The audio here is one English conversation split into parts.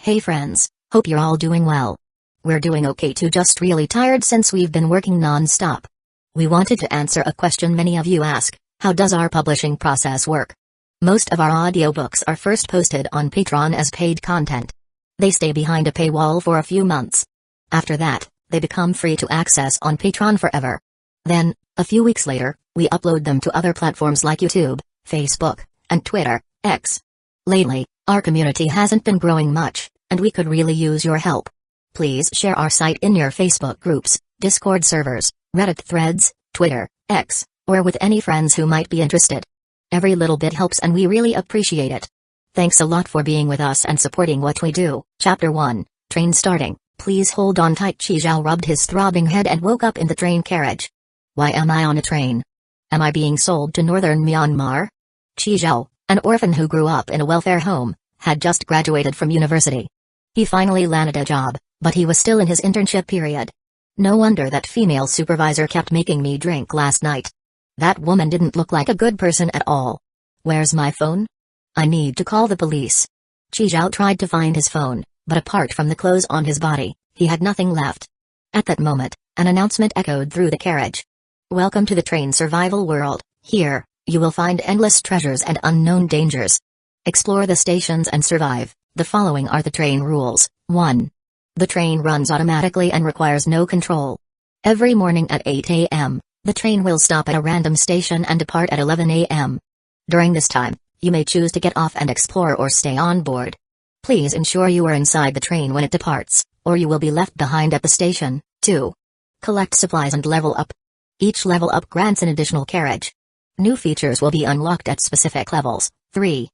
Hey friends, hope you're all doing well. We're doing okay too, just really tired since we've been working non-stop. We wanted to answer a question many of you ask: how does our publishing process work? Most of our audiobooks are first posted on Patreon as paid content. They stay behind a paywall for a few months. After that, they become free to access on Patreon forever. Then, a few weeks later, we upload them to other platforms like YouTube, Facebook, and Twitter, X. Lately, our community hasn't been growing much, and we could really use your help. Please share our site in your Facebook groups, Discord servers, Reddit threads, Twitter, X, or with any friends who might be interested. Every little bit helps and we really appreciate it. Thanks a lot for being with us and supporting what we do. Chapter 1, Train Starting. Please hold on tight. Chi Zhao rubbed his throbbing head and woke up in the train carriage. Why am I on a train? Am I being sold to northern Myanmar? Chi Zhao, an orphan who grew up in a welfare home, had just graduated from university. He finally landed a job, but he was still in his internship period. No wonder that female supervisor kept making me drink last night. That woman didn't look like a good person at all. Where's my phone? I need to call the police. Chi Zhao tried to find his phone, but apart from the clothes on his body, he had nothing left. At that moment, an announcement echoed through the carriage. Welcome to the train survival world. Here, you will find endless treasures and unknown dangers. Explore the stations and survive. The following are the train rules. 1. The train runs automatically and requires no control. Every morning at 8 a.m., the train will stop at a random station and depart at 11 a.m. During this time, you may choose to get off and explore or stay on board. Please ensure you are inside the train when it departs, or you will be left behind at the station. 2. Collect supplies and level up. Each level up grants an additional carriage. New features will be unlocked at specific levels. 3.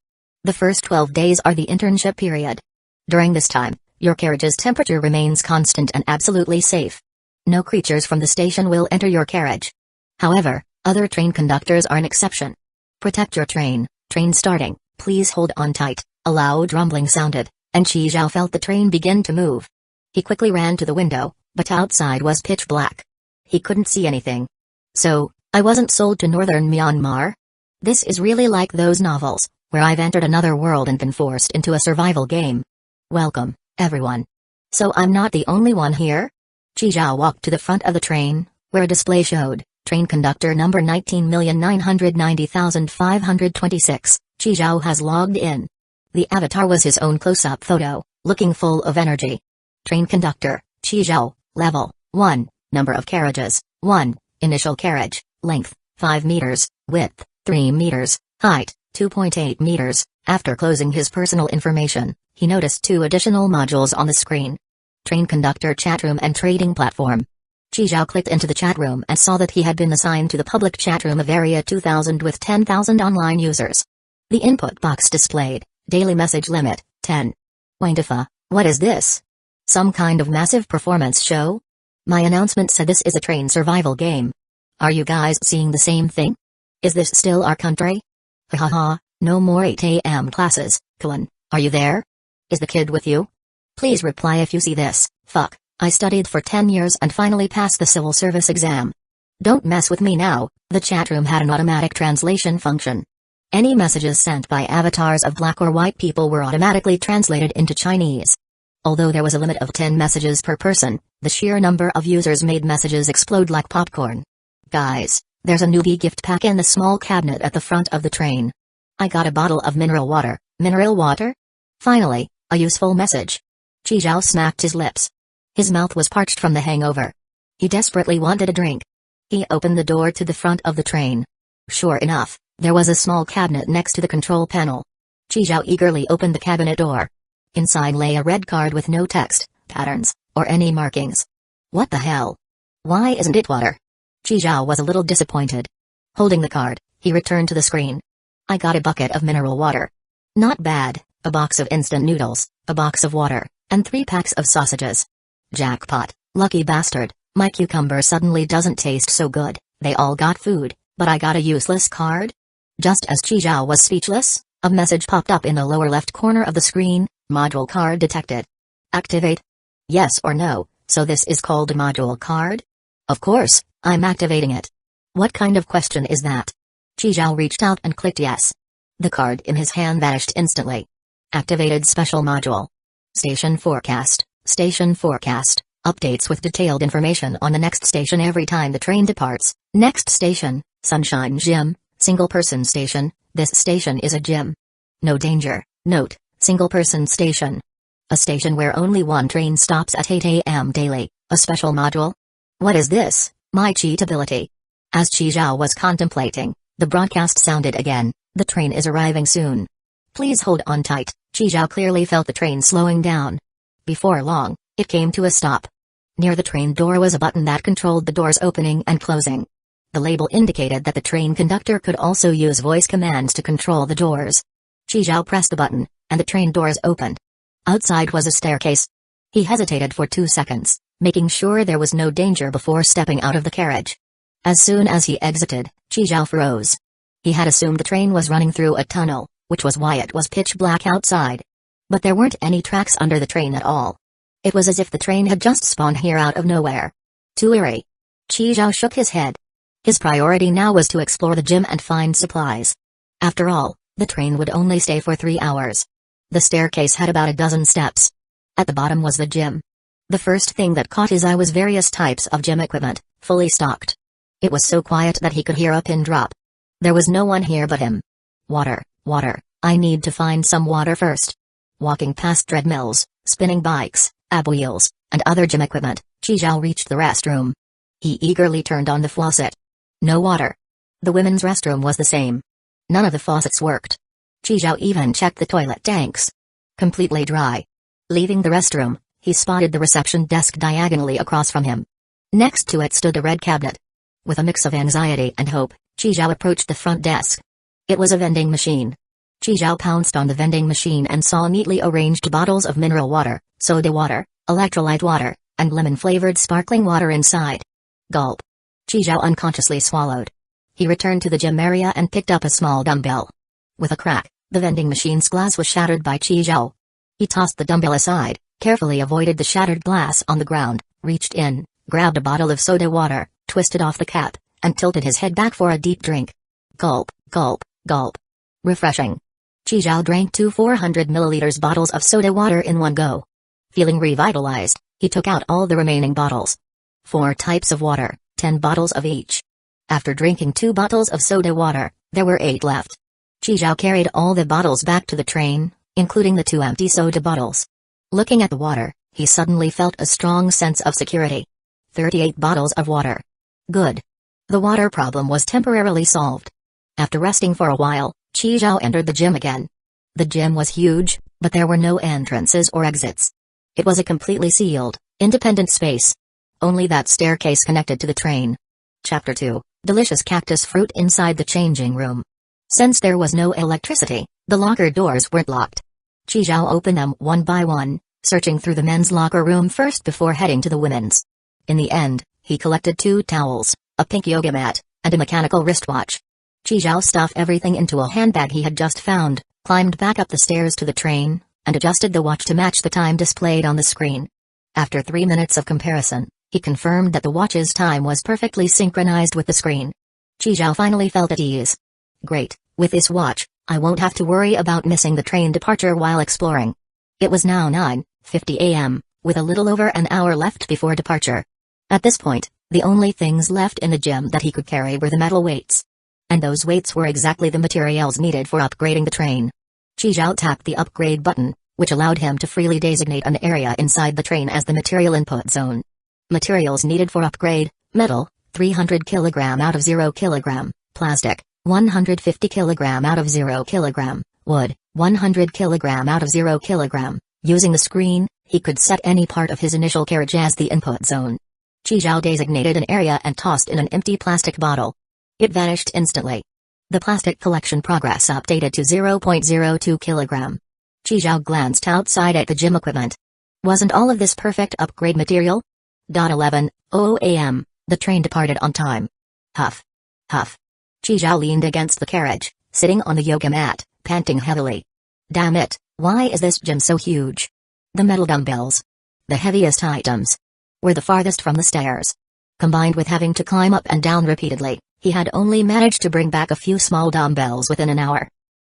The first 12 days are the internship period. During this time, your carriage's temperature remains constant and absolutely safe. No creatures from the station will enter your carriage. However, other train conductors are an exception. Protect your train. Train starting. Please hold on tight. A loud rumbling sounded, and Chi Zhao felt the train begin to move. He quickly ran to the window, but outside was pitch black. He couldn't see anything. So, I wasn't sold to northern Myanmar? This is really like those novels, where I've entered another world and been forced into a survival game. Welcome, everyone. So I'm not the only one here? Chi Zhao walked to the front of the train, where a display showed, train conductor number 19,990,526, Chi Zhao has logged in. The avatar was his own close-up photo, looking full of energy. Train conductor, Chi Zhao, level 1, number of carriages, 1, initial carriage, length, 5 meters, width, 3 meters, height, 2.8 meters. After closing his personal information, he noticed 2 additional modules on the screen. Train conductor chatroom and trading platform. Chi Zhao clicked into the chat room and saw that he had been assigned to the public chat room of Area 2000 with 10,000 online users. The input box displayed, daily message limit, 10. Windifa, what is this? Some kind of massive performance show? My announcement said this is a train survival game. Are you guys seeing the same thing? Is this still our country? Haha, no more 8 a.m. classes. Kuan, are you there? Is the kid with you? Please reply if you see this. Fuck, I studied for 10 years and finally passed the civil service exam. Don't mess with me now. The chat room had an automatic translation function. Any messages sent by avatars of black or white people were automatically translated into Chinese. Although there was a limit of 10 messages per person, the sheer number of users made messages explode like popcorn. Guys, there's a newbie gift pack in the small cabinet at the front of the train. I got a bottle of mineral water. Mineral water? Finally, a useful message. Chi Zhao smacked his lips. His mouth was parched from the hangover. He desperately wanted a drink. He opened the door to the front of the train. Sure enough, there was a small cabinet next to the control panel. Chi Zhao eagerly opened the cabinet door. Inside lay a red card with no text, patterns, or any markings. What the hell? Why isn't it water? Chi Zhao was a little disappointed. Holding the card, he returned to the screen. I got a bucket of mineral water. Not bad, a box of instant noodles, a box of water, and 3 packs of sausages. Jackpot, lucky bastard, my cucumber suddenly doesn't taste so good. They all got food, but I got a useless card? Just as Chi Zhao was speechless, a message popped up in the lower left corner of the screen, module card detected. Activate? Yes or no, so this is called a module card? Of course, I'm activating it. What kind of question is that? Chi Zhao reached out and clicked yes. The card in his hand vanished instantly. Activated special module. Station forecast. Station forecast. Updates with detailed information on the next station every time the train departs. Next station, Sunshine Gym, single-person station. This station is a gym. No danger. Note, single-person station. A station where only one train stops at 8 a.m. daily. A special module? What is this? My cheat ability. As Qi Zhao was contemplating, the broadcast sounded again. The train is arriving soon. Please hold on tight. Qi Zhao clearly felt the train slowing down. Before long, it came to a stop. Near the train door was a button that controlled the doors opening and closing. The label indicated that the train conductor could also use voice commands to control the doors. Qi Zhao pressed the button, and the train doors opened. Outside was a staircase. He hesitated for 2 seconds, making sure there was no danger before stepping out of the carriage. As soon as he exited, Qi Zhao froze. He had assumed the train was running through a tunnel, which was why it was pitch black outside. But there weren't any tracks under the train at all. It was as if the train had just spawned here out of nowhere. Too eerie. Qi Zhao shook his head. His priority now was to explore the gym and find supplies. After all, the train would only stay for 3 hours. The staircase had about a dozen steps. At the bottom was the gym. The first thing that caught his eye was various types of gym equipment, fully stocked. It was so quiet that he could hear a pin drop. There was no one here but him. Water, water, I need to find some water first. Walking past treadmills, spinning bikes, ab wheels, and other gym equipment, Qi Zhao reached the restroom. He eagerly turned on the faucet. No water. The women's restroom was the same. None of the faucets worked. Qi Zhao even checked the toilet tanks. Completely dry. Leaving the restroom, he spotted the reception desk diagonally across from him. Next to it stood a red cabinet. With a mix of anxiety and hope, Qi Zhao approached the front desk. It was a vending machine. Qi Zhao pounced on the vending machine and saw neatly arranged bottles of mineral water, soda water, electrolyte water, and lemon-flavored sparkling water inside. Gulp. Qi Zhao unconsciously swallowed. He returned to the gym area and picked up a small dumbbell. With a crack, the vending machine's glass was shattered by Qi Zhao. He tossed the dumbbell aside, carefully avoided the shattered glass on the ground, reached in, grabbed a bottle of soda water, twisted off the cap, and tilted his head back for a deep drink. Gulp, gulp, gulp. Refreshing. Qi Zhao drank 2 400 milliliters bottles of soda water in one go. Feeling revitalized, he took out all the remaining bottles. 4 types of water, 10 bottles of each. After drinking 2 bottles of soda water, there were 8 left. Qi Zhao carried all the bottles back to the train, including the 2 empty soda bottles. Looking at the water, he suddenly felt a strong sense of security. 38 bottles of water. Good. The water problem was temporarily solved. After resting for a while, Qi Zhao entered the gym again. The gym was huge, but there were no entrances or exits. It was a completely sealed, independent space. Only that staircase connected to the train. Chapter 2, Delicious Cactus Fruit Inside the Changing Room. Since there was no electricity, the locker doors weren't locked. Qi Zhao opened them one by one, searching through the men's locker room first before heading to the women's. In the end, he collected 2 towels, a pink yoga mat, and a mechanical wristwatch. Qi Zhao stuffed everything into a handbag he had just found, climbed back up the stairs to the train, and adjusted the watch to match the time displayed on the screen. After 3 minutes of comparison, he confirmed that the watch's time was perfectly synchronized with the screen. Qi Zhao finally felt at ease. Great, with this watch, I won't have to worry about missing the train departure while exploring. It was now 9:50 a.m., with a little over an hour left before departure. At this point, the only things left in the gym that he could carry were the metal weights. And those weights were exactly the materials needed for upgrading the train. Qi Zhao tapped the upgrade button, which allowed him to freely designate an area inside the train as the material input zone. Materials needed for upgrade: metal, 300 kg out of 0 kg, plastic, 150 kg out of 0 kg, wood, 100 kg out of 0 kg. Using the screen, he could set any part of his initial carriage as the input zone. Qi Zhao designated an area and tossed in an empty plastic bottle. It vanished instantly. The plastic collection progress updated to 0.02 kg. Qi Zhao glanced outside at the gym equipment. Wasn't all of this perfect upgrade material? 11:00 a.m., the train departed on time. Huff. Huff. Qi Zhao leaned against the carriage, sitting on the yoga mat, panting heavily. Damn it, why is this gym so huge? The metal dumbbells, the heaviest items, were the farthest from the stairs. Combined with having to climb up and down repeatedly, he had only managed to bring back a few small dumbbells within an hour.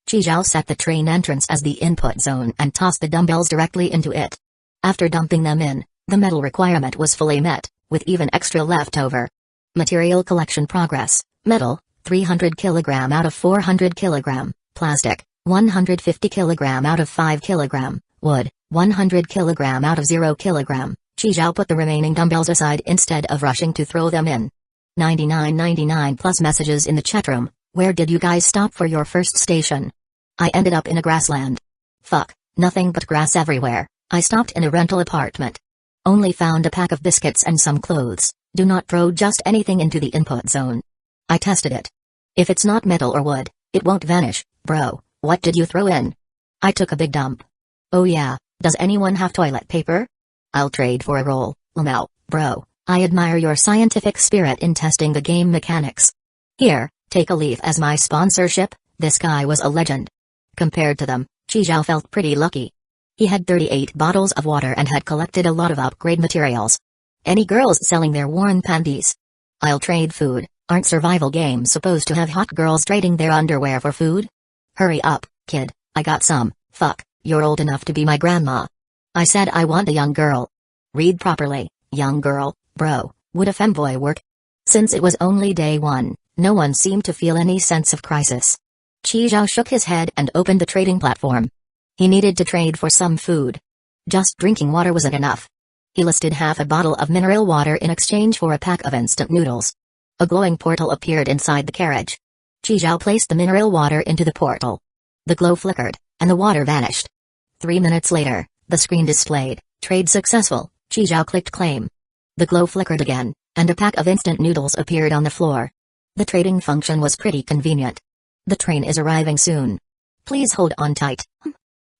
Qi Zhao set the train entrance as the input zone and tossed the dumbbells directly into it. After dumping them in, the metal requirement was fully met, with even extra left over. Material collection progress: metal, 300 kg out of 400 kg, plastic, 150 kg out of 5 kg, wood, 100 kg out of 0 kg. Qizhao put the remaining dumbbells aside instead of rushing to throw them in. 9999 plus messages in the chatroom. Where did you guys stop for your first station? I ended up in a grassland. Fuck, nothing but grass everywhere. I stopped in a rental apartment. Only found a pack of biscuits and some clothes. Do not throw just anything into the input zone. I tested it. If it's not metal or wood, it won't vanish. Bro, what did you throw in? I took a big dump. Oh yeah, does anyone have toilet paper? I'll trade for a roll. Lamau, bro, I admire your scientific spirit in testing the game mechanics. Here, take a leaf as my sponsorship. This guy was a legend. Compared to them, Qizhao felt pretty lucky. He had 38 bottles of water and had collected a lot of upgrade materials. Any girls selling their worn panties? I'll trade food. Aren't survival games supposed to have hot girls trading their underwear for food? Hurry up, kid, I got some. Fuck, you're old enough to be my grandma. I said I want a young girl. Read properly, young girl, bro. Would a femboy work? Since it was only day one, no one seemed to feel any sense of crisis. Qizhao shook his head and opened the trading platform. He needed to trade for some food. Just drinking water wasn't enough. He listed half a bottle of mineral water in exchange for a pack of instant noodles. A glowing portal appeared inside the carriage. Qizhao placed the mineral water into the portal. The glow flickered, and the water vanished. 3 minutes later, the screen displayed, "Trade successful." Qizhao clicked claim. The glow flickered again, and a pack of instant noodles appeared on the floor. The trading function was pretty convenient. The train is arriving soon. Please hold on tight.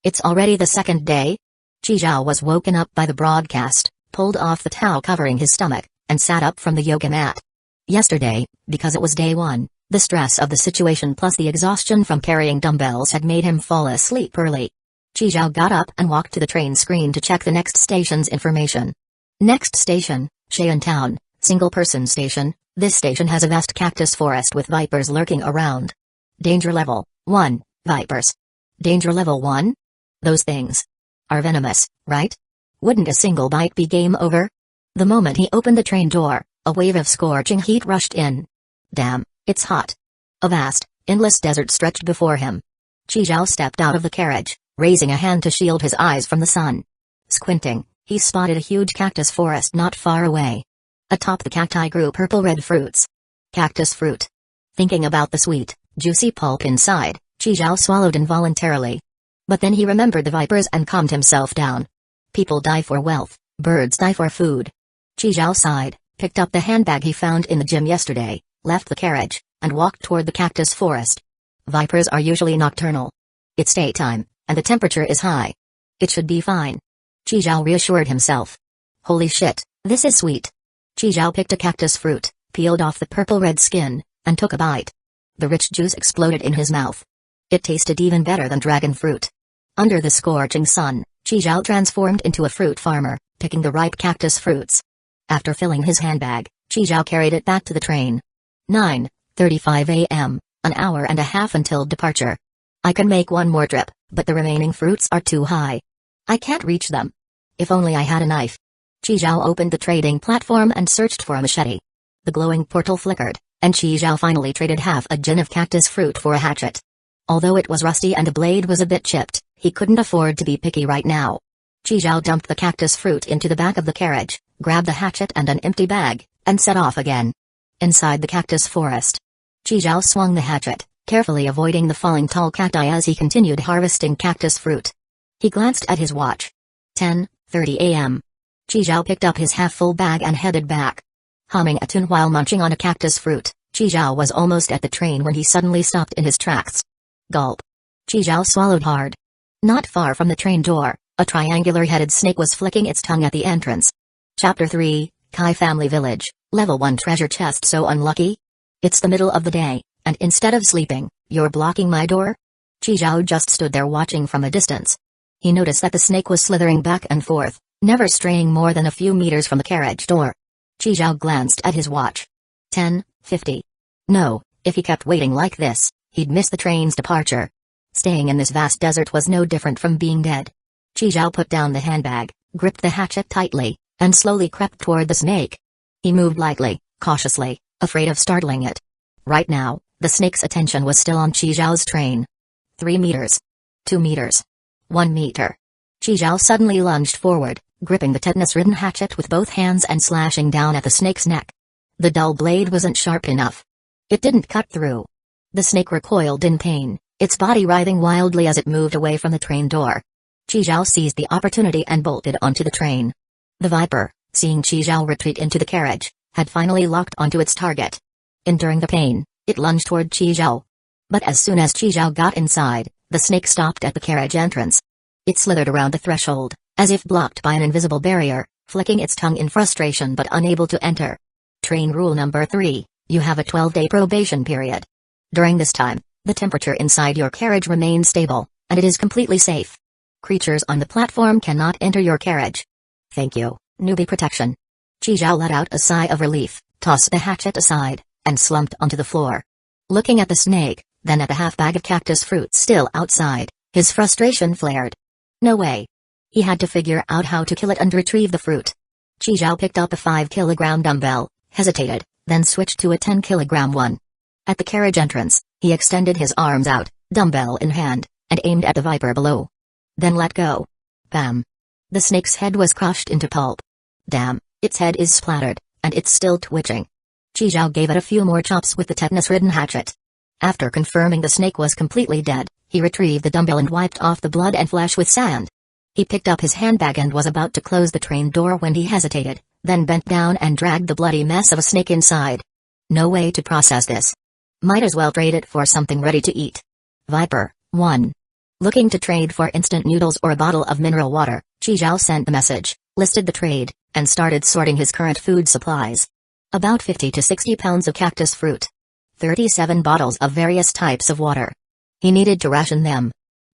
It's already the second day? Qizhao was woken up by the broadcast, pulled off the towel covering his stomach, and sat up from the yoga mat. Yesterday, because it was day one, the stress of the situation plus the exhaustion from carrying dumbbells had made him fall asleep early. Qizhao got up and walked to the train screen to check the next station's information. Next station, Cheyenne Town, single-person station. This station has a vast cactus forest with vipers lurking around. Danger level 1, vipers. Danger level 1? Those things are venomous, right? Wouldn't a single bite be game over? The moment he opened the train door, a wave of scorching heat rushed in. Damn, it's hot. A vast, endless desert stretched before him. Qizhao stepped out of the carriage, raising a hand to shield his eyes from the sun. Squinting, he spotted a huge cactus forest not far away. Atop the cacti grew purple-red fruits. Cactus fruit. Thinking about the sweet, juicy pulp inside, Qizhao swallowed involuntarily. But then he remembered the vipers and calmed himself down. People die for wealth, birds die for food. Qizhao sighed, picked up the handbag he found in the gym yesterday, left the carriage, and walked toward the cactus forest. Vipers are usually nocturnal. It's daytime, and the temperature is high. It should be fine. Qizhao reassured himself. Holy shit, this is sweet. Qizhao picked a cactus fruit, peeled off the purple-red skin, and took a bite. The rich juice exploded in his mouth. It tasted even better than dragon fruit. Under the scorching sun, Qizhao transformed into a fruit farmer, picking the ripe cactus fruits. After filling his handbag, Qizhao carried it back to the train. 9:35 a.m., an hour and a half until departure. I can make one more trip, but the remaining fruits are too high. I can't reach them. If only I had a knife. Qizhao opened the trading platform and searched for a machete. The glowing portal flickered, and Qizhao finally traded half a gin of cactus fruit for a hatchet. Although it was rusty and the blade was a bit chipped, he couldn't afford to be picky right now. Qizhao dumped the cactus fruit into the back of the carriage, grabbed the hatchet and an empty bag, and set off again. Inside the cactus forest, Qizhao swung the hatchet, carefully avoiding the falling tall cacti as he continued harvesting cactus fruit. He glanced at his watch. 10:30 a.m. Qizhao picked up his half-full bag and headed back. Humming a tune while munching on a cactus fruit, Qizhao was almost at the train when he suddenly stopped in his tracks. Gulp. Qizhao swallowed hard. Not far from the train door, a triangular-headed snake was flicking its tongue at the entrance. Chapter 3, Kai Family Village, Level 1 Treasure Chest. So unlucky? It's the middle of the day, and instead of sleeping, you're blocking my door? Qizhao just stood there watching from a distance. He noticed that the snake was slithering back and forth, never straying more than a few meters from the carriage door. Qizhao glanced at his watch. 10:50. No, if he kept waiting like this, he'd miss the train's departure. Staying in this vast desert was no different from being dead. Zhao put down the handbag, gripped the hatchet tightly, and slowly crept toward the snake. He moved lightly, cautiously, afraid of startling it. Right now, the snake's attention was still on Zhao's train. 3 meters. 2 meters. 1 meter. Zhao suddenly lunged forward, gripping the tetanus-ridden hatchet with both hands and slashing down at the snake's neck. The dull blade wasn't sharp enough. It didn't cut through. The snake recoiled in pain, its body writhing wildly as it moved away from the train door. Zhao seized the opportunity and bolted onto the train. The Viper, seeing Zhao retreat into the carriage, had finally locked onto its target. Enduring the pain, it lunged toward Zhao. But as soon as Zhao got inside, the snake stopped at the carriage entrance. It slithered around the threshold, as if blocked by an invisible barrier, flicking its tongue in frustration but unable to enter. Train rule number 3, you have a 12-day probation period. During this time, the temperature inside your carriage remains stable, and it is completely safe. Creatures on the platform cannot enter your carriage. Thank you, newbie protection. Zhao let out a sigh of relief, tossed the hatchet aside, and slumped onto the floor. Looking at the snake, then at the half-bag of cactus fruit still outside, his frustration flared. No way. He had to figure out how to kill it and retrieve the fruit. Zhao picked up a 5-kilogram dumbbell, hesitated, then switched to a 10-kilogram one. At the carriage entrance, he extended his arms out, dumbbell in hand, and aimed at the Viper below. Then let go. Bam. The snake's head was crushed into pulp. Damn, its head is splattered, and it's still twitching. Zhao gave it a few more chops with the tetanus-ridden hatchet. After confirming the snake was completely dead, he retrieved the dumbbell and wiped off the blood and flesh with sand. He picked up his handbag and was about to close the train door when he hesitated, then bent down and dragged the bloody mess of a snake inside. No way to process this. Might as well trade it for something ready to eat. Viper, 1. Looking to trade for instant noodles or a bottle of mineral water, Zhao sent the message, listed the trade, and started sorting his current food supplies. About 50 to 60 pounds of cactus fruit. 37 bottles of various types of water. He needed to ration them.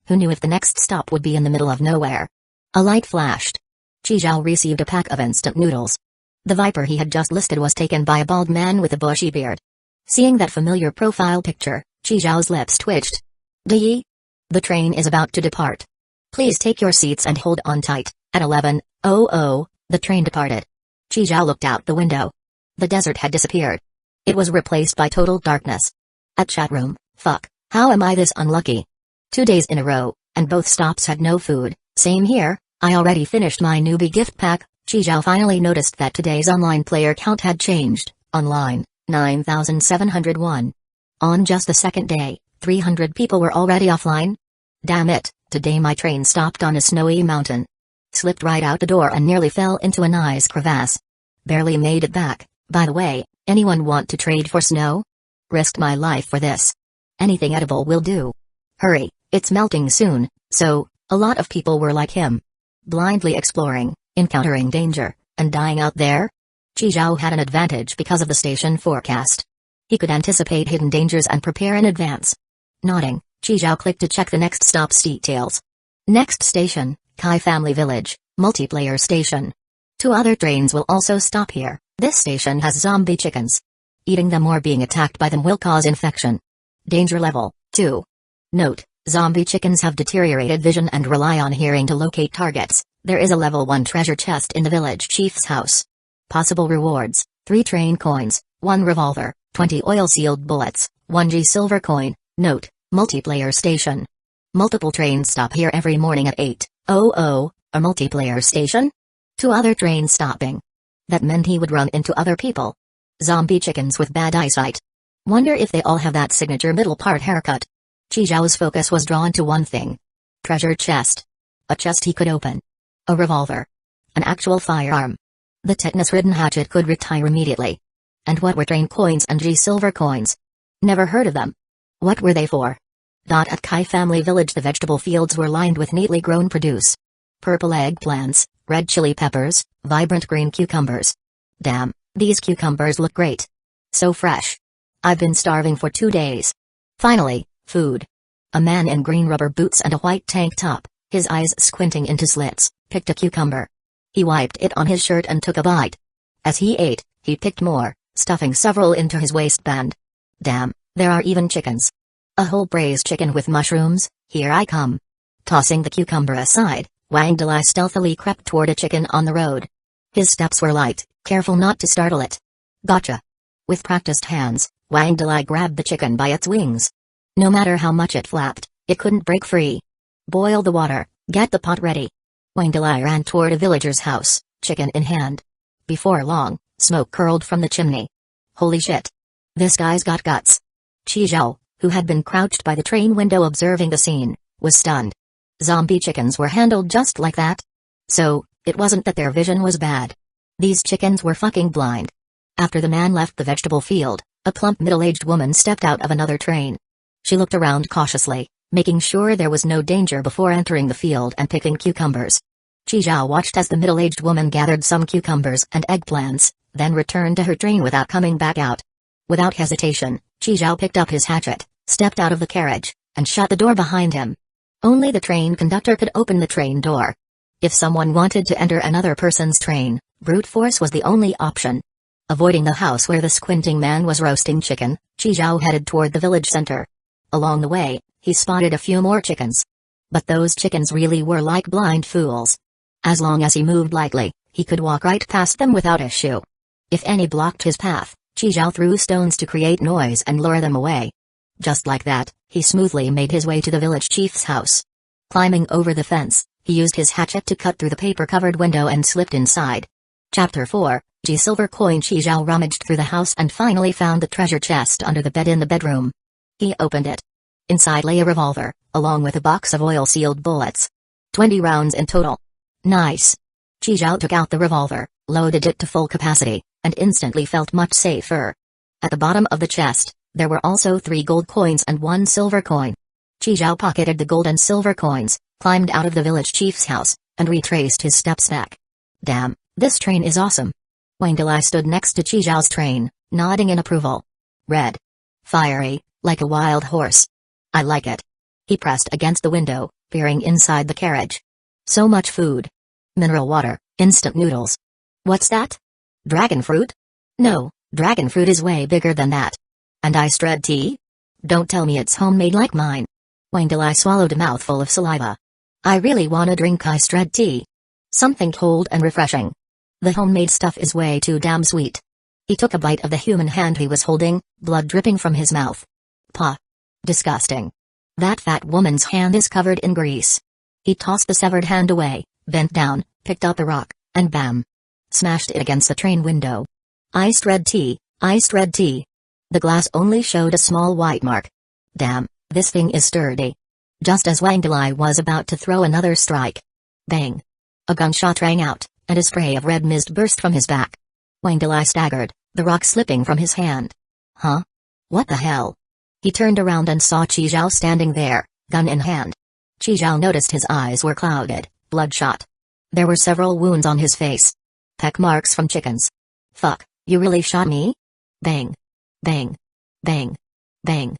Who knew if the next stop would be in the middle of nowhere? A light flashed. Zhao received a pack of instant noodles. The Viper he had just listed was taken by a bald man with a bushy beard. Seeing that familiar profile picture, Zhao's lips twitched. "Dee? The train is about to depart. Please take your seats and hold on tight." At 11:00, the train departed. Zhao looked out the window. The desert had disappeared. It was replaced by total darkness. At chat room, fuck, how am I this unlucky? 2 days in a row, and both stops had no food. Same here, I already finished my newbie gift pack. Zhao finally noticed that today's online player count had changed. Online, 9,701. On just the second day, 300 people were already offline. Damn it, today my train stopped on a snowy mountain. Slipped right out the door and nearly fell into an ice crevasse. Barely made it back. By the way, anyone want to trade for snow? Risked my life for this. Anything edible will do. Hurry, it's melting soon. So, a lot of people were like him. Blindly exploring, encountering danger, and dying out there. Zhao had an advantage because of the station forecast. He could anticipate hidden dangers and prepare in advance. Nodding, Zhao clicked to check the next stop's details. Next station, Kai Family Village, multiplayer station. 2 other trains will also stop here. This station has zombie chickens. Eating them or being attacked by them will cause infection. Danger level, 2. Note, zombie chickens have deteriorated vision and rely on hearing to locate targets. There is a level 1 treasure chest in the village chief's house. Possible rewards, 3 train coins, 1 revolver, 20 oil-sealed bullets, 1 G silver coin. Note, multiplayer station. Multiple trains stop here every morning at 8:00, a multiplayer station? 2 other trains stopping. That meant he would run into other people. Zombie chickens with bad eyesight. Wonder if they all have that signature middle part haircut. Zhao's focus was drawn to one thing. Treasure chest. A chest he could open. A revolver. An actual firearm. The tetanus-ridden hatchet could retire immediately. And what were train coins and G silver coins? Never heard of them. What were they for? At Kai Family Village the vegetable fields were lined with neatly grown produce. Purple eggplants, red chili peppers, vibrant green cucumbers. Damn, these cucumbers look great. So fresh. I've been starving for 2 days. Finally, food. A man in green rubber boots and a white tank top, his eyes squinting into slits, picked a cucumber. He wiped it on his shirt and took a bite. As he ate, he picked more, stuffing several into his waistband. Damn, there are even chickens. A whole braised chicken with mushrooms, here I come. Tossing the cucumber aside, Wang Delai stealthily crept toward a chicken on the road. His steps were light, careful not to startle it. Gotcha. With practiced hands, Wang Delai grabbed the chicken by its wings. No matter how much it flapped, it couldn't break free. Boil the water, get the pot ready. Wang Delai ran toward a villager's house, chicken in hand. Before long, smoke curled from the chimney. Holy shit. This guy's got guts. Chi Zhao, who had been crouched by the train window observing the scene, was stunned. Zombie chickens were handled just like that? So, it wasn't that their vision was bad. These chickens were fucking blind. After the man left the vegetable field, a plump middle-aged woman stepped out of another train. She looked around cautiously, making sure there was no danger before entering the field and picking cucumbers. Chi Zhao watched as the middle-aged woman gathered some cucumbers and eggplants, then returned to her train without coming back out. Without hesitation, Chi Zhao picked up his hatchet, stepped out of the carriage, and shut the door behind him. Only the train conductor could open the train door. If someone wanted to enter another person's train, brute force was the only option. Avoiding the house where the squinting man was roasting chicken, Chi Zhao headed toward the village center. Along the way, he spotted a few more chickens. But those chickens really were like blind fools. As long as he moved lightly, he could walk right past them without issue. If any blocked his path, Chi Zhao threw stones to create noise and lure them away. Just like that, he smoothly made his way to the village chief's house. Climbing over the fence, he used his hatchet to cut through the paper-covered window and slipped inside. Chapter 4, G Silver Coin. Chi Zhao rummaged through the house and finally found the treasure chest under the bed in the bedroom. He opened it. Inside lay a revolver, along with a box of oil-sealed bullets. 20 rounds in total. Nice. Chi Zhao took out the revolver, loaded it to full capacity, and instantly felt much safer. At the bottom of the chest, there were also 3 gold coins and 1 silver coin. Chi Zhao pocketed the gold and silver coins, climbed out of the village chief's house, and retraced his steps back. Damn, this train is awesome. Wang Delai stood next to Chi Zhao's train, nodding in approval. Red. Fiery, like a wild horse. I like it. He pressed against the window, peering inside the carriage. So much food. Mineral water, instant noodles. What's that? Dragon fruit? No, dragon fruit is way bigger than that. And iced red tea? Don't tell me it's homemade like mine. Wang Delai swallowed a mouthful of saliva. I really wanna drink iced red tea. Something cold and refreshing. The homemade stuff is way too damn sweet. He took a bite of the human hand he was holding, blood dripping from his mouth. Pah. Disgusting. That fat woman's hand is covered in grease. He tossed the severed hand away, bent down, picked up a rock, and bam. Smashed it against the train window. Iced red tea, iced red tea. The glass only showed a small white mark. Damn, this thing is sturdy. Just as Wang Delai was about to throw another strike. Bang. A gunshot rang out, and a spray of red mist burst from his back. Wang Delai staggered, the rock slipping from his hand. Huh? What the hell? He turned around and saw Chi Zhao standing there, gun in hand. Chi Zhao noticed his eyes were clouded, bloodshot. There were several wounds on his face. Peck marks from chickens. Fuck, you really shot me? Bang. Bang. Bang. Bang.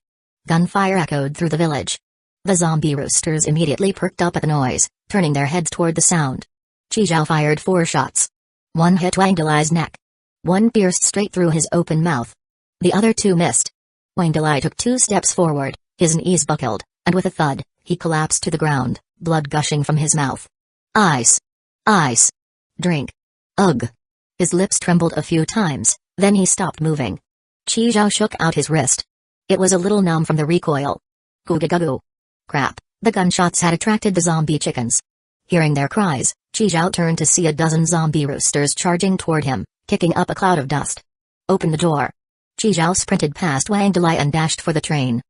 Gunfire echoed through the village. The zombie roosters immediately perked up at the noise, turning their heads toward the sound. Chi Zhao fired 4 shots. One hit Wang Delai's neck. One pierced straight through his open mouth. The other 2 missed. Wang Delai took 2 steps forward, his knees buckled, and with a thud, he collapsed to the ground, blood gushing from his mouth. Ice. Ice. Drink. Ugh. His lips trembled a few times, then he stopped moving. Chi Zhao shook out his wrist. It was a little numb from the recoil. Goo-goo-goo. Crap, the gunshots had attracted the zombie chickens. Hearing their cries, Chi Zhao turned to see a dozen zombie roosters charging toward him, kicking up a cloud of dust. Open the door. Chi Zhao sprinted past Wang Delai and dashed for the train.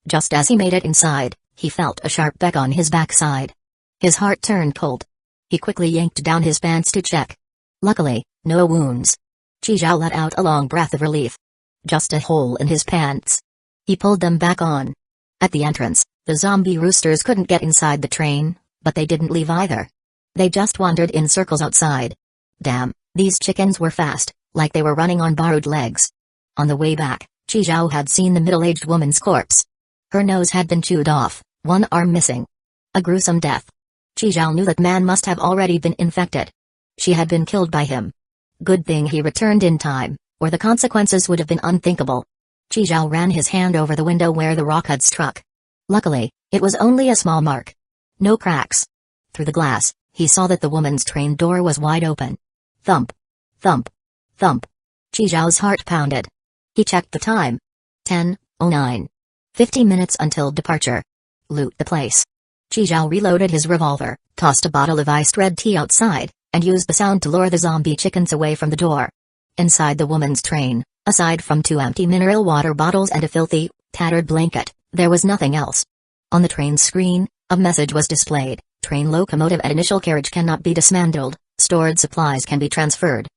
Just as he made it inside, he felt a sharp peck on his backside. His heart turned cold. He quickly yanked down his pants to check. Luckily, no wounds. Chi Zhao let out a long breath of relief. Just a hole in his pants. He pulled them back on. At the entrance, the zombie roosters couldn't get inside the train, but they didn't leave either. They just wandered in circles outside. Damn, these chickens were fast, like they were running on borrowed legs. On the way back, Chi Zhao had seen the middle-aged woman's corpse. Her nose had been chewed off, one arm missing. A gruesome death. Chi Zhao knew that man must have already been infected. She had been killed by him. Good thing he returned in time, or the consequences would have been unthinkable. Chi Zhao ran his hand over the window where the rock had struck. Luckily, it was only a small mark. No cracks. Through the glass, He saw that the woman's train door was wide open. Thump. Thump. Thump. Qi Zhao's heart pounded. He checked the time. 10:09. 50 minutes until departure. Loot the place. Qi Zhao reloaded his revolver, tossed a bottle of iced red tea outside, and used the sound to lure the zombie chickens away from the door. Inside the woman's train, aside from 2 empty mineral water bottles and a filthy, tattered blanket, there was nothing else. On the train screen, a message was displayed: train locomotive and initial carriage cannot be dismantled, stored supplies can be transferred,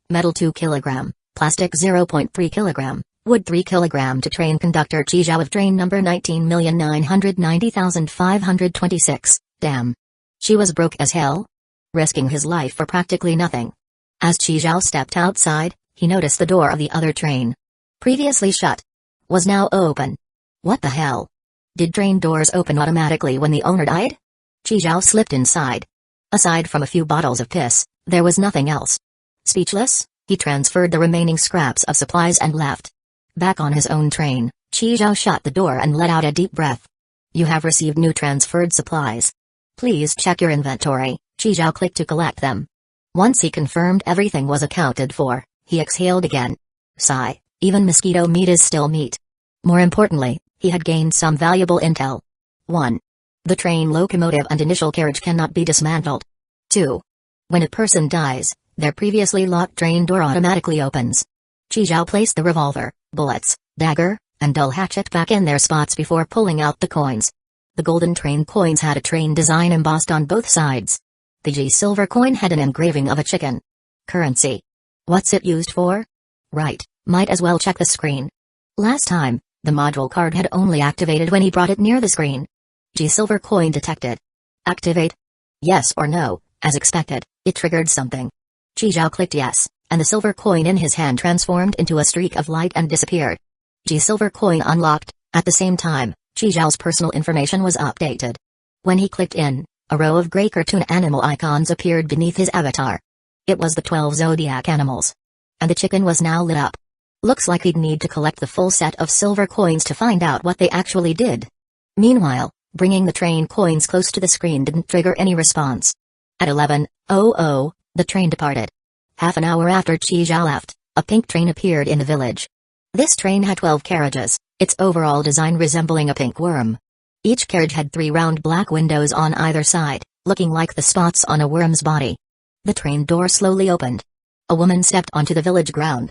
metal 2 kg, plastic 0.3 kg, wood 3 kg to train conductor Qi Zhao of train number 19,990,526, damn. She was broke as hell? Risking his life for practically nothing. As Qi Zhao stepped outside, he noticed the door of the other train, previously shut, was now open. What the hell? Did train doors open automatically when the owner died? Qi Zhao slipped inside. Aside from a few bottles of piss, there was nothing else. Speechless, he transferred the remaining scraps of supplies and left. Back on his own train, Qi Zhao shut the door and let out a deep breath. You have received new transferred supplies. Please check your inventory. Qi Zhao clicked to collect them. Once he confirmed everything was accounted for, he exhaled again. Sigh, even mosquito meat is still meat. More importantly, he had gained some valuable intel. 1. The train locomotive and initial carriage cannot be dismantled. 2. When a person dies, their previously locked train door automatically opens. Qi Zhao placed the revolver, bullets, dagger, and dull hatchet back in their spots before pulling out the coins. The golden train coins had a train design embossed on both sides. The G silver coin had an engraving of a chicken. Currency. What's it used for? Right, might as well check the screen. Last time, the module card had only activated when he brought it near the screen. G silver coin detected. Activate? Yes or no, as expected, it triggered something. Qi Zhao clicked yes, and the silver coin in his hand transformed into a streak of light and disappeared. G silver coin unlocked. At the same time, Qi Zhao's personal information was updated. When he clicked in, a row of gray cartoon animal icons appeared beneath his avatar. It was the 12 zodiac animals. And the chicken was now lit up. Looks like he'd need to collect the full set of silver coins to find out what they actually did. Meanwhile, bringing the train coins close to the screen didn't trigger any response. At 11:00, the train departed. Half an hour after Qi Zhao left, a pink train appeared in the village. This train had 12 carriages, its overall design resembling a pink worm. Each carriage had 3 round black windows on either side, looking like the spots on a worm's body. The train door slowly opened. A woman stepped onto the village ground.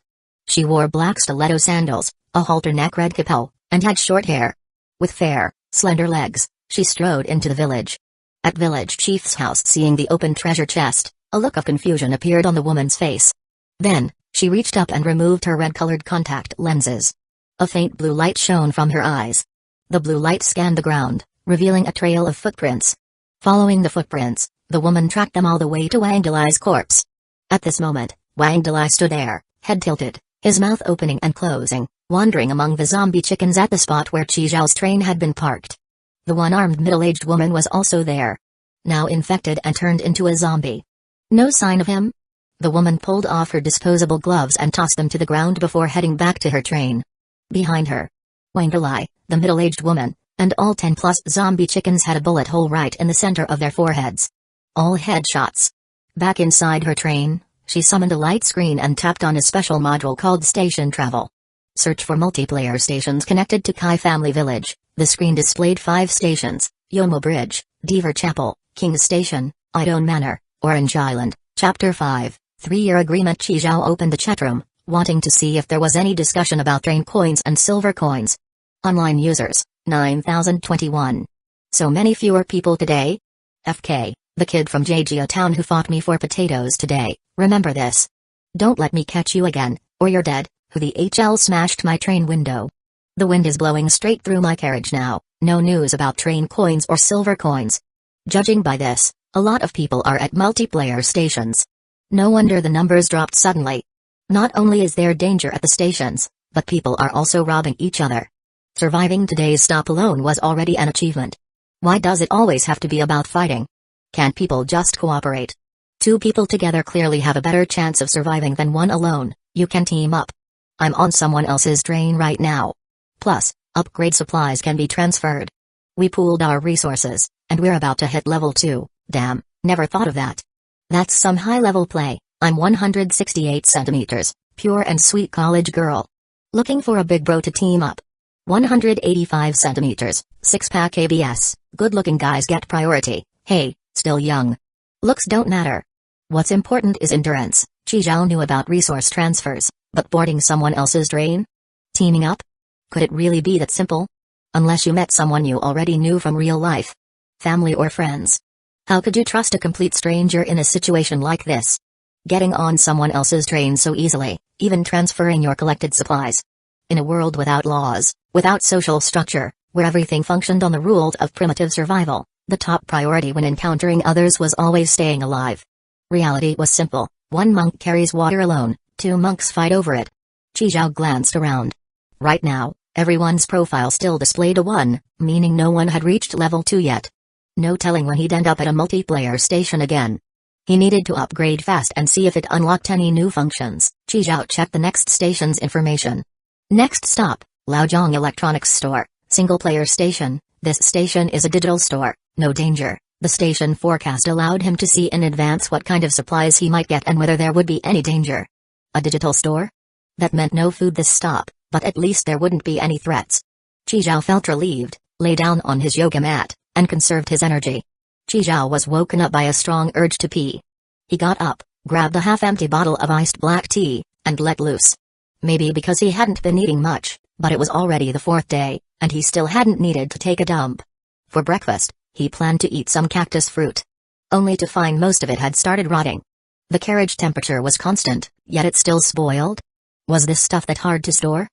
She wore black stiletto sandals, a halter neck red kipau, and had short hair. With fair, slender legs, she strode into the village. At village chief's house, seeing the open treasure chest, a look of confusion appeared on the woman's face. Then, she reached up and removed her red-colored contact lenses. A faint blue light shone from her eyes. The blue light scanned the ground, revealing a trail of footprints. Following the footprints, the woman tracked them all the way to Wang Dalai's corpse. At this moment, Wang Dalai stood there, head tilted, his mouth opening and closing, wandering among the zombie chickens at the spot where Qi Zhao's train had been parked. The one-armed middle-aged woman was also there. Now infected and turned into a zombie. No sign of him? The woman pulled off her disposable gloves and tossed them to the ground before heading back to her train. Behind her, Wang Dalai, the middle-aged woman, and all 10+ zombie chickens had a bullet hole right in the center of their foreheads. All headshots. Back inside her train, she summoned a light screen and tapped on a special module called Station Travel. Search for multiplayer stations connected to Kai Family Village. The screen displayed 5 stations: Yomo Bridge, Deaver Chapel, King's Station, Idone Manor, Orange Island. Chapter 5, 3-year agreement. Qi Zhao opened the chatroom, wanting to see if there was any discussion about train coins and silver coins. Online users, 9,021. So many fewer people today? FK, the kid from Jejia town who fought me for potatoes today, remember this. Don't let me catch you again, or you're dead. Who the HL smashed my train window. The wind is blowing straight through my carriage now, no news about train coins or silver coins. Judging by this, a lot of people are at multiplayer stations. No wonder the numbers dropped suddenly. Not only is there danger at the stations, but people are also robbing each other. Surviving today's stop alone was already an achievement. Why does it always have to be about fighting? Can't people just cooperate? 2 people together clearly have a better chance of surviving than 1 alone. You can team up. I'm on someone else's train right now. Plus, upgrade supplies can be transferred. We pooled our resources, and we're about to hit level 2, damn, Never thought of that. That's some high-level play. I'm 168 centimeters, pure and sweet college girl. Looking for a big bro to team up. 185 centimeters, six-pack ABS, good-looking guys get priority. Hey, still young. Looks don't matter. What's important is endurance. Chi Zhao knew about resource transfers, but boarding someone else's drain? Teaming up? Could it really be that simple? Unless you met someone you already knew from real life. Family or friends. How could you trust a complete stranger in a situation like this? Getting on someone else's train so easily, even transferring your collected supplies. In a world without laws, without social structure, where everything functioned on the rules of primitive survival, the top priority when encountering others was always staying alive. Reality was simple: one monk carries water alone, two monks fight over it. Chi Zhao glanced around. Right now, everyone's profile still displayed a 1, meaning no one had reached level 2 yet. No telling when he'd end up at a multiplayer station again. He needed to upgrade fast and see if it unlocked any new functions. Chi Zhao checked the next station's information. Next stop, Laojiang Electronics Store, single-player station. This station is a digital store, no danger. The station forecast allowed him to see in advance what kind of supplies he might get and whether there would be any danger. A digital store? That meant no food this stop, but at least there wouldn't be any threats. Chi Zhao felt relieved, lay down on his yoga mat, and conserved his energy. Chi Zhao was woken up by a strong urge to pee. He got up, grabbed a half-empty bottle of iced black tea, and let loose. Maybe because he hadn't been eating much, but it was already the 4th day, and he still hadn't needed to take a dump. For breakfast, he planned to eat some cactus fruit. Only to find most of it had started rotting. The carriage temperature was constant, yet it still spoiled. Was this stuff that hard to store?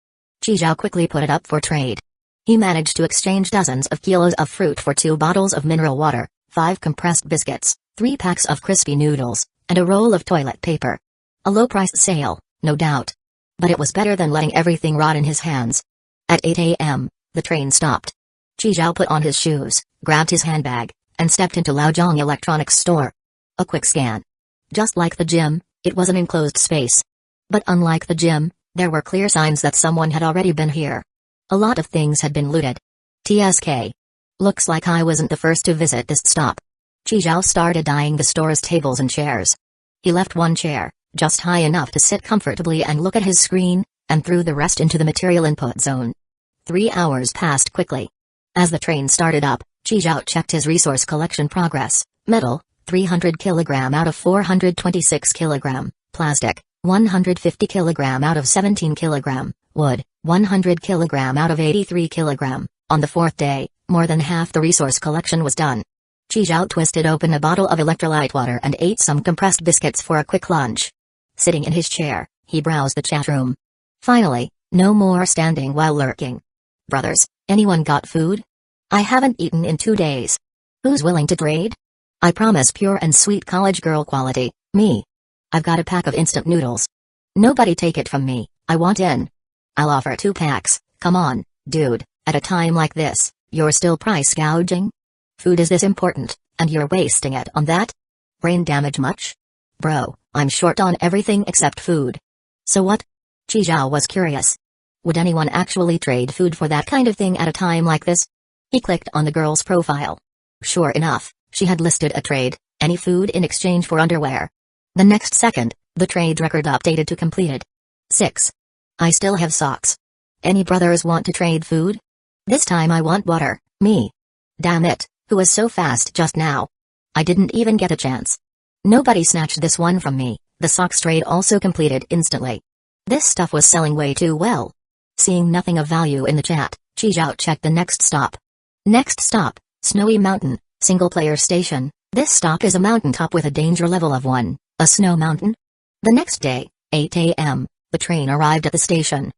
Chi Zhao quickly put it up for trade. He managed to exchange dozens of kilos of fruit for 2 bottles of mineral water, 5 compressed biscuits, 3 packs of crispy noodles, and a roll of toilet paper. A low-priced sale, no doubt. But it was better than letting everything rot in his hands. At 8 a.m., the train stopped. Chi Zhao put on his shoes, grabbed his handbag, and stepped into Laojiang Electronics Store. A quick scan. Just like the gym, it was an enclosed space. But unlike the gym, there were clear signs that someone had already been here. A lot of things had been looted. TSK. Looks like I wasn't the first to visit this stop. Chi Zhao started eyeing the store's tables and chairs. He left one chair, just high enough to sit comfortably and look at his screen, and threw the rest into the material input zone. 3 hours passed quickly. As the train started up, Chi Zhao checked his resource collection progress. Metal, 300 kg out of 426 kg. Plastic, 150 kg out of 17 kg. Wood, 100 kg out of 83 kg. On the 4th day, more than half the resource collection was done. Chi Zhao twisted open a bottle of electrolyte water and ate some compressed biscuits for a quick lunch. Sitting in his chair, he browsed the chat room. Finally, no more standing while lurking. Brothers, anyone got food? I haven't eaten in 2 days. Who's willing to trade? I promise pure and sweet college girl quality, me. I've got a pack of instant noodles. Nobody take it from me, I want in. I'll offer 2 packs, come on, dude, at a time like this, you're still price gouging? Food is this important, and you're wasting it on that? Brain damage much? Bro, I'm short on everything except food. So what? Chi Zhao was curious. Would anyone actually trade food for that kind of thing at a time like this? He clicked on the girl's profile. Sure enough, she had listed a trade, any food in exchange for underwear. The next second, the trade record updated to completed. 6. I still have socks. Any brothers want to trade food? This time I want water, me. Damn it, who was so fast just now? I didn't even get a chance. Nobody snatched this one from me. The socks trade also completed instantly. This stuff was selling way too well. Seeing nothing of value in the chat, Chi Zhao checked the next stop. Next stop, Snowy Mountain, single-player station. This stop is a mountaintop with a danger level of 1, a snow mountain. The next day, 8 a.m., the train arrived at the station.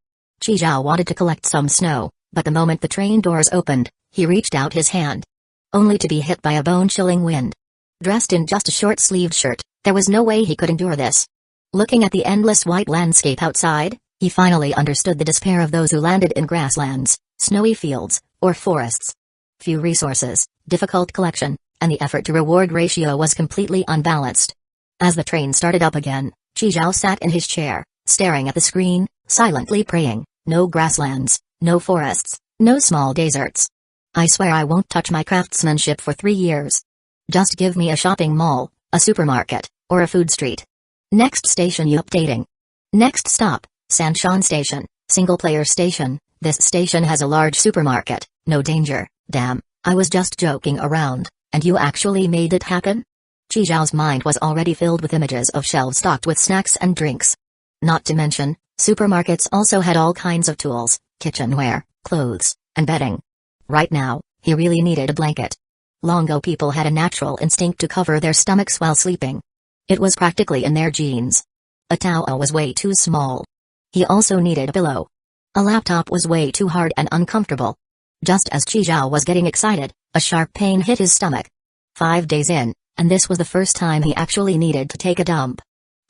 Chi Zhao wanted to collect some snow, but the moment the train doors opened, he reached out his hand. Only to be hit by a bone-chilling wind. Dressed in just a short-sleeved shirt, there was no way he could endure this. Looking at the endless white landscape outside, he finally understood the despair of those who landed in grasslands, snowy fields, or forests. Few resources, difficult collection, and the effort-to-reward ratio was completely unbalanced. As the train started up again, Chi Zhao sat in his chair, staring at the screen, silently praying, no grasslands, no forests, no small deserts. I swear I won't touch my craftsmanship for 3 years. Just give me a shopping mall, a supermarket, or a food street. Next station you updating. Next stop, Sanshan Station, single player station. This station has a large supermarket, no danger. Damn, I was just joking around, and you actually made it happen? Chi Zhao's mind was already filled with images of shelves stocked with snacks and drinks. Not to mention, supermarkets also had all kinds of tools, kitchenware, clothes, and bedding. Right now, he really needed a blanket. Long ago people had a natural instinct to cover their stomachs while sleeping. It was practically in their genes. A towel was way too small. He also needed a pillow. A laptop was way too hard and uncomfortable. Just as Chi Zhao was getting excited, a sharp pain hit his stomach. 5 days in, and this was the first time he actually needed to take a dump.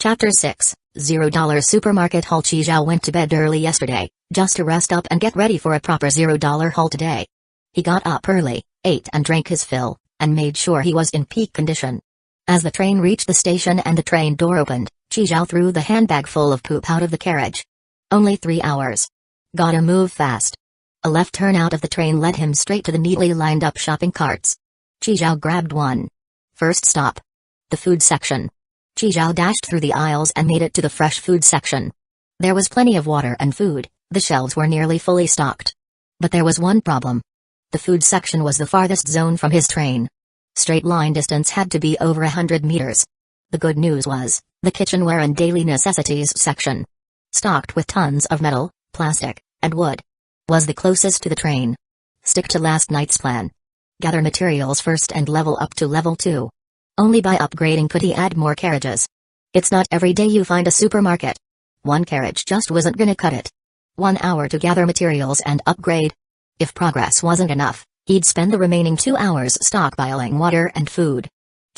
Chapter 6, $0 Supermarket Haul. Chi Zhao went to bed early yesterday, just to rest up and get ready for a proper $0 haul today. He got up early, ate and drank his fill, and made sure he was in peak condition. As the train reached the station and the train door opened, Chi Zhao threw the handbag full of poop out of the carriage. Only 3 hours. Gotta move fast. A left turn out of the train led him straight to the neatly lined up shopping carts. Chi Zhao grabbed one. First stop. The food section. Chi Zhao dashed through the aisles and made it to the fresh food section. There was plenty of water and food, the shelves were nearly fully stocked. But there was one problem. The food section was the farthest zone from his train. Straight line distance had to be over 100 meters. The good news was, the kitchenware and daily necessities section, stocked with tons of metal, plastic, and wood, was the closest to the train. Stick to last night's plan. Gather materials first and level up to level 2. Only by upgrading could he add more carriages. It's not every day you find a supermarket. One carriage just wasn't gonna cut it. 1 hour to gather materials and upgrade. If progress wasn't enough, he'd spend the remaining 2 hours stockpiling water and food.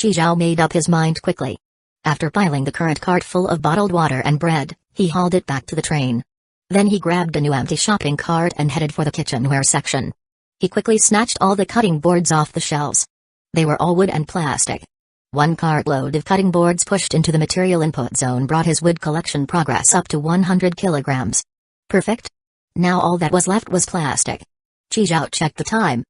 Chi Zhao made up his mind quickly. After piling the current cart full of bottled water and bread, he hauled it back to the train. Then he grabbed a new empty shopping cart and headed for the kitchenware section. He quickly snatched all the cutting boards off the shelves. They were all wood and plastic. 1 cartload of cutting boards pushed into the material input zone brought his wood collection progress up to 100 kilograms. Perfect. Now all that was left was plastic. Chi Zhao checked the time.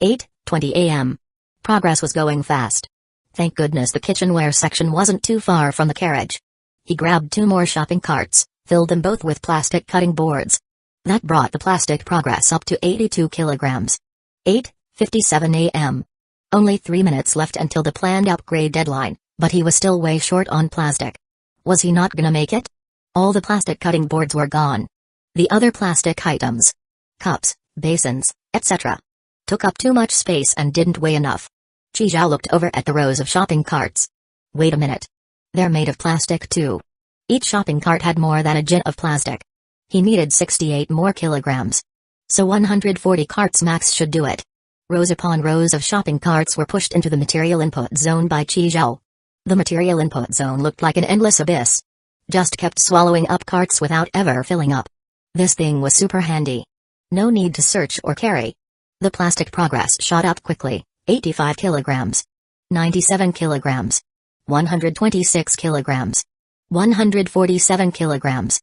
8:20 a.m. Progress was going fast. Thank goodness the kitchenware section wasn't too far from the carriage. He grabbed 2 more shopping carts, filled them both with plastic cutting boards. That brought the plastic progress up to 82 kilograms. 8:57 a.m. Only 3 minutes left until the planned upgrade deadline, but he was still way short on plastic. Was he not gonna make it? All the plastic cutting boards were gone. The other plastic items, cups, basins, etc., took up too much space and didn't weigh enough. Chi Zhao looked over at the rows of shopping carts. Wait a minute. They're made of plastic too. Each shopping cart had more than a jin of plastic. He needed 68 more kilograms. So 140 carts max should do it. Rows upon rows of shopping carts were pushed into the material input zone by Chi Zhao. The material input zone looked like an endless abyss. Just kept swallowing up carts without ever filling up. This thing was super handy. No need to search or carry. The plastic progress shot up quickly. 85 kilograms. 97 kilograms. 126 kilograms. 147 kilograms.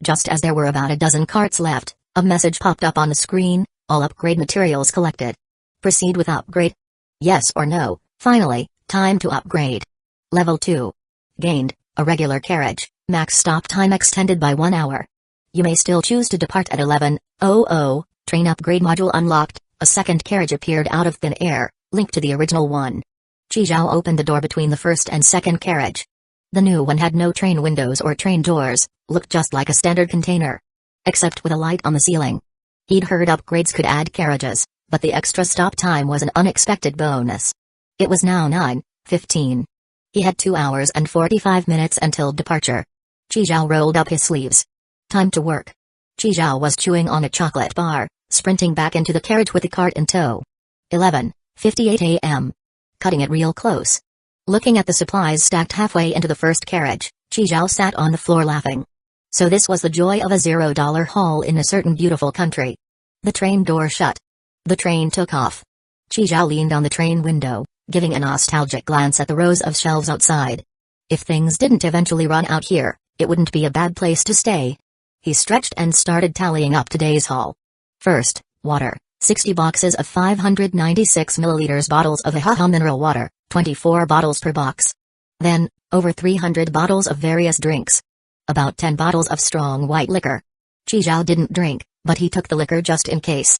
Just as there were about a dozen carts left, a message popped up on the screen: all upgrade materials collected. Proceed with upgrade. Yes or no. Finally, time to upgrade. Level 2. Gained, a regular carriage, max stop time extended by 1 hour. You may still choose to depart at 11:00. Train upgrade module unlocked, a second carriage appeared out of thin air, linked to the original one. Chi Zhao opened the door between the first and second carriage. The new one had no train windows or train doors, looked just like a standard container. Except with a light on the ceiling. He'd heard upgrades could add carriages, but the extra stop time was an unexpected bonus. It was now 9:15. He had 2 hours and 45 minutes until departure. Chi Zhao rolled up his sleeves. Time to work. Chi Zhao was chewing on a chocolate bar, sprinting back into the carriage with the cart in tow. 11:58 a.m. Cutting it real close. Looking at the supplies stacked halfway into the first carriage, Chi Zhao sat on the floor laughing. So this was the joy of a $0 haul in a certain beautiful country. The train door shut. The train took off. Chi Zhao leaned on the train window, giving a nostalgic glance at the rows of shelves outside. If things didn't eventually run out here, it wouldn't be a bad place to stay. He stretched and started tallying up today's haul. First, water, 60 boxes of 596 milliliters bottles of Ahaha mineral water, 24 bottles per box. Then, over 300 bottles of various drinks. About 10 bottles of strong white liquor. Qizhao didn't drink, but he took the liquor just in case.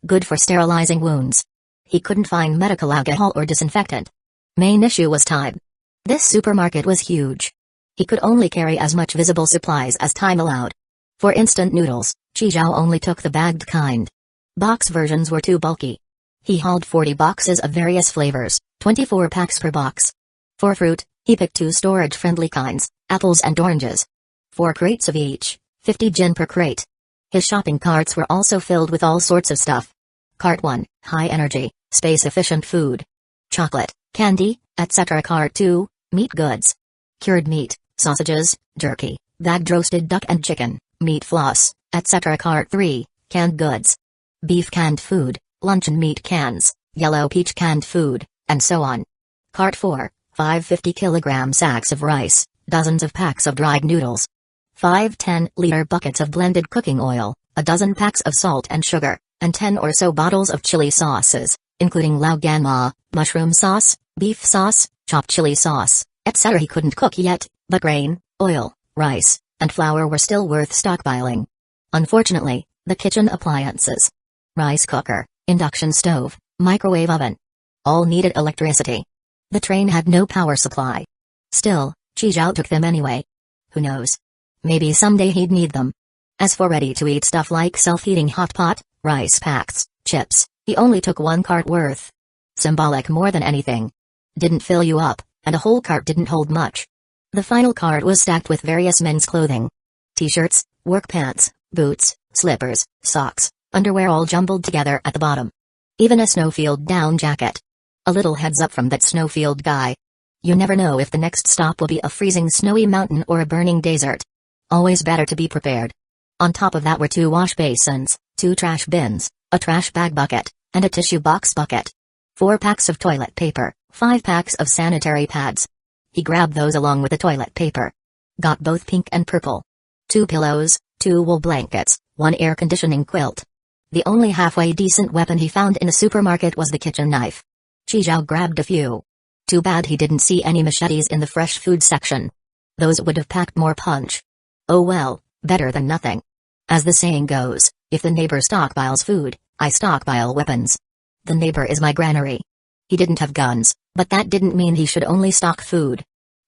Good for sterilizing wounds. He couldn't find medical alcohol or disinfectant. Main issue was time. This supermarket was huge. He could only carry as much visible supplies as time allowed. For instant noodles, Qizhao only took the bagged kind. Box versions were too bulky. He hauled 40 boxes of various flavors, 24 packs per box. For fruit, he picked 2 storage-friendly kinds, apples and oranges. 4 crates of each, 50 jin per crate. His shopping carts were also filled with all sorts of stuff. Cart 1, high energy, space-efficient food. Chocolate, candy, etc. Cart 2, meat goods. Cured meat, sausages, jerky, bagged roasted duck and chicken, meat floss, etc. Cart 3, canned goods. Beef canned food, luncheon meat cans, yellow peach canned food, and so on. Cart 4, 5 50-kilogram sacks of rice, dozens of packs of dried noodles. 5 10-liter buckets of blended cooking oil, a dozen packs of salt and sugar, and 10 or so bottles of chili sauces, including lao gan ma, mushroom sauce, beef sauce, chopped chili sauce, etc. He couldn't cook yet, but grain, oil, rice, and flour were still worth stockpiling. Unfortunately, the kitchen appliances, rice cooker, induction stove, microwave oven, all needed electricity. The train had no power supply. Still, Qizhao took them anyway. Who knows? Maybe someday he'd need them. As for ready-to-eat stuff like self-heating hot pot, rice packs, chips, he only took 1 cart worth. Symbolic more than anything. Didn't fill you up, and a whole cart didn't hold much. The final cart was stacked with various men's clothing. T-shirts, work pants, boots, slippers, socks, underwear all jumbled together at the bottom. Even a snowfield down jacket. A little heads up from that snowfield guy. You never know if the next stop will be a freezing snowy mountain or a burning desert. Always better to be prepared. On top of that were 2 wash basins, 2 trash bins, a trash bag bucket, and a tissue box bucket. 4 packs of toilet paper, 5 packs of sanitary pads. He grabbed those along with the toilet paper. Got both pink and purple. 2 pillows, 2 wool blankets, 1 air conditioning quilt. The only halfway decent weapon he found in a supermarket was the kitchen knife. Qizhao grabbed a few. Too bad he didn't see any machetes in the fresh food section. Those would have packed more punch. Oh well, better than nothing. As the saying goes, if the neighbor stockpiles food, I stockpile weapons. The neighbor is my granary. He didn't have guns, but that didn't mean he should only stock food.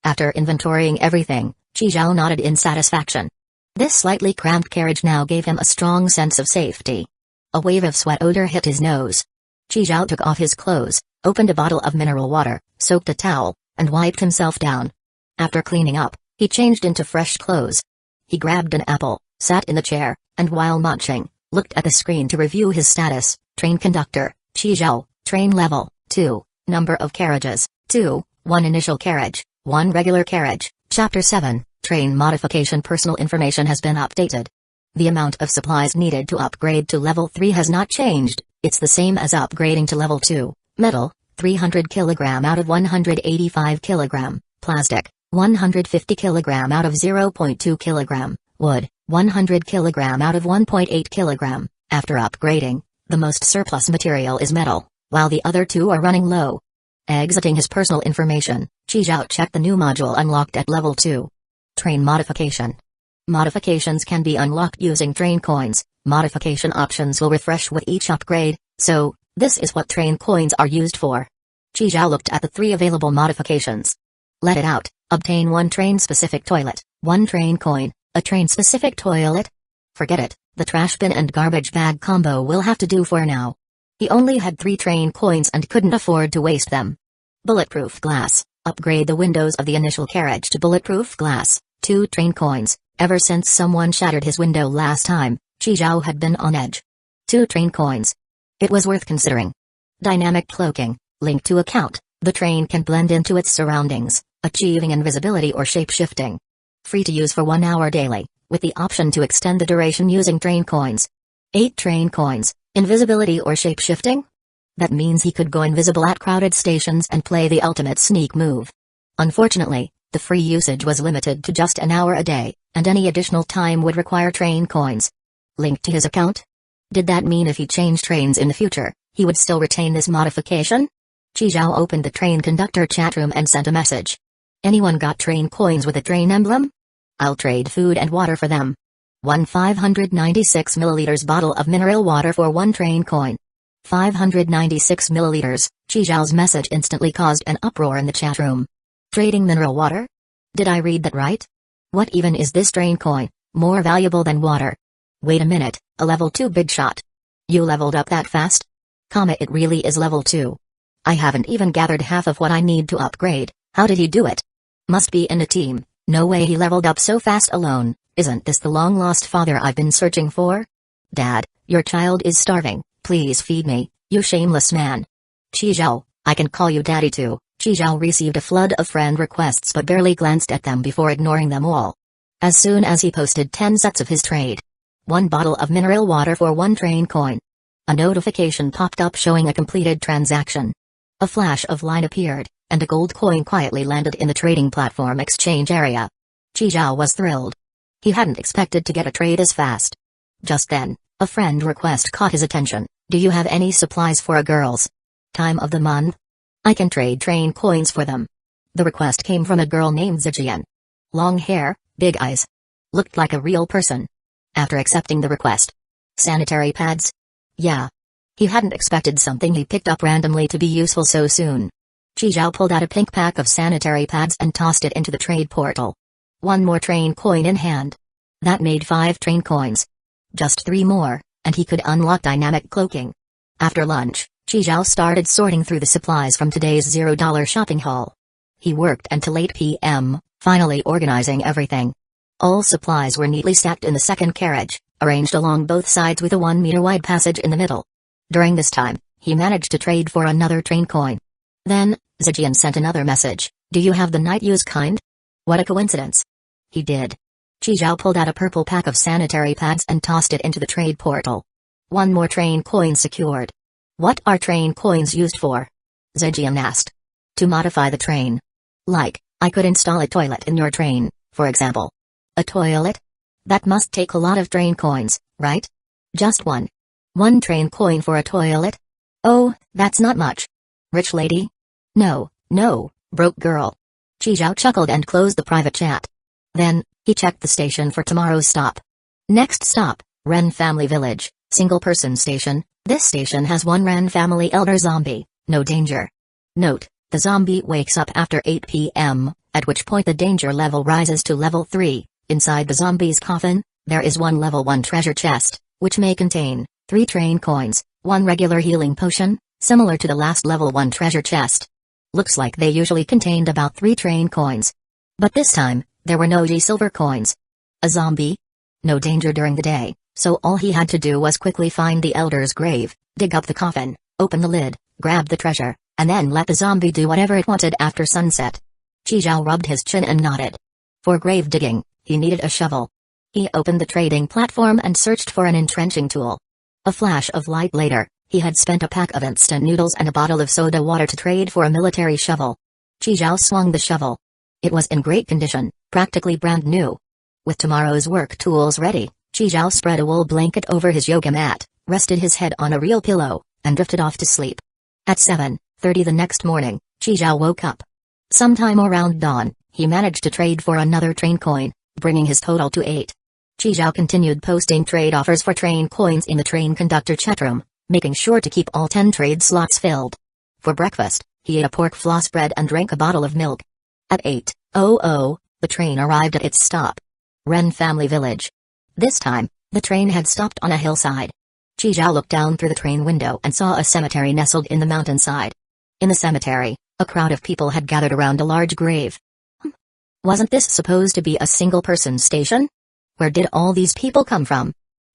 After inventorying everything, Qizhao nodded in satisfaction. This slightly cramped carriage now gave him a strong sense of safety. A wave of sweat odor hit his nose. Qizhao took off his clothes, opened a bottle of mineral water, soaked a towel, and wiped himself down. After cleaning up, he changed into fresh clothes. He grabbed an apple, sat in the chair, and while munching, looked at the screen to review his status. Train conductor, Qizhao, train level, 2, number of carriages, 2, 1 initial carriage, 1 regular carriage. Chapter 7, train modification. Personal information has been updated. The amount of supplies needed to upgrade to level 3 has not changed, it's the same as upgrading to level 2. Metal, 300 kg out of 185 kg, plastic, 150 kg out of 0.2 kg, wood, 100 kg out of 1.8 kg. After upgrading, the most surplus material is metal, while the other 2 are running low. Exiting his personal information, Qizhao checked the new module unlocked at level 2. Train modification. Modifications can be unlocked using train coins. Modification options will refresh with each upgrade, so, this is what train coins are used for. Qizhao looked at the 3 available modifications. Let it out. Obtain 1 train-specific toilet, 1 train coin, a train-specific toilet? Forget it, the trash bin and garbage bag combo will have to do for now. He only had 3 train coins and couldn't afford to waste them. Bulletproof glass. Upgrade the windows of the initial carriage to bulletproof glass, 2 train coins. Ever since someone shattered his window last time, Qizhao had been on edge. 2 train coins. It was worth considering. Dynamic cloaking. Linked to account, the train can blend into its surroundings, achieving invisibility or shape-shifting. Free to use for 1 hour daily, with the option to extend the duration using train coins. 8 train coins, invisibility or shape-shifting? That means he could go invisible at crowded stations and play the ultimate sneak move. Unfortunately, the free usage was limited to just an hour a day, and any additional time would require train coins. Linked to his account? Did that mean if he changed trains in the future, he would still retain this modification? Chi Zhao opened the train conductor chat room and sent a message. Anyone got train coins with a train emblem? I'll trade food and water for them. 596 milliliters bottle of mineral water for 1 train coin. 596 milliliters. Chi Zhao's message instantly caused an uproar in the chat room. Trading mineral water? Did I read that right? What even is this train coin, more valuable than water? Wait a minute, a level 2 big shot. You leveled up that fast? It really is level 2. I haven't even gathered half of what I need to upgrade. How did he do it? Must be in a team. No way he leveled up so fast alone. Isn't this the long-lost father I've been searching for? Dad, your child is starving. Please feed me, you shameless man. Chi Zhao, I can call you daddy too. Chi Zhao received a flood of friend requests but barely glanced at them before ignoring them all. As soon as he posted 10 sets of his trade. 1 bottle of mineral water for 1 train coin. A notification popped up showing a completed transaction. A flash of light appeared, and a gold coin quietly landed in the trading platform exchange area. Chi Zhao was thrilled. He hadn't expected to get a trade as fast. Just then, a friend request caught his attention. Do you have any supplies for a girl's time of the month? I can trade train coins for them. The request came from a girl named Zijian. Long hair, big eyes. Looked like a real person. After accepting the request. Sanitary pads? Yeah. He hadn't expected something he picked up randomly to be useful so soon. Chi Zhao pulled out a pink pack of sanitary pads and tossed it into the trade portal. 1 more train coin in hand. That made 5 train coins. Just 3 more, and he could unlock dynamic cloaking. After lunch, Chi Zhao started sorting through the supplies from today's $0 shopping haul. He worked until 8 p.m., finally organizing everything. All supplies were neatly stacked in the second carriage, arranged along both sides with a 1-meter-wide passage in the middle. During this time, he managed to trade for another train coin. Then, Zijian sent another message. Do you have the night use kind? What a coincidence. He did. Chi Zhao pulled out a purple pack of sanitary pads and tossed it into the trade portal. 1 more train coin secured. What are train coins used for? Zijian asked. To modify the train. Like, I could install a toilet in your train, for example. A toilet? That must take a lot of train coins, right? Just 1. 1 train coin for a toilet? Oh, that's not much. Rich lady? No, broke girl. Chi Zhao chuckled and closed the private chat. Then, he checked the station for tomorrow's stop. Next stop, Ren Family Village, single-person station. This station has 1 Ren family elder zombie, no danger. Note, the zombie wakes up after 8 p.m., at which point the danger level rises to level 3. Inside the zombie's coffin, there is 1 level 1 treasure chest, which may contain 3 train coins, 1 regular healing potion, similar to the last level 1 treasure chest. Looks like they usually contained about 3 train coins. But this time, there were no silver coins. A zombie? No danger during the day, so all he had to do was quickly find the elder's grave, dig up the coffin, open the lid, grab the treasure, and then let the zombie do whatever it wanted after sunset. Chi Zhao rubbed his chin and nodded. For grave digging, he needed a shovel. He opened the trading platform and searched for an entrenching tool. A flash of light later, he had spent a pack of instant noodles and a bottle of soda water to trade for a military shovel. Chi Zhao swung the shovel. It was in great condition, practically brand new. With tomorrow's work tools ready, Chi Zhao spread a wool blanket over his yoga mat, rested his head on a real pillow, and drifted off to sleep. At 7:30 the next morning, Chi Zhao woke up. Sometime around dawn, he managed to trade for another train coin, bringing his total to 8. Chi Zhao continued posting trade offers for train coins in the train conductor chatroom, making sure to keep all 10 trade slots filled. For breakfast, he ate a pork floss bread and drank a bottle of milk. At 8:00, the train arrived at its stop. Ren Family Village. This time, the train had stopped on a hillside. Chi Zhao looked down through the train window and saw a cemetery nestled in the mountainside. In the cemetery, a crowd of people had gathered around a large grave. Wasn't this supposed to be a single-person station? Where did all these people come from?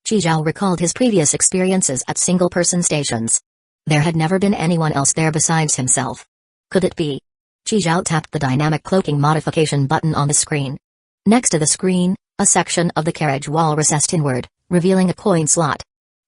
Chi Zhao recalled his previous experiences at single-person stations. There had never been anyone else there besides himself. Could it be? Chi Zhao tapped the dynamic cloaking modification button on the screen. Next to the screen, a section of the carriage wall recessed inward, revealing a coin slot.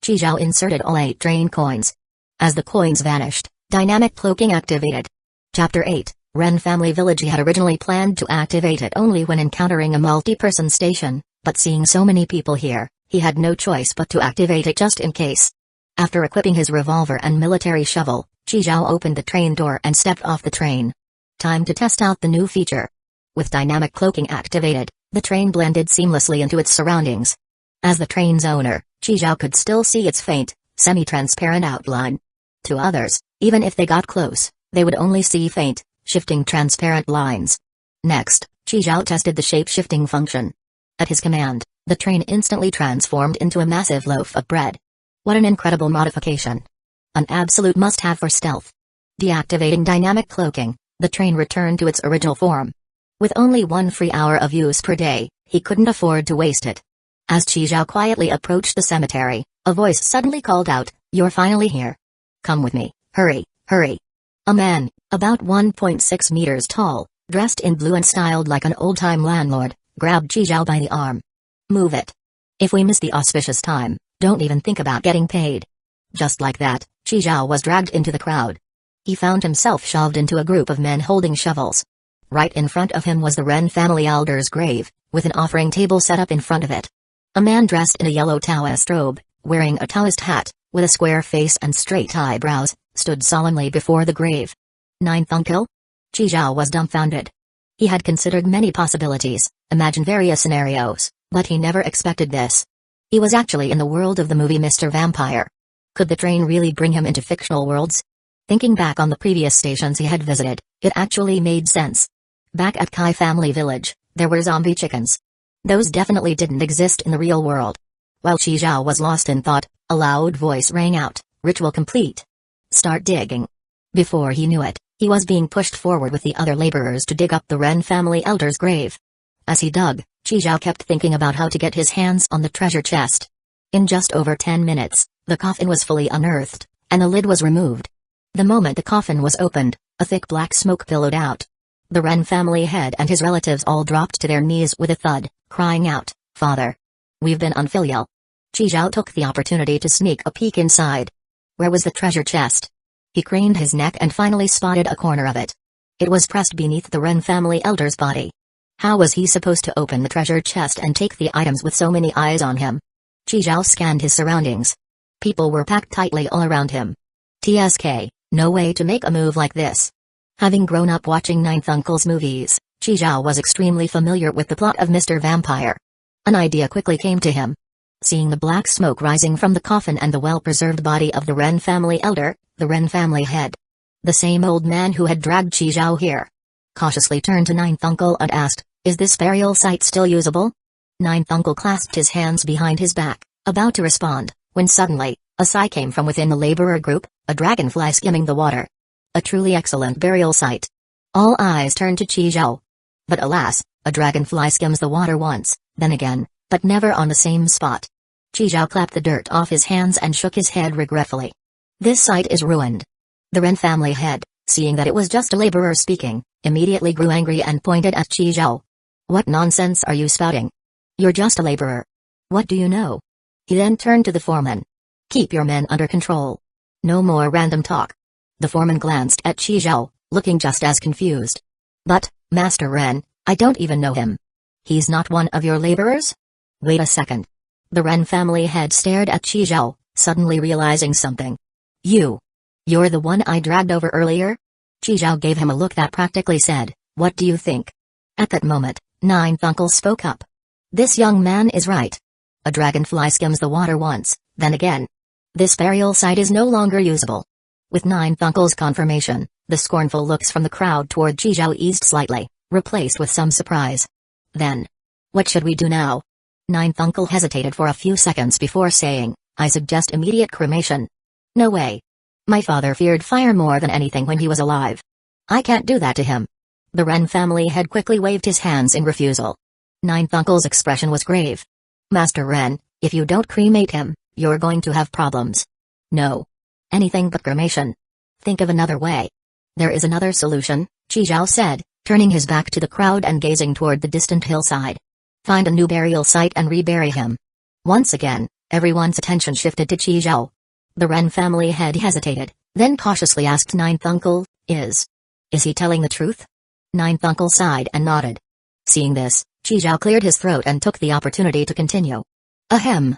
Chi Zhao inserted all 8 train coins. As the coins vanished, dynamic cloaking activated. Chapter 8, Ren Family Village. He had originally planned to activate it only when encountering a multi-person station, but seeing so many people here, he had no choice but to activate it just in case. After equipping his revolver and military shovel, Chi Zhao opened the train door and stepped off the train. Time to test out the new feature. With dynamic cloaking activated, the train blended seamlessly into its surroundings. As the train's owner, Chi Zhao could still see its faint, semi-transparent outline. To others, even if they got close, they would only see faint, shifting transparent lines. Next, Chi Zhao tested the shape-shifting function. At his command, the train instantly transformed into a massive loaf of bread. What an incredible modification. An absolute must-have for stealth. Deactivating dynamic cloaking, the train returned to its original form. With only 1 free hour of use per day, he couldn't afford to waste it. As Chi Zhao quietly approached the cemetery, a voice suddenly called out, "You're finally here. Come with me, hurry, hurry." A man, about 1.6 meters tall, dressed in blue and styled like an old-time landlord, grabbed Chi Zhao by the arm. "Move it. If we miss the auspicious time, don't even think about getting paid." Just like that, Chi Zhao was dragged into the crowd. He found himself shoved into a group of men holding shovels. Right in front of him was the Ren family elder's grave, with an offering table set up in front of it. A man dressed in a yellow Taoist robe, wearing a Taoist hat, with a square face and straight eyebrows, stood solemnly before the grave. "Ninth uncle?" Chi Zhao was dumbfounded. He had considered many possibilities, imagined various scenarios, but he never expected this. He was actually in the world of the movie Mr. Vampire. Could the train really bring him into fictional worlds? Thinking back on the previous stations he had visited, it actually made sense. Back at Kai Family Village, there were zombie chickens. Those definitely didn't exist in the real world. While Chi Zhao was lost in thought, a loud voice rang out, "Ritual complete. Start digging." Before he knew it, he was being pushed forward with the other laborers to dig up the Ren family elder's grave. As he dug, Chi Zhao kept thinking about how to get his hands on the treasure chest. In just over 10 minutes, the coffin was fully unearthed, and the lid was removed. The moment the coffin was opened, a thick black smoke billowed out. The Ren family head and his relatives all dropped to their knees with a thud, crying out, "Father! We've been unfilial." Chi Zhao took the opportunity to sneak a peek inside. Where was the treasure chest? He craned his neck and finally spotted a corner of it. It was pressed beneath the Ren family elder's body. How was he supposed to open the treasure chest and take the items with so many eyes on him? Chi Zhao scanned his surroundings. People were packed tightly all around him. TSK, no way to make a move like this. Having grown up watching Ninth Uncle's movies, Chi Zhao was extremely familiar with the plot of Mr. Vampire. An idea quickly came to him. Seeing the black smoke rising from the coffin and the well-preserved body of the Ren family elder, the Ren family head. The same old man who had dragged Chi Zhao here. Cautiously turned to Ninth Uncle and asked, "Is this burial site still usable?" Ninth Uncle clasped his hands behind his back, about to respond, when suddenly, a sigh came from within the laborer group, a dragonfly skimming the water. A truly excellent burial site. All eyes turned to Chi Zhao. But alas, a dragonfly skims the water once, then again, but never on the same spot. Chi Zhao clapped the dirt off his hands and shook his head regretfully. This site is ruined. The Ren family head, seeing that it was just a laborer speaking, immediately grew angry and pointed at Chi Zhao. "What nonsense are you spouting? You're just a laborer. What do you know?" He then turned to the foreman. "Keep your men under control. No more random talk." The foreman glanced at Chi Zhao, looking just as confused. "But, Master Ren, I don't even know him. He's not one of your laborers?" "Wait a second." The Ren family head stared at Chi Zhao, suddenly realizing something. You're the one I dragged over earlier?" Chi Zhao gave him a look that practically said, "What do you think?" At that moment, Ninth Uncle spoke up. "This young man is right. A dragonfly skims the water once, then again. This burial site is no longer usable." With Ninth Uncle's confirmation, the scornful looks from the crowd toward Chi Zhao eased slightly, replaced with some surprise. "Then, what should we do now?" Ninth Uncle hesitated for a few seconds before saying, "I suggest immediate cremation." "No way. My father feared fire more than anything when he was alive. I can't do that to him." The Ren family head quickly waved his hands in refusal. Ninth Uncle's expression was grave. "Master Ren, if you don't cremate him, you're going to have problems." "No. Anything but cremation. Think of another way." "There is another solution," Chi Zhao said, turning his back to the crowd and gazing toward the distant hillside. "Find a new burial site and rebury him." Once again, everyone's attention shifted to Chi Zhao. The Ren family head hesitated, then cautiously asked Ninth Uncle, Is he telling the truth?" Ninth Uncle sighed and nodded. Seeing this, Chi Zhao cleared his throat and took the opportunity to continue. "Ahem.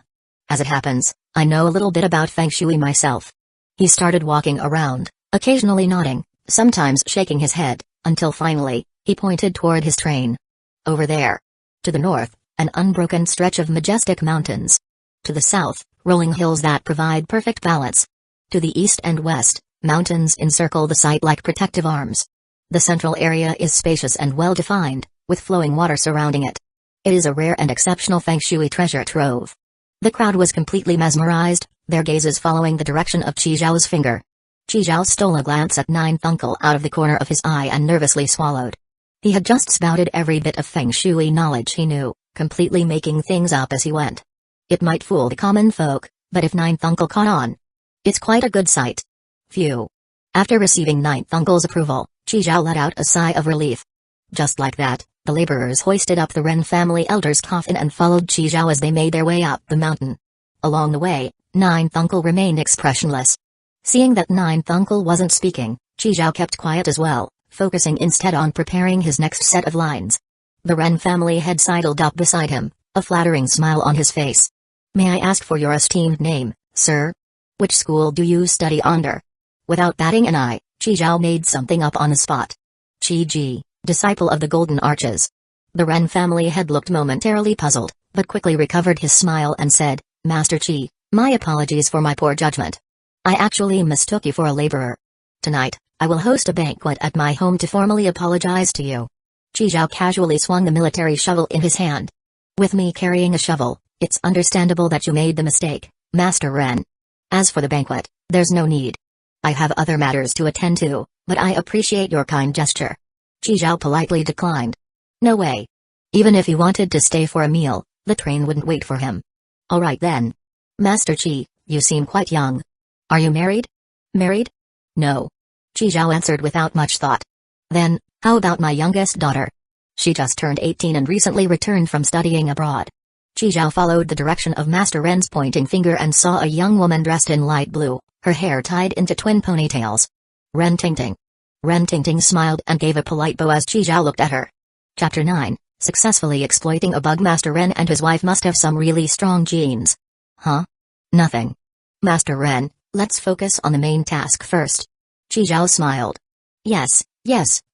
As it happens, I know a little bit about Feng Shui myself." He started walking around, occasionally nodding, sometimes shaking his head, until finally, he pointed toward his train. Over there. To the north, an unbroken stretch of majestic mountains. To the south, rolling hills that provide perfect balance. To the east and west, mountains encircle the site like protective arms. The central area is spacious and well-defined, with flowing water surrounding it. It is a rare and exceptional feng shui treasure trove. The crowd was completely mesmerized, their gazes following the direction of Qi Zhao's finger. Qi Zhao stole a glance at Ninth Uncle out of the corner of his eye and nervously swallowed. He had just spouted every bit of feng shui knowledge he knew, completely making things up as he went. It might fool the common folk, but if Ninth Uncle caught on, it's quite a good sight. Phew. After receiving Ninth Uncle's approval, Qi Zhao let out a sigh of relief. Just like that, the laborers hoisted up the Ren family elder's coffin and followed Qi Zhao as they made their way up the mountain. Along the way, Ninth Uncle remained expressionless. Seeing that Ninth Uncle wasn't speaking, Qi Zhao kept quiet as well, focusing instead on preparing his next set of lines. The Ren family head sidled up beside him, a flattering smile on his face. "May I ask for your esteemed name, sir? Which school do you study under?" Without batting an eye, Qi Zhao made something up on the spot. "Qi Ji, disciple of the Golden Arches." The Ren family head looked momentarily puzzled, but quickly recovered his smile and said, "Master Qi, my apologies for my poor judgment. I actually mistook you for a laborer. Tonight, I will host a banquet at my home to formally apologize to you." Qi Zhao casually swung the military shovel in his hand. "With me carrying a shovel, it's understandable that you made the mistake, Master Ren. As for the banquet, there's no need. I have other matters to attend to, but I appreciate your kind gesture." Qi Zhao politely declined. No way. Even if he wanted to stay for a meal, the train wouldn't wait for him. "All right then. Master Qi, you seem quite young. Are you married?" "Married? No." Qi Zhao answered without much thought. "Then, how about my youngest daughter? She just turned 18 and recently returned from studying abroad." Qi Zhao followed the direction of Master Ren's pointing finger and saw a young woman dressed in light blue, her hair tied into twin ponytails. "Ren Tingting." Ren Tingting smiled and gave a polite bow as Qi Zhao looked at her. Chapter 9, Successfully Exploiting a Bug. Master Ren and his wife must have some really strong genes. Huh? Nothing. Master Ren, let's focus on the main task first. Qi Zhao smiled. Yes,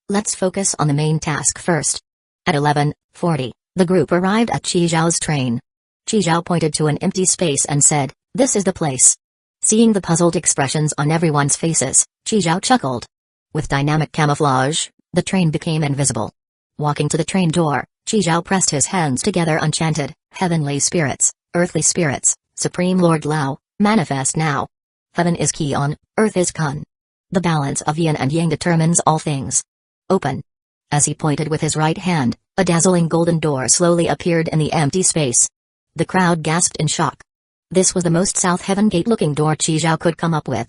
let's focus on the main task first. At 11:40, the group arrived at Qi Zhao's train. Qi Zhao pointed to an empty space and said, "This is the place." Seeing the puzzled expressions on everyone's faces, Qi Zhao chuckled. With dynamic camouflage, the train became invisible. Walking to the train door, Qi Zhao pressed his hands together and chanted, "Heavenly spirits, earthly spirits, Supreme Lord Lao, manifest now. Heaven is Qian, earth is Kun. The balance of yin and yang determines all things. Open." As he pointed with his right hand, a dazzling golden door slowly appeared in the empty space. The crowd gasped in shock. This was the most South Heaven Gate-looking door Qi Zhao could come up with.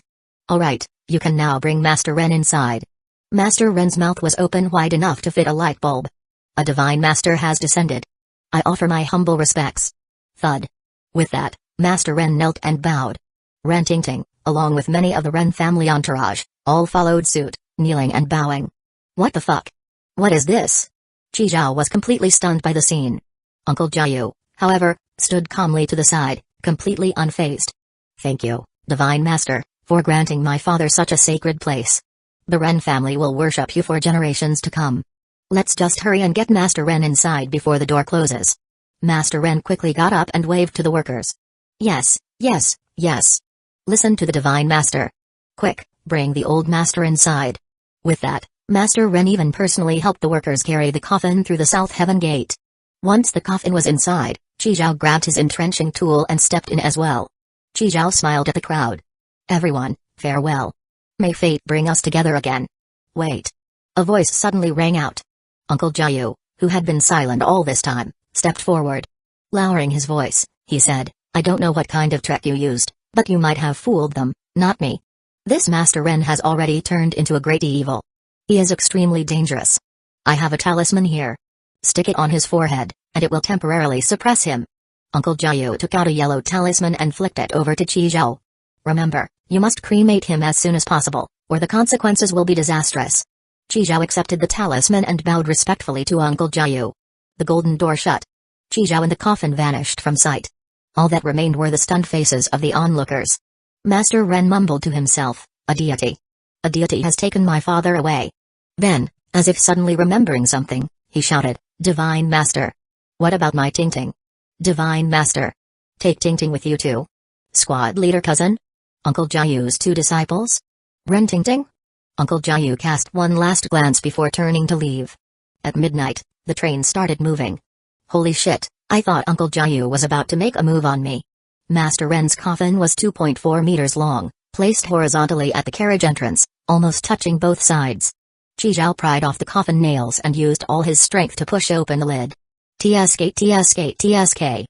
"All right, you can now bring Master Ren inside." Master Ren's mouth was open wide enough to fit a light bulb. "A divine master has descended. I offer my humble respects." Thud. With that, Master Ren knelt and bowed. Ren Tingting, along with many of the Ren family entourage, all followed suit, kneeling and bowing. "What the fuck? What is this?" Qi Zhao was completely stunned by the scene. Uncle Jiayu, however, stood calmly to the side, completely unfazed. "Thank you, Divine Master, for granting my father such a sacred place. The Ren family will worship you for generations to come. Let's just hurry and get Master Ren inside before the door closes." Master Ren quickly got up and waved to the workers. Yes. Listen to the Divine Master. Quick, bring the old master inside." With that, Master Ren even personally helped the workers carry the coffin through the South Heaven Gate. Once the coffin was inside, Qi Zhao grabbed his entrenching tool and stepped in as well. Qi Zhao smiled at the crowd. "Everyone, farewell. May fate bring us together again." Wait. A voice suddenly rang out. Uncle Jiayu, who had been silent all this time, stepped forward. Lowering his voice, he said, "I don't know what kind of trick you used, but you might have fooled them, not me. This Master Ren has already turned into a great evil. He is extremely dangerous. I have a talisman here. Stick it on his forehead, and it will temporarily suppress him." Uncle Jiayu took out a yellow talisman and flicked it over to Qi Zhao. "Remember, you must cremate him as soon as possible, or the consequences will be disastrous." Qi Zhao accepted the talisman and bowed respectfully to Uncle Jiayu. The golden door shut. Qi Zhao and the coffin vanished from sight. All that remained were the stunned faces of the onlookers. Master Ren mumbled to himself, "A deity. A deity has taken my father away. Then, as if suddenly remembering something, he shouted, Divine Master. What about my Ting Ting? Divine Master. Take Ting Ting with you too. Squad leader cousin? Uncle Jiayu's 2 disciples? Ren Ting Ting? Uncle Jiayu cast one last glance before turning to leave. At midnight, the train started moving. Holy shit, I thought Uncle Jiayu was about to make a move on me. Master Ren's coffin was 2.4 meters long, placed horizontally at the carriage entrance, almost touching both sides. Qi Zhao pried off the coffin nails and used all his strength to push open the lid. TSK TSK TSK.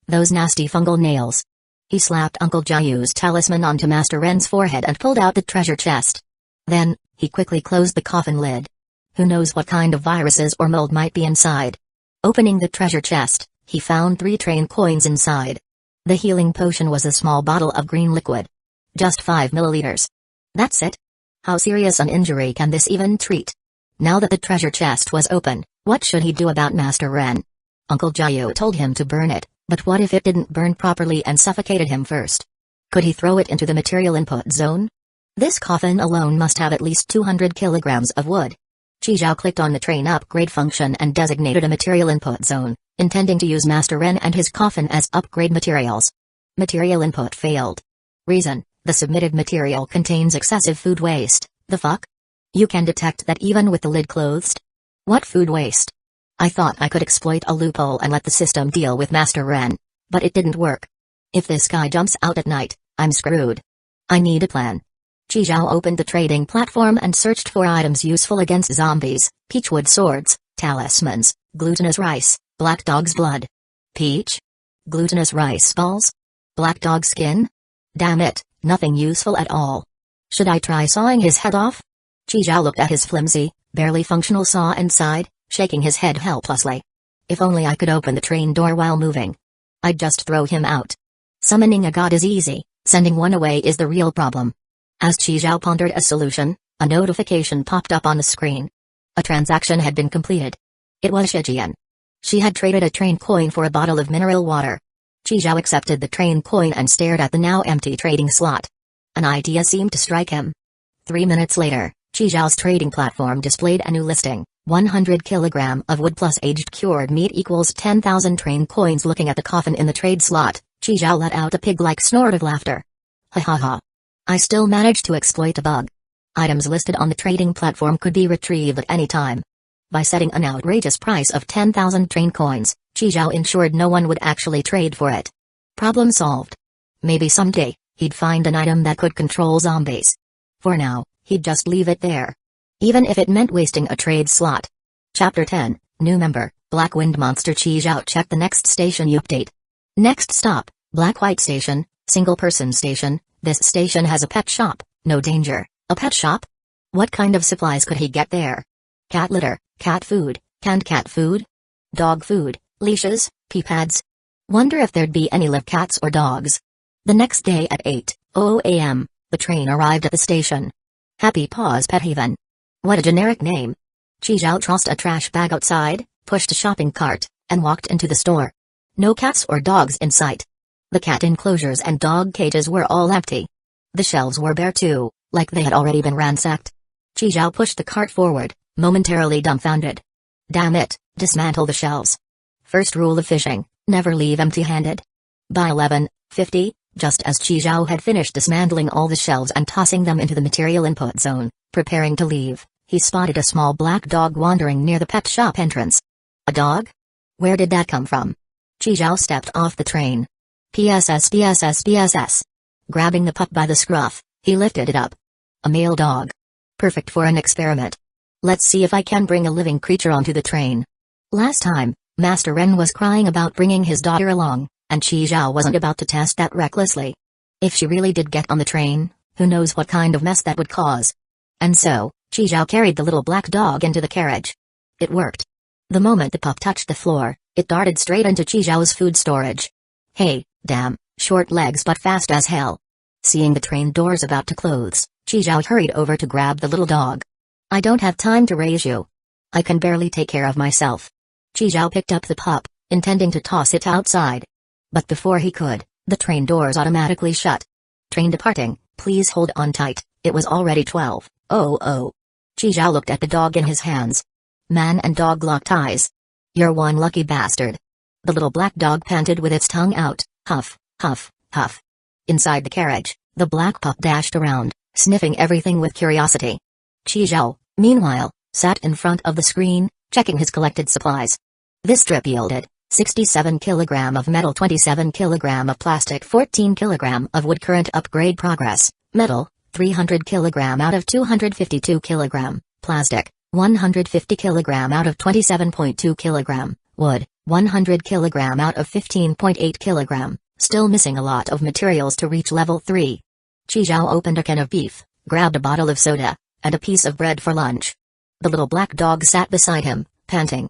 Those nasty fungal nails. He slapped Uncle Jiayu's talisman onto Master Ren's forehead and pulled out the treasure chest. Then, he quickly closed the coffin lid. Who knows what kind of viruses or mold might be inside. Opening the treasure chest, he found 3 train coins inside. The healing potion was a small bottle of green liquid. Just 5 milliliters. That's it? How serious an injury can this even treat? Now that the treasure chest was open, what should he do about Master Ren? Uncle Jiayu told him to burn it, but what if it didn't burn properly and suffocated him first? Could he throw it into the material input zone? This coffin alone must have at least 200 kilograms of wood. Qi Zhao clicked on the train upgrade function and designated a material input zone, intending to use Master Ren and his coffin as upgrade materials. Material input failed. Reason: the submitted material contains excessive food waste. The fuck? You can detect that even with the lid closed? What food waste? I thought I could exploit a loophole and let the system deal with Master Ren. But it didn't work. If this guy jumps out at night, I'm screwed. I need a plan. Qi Zhao opened the trading platform and searched for items useful against zombies: peachwood swords, talismans, glutinous rice, black dog's blood. Peach? Glutinous rice balls? Black dog skin? Damn it, nothing useful at all. Should I try sawing his head off? Qi Zhao looked at his flimsy, barely functional saw and sighed, shaking his head helplessly. If only I could open the train door while moving. I'd just throw him out. Summoning a god is easy, sending one away is the real problem. As Qi Zhao pondered a solution, a notification popped up on the screen. A transaction had been completed. It was Shijian. She had traded a train coin for a bottle of mineral water. Qi Zhao accepted the train coin and stared at the now empty trading slot. An idea seemed to strike him. 3 minutes later, Qi Zhao's trading platform displayed a new listing: 100 kilogram of wood plus aged cured meat equals 10,000 train coins. Looking at the coffin in the trade slot, Qi Zhao let out a pig-like snort of laughter. Ha ha ha. I still managed to exploit a bug. Items listed on the trading platform could be retrieved at any time. By setting an outrageous price of 10,000 train coins, Qi Zhao ensured no one would actually trade for it. Problem solved. Maybe someday, he'd find an item that could control zombies. For now, he'd just leave it there. Even if it meant wasting a trade slot. Chapter 10, New Member, Black Wind Monster. Qi Zhao checked the next station update. Next stop, Black White Station, Single Person Station. This station has a pet shop. No danger. A pet shop? What kind of supplies could he get there? Cat litter, cat food, canned cat food? Dog food, leashes, pee pads? Wonder if there'd be any live cats or dogs. The next day at 8:00 a.m., the train arrived at the station. Happy Paws Pet Haven. What a generic name. Qi Zhao tossed a trash bag outside, pushed a shopping cart, and walked into the store. No cats or dogs in sight. The cat enclosures and dog cages were all empty. The shelves were bare too, like they had already been ransacked. Qi Zhao pushed the cart forward, momentarily dumbfounded. Damn it, dismantle the shelves. First rule of fishing, never leave empty-handed. By 11:50, just as Qi Zhao had finished dismantling all the shelves and tossing them into the material input zone, preparing to leave, he spotted a small black dog wandering near the pet shop entrance. A dog? Where did that come from? Qi Zhao stepped off the train. PSS PSS PSS. Grabbing the pup by the scruff, he lifted it up. A male dog. Perfect for an experiment. Let's see if I can bring a living creature onto the train. Last time, Master Ren was crying about bringing his daughter along, and Qi Zhao wasn't about to test that recklessly. If she really did get on the train, who knows what kind of mess that would cause. And so, Qi Zhao carried the little black dog into the carriage. It worked. The moment the pup touched the floor, it darted straight into Qi Zhao's food storage. Hey, damn, short legs but fast as hell. Seeing the train doors about to close, Qi Zhao hurried over to grab the little dog. I don't have time to raise you. I can barely take care of myself. Qi Zhao picked up the pup, intending to toss it outside. But before he could, the train doors automatically shut. Train departing, please hold on tight. It was already 12, Oh oh. Chi Zhao looked at the dog in his hands. Man and dog locked eyes. You're one lucky bastard. The little black dog panted with its tongue out, huff, huff, huff. Inside the carriage, the black pup dashed around, sniffing everything with curiosity. Chi Zhao, meanwhile, sat in front of the screen, checking his collected supplies. This trip yielded 67 kg of metal, 27 kg of plastic, 14 kg of wood. Current upgrade progress. Metal, 300 kg out of 252 kg. Plastic, 150 kg out of 27.2 kg. Wood, 100 kg out of 15.8 kg. Still missing a lot of materials to reach level 3. Chi Zhao opened a can of beef, grabbed a bottle of soda, and a piece of bread for lunch. The little black dog sat beside him, panting.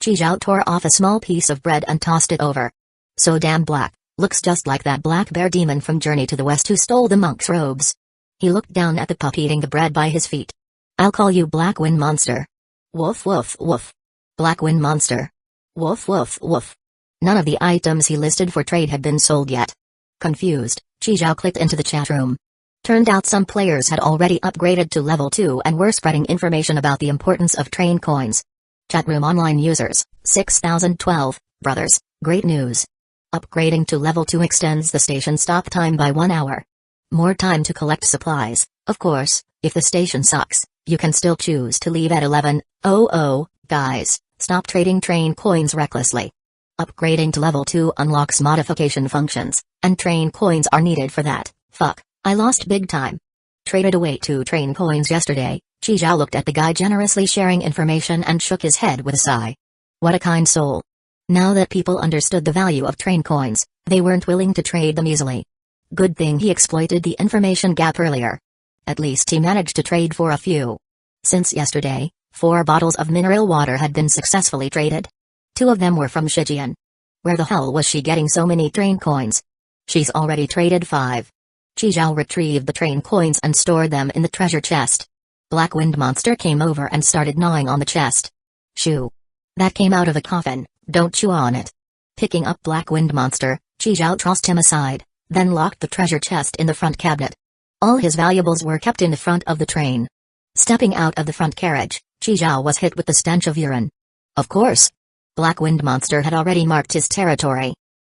Chi Zhao tore off a small piece of bread and tossed it over. So damn black, looks just like that black bear demon from Journey to the West who stole the monk's robes. He looked down at the pup eating the bread by his feet. I'll call you Black Wind Monster. Woof woof woof. Black Wind Monster. Woof woof woof. None of the items he listed for trade had been sold yet. Confused, Chi Zhao clicked into the chat room. Turned out some players had already upgraded to level 2 and were spreading information about the importance of train coins. Chat room online users, 6012, brothers, great news. Upgrading to level 2 extends the station stop time by 1 hour. More time to collect supplies, of course. If the station sucks, you can still choose to leave at 11:00. Guys, stop trading train coins recklessly. Upgrading to level 2 unlocks modification functions, and train coins are needed for that. Fuck, I lost big time. Traded away 2 train coins yesterday. Chi Zhao looked at the guy generously sharing information and shook his head with a sigh. What a kind soul. Now that people understood the value of train coins, they weren't willing to trade them easily. Good thing he exploited the information gap earlier. At least he managed to trade for a few. Since yesterday, 4 bottles of mineral water had been successfully traded. 2 of them were from Shijian. Where the hell was she getting so many train coins? She's already traded 5. Chi Zhao retrieved the train coins and stored them in the treasure chest. Black Wind Monster came over and started gnawing on the chest. Shoo. That came out of a coffin, don't chew on it. Picking up Black Wind Monster, Chi Zhao tossed him aside, then locked the treasure chest in the front cabinet. All his valuables were kept in the front of the train. Stepping out of the front carriage, Chi Zhao was hit with the stench of urine. Of course. Black Wind Monster had already marked his territory.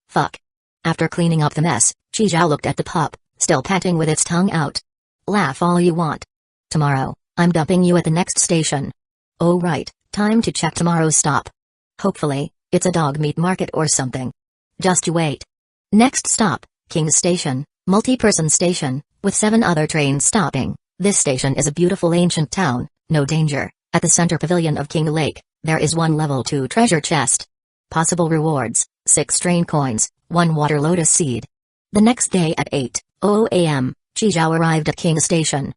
Fuck. After cleaning up the mess, Chi Zhao looked at the pup, still panting with its tongue out. Laugh all you want. Tomorrow, I'm dumping you at the next station. Oh right, time to check tomorrow's stop. Hopefully, it's a dog meat market or something. Just you wait. Next stop, King's Station, multi-person station, with 7 other trains stopping. This station is a beautiful ancient town, no danger. At the center pavilion of King Lake, there is 1 level 2 treasure chest. Possible rewards, 6 train coins, 1 water lotus seed. The next day at 8:00 a.m., Chi Zhao arrived at King Station.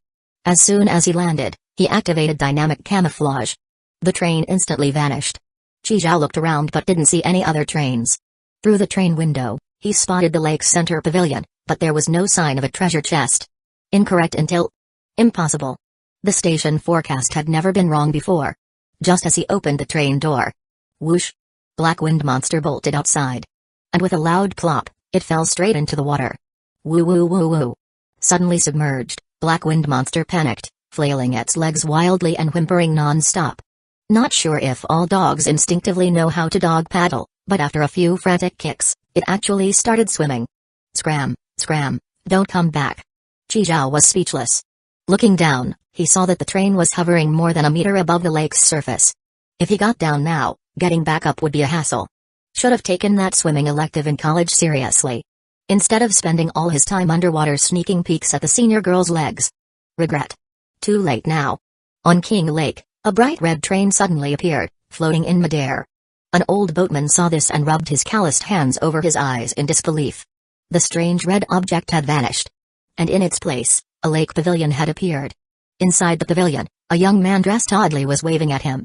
As soon as he landed, he activated dynamic camouflage. The train instantly vanished. Chi Zhao looked around but didn't see any other trains. Through the train window, he spotted the lake's center pavilion, but there was no sign of a treasure chest. Incorrect intel. Impossible. The station forecast had never been wrong before. Just as he opened the train door. Whoosh! Black Wind Monster bolted outside. And with a loud plop, it fell straight into the water. Woo woo woo woo. Suddenly submerged, Black Wind Monster panicked, flailing its legs wildly and whimpering non-stop. Not sure if all dogs instinctively know how to dog paddle, but after a few frantic kicks, it actually started swimming. Scram, scram, don't come back. Chi Zhao was speechless. Looking down, he saw that the train was hovering more than a meter above the lake's surface. If he got down now, getting back up would be a hassle. Should have taken that swimming elective in college seriously. Instead of spending all his time underwater sneaking peeks at the senior girl's legs. Regret. Too late now. On King Lake, a bright red train suddenly appeared, floating in midair. An old boatman saw this and rubbed his calloused hands over his eyes in disbelief. The strange red object had vanished. And in its place, a lake pavilion had appeared. Inside the pavilion, a young man dressed oddly was waving at him.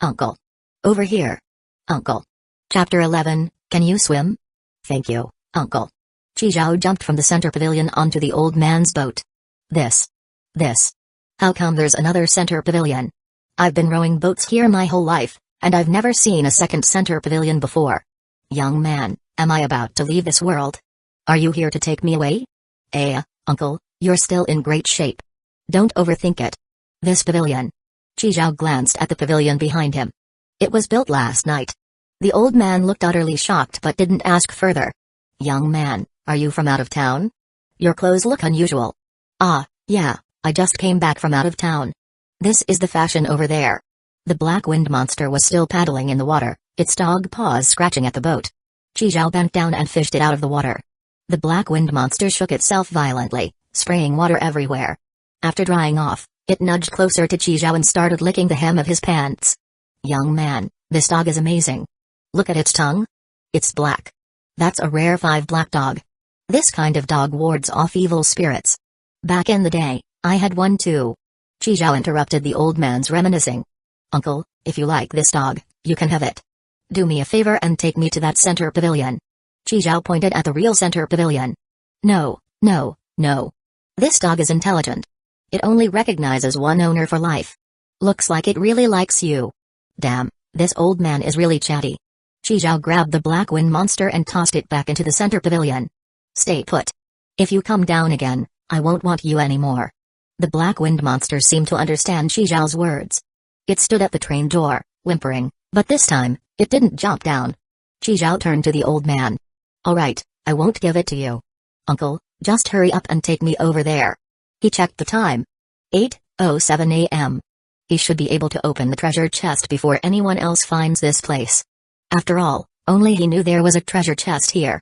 Uncle. Over here. Uncle. Chapter 11, Can you swim? Thank you, Uncle. Chi Zhao jumped from the center pavilion onto the old man's boat. This. How come there's another center pavilion? I've been rowing boats here my whole life, and I've never seen a second center pavilion before. Young man, am I about to leave this world? Are you here to take me away? Uncle, you're still in great shape. Don't overthink it. This pavilion. Qi Zhao glanced at the pavilion behind him. It was built last night. The old man looked utterly shocked but didn't ask further. Young man, are you from out of town? Your clothes look unusual. Ah, yeah, I just came back from out of town. This is the fashion over there. The black wind monster was still paddling in the water, its dog paws scratching at the boat. Qi Zhao bent down and fished it out of the water. The black wind monster shook itself violently, spraying water everywhere. After drying off, it nudged closer to Qi Zhao and started licking the hem of his pants. Young man, this dog is amazing. Look at its tongue. It's black. That's a rare 5 black dog. This kind of dog wards off evil spirits. Back in the day, I had one too. Qi Zhao interrupted the old man's reminiscing. Uncle, if you like this dog, you can have it. Do me a favor and take me to that center pavilion. Qi Zhao pointed at the real center pavilion. No, no, no. This dog is intelligent. It only recognizes one owner for life. Looks like it really likes you. Damn, this old man is really chatty. Qi Zhao grabbed the black wind monster and tossed it back into the center pavilion. Stay put. If you come down again, I won't want you anymore. The black wind monster seemed to understand Qi Zhao's words. It stood at the train door, whimpering, but this time, it didn't jump down. Qi Zhao turned to the old man. Alright, I won't give it to you. Uncle, just hurry up and take me over there. He checked the time. 8:07 a.m. He should be able to open the treasure chest before anyone else finds this place. After all, only he knew there was a treasure chest here.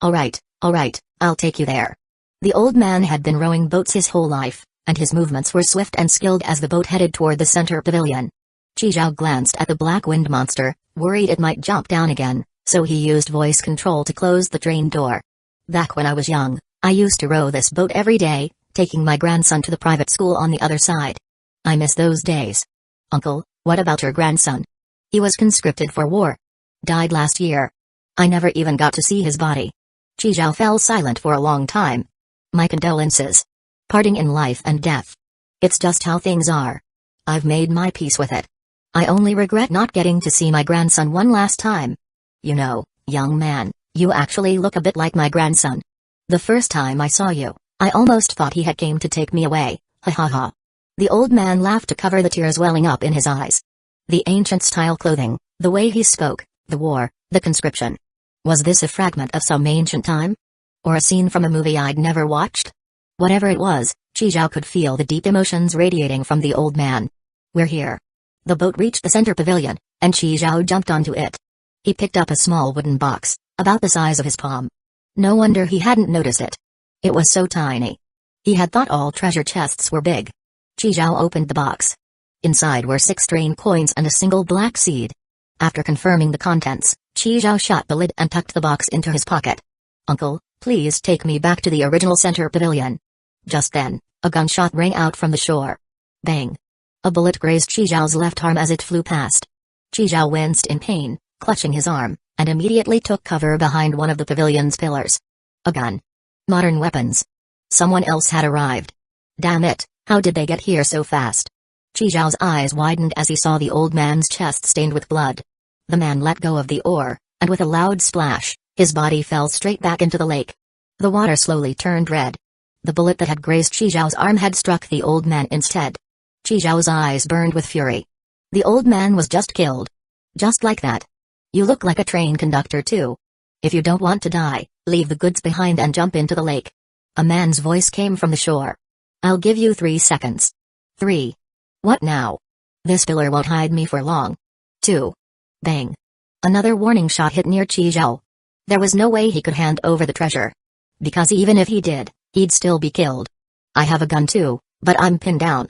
Alright, I'll take you there. The old man had been rowing boats his whole life, and his movements were swift and skilled as the boat headed toward the center pavilion. Qi Zhao glanced at the black wind monster, worried it might jump down again, so he used voice control to close the train door. Back when I was young, I used to row this boat every day, taking my grandson to the private school on the other side. I miss those days. Uncle, what about your grandson? He was conscripted for war. Died last year. I never even got to see his body. Qi Zhao fell silent for a long time. My condolences. Parting in life and death. It's just how things are. I've made my peace with it. I only regret not getting to see my grandson one last time. You know, young man, you actually look a bit like my grandson. The first time I saw you, I almost thought he had came to take me away, ha ha ha. The old man laughed to cover the tears welling up in his eyes. The ancient-style clothing, the way he spoke, the war, the conscription. Was this a fragment of some ancient time? Or a scene from a movie I'd never watched? Whatever it was, Qi Zhao could feel the deep emotions radiating from the old man. We're here. The boat reached the center pavilion, and Qi Zhao jumped onto it. He picked up a small wooden box, about the size of his palm. No wonder he hadn't noticed it. It was so tiny. He had thought all treasure chests were big. Qi Zhao opened the box. Inside were 6 strain coins and a single black seed. After confirming the contents, Qi Zhao shut the lid and tucked the box into his pocket. Uncle, please take me back to the original center pavilion. Just then, a gunshot rang out from the shore. Bang! A bullet grazed Qi Zhao's left arm as it flew past. Qi Zhao winced in pain, clutching his arm, and immediately took cover behind one of the pavilion's pillars. A gun. Modern weapons. Someone else had arrived. Damn it, how did they get here so fast? Qi Zhao's eyes widened as he saw the old man's chest stained with blood. The man let go of the oar, and with a loud splash, his body fell straight back into the lake. The water slowly turned red. The bullet that had grazed Qi Zhao's arm had struck the old man instead. Qi Zhao's eyes burned with fury. The old man was just killed. Just like that. You look like a train conductor too. If you don't want to die, leave the goods behind and jump into the lake. A man's voice came from the shore. I'll give you 3 seconds. 3. What now? This pillar won't hide me for long. 2. Bang. Another warning shot hit near Qi Zhao. There was no way he could hand over the treasure. Because even if he did, he'd still be killed. I have a gun too, but I'm pinned down.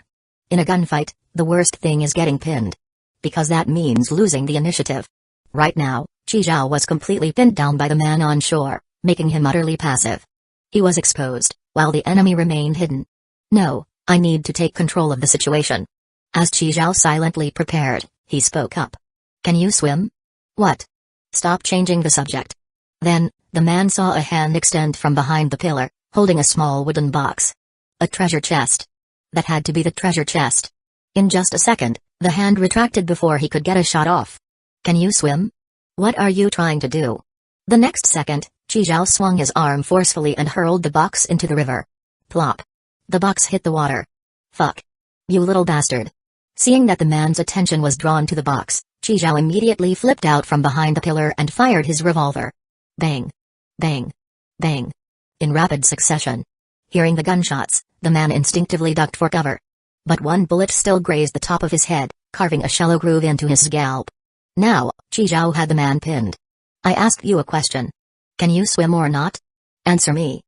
In a gunfight, the worst thing is getting pinned. Because that means losing the initiative. Right now, Qi Zhao was completely pinned down by the man on shore, making him utterly passive. He was exposed, while the enemy remained hidden. No, I need to take control of the situation. As Qi Zhao silently prepared, he spoke up. Can you swim? What? Stop changing the subject. Then, the man saw a hand extend from behind the pillar, holding a small wooden box. A treasure chest. That had to be the treasure chest. In just a second, the hand retracted before he could get a shot off. Can you swim? What are you trying to do? The next second, Qi Zhao swung his arm forcefully and hurled the box into the river. Plop. The box hit the water. Fuck. You little bastard. Seeing that the man's attention was drawn to the box, Chi Zhao immediately flipped out from behind the pillar and fired his revolver. Bang! Bang! Bang! In rapid succession. Hearing the gunshots, the man instinctively ducked for cover. But one bullet still grazed the top of his head, carving a shallow groove into his scalp. Now, Chi Zhao had the man pinned. I ask you a question. Can you swim or not? Answer me.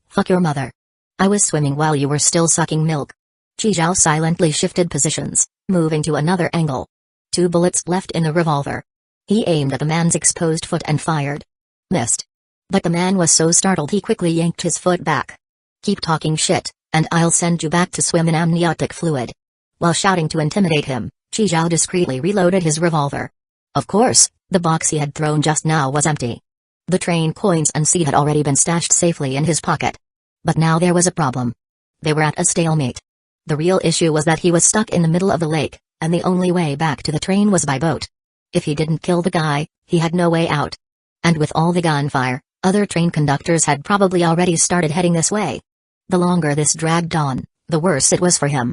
Fuck your mother. I was swimming while you were still sucking milk. Chi Zhao silently shifted positions, moving to another angle. 2 bullets left in the revolver. He aimed at the man's exposed foot and fired. Missed. But the man was so startled he quickly yanked his foot back. Keep talking shit, and I'll send you back to swim in amniotic fluid. While shouting to intimidate him, Chi Zhao discreetly reloaded his revolver. Of course, the box he had thrown just now was empty. The train coins and seed had already been stashed safely in his pocket. But now there was a problem. They were at a stalemate. The real issue was that he was stuck in the middle of the lake, and the only way back to the train was by boat. If he didn't kill the guy, he had no way out. And with all the gunfire, other train conductors had probably already started heading this way. The longer this dragged on, the worse it was for him.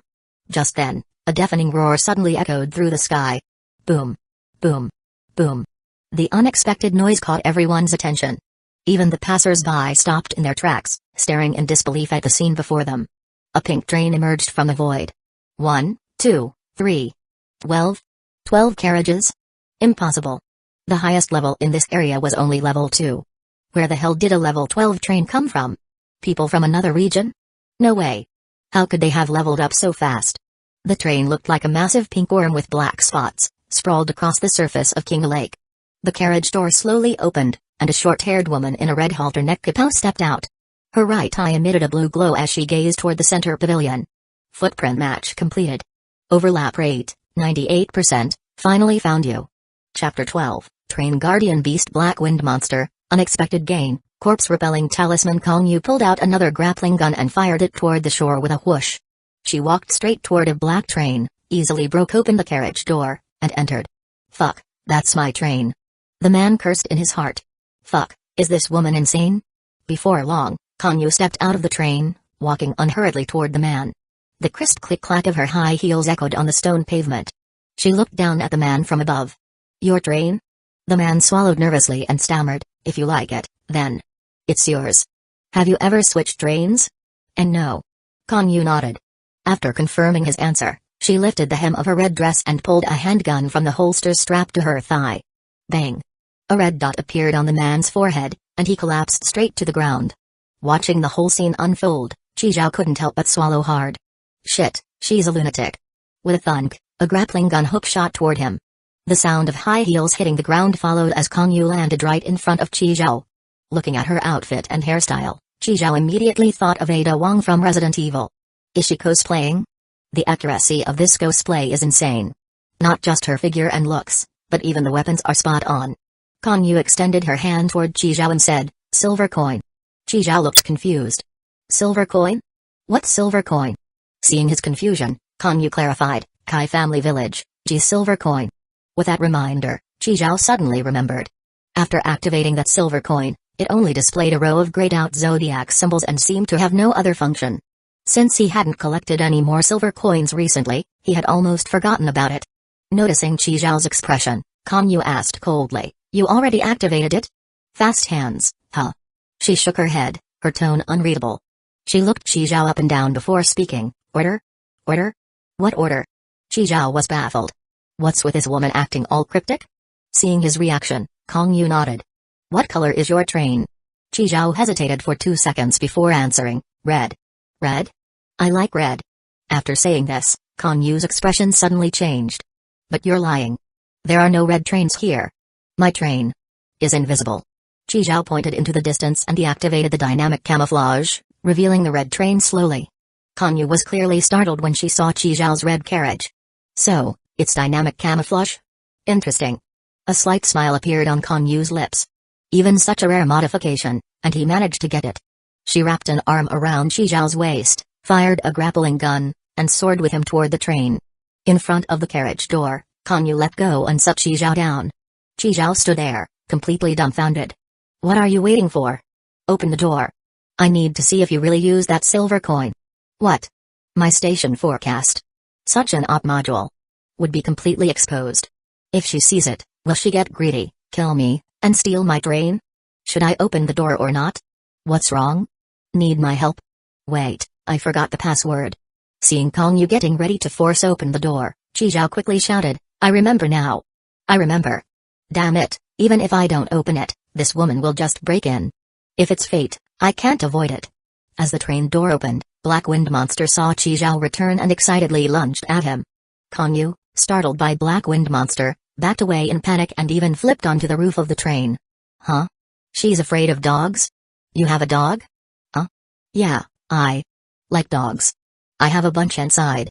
Just then, a deafening roar suddenly echoed through the sky. Boom. Boom. Boom. The unexpected noise caught everyone's attention. Even the passers-by stopped in their tracks, staring in disbelief at the scene before them. A pink train emerged from the void. 1, 2, 3. 12? 12 carriages? Impossible. The highest level in this area was only level 2. Where the hell did a level 12 train come from? People from another region? No way. How could they have leveled up so fast? The train looked like a massive pink worm with black spots, sprawled across the surface of King Lake. The carriage door slowly opened, and a short-haired woman in a red halter neck kapau stepped out. Her right eye emitted a blue glow as she gazed toward the center pavilion. Footprint match completed. Overlap rate, 98%, finally found you. Chapter 12, Train Guardian Beast Black Wind Monster, Unexpected Gain, Corpse-Repelling Talisman. Kong Yu pulled out another grappling gun and fired it toward the shore with a whoosh. She walked straight toward a black train, easily broke open the carriage door, and entered. Fuck, that's my train. The man cursed in his heart. Fuck, is this woman insane? Before long, Kong Yu stepped out of the train, walking unhurriedly toward the man. The crisp click-clack of her high heels echoed on the stone pavement. She looked down at the man from above. Your train? The man swallowed nervously and stammered, if you like it, then. It's yours. Have you ever switched trains? And no. Kong Yu nodded. After confirming his answer, she lifted the hem of her red dress and pulled a handgun from the holster strapped to her thigh. Bang. A red dot appeared on the man's forehead, and he collapsed straight to the ground. Watching the whole scene unfold, Chi Zhao couldn't help but swallow hard. Shit, she's a lunatic. With a thunk, a grappling gun hook shot toward him. The sound of high heels hitting the ground followed as Kong Yu landed right in front of Chi Zhao. Looking at her outfit and hairstyle, Chi Zhao immediately thought of Ada Wong from Resident Evil. Is she cosplaying? The accuracy of this cosplay is insane. Not just her figure and looks, but even the weapons are spot on. Kong Yu extended her hand toward Chi Zhao and said, silver coin. Chi Zhao looked confused. Silver coin? What silver coin? Seeing his confusion, Kong Yu clarified, Kai family village, G's silver coin. With that reminder, Chi Zhao suddenly remembered. After activating that silver coin, it only displayed a row of grayed-out zodiac symbols and seemed to have no other function. Since he hadn't collected any more silver coins recently, he had almost forgotten about it. Noticing Chi Zhao's expression, Kong Yu asked coldly, you already activated it? Fast hands, huh? She shook her head, her tone unreadable. She looked Chi Zhao up and down before speaking. Order? Order? What order? Chi Zhao was baffled. What's with this woman acting all cryptic? Seeing his reaction, Kong Yu nodded. What color is your train? Chi Zhao hesitated for 2 seconds before answering, red. Red? I like red. After saying this, Kong Yu's expression suddenly changed. But you're lying. There are no red trains here. My train is invisible. Chi Zhao pointed into the distance and deactivated the dynamic camouflage, revealing the red train slowly. Kong Yu was clearly startled when she saw Chi Zhao's red carriage. So, it's dynamic camouflage? Interesting. A slight smile appeared on Kong Yu's lips. Even such a rare modification, and he managed to get it. She wrapped an arm around Chi Zhao's waist, fired a grappling gun, and soared with him toward the train. In front of the carriage door, Kong Yu let go and set Chi Zhao down. Chi Zhao stood there, completely dumbfounded. What are you waiting for? Open the door. I need to see if you really use that silver coin. What? My station forecast. Such an op module would be completely exposed. If she sees it, will she get greedy, kill me, and steal my train? Should I open the door or not? What's wrong? Need my help? Wait, I forgot the password. Seeing Kong Yu getting ready to force open the door, Chi Zhao quickly shouted, I remember now. I remember. Damn it, even if I don't open it, this woman will just break in. If it's fate, I can't avoid it. As the train door opened, Black Wind Monster saw Chi Zhao return and excitedly lunged at him. Kong Yu, startled by Black Wind Monster, backed away in panic and even flipped onto the roof of the train. Huh? She's afraid of dogs? You have a dog? Yeah, I like dogs. I have a bunch inside.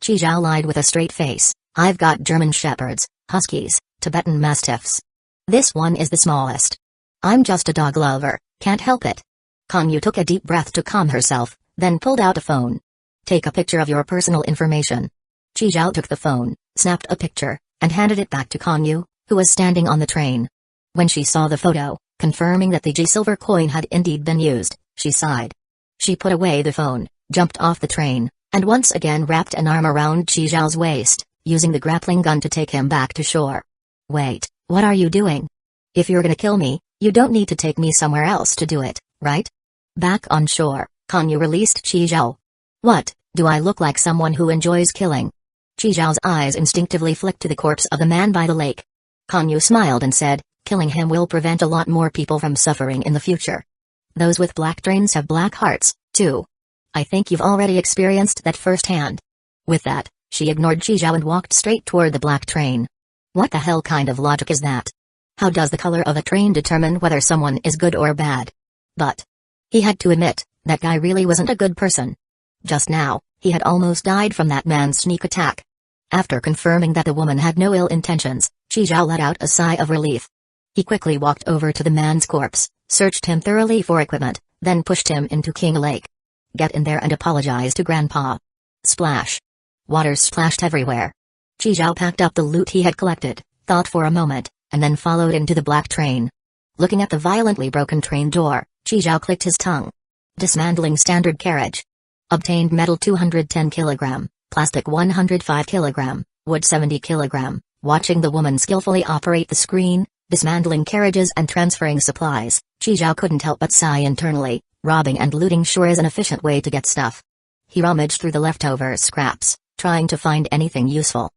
Chi Zhao lied with a straight face. I've got German Shepherds, Huskies, Tibetan Mastiffs. This one is the smallest. I'm just a dog lover, can't help it. Kong Yu took a deep breath to calm herself, then pulled out a phone. Take a picture of your personal information. Chi Zhao took the phone, snapped a picture, and handed it back to Kong Yu, who was standing on the train. When she saw the photo, confirming that the G silver coin had indeed been used, she sighed. She put away the phone, jumped off the train, and once again wrapped an arm around Chi Zhao's waist, using the grappling gun to take him back to shore. Wait, what are you doing? If you're gonna kill me, you don't need to take me somewhere else to do it, right? Back on shore, Kong Yu released Chi Zhao. What, do I look like someone who enjoys killing? Chi Zhao's eyes instinctively flicked to the corpse of the man by the lake. Kong Yu smiled and said, killing him will prevent a lot more people from suffering in the future. Those with black trains have black hearts, too. I think you've already experienced that firsthand. With that, she ignored Chi Zhao and walked straight toward the black train. What the hell kind of logic is that? How does the color of a train determine whether someone is good or bad? But he had to admit, that guy really wasn't a good person. Just now, he had almost died from that man's sneak attack. After confirming that the woman had no ill intentions, Chi Zhao let out a sigh of relief. He quickly walked over to the man's corpse, searched him thoroughly for equipment, then pushed him into King Lake. Get in there and apologize to Grandpa. Splash. Water splashed everywhere. Chi Zhao packed up the loot he had collected, thought for a moment, and then followed into the black train. Looking at the violently broken train door, Chi Zhao clicked his tongue. Dismantling standard carriage. Obtained metal 210 kg, plastic 105 kg, wood 70 kg. Watching the woman skillfully operate the screen, dismantling carriages and transferring supplies, Chi Zhao couldn't help but sigh internally. Robbing and looting sure is an efficient way to get stuff. He rummaged through the leftover scraps, trying to find anything useful.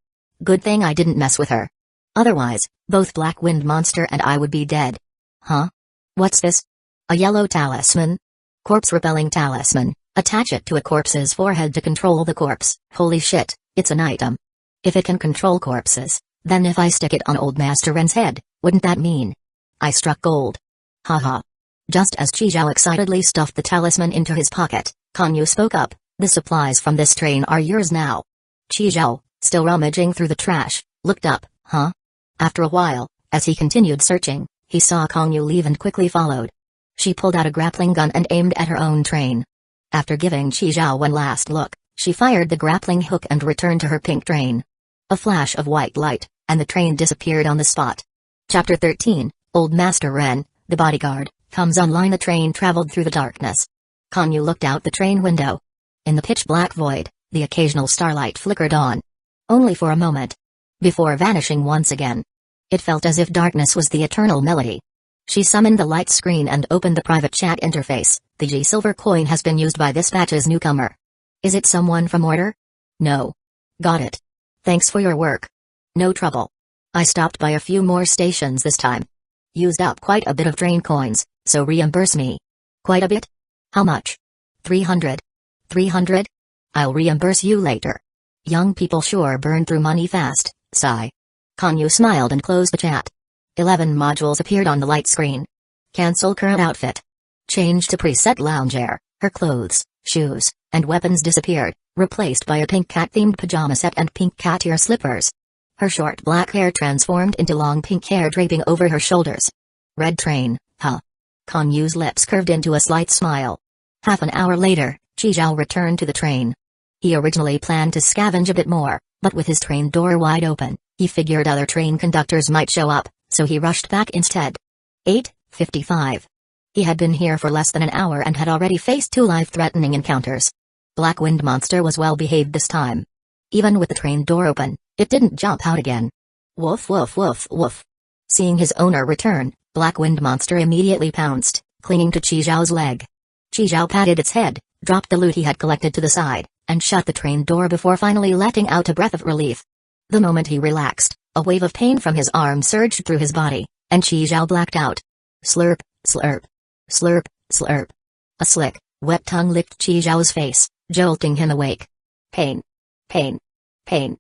Good thing I didn't mess with her. Otherwise, both Black Wind Monster and I would be dead. Huh? What's this? A yellow talisman? Corpse-repelling talisman. Attach it to a corpse's forehead to control the corpse. Holy shit, it's an item. If it can control corpses, then if I stick it on old Master Ren's head, wouldn't that mean I struck gold? Haha. Just as Chi Zhao excitedly stuffed the talisman into his pocket, Kong Yu spoke up, the supplies from this train are yours now. Chi Zhao, still rummaging through the trash, looked up, huh? After a while, as he continued searching, he saw Kong Yu leave and quickly followed. She pulled out a grappling gun and aimed at her own train. After giving Chi Zhao one last look, she fired the grappling hook and returned to her pink train. A flash of white light, and the train disappeared on the spot. Chapter 13, Old Master Ren, the bodyguard, comes online. The train traveled through the darkness. Kong Yu looked out the train window. In the pitch-black void, the occasional starlight flickered on. Only for a moment. Before vanishing once again. It felt as if darkness was the eternal melody. She summoned the light screen and opened the private chat interface. The G silver coin has been used by this batch's newcomer. Is it someone from Order? No. Got it. Thanks for your work. No trouble. I stopped by a few more stations this time. Used up quite a bit of train coins, so reimburse me. Quite a bit? How much? 300. 300? I'll reimburse you later. Young people sure burn through money fast, sigh. Kong Yu smiled and closed the chat. 11 modules appeared on the light screen. Cancel current outfit. Change to preset loungewear. Her clothes, shoes, and weapons disappeared, replaced by a pink cat-themed pajama set and pink cat ear slippers. Her short black hair transformed into long pink hair draping over her shoulders. Red train, huh? Kong Yu's lips curved into a slight smile. Half an hour later, Chi Zhao returned to the train. He originally planned to scavenge a bit more, but with his train door wide open, he figured other train conductors might show up, so he rushed back instead. 8:55. He had been here for less than an hour and had already faced 2 life-threatening encounters. Black Wind Monster was well behaved this time. Even with the train door open, it didn't jump out again. Woof woof woof woof. Seeing his owner return, Black Wind Monster immediately pounced, clinging to Chi Zhao's leg. Chi Zhao patted its head, dropped the loot he had collected to the side, and shut the train door before finally letting out a breath of relief. The moment he relaxed, a wave of pain from his arm surged through his body, and Chi Zhao blacked out. Slurp, slurp. Slurp, slurp. A slick, wet tongue licked Chi Zhao's face, jolting him awake. Pain. Pain. Pain.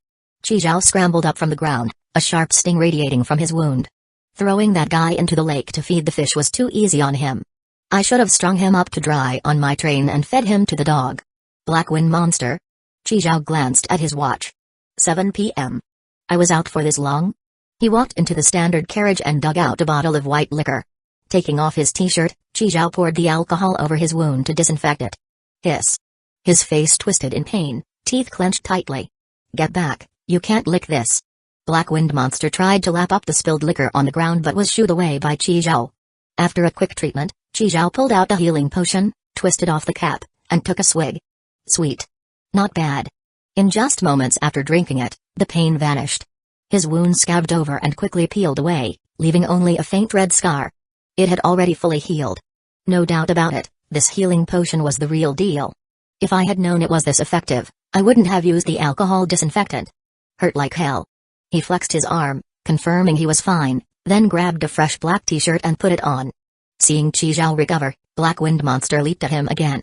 Chi Zhao scrambled up from the ground, a sharp sting radiating from his wound. Throwing that guy into the lake to feed the fish was too easy on him. I should have strung him up to dry on my train and fed him to the dog. Black Wind Monster? Chi Zhao glanced at his watch. 7 p.m. I was out for this long? He walked into the standard carriage and dug out a bottle of white liquor. Taking off his t-shirt, Chi Zhao poured the alcohol over his wound to disinfect it. Hiss. His face twisted in pain, teeth clenched tightly. Get back, you can't lick this. Black Wind Monster tried to lap up the spilled liquor on the ground but was shooed away by Chi Zhao. After a quick treatment, Chi Zhao pulled out the healing potion, twisted off the cap, and took a swig. Sweet. Not bad. In just moments after drinking it, the pain vanished. His wound scabbed over and quickly peeled away, leaving only a faint red scar. It had already fully healed. No doubt about it, this healing potion was the real deal. If I had known it was this effective, I wouldn't have used the alcohol disinfectant. Hurt like hell. He flexed his arm, confirming he was fine, then grabbed a fresh black t-shirt and put it on. Seeing Chi Zhao recover, Black Wind Monster leaped at him again.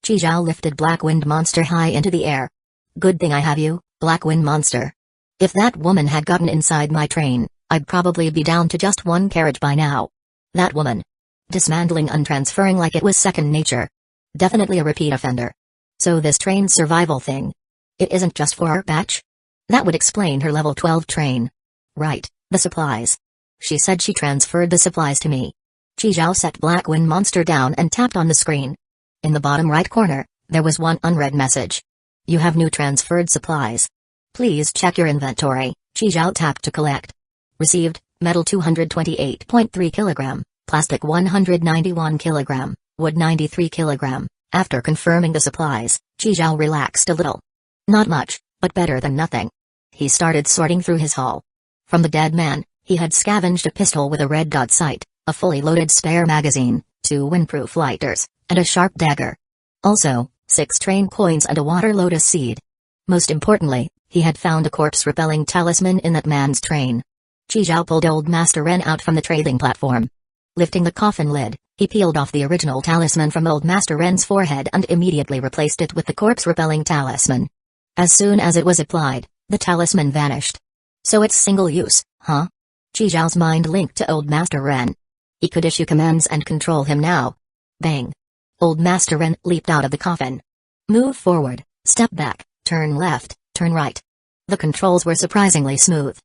Chi Zhao lifted Black Wind Monster high into the air. Good thing I have you, Black Wind Monster. If that woman had gotten inside my train, I'd probably be down to just one carriage by now. That woman. Dismantling and transferring like it was second nature. Definitely a repeat offender. So this train survival thing. It isn't just for our batch? That would explain her level 12 train. Right, the supplies. She said she transferred the supplies to me. Chi Zhao set Black Wind Monster down and tapped on the screen. In the bottom right corner, there was one unread message. You have new transferred supplies. Please check your inventory. Chi Zhao tapped to collect. Received, metal 228.3 kilogram, plastic 191 kilogram, wood 93 kilogram. After confirming the supplies, Chi Zhao relaxed a little. Not much, but better than nothing. He started sorting through his haul. From the dead man, he had scavenged a pistol with a red dot sight, a fully loaded spare magazine, 2 windproof lighters, and a sharp dagger. Also, 6 train coins and a water lotus seed. Most importantly, he had found a corpse-repelling talisman in that man's train. Chi Zhao pulled Old Master Ren out from the trading platform. Lifting the coffin lid, he peeled off the original talisman from Old Master Ren's forehead and immediately replaced it with the corpse-repelling talisman. As soon as it was applied, the talisman vanished. So it's single use, huh? Chi Zhao's mind linked to Old Master Ren. He could issue commands and control him now. Bang! Old Master Ren leaped out of the coffin. Move forward, step back, turn left, turn right. The controls were surprisingly smooth.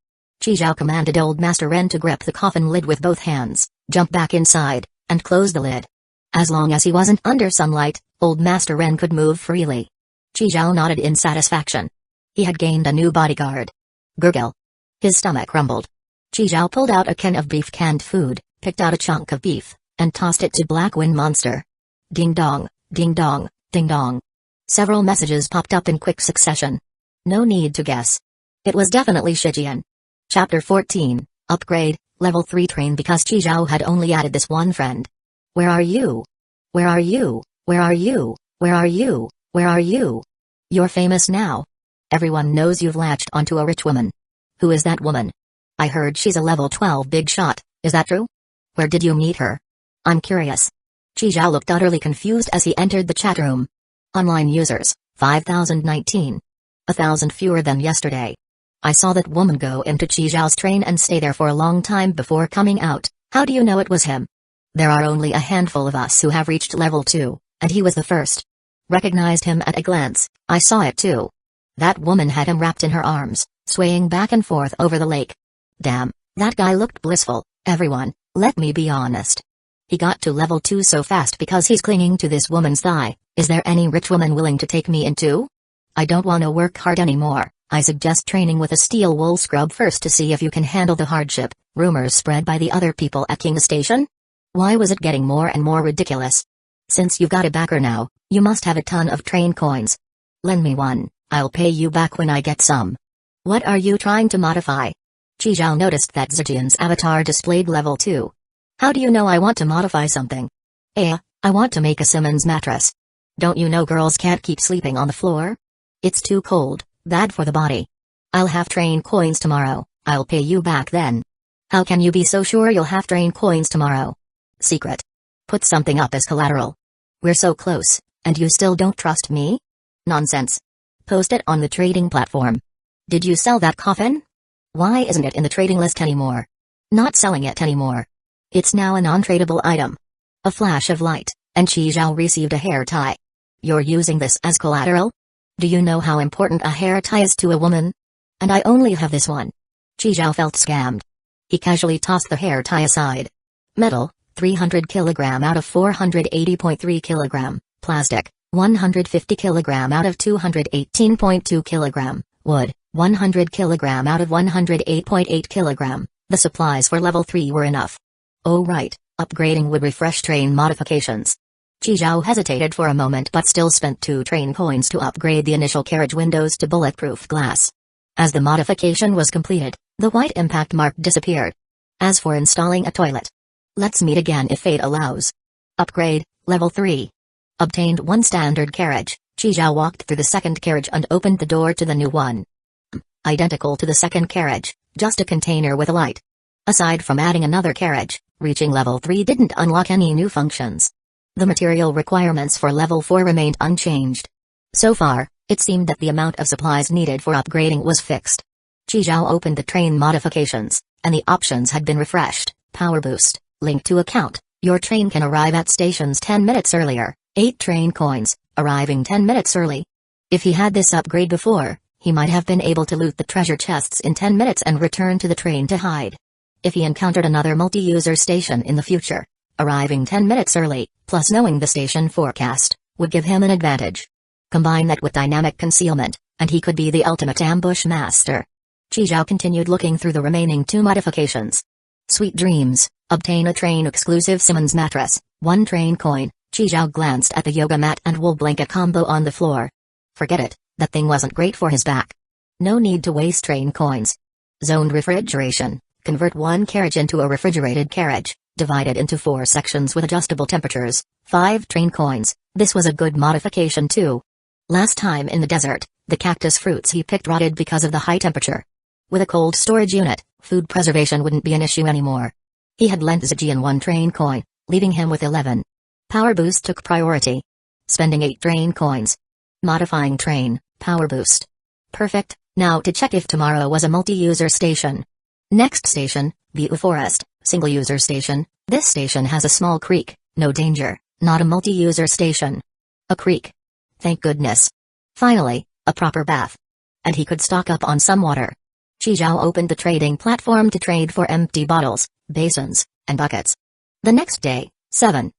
Chi Zhao commanded Old Master Ren to grip the coffin lid with both hands, jump back inside, and close the lid. As long as he wasn't under sunlight, Old Master Ren could move freely. Chi Zhao nodded in satisfaction. He had gained a new bodyguard. Gurgle. His stomach rumbled. Chi Zhao pulled out a can of beef canned food, picked out a chunk of beef, and tossed it to Black Wind Monster. Ding dong, ding dong, ding dong. Several messages popped up in quick succession. No need to guess. It was definitely Shijian. Chapter 14, Upgrade, Level 3 Train. Because Chi Zhao had only added this one friend. Where are you? Where are you? Where are you? Where are you? Where are you? You're famous now. Everyone knows you've latched onto a rich woman. Who is that woman? I heard she's a level 12 big shot, is that true? Where did you meet her? I'm curious. Chi Zhao looked utterly confused as he entered the chat room. Online users, 5,019. 1,000 fewer than yesterday. I saw that woman go into Chi Zhao's train and stay there for a long time before coming out. How do you know it was him? There are only a handful of us who have reached level 2, and he was the first. Recognized him at a glance, I saw it too. That woman had him wrapped in her arms, swaying back and forth over the lake. Damn, that guy looked blissful. Everyone, let me be honest. He got to level 2 so fast because he's clinging to this woman's thigh. Is there any rich woman willing to take me in too? I don't wanna work hard anymore. I suggest training with a steel wool scrub first to see if you can handle the hardship. Rumors spread by the other people at King Station? Why was it getting more and more ridiculous? Since you've got a backer now, you must have a ton of train coins. Lend me one, I'll pay you back when I get some. What are you trying to modify? Qizhao noticed that Zijian's avatar displayed level 2. How do you know I want to modify something? I want to make a Simmons mattress. Don't you know girls can't keep sleeping on the floor? It's too cold, bad for the body. I'll have train coins tomorrow, I'll pay you back then. How can you be so sure you'll have train coins tomorrow? Secret. Put something up as collateral. We're so close, and you still don't trust me? Nonsense. Post it on the trading platform. Did you sell that coffin? Why isn't it in the trading list anymore? Not selling it anymore. It's now a non-tradable item. A flash of light, and Qizhao received a hair tie. You're using this as collateral? Do you know how important a hair tie is to a woman? And I only have this one. Qizhao felt scammed. He casually tossed the hair tie aside. Metal, 300 kg out of 480.3 kg. Plastic, 150 kg out of 218.2 kg. Wood, 100 kg out of 108.8 kg. The supplies for level 3 were enough. Oh right, upgrading would refresh train modifications. Qizhao hesitated for a moment but still spent 2 train coins to upgrade the initial carriage windows to bulletproof glass. As the modification was completed, the white impact mark disappeared. As for installing a toilet, let's meet again if fate allows. Upgrade, level 3. Obtained 1 standard carriage. Qizhao walked through the second carriage and opened the door to the new one. Identical to the second carriage, just a container with a light. Aside from adding another carriage, reaching level 3 didn't unlock any new functions. The material requirements for level 4 remained unchanged. So far, it seemed that the amount of supplies needed for upgrading was fixed. Qizhao opened the train modifications, and the options had been refreshed. Power boost, link to account. Your train can arrive at stations 10 minutes earlier. 8 train coins, arriving 10 minutes early. If he had this upgrade before, he might have been able to loot the treasure chests in 10 minutes and return to the train to hide. If he encountered another multi-user station in the future, arriving 10 minutes early, plus knowing the station forecast, would give him an advantage. Combine that with dynamic concealment, and he could be the ultimate ambush master. Qizhao continued looking through the remaining 2 modifications. Sweet dreams, obtain a train-exclusive Simmons mattress, 1 train coin. Qizhao glanced at the yoga mat and wool blanket combo on the floor. Forget it, that thing wasn't great for his back. No need to waste train coins. Zoned refrigeration, convert 1 carriage into a refrigerated carriage, divided into 4 sections with adjustable temperatures, 5 train coins. This was a good modification too. Last time in the desert, the cactus fruits he picked rotted because of the high temperature. With a cold storage unit, food preservation wouldn't be an issue anymore. He had lent Zijian 1 train coin, leaving him with 11. Power boost took priority. Spending 8 train coins. Modifying train, power boost. Perfect, now to check if tomorrow was a multi-user station. Next station, View Forest, single-user station. This station has a small creek, no danger, not a multi-user station. A creek. Thank goodness. Finally, a proper bath. And he could stock up on some water. Qizhao opened the trading platform to trade for empty bottles, basins, and buckets. The next day, 7:50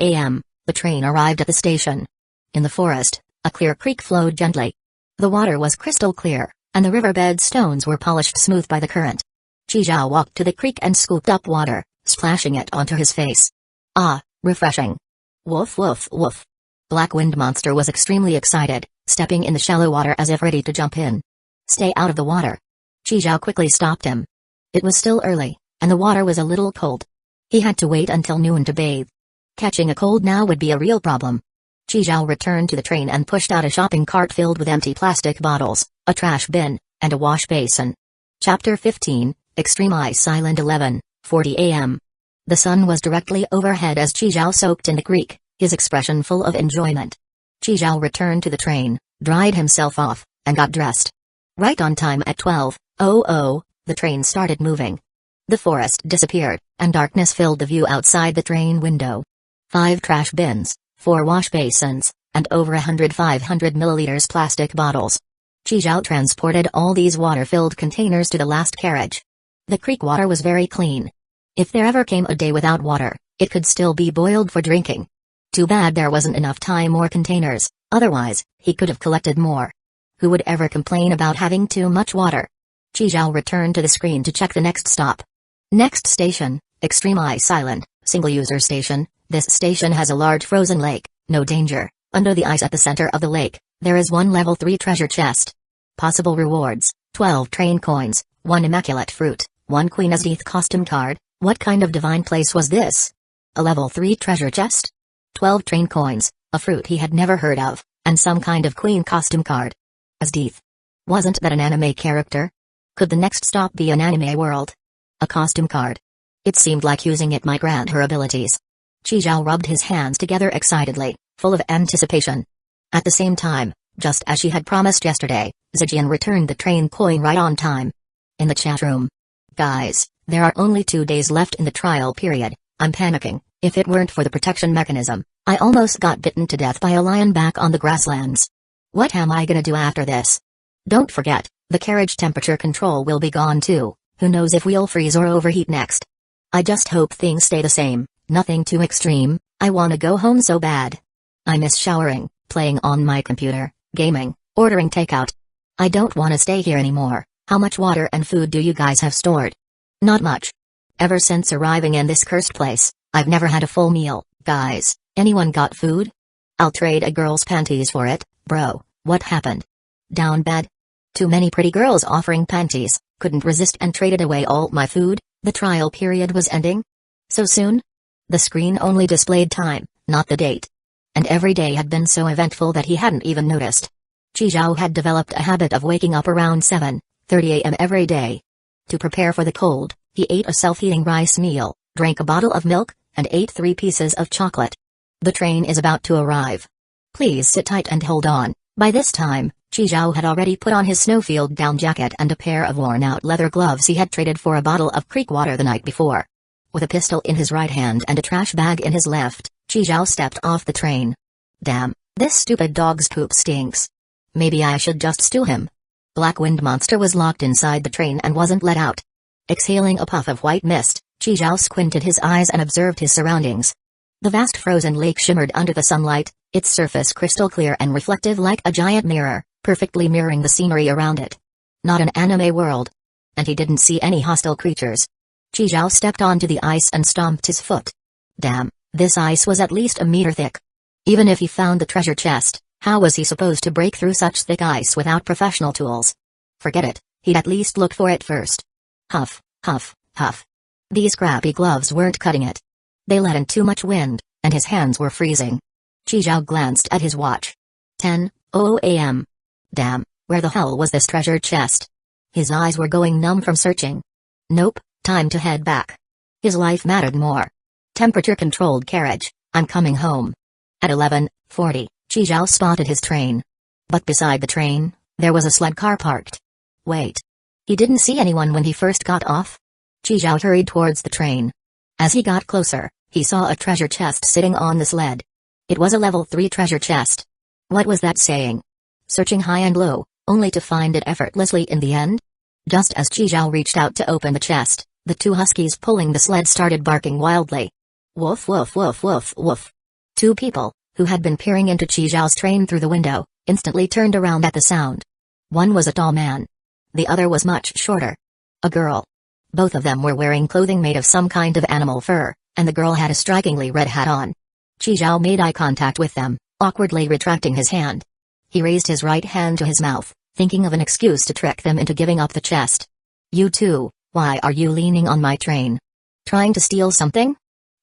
a.m., the train arrived at the station. In the forest, a clear creek flowed gently. The water was crystal clear, and the riverbed stones were polished smooth by the current. Qizhao walked to the creek and scooped up water, splashing it onto his face. Ah, refreshing. Woof woof woof. Black Wind Monster was extremely excited, stepping in the shallow water as if ready to jump in. Stay out of the water. Qizhao quickly stopped him. It was still early, and the water was a little cold. He had to wait until noon to bathe. Catching a cold now would be a real problem. Qizhao returned to the train and pushed out a shopping cart filled with empty plastic bottles, a trash bin, and a wash basin. Chapter 15, Extreme Ice Island 11:40 a.m. The sun was directly overhead as Qizhao soaked in the creek, his expression full of enjoyment. Qizhao returned to the train, dried himself off, and got dressed. Right on time at 12:00, the train started moving. The forest disappeared, and darkness filled the view outside the train window. 5 trash bins, 4 wash basins, and over 100 500 milliliters plastic bottles. Qizhao transported all these water-filled containers to the last carriage. The creek water was very clean. If there ever came a day without water, it could still be boiled for drinking. Too bad there wasn't enough time or containers, otherwise, he could have collected more. Who would ever complain about having too much water? Qizhao returned to the screen to check the next stop. Next station, Extreme Ice Island, single-user station. This station has a large frozen lake, no danger, Under the ice at the center of the lake, there is one level 3 treasure chest. Possible rewards: 12 train coins, 1 immaculate fruit, 1 Queen's Teeth costume card. What kind of divine place was this? A level 3 treasure chest? 12 train coins, a fruit he had never heard of, and some kind of queen costume card. Asdeath. Wasn't that an anime character? Could the next stop be an anime world? A costume card. It seemed like using it might grant her abilities. Qizhao rubbed his hands together excitedly, full of anticipation. At the same time, just as she had promised yesterday, Zijian returned the train coin right on time. In the chat room. Guys, there are only 2 days left in the trial period. I'm panicking. If it weren't for the protection mechanism, I almost got bitten to death by a lion back on the grasslands. What am I gonna do after this? Don't forget, the carriage temperature control will be gone too. Who knows if we'll freeze or overheat next. I just hope things stay the same, nothing too extreme. I wanna go home so bad. I miss showering, playing on my computer, gaming, ordering takeout. I don't wanna stay here anymore. How much water and food do you guys have stored? Not much. Ever since arriving in this cursed place, I've never had a full meal. Guys, anyone got food? I'll trade a girl's panties for it. Bro, what happened? Down bad? Too many pretty girls offering panties, couldn't resist and traded away all my food. The trial period was ending? So soon? The screen only displayed time, not the date. And every day had been so eventful that he hadn't even noticed. Qizhao had developed a habit of waking up around 7:30 a.m. every day. To prepare for the cold, he ate a self-heating rice meal, drank a bottle of milk, and ate 3 pieces of chocolate. The train is about to arrive. Please sit tight and hold on. By this time, Qizhao had already put on his snowfield down jacket and a pair of worn-out leather gloves he had traded for a bottle of creek water the night before. With a pistol in his right hand and a trash bag in his left, Qizhao stepped off the train. Damn, this stupid dog's poop stinks. Maybe I should just steal him. Black Wind Monster was locked inside the train and wasn't let out. Exhaling a puff of white mist, Qizhao squinted his eyes and observed his surroundings. The vast frozen lake shimmered under the sunlight, its surface crystal clear and reflective like a giant mirror, perfectly mirroring the scenery around it. Not an anime world. And he didn't see any hostile creatures. Qizhao stepped onto the ice and stomped his foot. Damn, this ice was at least a meter thick. Even if he found the treasure chest, how was he supposed to break through such thick ice without professional tools? Forget it, he'd at least look for it first. Huff, huff, huff. These crappy gloves weren't cutting it. They let in too much wind, and his hands were freezing. Qizhao glanced at his watch. 10:00 a.m. Damn, where the hell was this treasure chest? His eyes were going numb from searching. Nope, time to head back. His life mattered more. Temperature-controlled carriage, I'm coming home. At 11:40, Qizhao spotted his train. But beside the train, there was a sled car parked. Wait. He didn't see anyone when he first got off? Qizhao hurried towards the train. As he got closer, he saw a treasure chest sitting on the sled. It was a level 3 treasure chest. What was that saying? Searching high and low, only to find it effortlessly in the end? Just as Qizhao reached out to open the chest, the 2 huskies pulling the sled started barking wildly. Woof woof woof woof woof. 2 people, who had been peering into Qizhao's train through the window, instantly turned around at the sound. One was a tall man. The other was much shorter. A girl. Both of them were wearing clothing made of some kind of animal fur, and the girl had a strikingly red hat on. Qizhao made eye contact with them, awkwardly retracting his hand. He raised his right hand to his mouth, thinking of an excuse to trick them into giving up the chest. You two, why are you leaning on my train? Trying to steal something?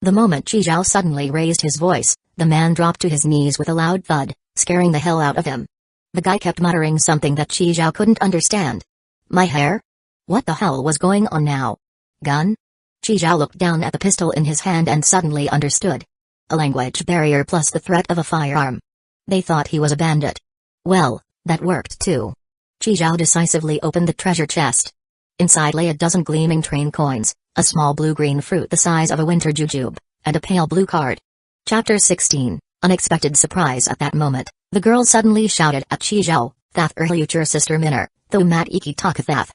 The moment Qizhao suddenly raised his voice, the man dropped to his knees with a loud thud, scaring the hell out of him. The guy kept muttering something that Qizhao couldn't understand. My hair? What the hell was going on now? Gun? Qizhao looked down at the pistol in his hand and suddenly understood. A language barrier plus the threat of a firearm. They thought he was a bandit. Well, that worked too. Qizhao decisively opened the treasure chest. Inside lay a dozen gleaming train coins, a small blue-green fruit the size of a winter jujube, and a pale blue card. Chapter 16, Unexpected Surprise. At that moment, the girl suddenly shouted at Qizhao, That your sister Minner, though mat iki takathaf.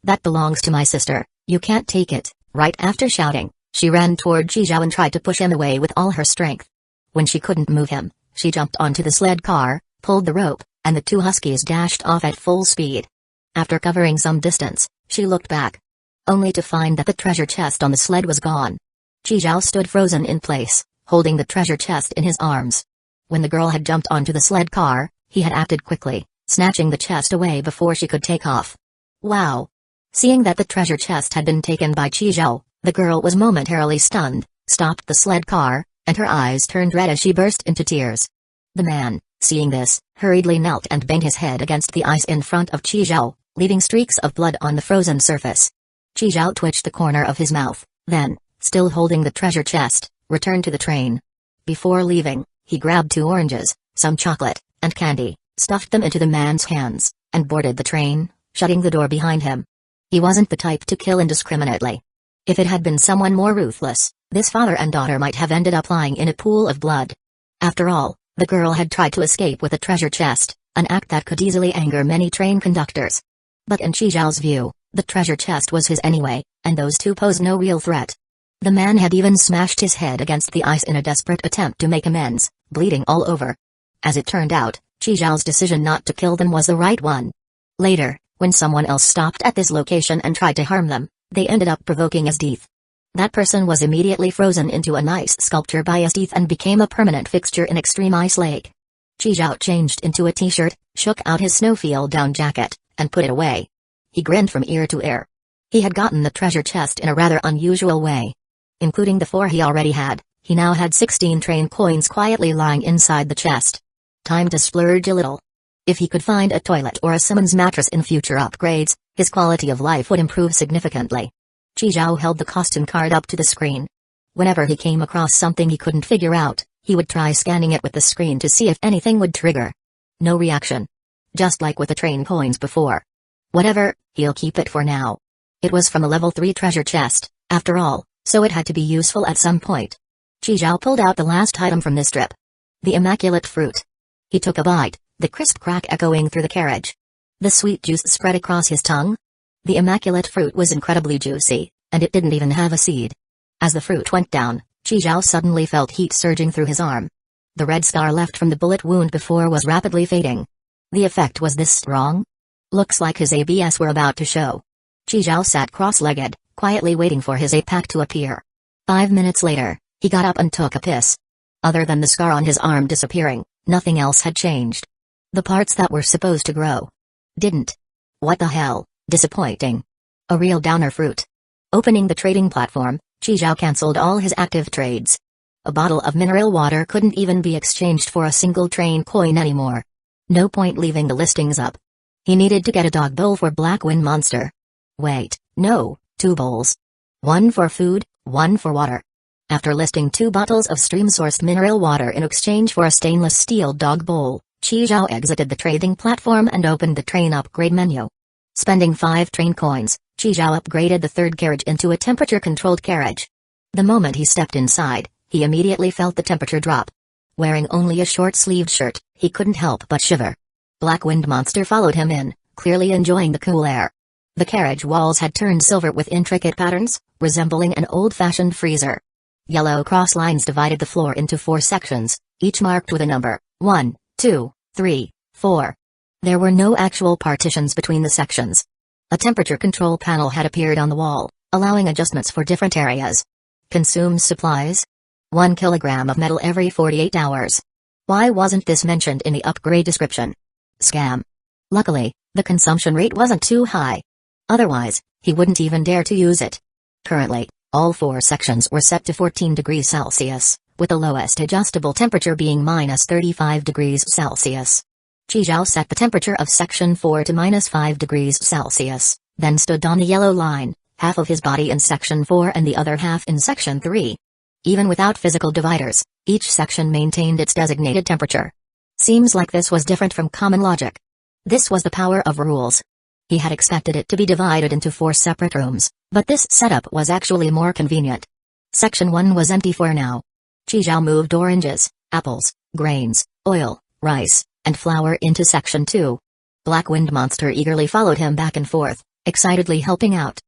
That belongs to my sister, you can't take it. Right after shouting, she ran toward Qizhao and tried to push him away with all her strength. When she couldn't move him, she jumped onto the sled car, pulled the rope, and the 2 huskies dashed off at full speed. After covering some distance, she looked back. Only to find that the treasure chest on the sled was gone. Qizhao stood frozen in place, holding the treasure chest in his arms. When the girl had jumped onto the sled car, he had acted quickly, snatching the chest away before she could take off. Wow! Seeing that the treasure chest had been taken by Qizhou, the girl was momentarily stunned, stopped the sled car, and her eyes turned red as she burst into tears. The man, seeing this, hurriedly knelt and banged his head against the ice in front of Qizhou, leaving streaks of blood on the frozen surface. Qizhou twitched the corner of his mouth, then, still holding the treasure chest, returned to the train. Before leaving, he grabbed 2 oranges, some chocolate, and candy, stuffed them into the man's hands, and boarded the train, shutting the door behind him. He wasn't the type to kill indiscriminately. If it had been someone more ruthless, this father and daughter might have ended up lying in a pool of blood. After all, the girl had tried to escape with a treasure chest, an act that could easily anger many train conductors. But in Qizhou's view, the treasure chest was his anyway, and those 2 posed no real threat. The man had even smashed his head against the ice in a desperate attempt to make amends, bleeding all over. As it turned out, Qizhou's decision not to kill them was the right one. Later, when someone else stopped at this location and tried to harm them, they ended up provoking Esdeath. That person was immediately frozen into an ice sculpture by Esdeath and became a permanent fixture in Extreme Ice Lake. Qizhou changed into a t-shirt, shook out his snowfield down jacket, and put it away. He grinned from ear to ear. He had gotten the treasure chest in a rather unusual way. Including the 4 he already had, he now had 16 train coins quietly lying inside the chest. Time to splurge a little. If he could find a toilet or a Simmons mattress in future upgrades, his quality of life would improve significantly. Qizhou held the costume card up to the screen. Whenever he came across something he couldn't figure out, he would try scanning it with the screen to see if anything would trigger. No reaction. Just like with the train coins before. Whatever, he'll keep it for now. It was from a level 3 treasure chest, after all, so it had to be useful at some point. Qizhou pulled out the last item from this strip. The immaculate fruit. He took a bite, the crisp crack echoing through the carriage. The sweet juice spread across his tongue. The immaculate fruit was incredibly juicy, and it didn't even have a seed. As the fruit went down, Qizhou suddenly felt heat surging through his arm. The red scar left from the bullet wound before was rapidly fading. The effect was this strong? Looks like his ABS were about to show. Qizhou sat cross-legged, quietly waiting for his APAC to appear. 5 minutes later, he got up and took a piss. Other than the scar on his arm disappearing, nothing else had changed. The parts that were supposed to grow didn't. What the hell? Disappointing. A real downer fruit. Opening the trading platform, Qizhou cancelled all his active trades. A bottle of mineral water couldn't even be exchanged for a single train coin anymore. No point leaving the listings up. He needed to get a dog bowl for Black Wind Monster. Wait, no, 2 bowls. 1 for food, 1 for water. After listing 2 bottles of stream-sourced mineral water in exchange for a stainless steel dog bowl, Qizhou exited the trading platform and opened the train upgrade menu. Spending 5 train coins, Qizhou upgraded the 3rd carriage into a temperature-controlled carriage. The moment he stepped inside, he immediately felt the temperature drop. Wearing only a short-sleeved shirt, he couldn't help but shiver. Black Wind Monster followed him in, clearly enjoying the cool air. The carriage walls had turned silver with intricate patterns, resembling an old-fashioned freezer. Yellow cross lines divided the floor into 4 sections, each marked with a number, 1, 2, 3, 4. There were no actual partitions between the sections. A temperature control panel had appeared on the wall, allowing adjustments for different areas. Consumed supplies? 1 kilogram of metal every 48 hours. Why wasn't this mentioned in the upgrade description? Scam. Luckily, the consumption rate wasn't too high. Otherwise, he wouldn't even dare to use it. Currently, all 4 sections were set to 14 degrees Celsius, with the lowest adjustable temperature being minus 35 degrees Celsius. Qizhou set the temperature of section 4 to minus 5 degrees Celsius, then stood on the yellow line, half of his body in section 4 and the other half in section 3. Even without physical dividers, each section maintained its designated temperature. Seems like this was different from common logic. This was the power of rules. He had expected it to be divided into 4 separate rooms, but this setup was actually more convenient. Section 1 was empty for now. Qizhou moved oranges, apples, grains, oil, rice, and flour into section 2. Black Wind Monster eagerly followed him back and forth, excitedly helping out.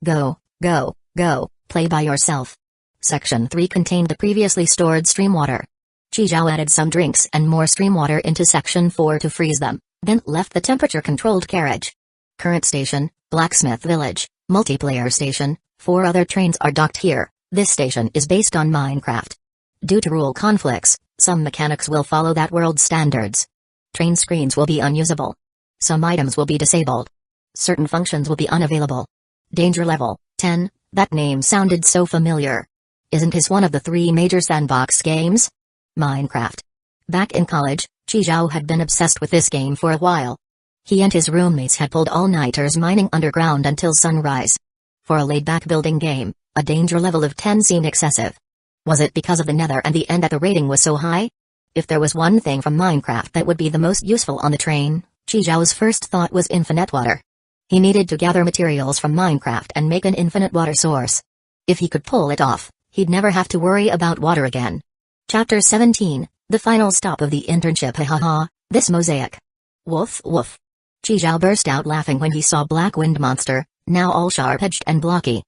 Go, go, go, play by yourself. Section 3 contained the previously stored stream water. Qizhou added some drinks and more stream water into section 4 to freeze them, then left the temperature-controlled carriage. Current station, Blacksmith Village, multiplayer station, 4 other trains are docked here. This station is based on Minecraft. Due to rule conflicts, Some mechanics will follow that world's standards. Train screens will be unusable. Some items will be disabled. Certain functions will be unavailable. Danger level 10. That name sounded so familiar. Isn't this one of the 3 major sandbox games? Minecraft. Back in college, Qizhao had been obsessed with this game for a while. He and his roommates had pulled all-nighters mining underground until sunrise. For a laid-back building game, a danger level of 10 seemed excessive. Was it because of the nether and the end that the rating was so high? If there was one thing from Minecraft that would be the most useful on the train, Qizhao's first thought was infinite water. He needed to gather materials from Minecraft and make an infinite water source. If he could pull it off, he'd never have to worry about water again. Chapter 17, the final stop of the internship. Ha, this mosaic. Woof woof. Qizhao burst out laughing when he saw Black Wind Monster, now all sharp-edged and blocky.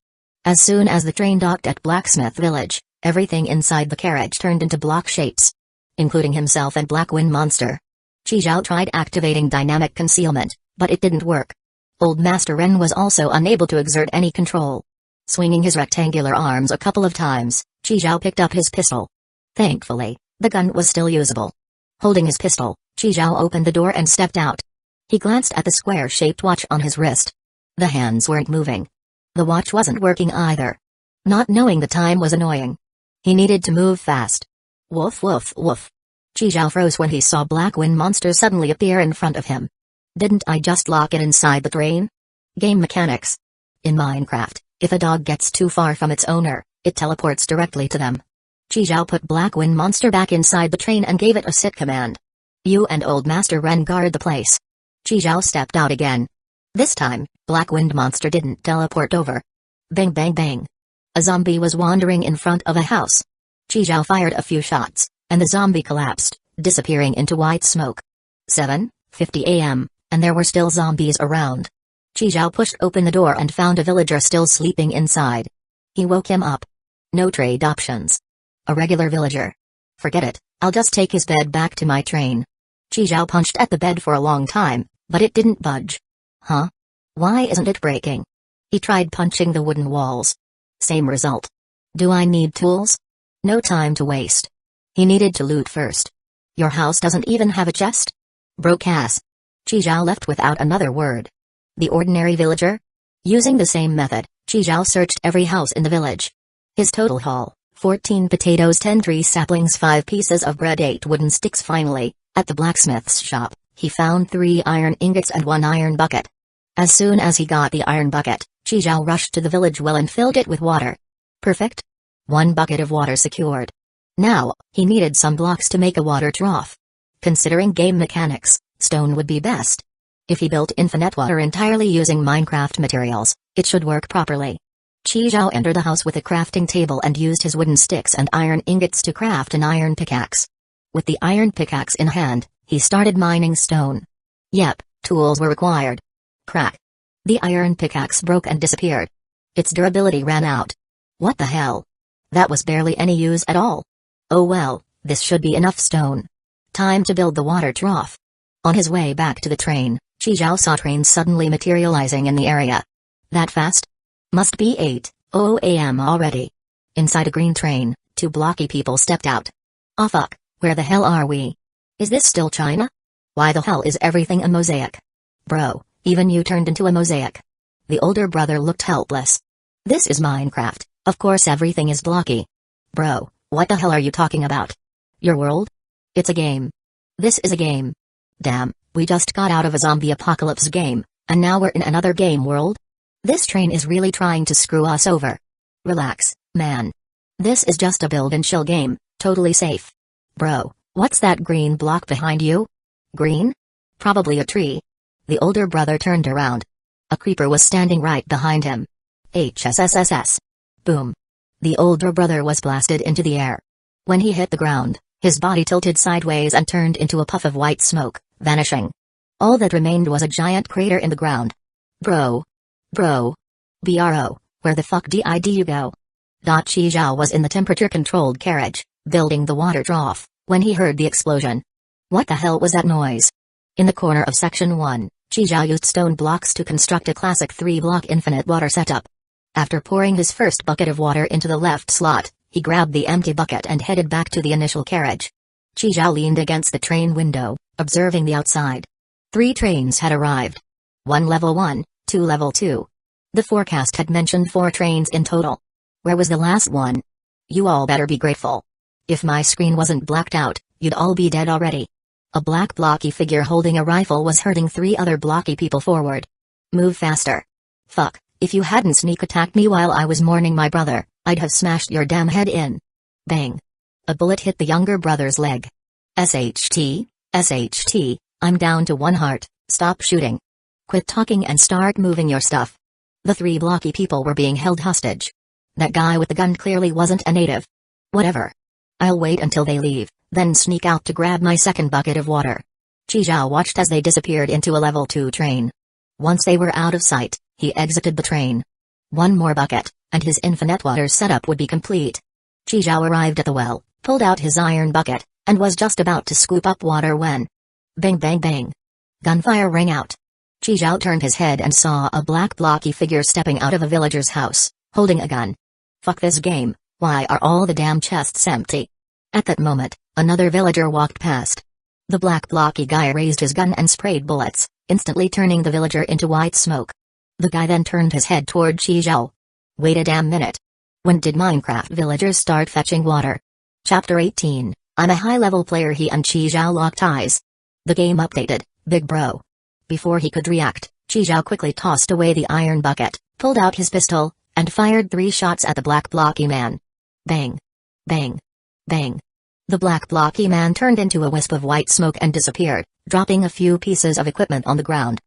As soon as the train docked at Blacksmith Village, everything inside the carriage turned into block shapes, including himself and Black Wind Monster. Qizhao tried activating dynamic concealment, but it didn't work. Old Master Ren was also unable to exert any control. Swinging his rectangular arms a couple of times, Qizhao picked up his pistol. Thankfully, the gun was still usable. Holding his pistol, Qizhao opened the door and stepped out. He glanced at the square-shaped watch on his wrist. The hands weren't moving. The watch wasn't working either. Not knowing the time was annoying. He needed to move fast. Woof woof woof. Qizhao froze when he saw Black Wind Monster suddenly appear in front of him. Didn't I just lock it inside the train? Game mechanics. In Minecraft, if a dog gets too far from its owner, it teleports directly to them. Qizhao put Black Wind Monster back inside the train and gave it a sit command. You and Old Master Ren guard the place. Qizhao stepped out again. This time, Black Wind Monster didn't teleport over. Bang bang bang. A zombie was wandering in front of a house. Qizhao fired a few shots, and the zombie collapsed, disappearing into white smoke. 7:50 a.m., and there were still zombies around. Qizhao pushed open the door and found a villager still sleeping inside. He woke him up. No trade options. A regular villager. Forget it, I'll just take his bed back to my train. Qizhao punched at the bed for a long time, but it didn't budge. Huh? Why isn't it breaking? He tried punching the wooden walls. Same result. Do I need tools? No time to waste. He needed to loot first. Your house doesn't even have a chest? Broke ass. Qizhao left without another word. The ordinary villager? Using the same method, Qizhao searched every house in the village. His total haul: 14 potatoes, 10 tree saplings, 5 pieces of bread, 8 wooden sticks. Finally, at the blacksmith's shop, he found 3 iron ingots and 1 iron bucket. As soon as he got the iron bucket, Qizhao rushed to the village well and filled it with water. Perfect. 1 bucket of water secured. Now, he needed some blocks to make a water trough. Considering game mechanics, stone would be best. If he built infinite water entirely using Minecraft materials, it should work properly. Qizhao entered the house with a crafting table and used his wooden sticks and iron ingots to craft an iron pickaxe. With the iron pickaxe in hand, he started mining stone. Yep, tools were required. Crack. The iron pickaxe broke and disappeared. Its durability ran out. What the hell? That was barely any use at all. Oh well, this should be enough stone. Time to build the water trough. On his way back to the train, Qizhao saw trains suddenly materializing in the area. That fast? Must be 8:00 a.m. already. Inside a green train, 2 blocky people stepped out. Oh fuck, where the hell are we? Is this still China? Why the hell is everything a mosaic? Bro, even you turned into a mosaic. The older brother looked helpless. This is Minecraft, of course everything is blocky. Bro, what the hell are you talking about? Your world? It's a game. This is a game. Damn, we just got out of a zombie apocalypse game, and now we're in another game world? This train is really trying to screw us over. Relax, man. This is just a build and chill game, totally safe. Bro, what's that green block behind you? Green? Probably a tree. The older brother turned around. A creeper was standing right behind him. HSSSS. Boom. The older brother was blasted into the air. When he hit the ground, his body tilted sideways and turned into a puff of white smoke, vanishing. All that remained was a giant crater in the ground. Bro. Bro. Where the fuck did you go? Qizhao was in the temperature-controlled carriage, building the water trough, when he heard the explosion. What the hell was that noise? In the corner of Section 1, Qizhao used stone blocks to construct a classic 3-block infinite water setup. After pouring his first bucket of water into the left slot, he grabbed the empty bucket and headed back to the initial carriage. Chi Zhao leaned against the train window, observing the outside. 3 trains had arrived. 1 level 1, 2 level 2. The forecast had mentioned 4 trains in total. Where was the last one? You all better be grateful. If my screen wasn't blacked out, you'd all be dead already. A black blocky figure holding a rifle was herding 3 other blocky people forward. Move faster. Fuck, if you hadn't sneak attacked me while I was mourning my brother, I'd have smashed your damn head in. Bang. A bullet hit the younger brother's leg. SHT, I'm down to 1 heart, stop shooting. Quit talking and start moving your stuff. The 3 blocky people were being held hostage. That guy with the gun clearly wasn't a native. Whatever. I'll wait until they leave, then sneak out to grab my second bucket of water. Chi Zhao watched as they disappeared into a level 2 train. Once they were out of sight, he exited the train. 1 more bucket, and his infinite water setup would be complete. Chi Zhao arrived at the well, pulled out his iron bucket, and was just about to scoop up water when... Bang bang bang. Gunfire rang out. Chi Zhao turned his head and saw a black blocky figure stepping out of a villager's house, holding a gun. Fuck this game, why are all the damn chests empty? At that moment, another villager walked past. The black blocky guy raised his gun and sprayed bullets, instantly turning the villager into white smoke. The guy then turned his head toward Chi Zhao. Wait a damn minute. When did Minecraft villagers start fetching water? Chapter 18, I'm a high-level player. He and Chi Zhao locked eyes. The game updated, big bro. Before he could react, Chi Zhao quickly tossed away the iron bucket, pulled out his pistol, and fired 3 shots at the black blocky man. Bang. Bang. Bang. The black blocky man turned into a wisp of white smoke and disappeared, dropping a few pieces of equipment on the ground.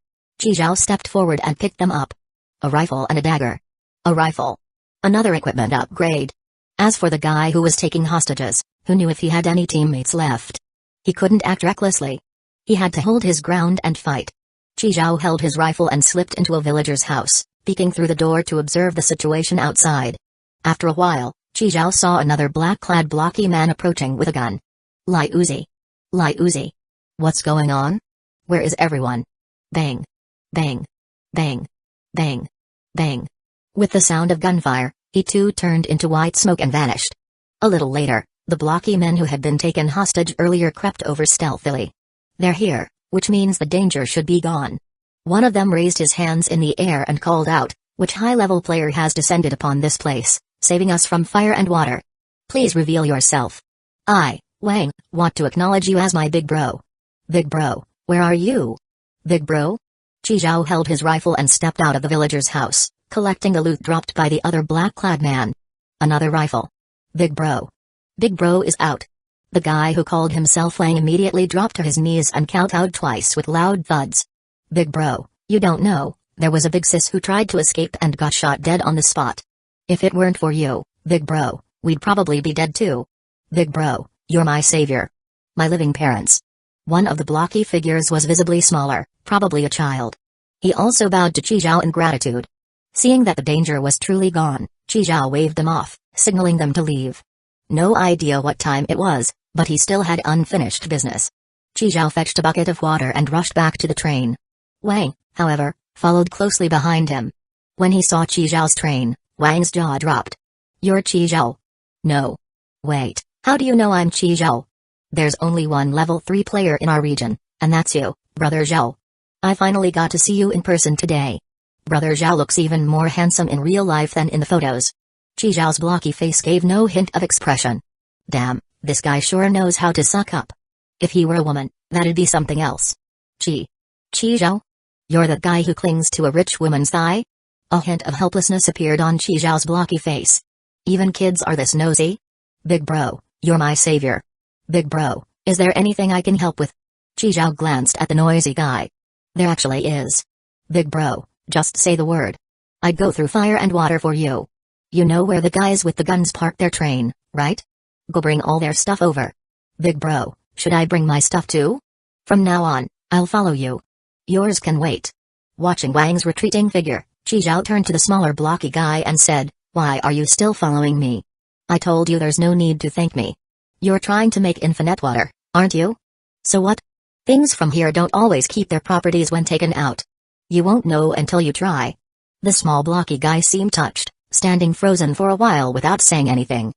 Chi Zhao stepped forward and picked them up. A rifle and a dagger. A rifle. Another equipment upgrade. As for the guy who was taking hostages, who knew if he had any teammates left? He couldn't act recklessly. He had to hold his ground and fight. Chi Zhao held his rifle and slipped into a villager's house, peeking through the door to observe the situation outside. After a while, Chi Zhao saw another black-clad blocky man approaching with a gun. Light Uzi. Light Uzi. What's going on? Where is everyone? Bang. Bang. Bang. Bang. Bang. With the sound of gunfire, he too turned into white smoke and vanished. A little later, the blocky men who had been taken hostage earlier crept over stealthily. They're here, which means the danger should be gone. One of them raised his hands in the air and called out, which high-level player has descended upon this place, saving us from fire and water? Please reveal yourself. I, Wang, want to acknowledge you as my big bro. Big bro, where are you? Big bro? Chi Zhao held his rifle and stepped out of the villager's house, collecting the loot dropped by the other black-clad man. Another rifle. Big bro. Big bro is out. The guy who called himself Wang immediately dropped to his knees and kowtowed twice with loud thuds. Big bro, you don't know, there was a big sis who tried to escape and got shot dead on the spot. If it weren't for you, big bro, we'd probably be dead too. Big bro, you're my savior. My living parents. One of the blocky figures was visibly smaller, probably a child. He also bowed to Chi Zhao in gratitude. Seeing that the danger was truly gone, Chi Zhao waved them off, signaling them to leave. No idea what time it was, but he still had unfinished business. Chi Zhao fetched a bucket of water and rushed back to the train. Wang, however, followed closely behind him. When he saw Chi Zhao's train, Wang's jaw dropped. You're Chi Zhao? No. Wait, how do you know I'm Chi Zhao? There's only one level 3 player in our region, and that's you, Brother Zhao. I finally got to see you in person today. Brother Zhao looks even more handsome in real life than in the photos. Chi Zhao's blocky face gave no hint of expression. Damn, this guy sure knows how to suck up. If he were a woman, that'd be something else. Chi Zhao? You're that guy who clings to a rich woman's thigh? A hint of helplessness appeared on Chi Zhao's blocky face. Even kids are this nosy? Big bro, you're my savior. Big bro, is there anything I can help with? Chi Zhao glanced at the noisy guy. There actually is. Big bro, just say the word. I'd go through fire and water for you. You know where the guys with the guns park their train, right? Go bring all their stuff over. Big bro, should I bring my stuff too? From now on, I'll follow you. Yours can wait. Watching Wang's retreating figure, Chi Zhao turned to the smaller blocky guy and said, why are you still following me? I told you there's no need to thank me. You're trying to make infinite water, aren't you? So what? Things from here don't always keep their properties when taken out. You won't know until you try. The small blocky guy seemed touched, standing frozen for a while without saying anything.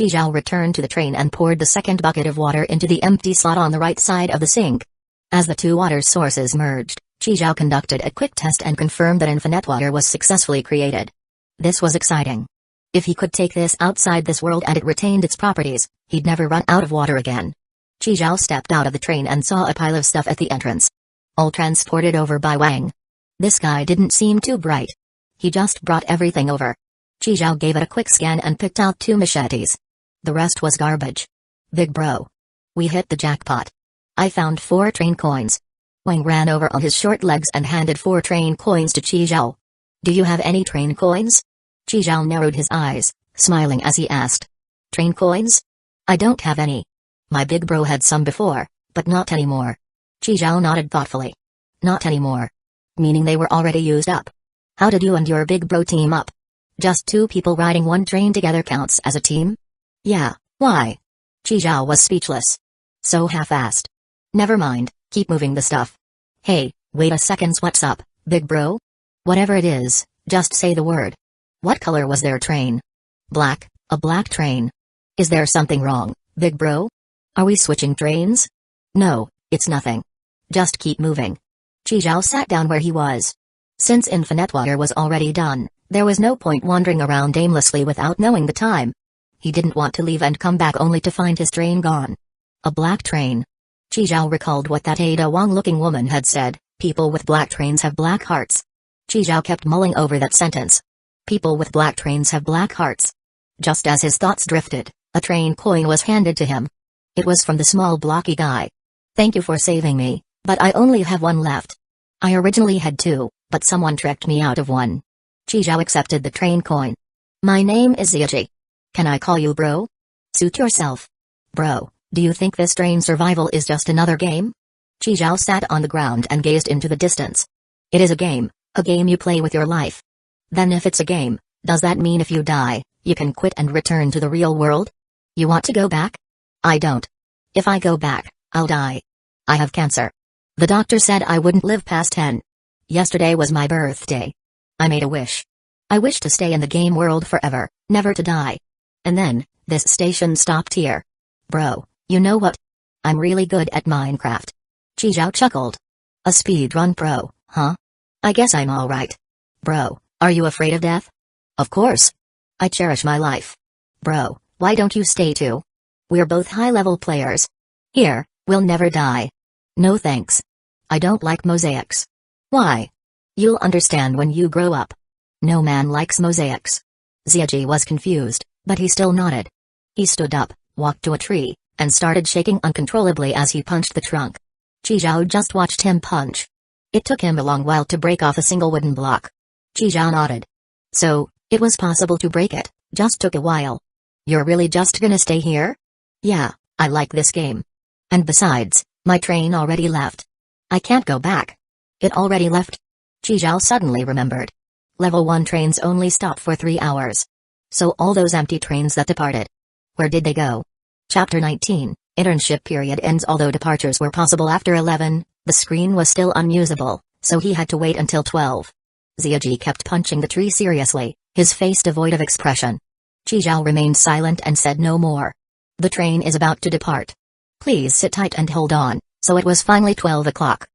Zhao returned to the train and poured the second bucket of water into the empty slot on the right side of the sink. As the two water sources merged, Zhao conducted a quick test and confirmed that infinite water was successfully created. This was exciting. If he could take this outside this world and it retained its properties, he'd never run out of water again. Zhao stepped out of the train and saw a pile of stuff at the entrance. All transported over by Wang. This guy didn't seem too bright. He just brought everything over. Zhao gave it a quick scan and picked out 2 machetes. The rest was garbage. Big bro. We hit the jackpot. I found 4 train coins. Wang ran over on his short legs and handed 4 train coins to Zhao. Do you have any train coins? Zhao narrowed his eyes, smiling as he asked. Train coins? I don't have any. My big bro had some before, but not anymore. Zhao nodded thoughtfully. Not anymore. Meaning they were already used up. How did you and your big bro team up? Just 2 people riding one train together counts as a team? Yeah, why? Zhao was speechless. So half-assed. Never mind, keep moving the stuff. Hey, wait a second, what's up, big bro? Whatever it is, just say the word. What color was their train? Black, a black train. Is there something wrong, big bro? Are we switching trains? No, it's nothing. Just keep moving. Zhao sat down where he was. Since infinite water was already done, there was no point wandering around aimlessly without knowing the time. He didn't want to leave and come back only to find his train gone. A black train. Zhao recalled what that Ada Wong-looking woman had said, people with black trains have black hearts. Zhao kept mulling over that sentence. People with black trains have black hearts. Just as his thoughts drifted, a train coin was handed to him. It was from the small blocky guy. Thank you for saving me, but I only have 1 left. I originally had 2, but someone tricked me out of 1. Zhao accepted the train coin. My name is Ziaji. Can I call you bro? Suit yourself. Bro, do you think this train survival is just another game? Zhao sat on the ground and gazed into the distance. It is a game you play with your life. Then if it's a game, does that mean if you die, you can quit and return to the real world? You want to go back? I don't. If I go back, I'll die. I have cancer. The doctor said I wouldn't live past 10. Yesterday was my birthday. I made a wish. I wish to stay in the game world forever, never to die. And then, this station stopped here. Bro, you know what? I'm really good at Minecraft. Zhao chuckled. A speedrun pro, huh? I guess I'm alright. Bro, are you afraid of death? Of course. I cherish my life. Bro, why don't you stay too? We're both high-level players. Here, we'll never die. No thanks. I don't like mosaics. Why? You'll understand when you grow up. No man likes mosaics. Ziaji was confused, but he still nodded. He stood up, walked to a tree, and started shaking uncontrollably as he punched the trunk. Zhao just watched him punch. It took him a long while to break off a single wooden block. Zhao nodded. So, it was possible to break it, just took a while. You're really just gonna stay here? Yeah, I like this game. And besides, my train already left. I can't go back. It already left? Zhao suddenly remembered. Level 1 trains only stop for 3 hours. So all those empty trains that departed. Where did they go? Chapter 19, Internship period ends. Although departures were possible after 11, the screen was still unusable, so he had to wait until 12. Ziaji kept punching the tree seriously, his face devoid of expression. Zhao remained silent and said no more. The train is about to depart. Please sit tight and hold on. So it was finally 12 o'clock.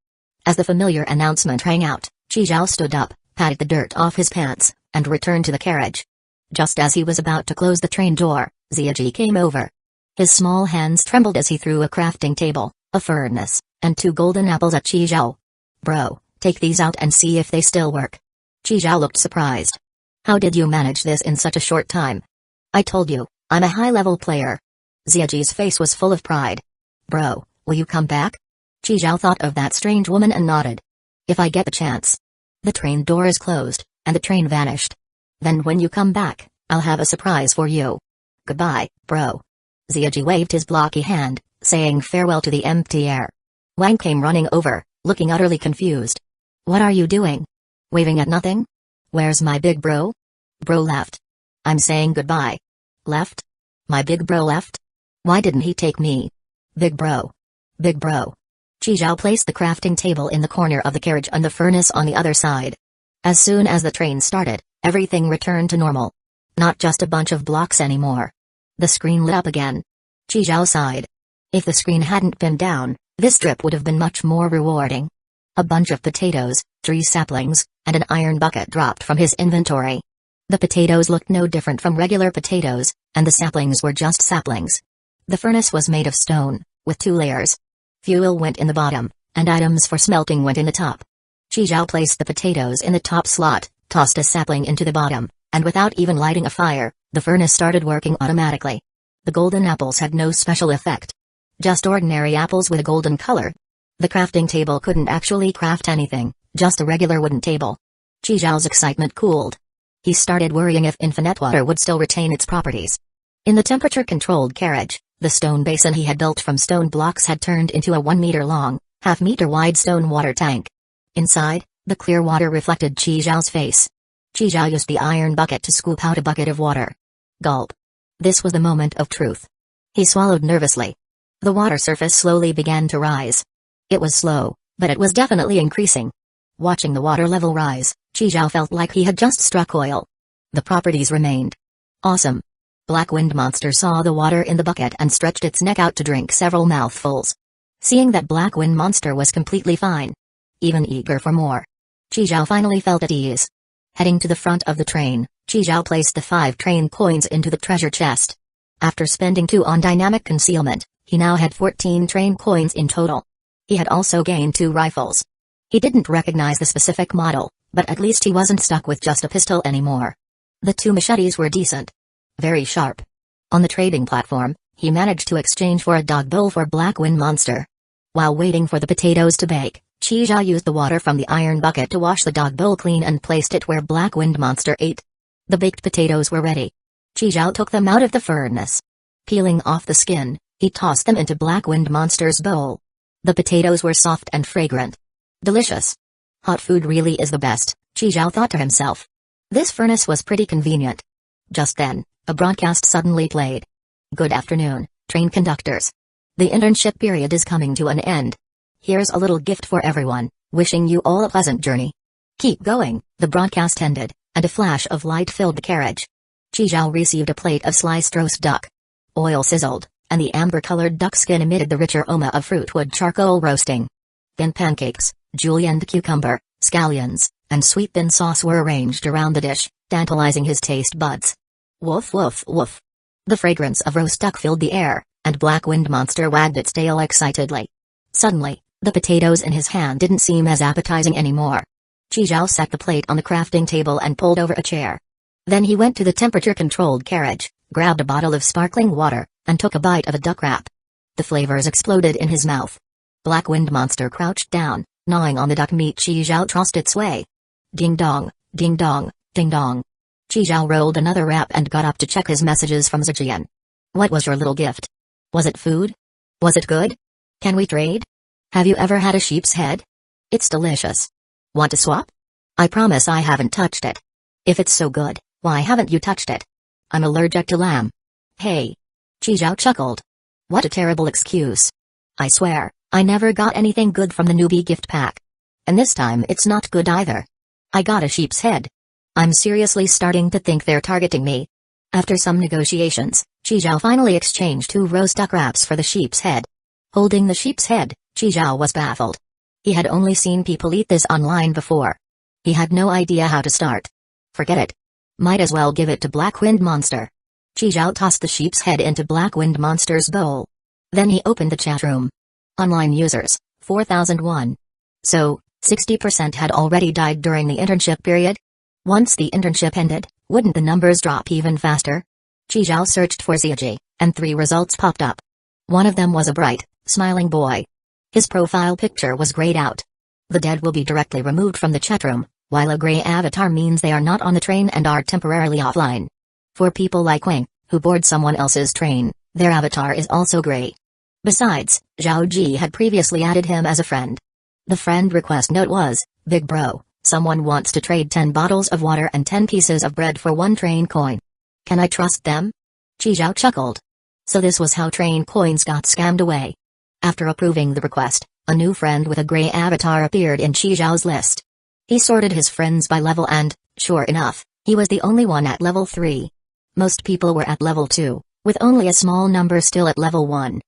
As the familiar announcement rang out, Zhao stood up, patted the dirt off his pants, and returned to the carriage. Just as he was about to close the train door, Ziaji came over. His small hands trembled as he threw a crafting table, a furnace, and 2 golden apples at Zhao. Bro, take these out and see if they still work. Zhao looked surprised. How did you manage this in such a short time? I told you, I'm a high-level player. Ziaji's face was full of pride. Bro, will you come back? Zhao thought of that strange woman and nodded. If I get the chance. The train door is closed, and the train vanished. Then when you come back, I'll have a surprise for you. Goodbye, bro. Ziaji waved his blocky hand, saying farewell to the empty air. Wang came running over, looking utterly confused. What are you doing? Waving at nothing? Where's my big bro? Bro left. I'm saying goodbye. Left? My big bro left? Why didn't he take me? Big bro. Big bro. Zhao placed the crafting table in the corner of the carriage and the furnace on the other side. As soon as the train started, everything returned to normal. Not just a bunch of blocks anymore. The screen lit up again. Chi Zhao sighed. If the screen hadn't been down, this trip would have been much more rewarding. A bunch of potatoes, 3 saplings, and an iron bucket dropped from his inventory. The potatoes looked no different from regular potatoes, and the saplings were just saplings. The furnace was made of stone, with 2 layers. Fuel went in the bottom, and items for smelting went in the top. Chi Zhao placed the potatoes in the top slot, tossed a sapling into the bottom, and without even lighting a fire, the furnace started working automatically. The golden apples had no special effect. Just ordinary apples with a golden color. The crafting table couldn't actually craft anything, just a regular wooden table. Chi Zhao's excitement cooled. He started worrying if infinite water would still retain its properties. In the temperature-controlled carriage, the stone basin he had built from stone blocks had turned into a 1-meter-long, half-meter-wide stone water tank. Inside, the clear water reflected Chi Zhao's face. Chi Zhao used the iron bucket to scoop out a bucket of water. Gulp. This was the moment of truth. He swallowed nervously. The water surface slowly began to rise. It was slow, but it was definitely increasing. Watching the water level rise, Chi Zhao felt like he had just struck oil. The properties remained. Awesome. Black Wind Monster saw the water in the bucket and stretched its neck out to drink several mouthfuls. Seeing that Black Wind Monster was completely fine, even eager for more, Chi Zhao finally felt at ease. Heading to the front of the train, Chi Zhao placed the 5 train coins into the treasure chest. After spending 2 on dynamic concealment, he now had 14 train coins in total. He had also gained 2 rifles. He didn't recognize the specific model, but at least he wasn't stuck with just a pistol anymore. The 2 machetes were decent. Very sharp. On the trading platform, he managed to exchange for a dog bowl for Black Wind Monster. While waiting for the potatoes to bake, Chi Zhao used the water from the iron bucket to wash the dog bowl clean and placed it where Black Wind Monster ate. The baked potatoes were ready. Chi Zhao took them out of the furnace. Peeling off the skin, he tossed them into Black Wind Monster's bowl. The potatoes were soft and fragrant. Delicious. Hot food really is the best, Chi Zhao thought to himself. This furnace was pretty convenient. Just then, a broadcast suddenly played. Good afternoon, train conductors. The internship period is coming to an end. Here's a little gift for everyone, wishing you all a pleasant journey. Keep going, the broadcast ended, and a flash of light filled the carriage. Chi Zhao received a plate of sliced roast duck. Oil sizzled, and the amber-colored duck skin emitted the richer aroma of fruitwood charcoal roasting. Thin pancakes, julienned cucumber, scallions, and sweet thin sauce were arranged around the dish, tantalizing his taste buds. Woof woof woof. The fragrance of roast duck filled the air, and Black Wind Monster wagged its tail excitedly. Suddenly, the potatoes in his hand didn't seem as appetizing anymore. Chi Zhao set the plate on the crafting table and pulled over a chair. Then he went to the temperature-controlled carriage, grabbed a bottle of sparkling water, and took a bite of a duck wrap. The flavors exploded in his mouth. Black Wind Monster crouched down, gnawing on the duck meat Chi Zhao tossed its way. Ding dong, ding dong, ding dong. Chi Zhao rolled another wrap and got up to check his messages from Zijian. What was your little gift? Was it food? Was it good? Can we trade? Have you ever had a sheep's head? It's delicious. Want to swap? I promise I haven't touched it. If it's so good, why haven't you touched it? I'm allergic to lamb. Hey. Chi Zhao chuckled. What a terrible excuse. I swear, I never got anything good from the newbie gift pack. And this time it's not good either. I got a sheep's head. I'm seriously starting to think they're targeting me. After some negotiations, Chi Zhao finally exchanged 2 roast duck wraps for the sheep's head. Holding the sheep's head, Chi Zhao was baffled. He had only seen people eat this online before. He had no idea how to start. Forget it. Might as well give it to Black Wind Monster. Chi Zhao tossed the sheep's head into Black Wind Monster's bowl. Then he opened the chat room. Online users, 4,001. So, 60% had already died during the internship period? Once the internship ended, wouldn't the numbers drop even faster? Chi Zhao searched for Ziyi, and 3 results popped up. One of them was a bright, smiling boy. His profile picture was grayed out. The dead will be directly removed from the chat room, while a gray avatar means they are not on the train and are temporarily offline. For people like Wang, who board someone else's train, their avatar is also gray. Besides, Zhao Ji had previously added him as a friend. The friend request note was, Big Bro, someone wants to trade 10 bottles of water and 10 pieces of bread for 1 train coin. Can I trust them? Chi Zhao chuckled. So this was how train coins got scammed away. After approving the request, a new friend with a gray avatar appeared in Chi Zhao's list. He sorted his friends by level and, sure enough, he was the only one at level 3. Most people were at level 2, with only a small number still at level 1.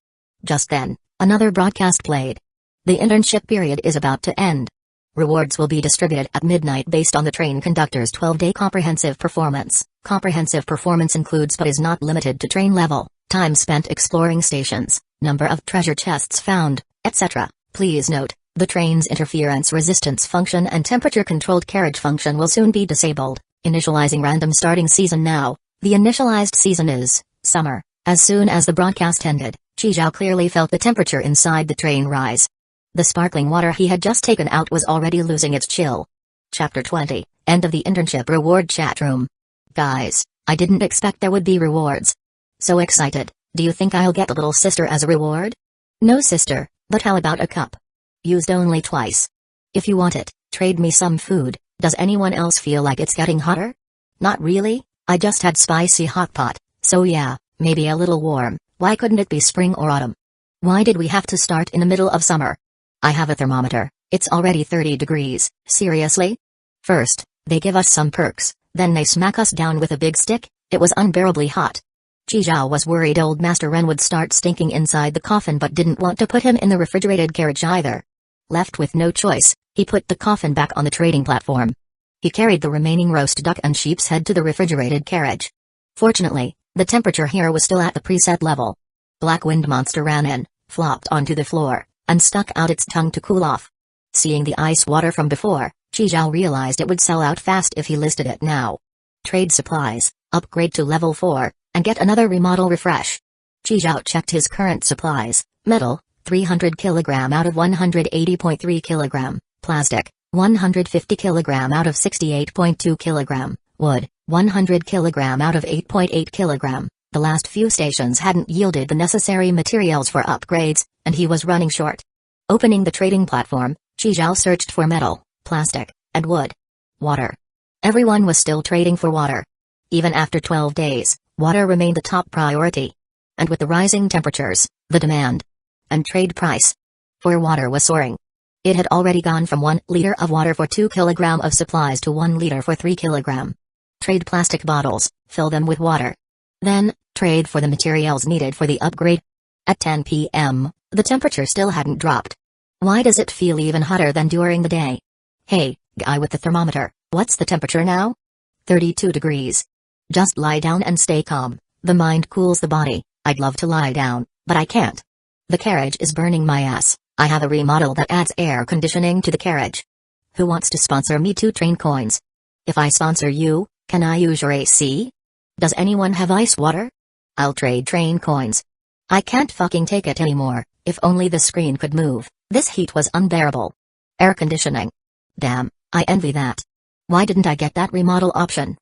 Just then, another broadcast played. The internship period is about to end. Rewards will be distributed at midnight based on the train conductor's 12-day comprehensive performance. Comprehensive performance includes but is not limited to train level, time spent exploring stations, number of treasure chests found, etc. Please note, the train's interference resistance function and temperature-controlled carriage function will soon be disabled. Initializing random starting season now. The initialized season is summer. As soon as the broadcast ended, Qizhao clearly felt the temperature inside the train rise. The sparkling water he had just taken out was already losing its chill. Chapter 20, End of the Internship Reward Chat Room. Guys, I didn't expect there would be rewards. So excited. Do you think I'll get a little sister as a reward? No sister, but how about a cup? Used only twice. If you want it, trade me some food. Does anyone else feel like it's getting hotter? Not really, I just had spicy hot pot, so yeah, maybe a little warm. Why couldn't it be spring or autumn? Why did we have to start in the middle of summer? I have a thermometer, it's already 30 degrees, seriously? First, they give us some perks, then they smack us down with a big stick. It was unbearably hot. Qizhao was worried old Master Ren would start stinking inside the coffin but didn't want to put him in the refrigerated carriage either. Left with no choice, he put the coffin back on the trading platform. He carried the remaining roast duck and sheep's head to the refrigerated carriage. Fortunately, the temperature here was still at the preset level. Black Wind Monster ran in, flopped onto the floor, and stuck out its tongue to cool off. Seeing the ice water from before, Qizhao realized it would sell out fast if he listed it now. Trade supplies, upgrade to level 4, and get another remodel refresh. Qizhao checked his current supplies: metal, 300 kg out of 180.3 kg, plastic, 150 kg out of 68.2 kg, wood, 100 kg out of 8.8 kg. The last few stations hadn't yielded the necessary materials for upgrades, and he was running short. Opening the trading platform, Qizhao searched for metal, plastic, and wood. Water. Everyone was still trading for water. Even after 12 days, water remained the top priority. And with the rising temperatures, the demand and trade price for water was soaring. It had already gone from 1 liter of water for 2 kg of supplies to 1 liter for 3 kg. Trade plastic bottles, fill them with water. Then, trade for the materials needed for the upgrade. At 10 p.m., the temperature still hadn't dropped. Why does it feel even hotter than during the day? Hey, guy with the thermometer, what's the temperature now? 32 degrees. Just lie down and stay calm. The mind cools the body. I'd love to lie down, but I can't. The carriage is burning my ass. I have a remodel that adds air conditioning to the carriage. Who wants to sponsor me 2 train coins? If I sponsor you, can I use your AC? Does anyone have ice water? I'll trade train coins. I can't fucking take it anymore. If only the screen could move. This heat was unbearable. Air conditioning. Damn, I envy that. Why didn't I get that remodel option?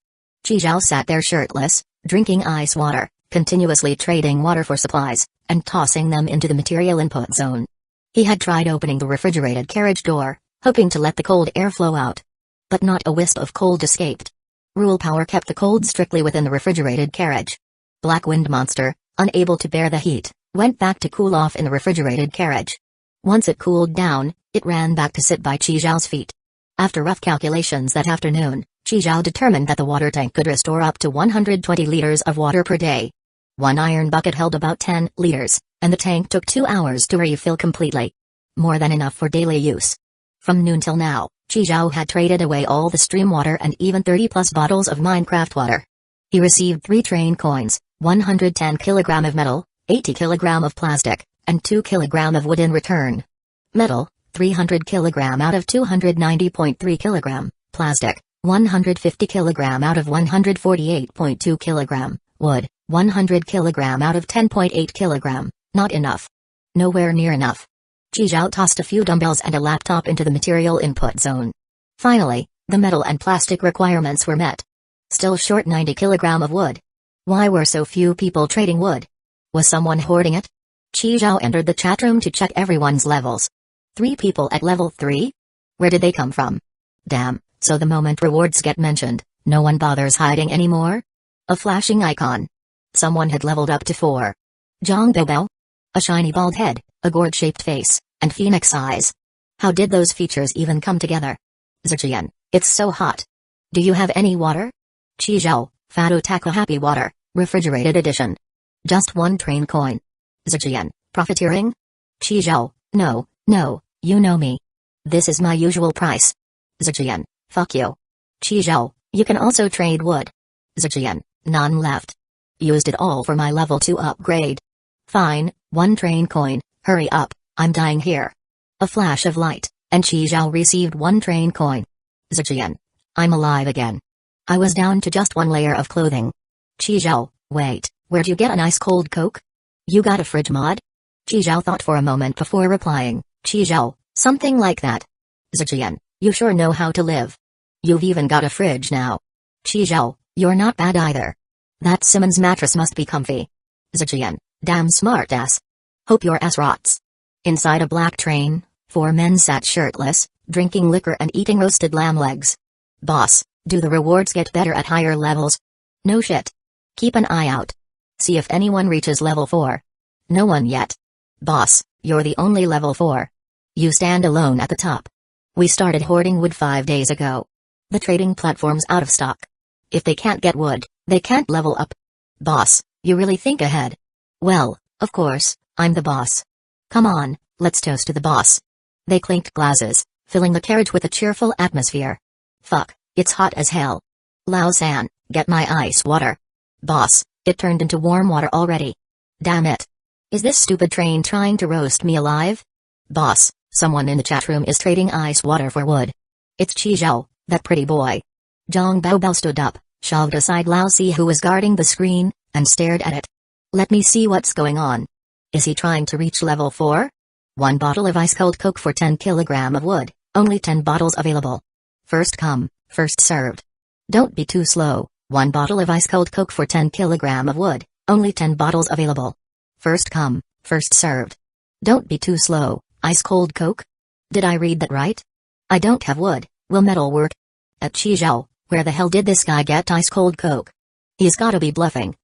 Qizhao sat there shirtless, drinking ice water, continuously trading water for supplies, and tossing them into the material input zone. He had tried opening the refrigerated carriage door, hoping to let the cold air flow out. But not a wisp of cold escaped. Rule power kept the cold strictly within the refrigerated carriage. Black Wind Monster, unable to bear the heat, went back to cool off in the refrigerated carriage. Once it cooled down, it ran back to sit by Qizhao's feet. After rough calculations that afternoon, Qizhao determined that the water tank could restore up to 120 liters of water per day. One iron bucket held about 10 liters, and the tank took 2 hours to refill completely. More than enough for daily use. From noon till now, Qizhao had traded away all the stream water and even 30-plus bottles of Minecraft water. He received 3 train coins, 110 kg of metal, 80 kg of plastic, and 2 kg of wood in return. Metal, 300 kg out of 290.3 kg, plastic, 150 kg out of 148.2 kg, wood, 100 kg out of 10.8 kg, not enough. Nowhere near enough. Qizhao tossed a few dumbbells and a laptop into the material input zone. Finally, the metal and plastic requirements were met. Still short 90 kg of wood. Why were so few people trading wood? Was someone hoarding it? Qizhao entered the chat room to check everyone's levels. 3 people at level 3? Where did they come from? Damn, so the moment rewards get mentioned, no one bothers hiding anymore? A flashing icon. Someone had leveled up to 4. Zhang Boubao? A shiny bald head, a gourd-shaped face, and phoenix eyes. How did those features even come together? Zerjian, it's so hot. Do you have any water? Qizhao, Fado Taka Happy Water, refrigerated edition. Just one train coin. Zijian, profiteering? Qizhou, no, no, you know me. This is my usual price. Zijian, fuck you. Qizhou, you can also trade wood. Zijian, none left. Used it all for my level 2 upgrade. Fine, one train coin, hurry up, I'm dying here. A flash of light, and Qizhou received one train coin. Zijian, I'm alive again. I was down to just one layer of clothing. Qizhou, wait, where'd you get an ice-cold Coke? You got a fridge mod? Qizhou thought for a moment before replying, Qizhou, something like that. Zijian, you sure know how to live. You've even got a fridge now. Qizhou, you're not bad either. That Simmons mattress must be comfy. Zijian, damn smartass. Hope your ass rots. Inside a black train, 4 men sat shirtless, drinking liquor and eating roasted lamb legs. Boss, do the rewards get better at higher levels? No shit. Keep an eye out. See if anyone reaches level 4. No one yet. Boss, you're the only level 4. You stand alone at the top. We started hoarding wood 5 days ago. The trading platform's out of stock. If they can't get wood, they can't level up. Boss, you really think ahead. Well, of course, I'm the boss. Come on, let's toast to the boss. They clinked glasses, filling the carriage with a cheerful atmosphere. Fuck, it's hot as hell. Lao-san, get my ice water. Boss, it turned into warm water already. Damn it. Is this stupid train trying to roast me alive? Boss, someone in the chat room is trading ice water for wood. It's Qizhou, that pretty boy. Zhang Baobao stood up, shoved aside Lao Si who was guarding the screen, and stared at it. Let me see what's going on. Is he trying to reach level 4? 1 bottle of ice-cold Coke for 10 kg of wood, only 10 bottles available. First come, first served. Don't be too slow, 1 bottle of ice-cold Coke for 10 kg of wood, only 10 bottles available. First come, first served. Don't be too slow, ice-cold Coke? Did I read that right? I don't have wood, will metal work? At Qizhou, where the hell did this guy get ice-cold Coke? He's gotta be bluffing.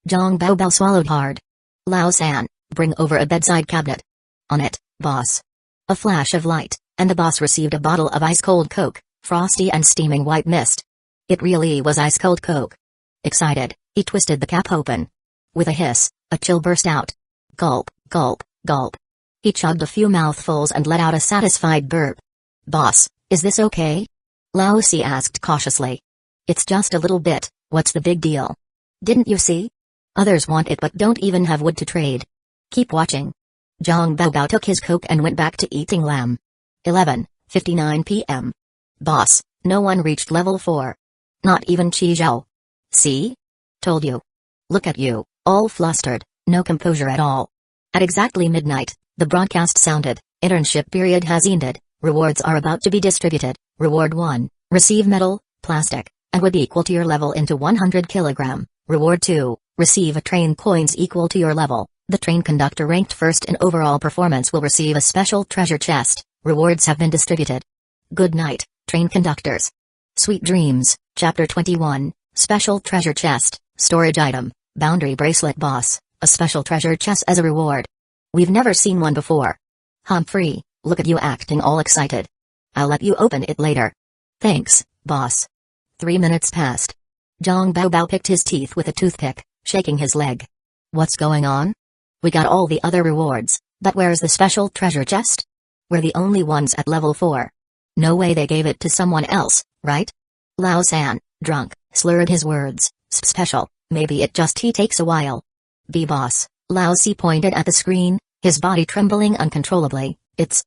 Zhang Baobao swallowed hard. Lao-san, bring over a bedside cabinet. On it, boss. A flash of light, and the boss received a bottle of ice-cold Coke, frosty and steaming white mist. It really was ice-cold Coke. Excited, he twisted the cap open. With a hiss, a chill burst out. Gulp, gulp, gulp. He chugged a few mouthfuls and let out a satisfied burp. Boss, is this okay? Lao Si asked cautiously. It's just a little bit, what's the big deal? Didn't you see? Others want it but don't even have wood to trade. Keep watching. Zhang Baobao took his Coke and went back to eating lamb. 11:59 p.m. Boss, no one reached level 4. Not even Qizhou. See? Told you. Look at you, all flustered, no composure at all. At exactly midnight, the broadcast sounded, internship period has ended, rewards are about to be distributed. Reward 1, receive metal, plastic, and wood equal to your level into 100 kg. Reward 2, receive a train coins equal to your level. The train conductor ranked first in overall performance will receive a special treasure chest. Rewards have been distributed. Good night, train conductors. Sweet dreams, Chapter 21, Special Treasure Chest, Storage Item, Boundary Bracelet Boss, a special treasure chest as a reward. We've never seen one before. Humphrey, look at you acting all excited. I'll let you open it later. Thanks, boss. 3 minutes passed. Zhang Baobao picked his teeth with a toothpick, shaking his leg. What's going on? We got all the other rewards, but where's the special treasure chest? We're the only ones at level 4. No way they gave it to someone else, right? Lao-san, drunk, slurred his words. Special, maybe it just he takes a while. B-boss, Lao Si pointed at the screen, his body trembling uncontrollably. It's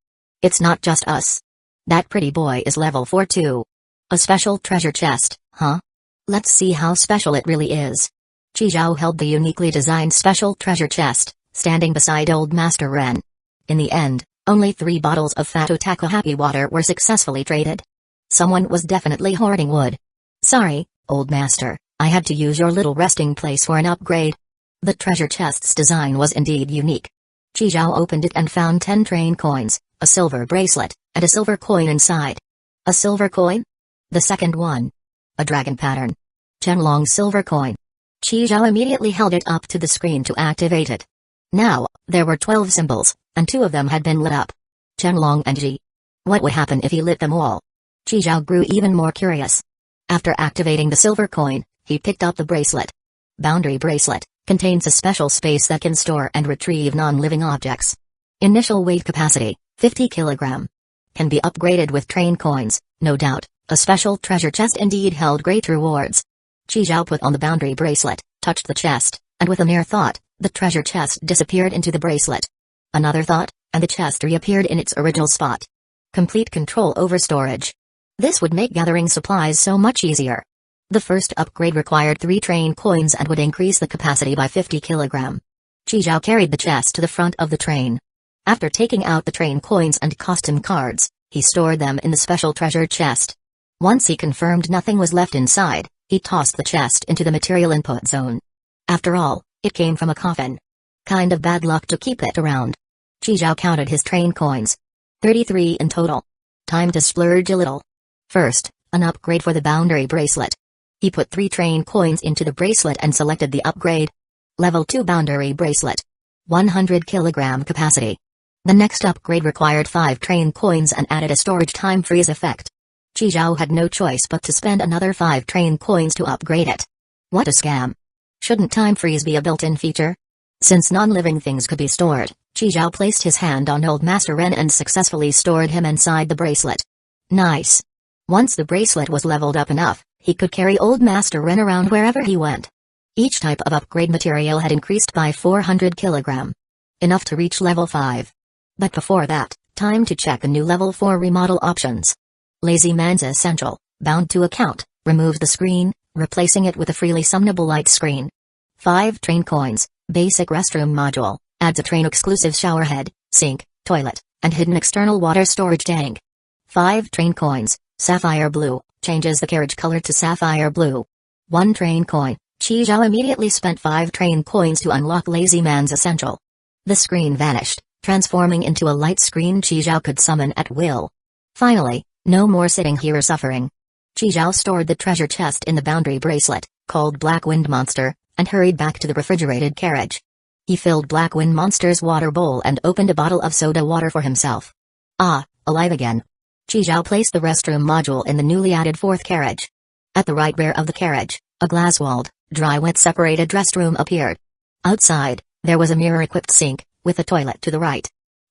not just us. That pretty boy is level 4 too. A special treasure chest, huh? Let's see how special it really is. Qizhou held the uniquely designed special treasure chest, standing beside Old Master Ren. In the end, only 3 bottles of Fat Otaku Happy Water were successfully traded. Someone was definitely hoarding wood. Sorry, Old Master, I had to use your little resting place for an upgrade. The treasure chest's design was indeed unique. Qizhou opened it and found 10 train coins, a silver bracelet, and a silver coin inside. A silver coin? The second one. A dragon pattern. Qianlong silver coin. Qizhou immediately held it up to the screen to activate it. Now, there were 12 symbols, and 2 of them had been lit up. Qianlong and Ji. What would happen if he lit them all? Qizhou grew even more curious. After activating the silver coin, he picked up the bracelet. Boundary bracelet, Contains a special space that can store and retrieve non-living objects. Initial weight capacity, 50 kg. Can be upgraded with train coins, no doubt. A special treasure chest indeed held great rewards. Qi Zhao put on the boundary bracelet, touched the chest, and with a mere thought, the treasure chest disappeared into the bracelet. Another thought, and the chest reappeared in its original spot. Complete control over storage. This would make gathering supplies so much easier. The first upgrade required 3 train coins and would increase the capacity by 50 kg. Qi Zhao carried the chest to the front of the train. After taking out the train coins and costume cards, he stored them in the special treasure chest. Once he confirmed nothing was left inside, he tossed the chest into the material input zone. After all, it came from a coffin. Kind of bad luck to keep it around. Qi Zhao counted his train coins. 33 in total. Time to splurge a little. First, an upgrade for the boundary bracelet. He put 3 train coins into the bracelet and selected the upgrade. Level 2 boundary bracelet. 100 kg capacity. The next upgrade required 5 train coins and added a storage time freeze effect. Qi Zhao had no choice but to spend another 5 train coins to upgrade it. What a scam. Shouldn't time freeze be a built-in feature? Since non-living things could be stored, Qi Zhao placed his hand on Old Master Ren and successfully stored him inside the bracelet. Nice. Once the bracelet was leveled up enough, he could carry Old Master Ren around wherever he went. Each type of upgrade material had increased by 400 kg. Enough to reach level 5. But before that, time to check the new level 4 remodel options. Lazy Man's Essential, bound to account, removes the screen, replacing it with a freely summonable light screen. 5 train coins, basic restroom module, adds a train-exclusive showerhead, sink, toilet, and hidden external water storage tank. 5 train coins, sapphire blue, changes the carriage color to sapphire blue. 1 train coin, Qi Zhao immediately spent 5 train coins to unlock Lazy Man's Essential. The screen vanished, transforming into a light screen Qi Zhao could summon at will. Finally, no more sitting here suffering. Qi Zhao stored the treasure chest in the boundary bracelet, called Black Wind Monster, and hurried back to the refrigerated carriage. He filled Black Wind Monster's water bowl and opened a bottle of soda water for himself. Ah, alive again. Qi Zhao placed the restroom module in the newly added 4th carriage. At the right rear of the carriage, a glass-walled, dry-wet separated restroom appeared. Outside, there was a mirror-equipped sink, with a toilet to the right.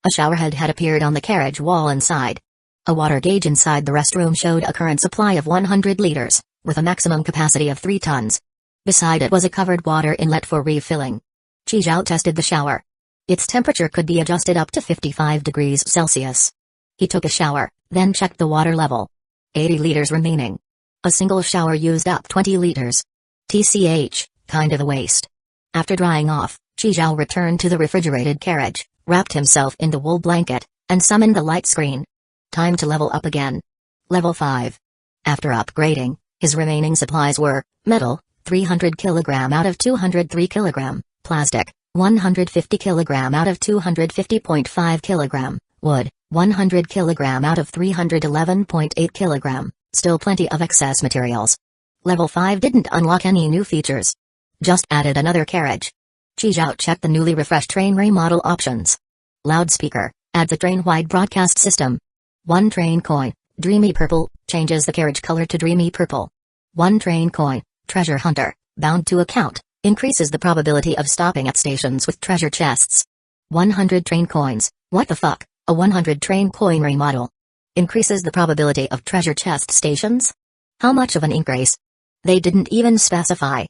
A showerhead had appeared on the carriage wall inside. A water gauge inside the restroom showed a current supply of 100 liters, with a maximum capacity of 3 tons. Beside it was a covered water inlet for refilling. Qi Zhao tested the shower. Its temperature could be adjusted up to 55 degrees Celsius. He took a shower, then checked the water level. 80 liters remaining. A single shower used up 20 liters. TCH, kind of a waste. After drying off, Qi Zhao returned to the refrigerated carriage, wrapped himself in the wool blanket, and summoned the light screen. Time to level up again. Level 5. After upgrading, his remaining supplies were metal, 300 kg out of 203 kg, plastic, 150 kg out of 250.5 kg, wood, 100 kg out of 311.8 kg, still plenty of excess materials. Level 5 didn't unlock any new features. Just added another carriage. Qi Zhao checked the newly refreshed train remodel options. Loudspeaker, adds a train-wide broadcast system. 1 train coin, Dreamy Purple, changes the carriage color to Dreamy Purple. 1 train coin, Treasure Hunter, bound to account, increases the probability of stopping at stations with treasure chests. 100 train coins, what the fuck, a 100 train coin remodel. Increases the probability of treasure chest stations? How much of an increase? They didn't even specify.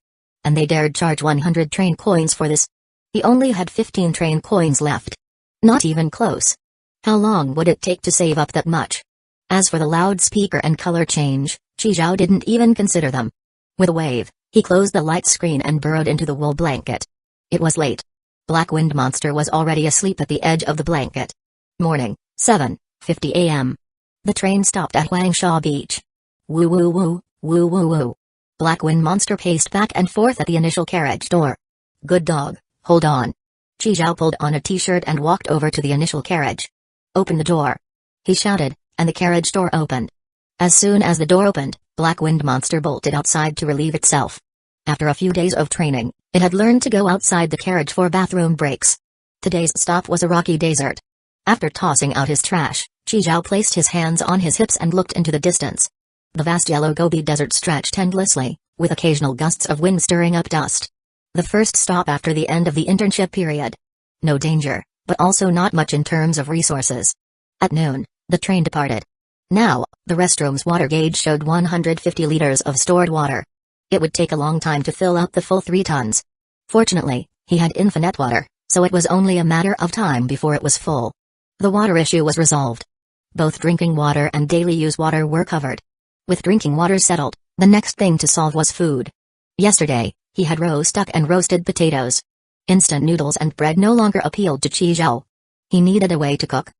And they dared charge 100 train coins for this. He only had 15 train coins left. Not even close. How long would it take to save up that much? As for the loudspeaker and color change, Qi Zhao didn't even consider them. With a wave, he closed the light screen and burrowed into the wool blanket. It was late. Black Wind Monster was already asleep at the edge of the blanket. Morning, 7:50 a.m. The train stopped at Huangsha Beach. Woo woo woo, woo woo woo. Black Wind Monster paced back and forth at the initial carriage door. Good dog, hold on. Qi Zhao pulled on a t-shirt and walked over to the initial carriage. Open the door. He shouted, and the carriage door opened. As soon as the door opened, Black Wind Monster bolted outside to relieve itself. After a few days of training, it had learned to go outside the carriage for bathroom breaks. Today's stop was a rocky desert. After tossing out his trash, Qi Zhao placed his hands on his hips and looked into the distance. The vast yellow Gobi Desert stretched endlessly, with occasional gusts of wind stirring up dust. The first stop after the end of the internship period. No danger, but also not much in terms of resources. At noon, the train departed. Now, the restroom's water gauge showed 150 liters of stored water. It would take a long time to fill up the full 3 tons. Fortunately, he had infinite water, so it was only a matter of time before it was full. The water issue was resolved. Both drinking water and daily use water were covered. With drinking water settled, the next thing to solve was food. Yesterday, he had roast duck and roasted potatoes. Instant noodles and bread no longer appealed to Qi Zhao. He needed a way to cook.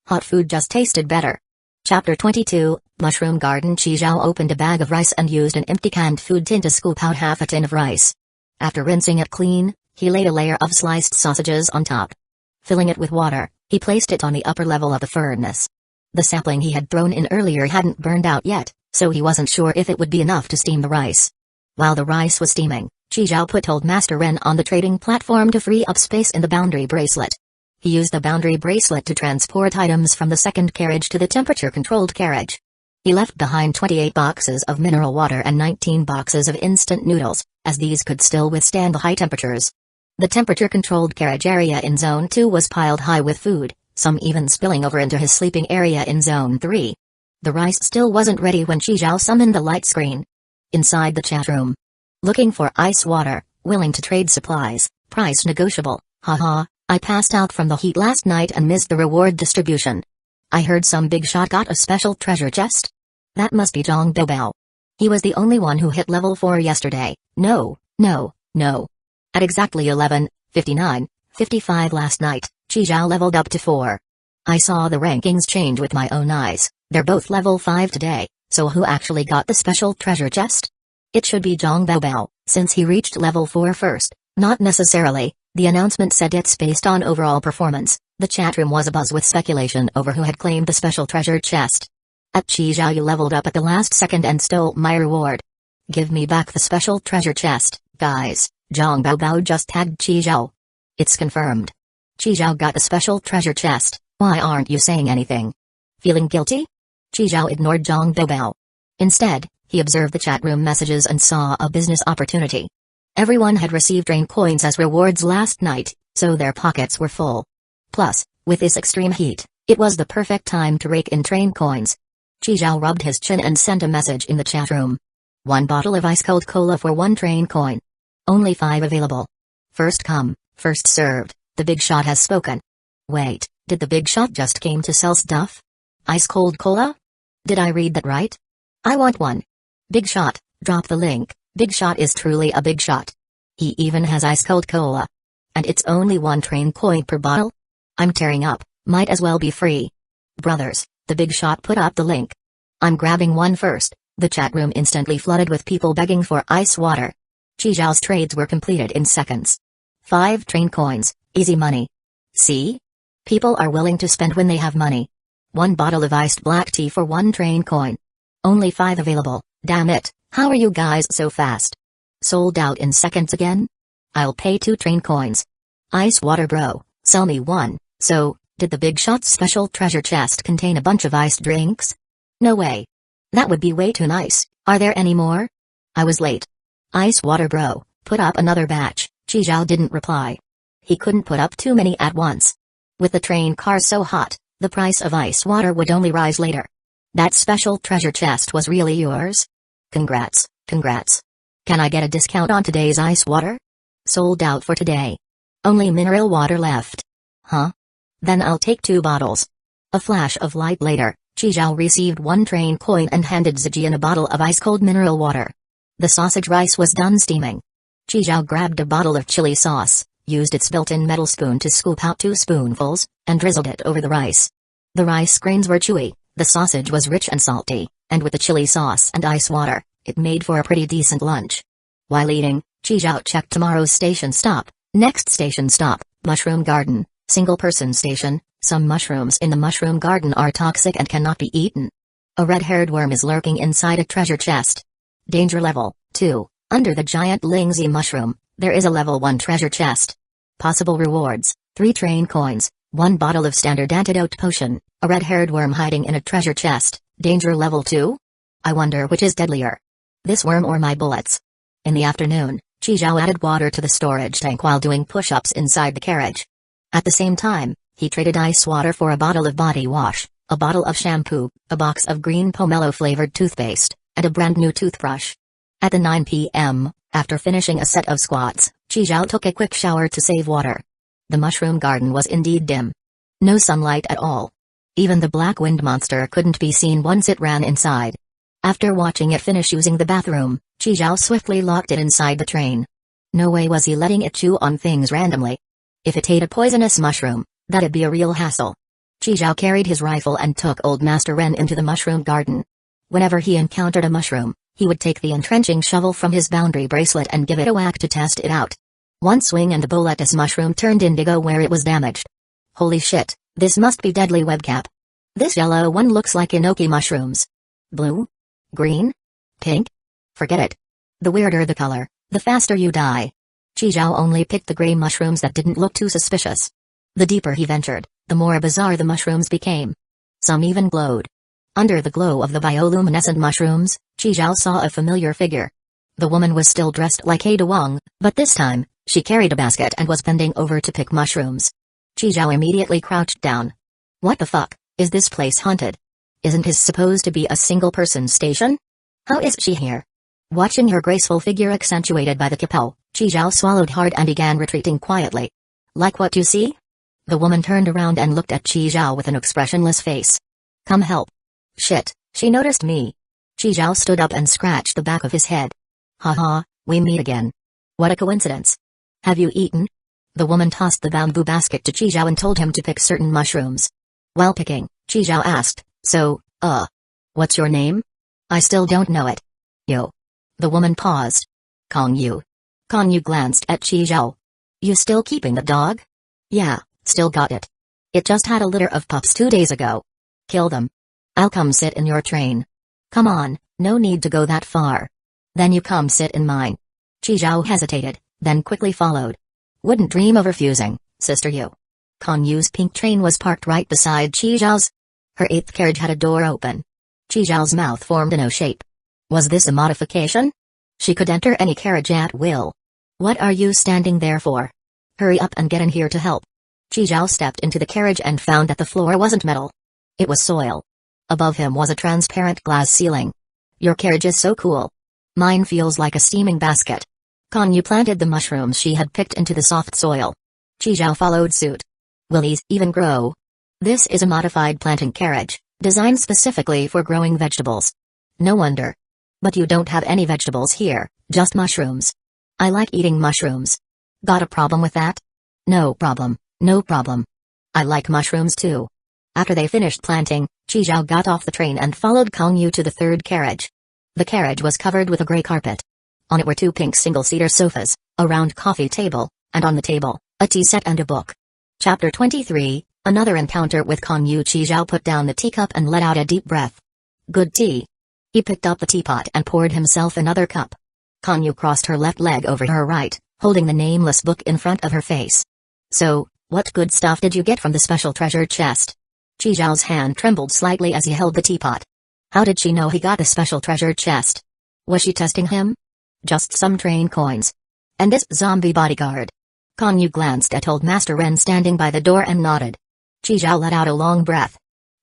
Hot food just tasted better. Chapter 22, Mushroom Garden. Qi Zhao opened a bag of rice and used an empty canned food tin to scoop out half a tin of rice. After rinsing it clean, he laid a layer of sliced sausages on top. Filling it with water, he placed it on the upper level of the furnace. The sapling he had thrown in earlier hadn't burned out yet, so he wasn't sure if it would be enough to steam the rice. While the rice was steaming, Qi Zhao put Old Master Ren on the trading platform to free up space in the boundary bracelet. He used the boundary bracelet to transport items from the second carriage to the temperature-controlled carriage. He left behind 28 boxes of mineral water and 19 boxes of instant noodles, as these could still withstand the high temperatures. The temperature-controlled carriage area in Zone 2 was piled high with food, some even spilling over into his sleeping area in Zone 3. The rice still wasn't ready when Qi Zhao summoned the light screen. Inside the chat room. Looking for ice water, willing to trade supplies, price negotiable, haha, I passed out from the heat last night and missed the reward distribution. I heard some big shot got a special treasure chest. That must be Zhang Baobao. He was the only one who hit level 4 yesterday. No. At exactly 11:59:55 last night, Qi Zhao leveled up to 4. I saw the rankings change with my own eyes. They're both level 5 today, so who actually got the special treasure chest? It should be Zhang Baobao, since he reached level 4 first. Not necessarily, the announcement said it's based on overall performance. The chat room was abuzz with speculation over who had claimed the special treasure chest. At Qi Zhao, you leveled up at the last second and stole my reward. Give me back the special treasure chest, guys. Zhang Baobao just tagged Qi Zhao. It's confirmed. Qi Zhao got the special treasure chest. Why aren't you saying anything? Feeling guilty? Qi Zhao ignored Zhang Baobao. Instead, he observed the chat room messages and saw a business opportunity. Everyone had received train coins as rewards last night, so their pockets were full. Plus, with this extreme heat, it was the perfect time to rake in train coins. Qi Zhao rubbed his chin and sent a message in the chat room. 1 bottle of ice-cold cola for 1 train coin. Only 5 available. First come, first served, the big shot has spoken. Wait, did the big shot just came to sell stuff? Ice-cold cola? Did I read that right? I want one. Big shot, drop the link. Big shot is truly a big shot. He even has ice-cold cola. And it's only 1 train coin per bottle? I'm tearing up, might as well be free. Brothers, the big shot put up the link. I'm grabbing one first. The chat room instantly flooded with people begging for ice water. Qi Zhao's trades were completed in seconds. 5 train coins, easy money. See? People are willing to spend when they have money. 1 bottle of iced black tea for 1 train coin. Only 5 available, damn it, how are you guys so fast? Sold out in seconds again? I'll pay 2 train coins. Ice water bro, sell me 1. So, did the big shot special treasure chest contain a bunch of iced drinks? No way. That would be way too nice. Are there any more? I was late. Ice water bro, put up another batch. Qi Zhao didn't reply. He couldn't put up too many at once. With the train car so hot, the price of ice water would only rise later. That special treasure chest was really yours? Congrats. Can I get a discount on today's ice water? Sold out for today. Only mineral water left. Huh? Then I'll take 2 bottles. A flash of light later, Qi Zhao received 1 train coin and handed Zijian a bottle of ice-cold mineral water. The sausage rice was done steaming. Qi Zhao grabbed a bottle of chili sauce, used its built-in metal spoon to scoop out 2 spoonfuls, and drizzled it over the rice. The rice grains were chewy, the sausage was rich and salty, and with the chili sauce and ice water, it made for a pretty decent lunch. While eating, Qi Zhao checked tomorrow's station stop. Next station stop, Mushroom Garden, single-person station. Some mushrooms in the mushroom garden are toxic and cannot be eaten. A red-haired worm is lurking inside a treasure chest. Danger level 2. Under the giant Lingzi mushroom, there is a level 1 treasure chest. Possible rewards: 3 train coins, 1 bottle of standard antidote potion, a red-haired worm hiding in a treasure chest. Danger level 2? I wonder which is deadlier. This worm or my bullets. In the afternoon, Chi Zhao added water to the storage tank while doing push-ups inside the carriage. At the same time, he traded ice water for a bottle of body wash, a bottle of shampoo, a box of green pomelo-flavored toothpaste, and a brand new toothbrush. At the 9 p.m., after finishing a set of squats, Chi Zhao took a quick shower to save water. The mushroom garden was indeed dim. No sunlight at all. Even the black wind monster couldn't be seen once it ran inside. After watching it finish using the bathroom, Chi Zhao swiftly locked it inside the train. No way was he letting it chew on things randomly. If it ate a poisonous mushroom, that'd be a real hassle. Chi Zhao carried his rifle and took Old Master Ren into the mushroom garden. Whenever he encountered a mushroom, he would take the entrenching shovel from his boundary bracelet and give it a whack to test it out. One swing and the boletus mushroom turned indigo where it was damaged. Holy shit, this must be deadly webcap. This yellow one looks like enoki mushrooms. Blue? Green? Pink? Forget it. The weirder the color, the faster you die. Chi Zhao only picked the gray mushrooms that didn't look too suspicious. The deeper he ventured, the more bizarre the mushrooms became. Some even glowed. Under the glow of the bioluminescent mushrooms, Chi Zhao saw a familiar figure. The woman was still dressed like Ada Wong, but this time, she carried a basket and was bending over to pick mushrooms. Chi Zhao immediately crouched down. What the fuck, is this place haunted? Isn't this supposed to be a single-person station? How is she here? Watching her graceful figure accentuated by the kippah, Chi Zhao swallowed hard and began retreating quietly. Like what you see? The woman turned around and looked at Chi Zhao with an expressionless face. Come help. Shit, she noticed me. Chi Zhao stood up and scratched the back of his head. Haha, we meet again. What a coincidence. Have you eaten? The woman tossed the bamboo basket to Chi Zhao and told him to pick certain mushrooms. While picking, Chi Zhao asked, what's your name? I still don't know it. Yo. The woman paused. Kong Yu. Kong Yu glanced at Chi Zhao. You still keeping the dog? Yeah, still got it. It just had a litter of pups 2 days ago. Kill them. I'll come sit in your train. Come on, no need to go that far. Then you come sit in mine. Chi Zhao hesitated, then quickly followed. Wouldn't dream of refusing, Sister Yu. Kong Yu's pink train was parked right beside Chi Zhao's. Her 8th carriage had a door open. Chi Zhao's mouth formed an O shape. Was this a modification? She could enter any carriage at will. What are you standing there for? Hurry up and get in here to help. Chi Zhao stepped into the carriage and found that the floor wasn't metal. It was soil. Above him was a transparent glass ceiling. Your carriage is so cool. Mine feels like a steaming basket. Kong Yu planted the mushrooms she had picked into the soft soil. Chi Zhao followed suit. Will these even grow? This is a modified planting carriage, designed specifically for growing vegetables. No wonder. But you don't have any vegetables here, just mushrooms. I like eating mushrooms. Got a problem with that? No problem, no problem. I like mushrooms too. After they finished planting, Chi Zhao got off the train and followed Kong Yu to the 3rd carriage. The carriage was covered with a gray carpet. On it were 2 pink single-seater sofas, a round coffee table, and on the table, a tea set and a book. Chapter 23, Another Encounter with Kong Yu. Chi Zhao put down the teacup and let out a deep breath. Good tea. He picked up the teapot and poured himself another cup. Kong Yu crossed her left leg over her right, holding the nameless book in front of her face. So, what good stuff did you get from the special treasure chest? Chi Zhao's hand trembled slightly as he held the teapot. How did she know he got the special treasure chest? Was she testing him? Just some train coins. And this zombie bodyguard. Kong Yu glanced at Old Master Ren standing by the door and nodded. Chi Zhao let out a long breath.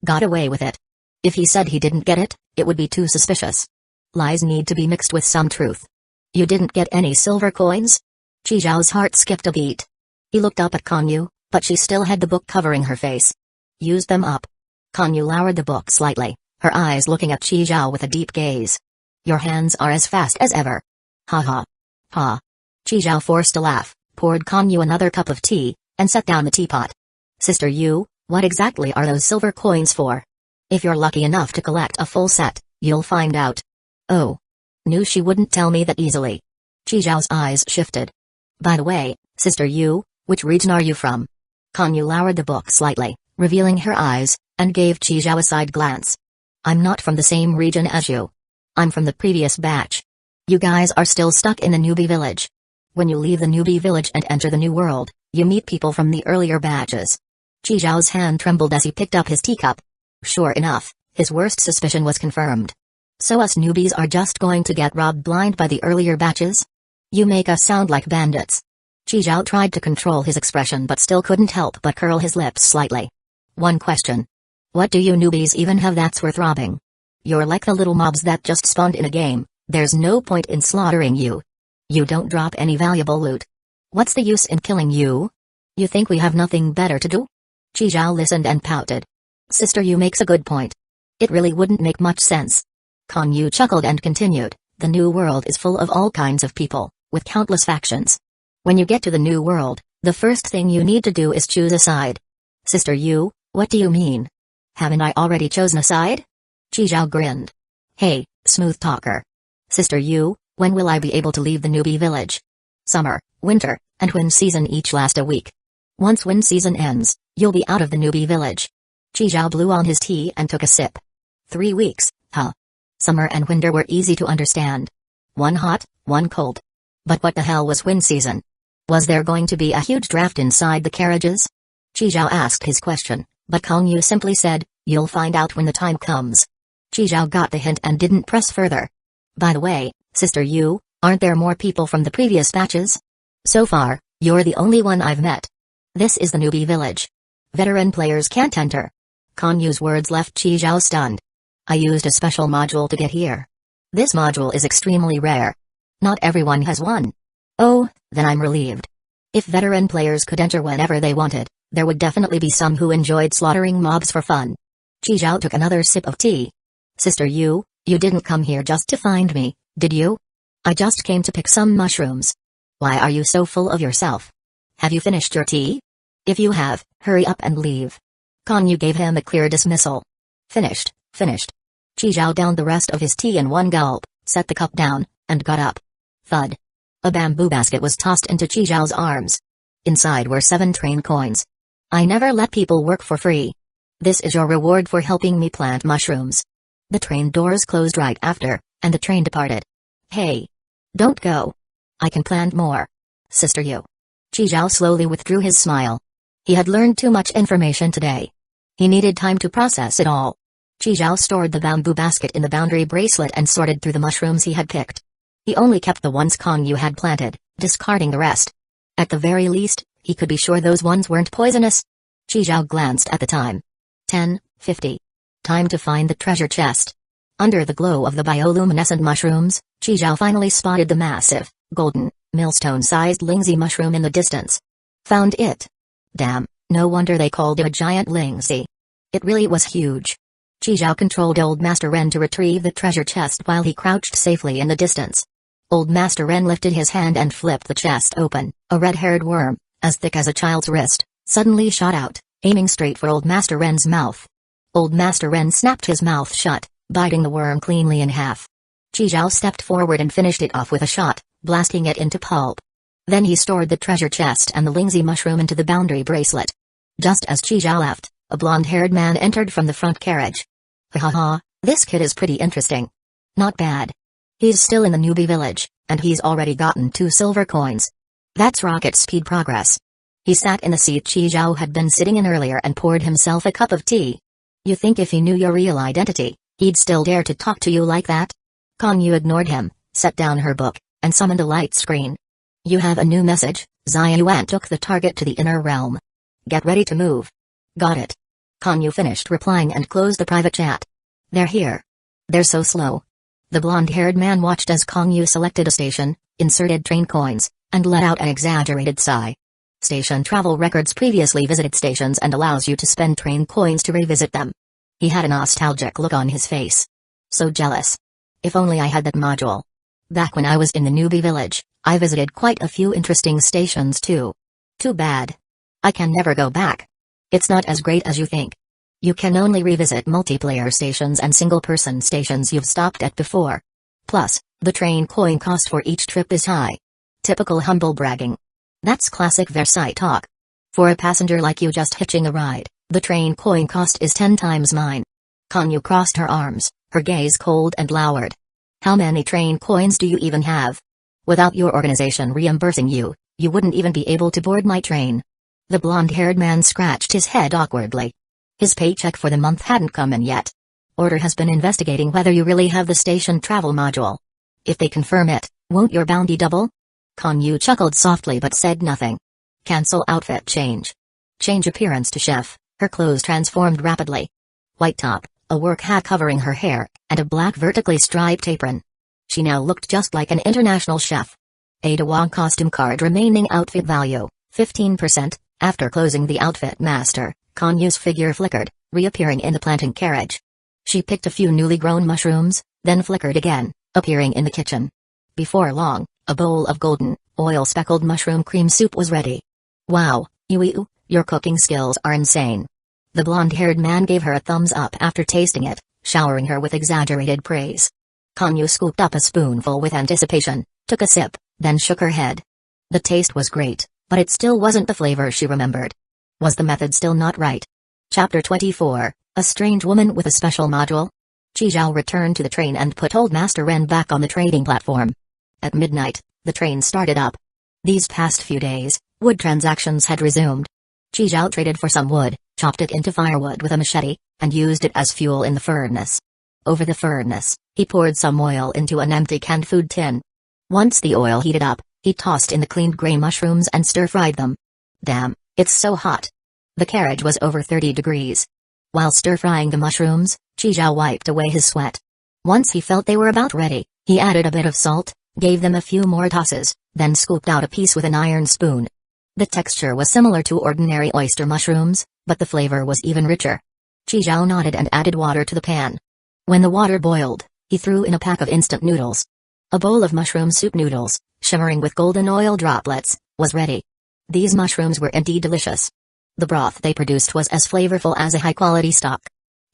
Got away with it. If he said he didn't get it, it would be too suspicious. Lies need to be mixed with some truth. You didn't get any silver coins? Chi Zhao's heart skipped a beat. He looked up at Kong Yu, but she still had the book covering her face. Used them up. Kong Yu lowered the book slightly, her eyes looking at Chi Zhao with a deep gaze. Your hands are as fast as ever. Ha ha. Ha. Chi Zhao forced a laugh, poured Kong Yu another cup of tea, and set down the teapot. Sister Yu, what exactly are those silver coins for? If you're lucky enough to collect a full set, you'll find out. Oh. Knew she wouldn't tell me that easily. Chi Zhao's eyes shifted. By the way, Sister Yu, which region are you from? Kong Yu lowered the book slightly, revealing her eyes, and gave Chi Zhao a side glance. I'm not from the same region as you. I'm from the previous batch. You guys are still stuck in the newbie village. When you leave the newbie village and enter the new world, you meet people from the earlier batches. Chi Zhao's hand trembled as he picked up his teacup. Sure enough, his worst suspicion was confirmed. So us newbies are just going to get robbed blind by the earlier batches? You make us sound like bandits. Chi tried to control his expression but still couldn't help but curl his lips slightly. One question. What do you newbies even have that's worth robbing? You're like the little mobs that just spawned in a game, there's no point in slaughtering you. You don't drop any valuable loot. What's the use in killing you? You think we have nothing better to do? Chi listened and pouted. Sister Yu makes a good point. It really wouldn't make much sense. Kan Yu chuckled and continued, the new world is full of all kinds of people, with countless factions. When you get to the new world, the first thing you need to do is choose a side. Sister Yu, what do you mean? Haven't I already chosen a side? Chi grinned. Hey, smooth talker. Sister Yu, when will I be able to leave the newbie village? Summer, winter, and wind season each last a week. Once wind season ends, you'll be out of the newbie village. Chi blew on his tea and took a sip. 3 weeks, huh? Summer and winter were easy to understand. One hot, one cold. But what the hell was wind season? Was there going to be a huge draft inside the carriages? Chi asked his question, but Kang Yu simply said, you'll find out when the time comes. Chi got the hint and didn't press further. By the way, Sister Yu, aren't there more people from the previous batches? So far, you're the only one I've met. This is the newbie village. Veteran players can't enter. Kang Yu's words left Chi stunned. I used a special module to get here. This module is extremely rare. Not everyone has one. Oh, then I'm relieved. If veteran players could enter whenever they wanted, there would definitely be some who enjoyed slaughtering mobs for fun. Chi took another sip of tea. Sister Yu, you didn't come here just to find me, did you? I just came to pick some mushrooms. Why are you so full of yourself? Have you finished your tea? If you have, hurry up and leave. Kang Yu gave him a clear dismissal. Finished. Chi downed the rest of his tea in one gulp, set the cup down, and got up. Thud. A bamboo basket was tossed into Chi arms. Inside were 7 train coins. I never let people work for free. This is your reward for helping me plant mushrooms. The train doors closed right after, and the train departed. Hey. Don't go. I can plant more. Sister Yu. Chi slowly withdrew his smile. He had learned too much information today. He needed time to process it all. Chi stored the bamboo basket in the boundary bracelet and sorted through the mushrooms he had picked. He only kept the ones Kang Yu had planted, discarding the rest. At the very least, he could be sure those ones weren't poisonous. Chi glanced at the time. 10:50. Time to find the treasure chest. Under the glow of the bioluminescent mushrooms, Chi finally spotted the massive, golden, millstone-sized Lingzi mushroom in the distance. Found it. Damn, no wonder they called it a giant Lingzi. It really was huge. Chi controlled Old Master Ren to retrieve the treasure chest while he crouched safely in the distance. Old Master Ren lifted his hand and flipped the chest open. A red-haired worm, as thick as a child's wrist, suddenly shot out, aiming straight for Old Master Ren's mouth. Old Master Ren snapped his mouth shut, biting the worm cleanly in half. Chi stepped forward and finished it off with a shot, blasting it into pulp. Then he stored the treasure chest and the Lingzi mushroom into the boundary bracelet. Just as Chi left, a blonde-haired man entered from the front carriage. Ha, this kid is pretty interesting. Not bad. He's still in the newbie village, and he's already gotten 2 silver coins. That's rocket speed progress. He sat in the seat Chi had been sitting in earlier and poured himself a cup of tea. You think if he knew your real identity, he'd still dare to talk to you like that? Kang Yu ignored him, set down her book, and summoned a light screen. You have a new message. Xia Yuan took the target to the inner realm. Get ready to move. Got it. Kang Yu finished replying and closed the private chat. They're here. They're so slow. The blonde-haired man watched as Kang Yu selected a station, inserted train coins, and let out an exaggerated sigh. Station travel records previously visited stations and allows you to spend train coins to revisit them. He had a nostalgic look on his face. So jealous. If only I had that module. Back when I was in the newbie village, I visited quite a few interesting stations too. Too bad. I can never go back. It's not as great as you think. You can only revisit multiplayer stations and single-person stations you've stopped at before. Plus, the train coin cost for each trip is high. Typical humble bragging. That's classic Versailles talk. For a passenger like you just hitching a ride, the train coin cost is 10 times mine. Kang Yu crossed her arms, her gaze cold and lowered. How many train coins do you even have? Without your organization reimbursing you, you wouldn't even be able to board my train. The blonde-haired man scratched his head awkwardly. His paycheck for the month hadn't come in yet. Order has been investigating whether you really have the station travel module. If they confirm it, won't your bounty double? Kan Yu chuckled softly but said nothing. Cancel outfit change. Change appearance to chef, her clothes transformed rapidly. White top, a work hat covering her hair, and a black vertically striped apron. She now looked just like an international chef. Ada Wong costume card remaining outfit value, 15%. After closing the outfit master, Kan Yu's figure flickered, reappearing in the planting carriage. She picked a few newly grown mushrooms, then flickered again, appearing in the kitchen. Before long, a bowl of golden, oil-speckled mushroom cream soup was ready. Wow, Yu, your cooking skills are insane. The blonde-haired man gave her a thumbs up after tasting it, showering her with exaggerated praise. Kan Yu scooped up a spoonful with anticipation, took a sip, then shook her head. The taste was great, but it still wasn't the flavor she remembered. Was the method still not right? Chapter 24, A Strange Woman with a Special Module? Chi Zhao returned to the train and put Old Master Ren back on the trading platform. At midnight, the train started up. These past few days, wood transactions had resumed. Chi Zhao traded for some wood, chopped it into firewood with a machete, and used it as fuel in the furnace. Over the furnace, he poured some oil into an empty canned food tin. Once the oil heated up, he tossed in the cleaned gray mushrooms and stir-fried them. Damn, it's so hot. The carriage was over 30 degrees. While stir-frying the mushrooms, Chi Zhao wiped away his sweat. Once he felt they were about ready, he added a bit of salt, gave them a few more tosses, then scooped out a piece with an iron spoon. The texture was similar to ordinary oyster mushrooms, but the flavor was even richer. Chi Zhao nodded and added water to the pan. When the water boiled, he threw in a pack of instant noodles. A bowl of mushroom soup noodles, shimmering with golden oil droplets, was ready. These mushrooms were indeed delicious. The broth they produced was as flavorful as a high-quality stock.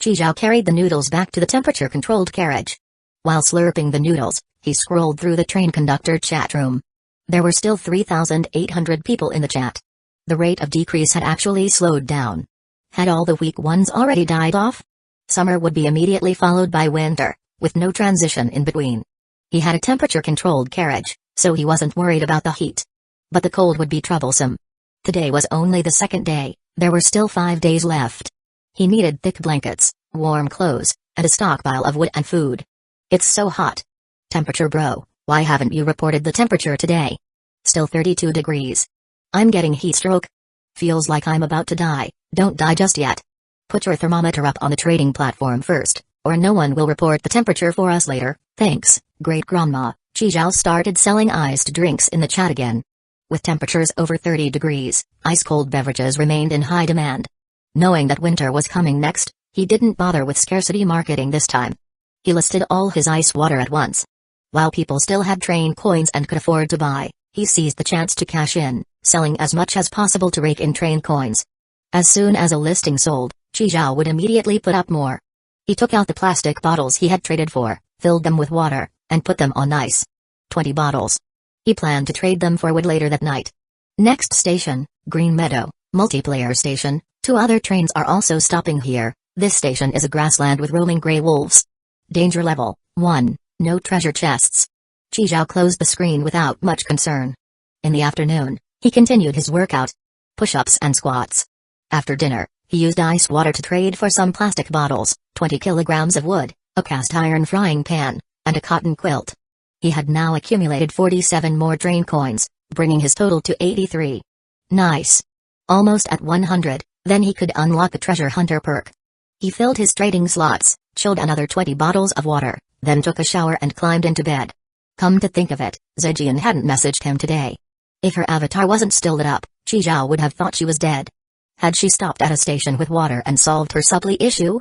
Chi Zhao carried the noodles back to the temperature-controlled carriage. While slurping the noodles, he scrolled through the train conductor chat room. There were still 3,800 people in the chat. The rate of decrease had actually slowed down. Had all the weak ones already died off? Summer would be immediately followed by winter, with no transition in between. He had a temperature-controlled carriage, so he wasn't worried about the heat. But the cold would be troublesome. Today was only the second day, there were still 5 days left. He needed thick blankets, warm clothes, and a stockpile of wood and food. It's so hot. Temperature bro, why haven't you reported the temperature today? Still 32 degrees. I'm getting heat stroke. Feels like I'm about to die, don't die just yet. Put your thermometer up on the trading platform first, or no one will report the temperature for us later, thanks, great grandma. Chi Zhao started selling iced drinks in the chat again. With temperatures over 30 degrees, ice-cold beverages remained in high demand. Knowing that winter was coming next, he didn't bother with scarcity marketing this time. He listed all his ice water at once. While people still had train coins and could afford to buy, he seized the chance to cash in, selling as much as possible to rake in train coins. As soon as a listing sold, Chi Zhao would immediately put up more. He took out the plastic bottles he had traded for, filled them with water, and put them on ice. 20 bottles. He planned to trade them for wood later that night. Next station, Green Meadow, multiplayer station. 2 other trains are also stopping here. This station is a grassland with roaming gray wolves. Danger level 1, no treasure chests. Chi Zhao closed the screen without much concern. In the afternoon, he continued his workout. Push-ups and squats. After dinner, he used ice water to trade for some plastic bottles, 20 kilograms of wood, a cast iron frying pan, and a cotton quilt. He had now accumulated 47 more train coins, bringing his total to 83. Nice. Almost at 100, then he could unlock the treasure hunter perk. He filled his trading slots, chilled another 20 bottles of water, then took a shower and climbed into bed. Come to think of it, Zhejian hadn't messaged him today. If her avatar wasn't still lit up, Chi Zhao would have thought she was dead. Had she stopped at a station with water and solved her supply issue?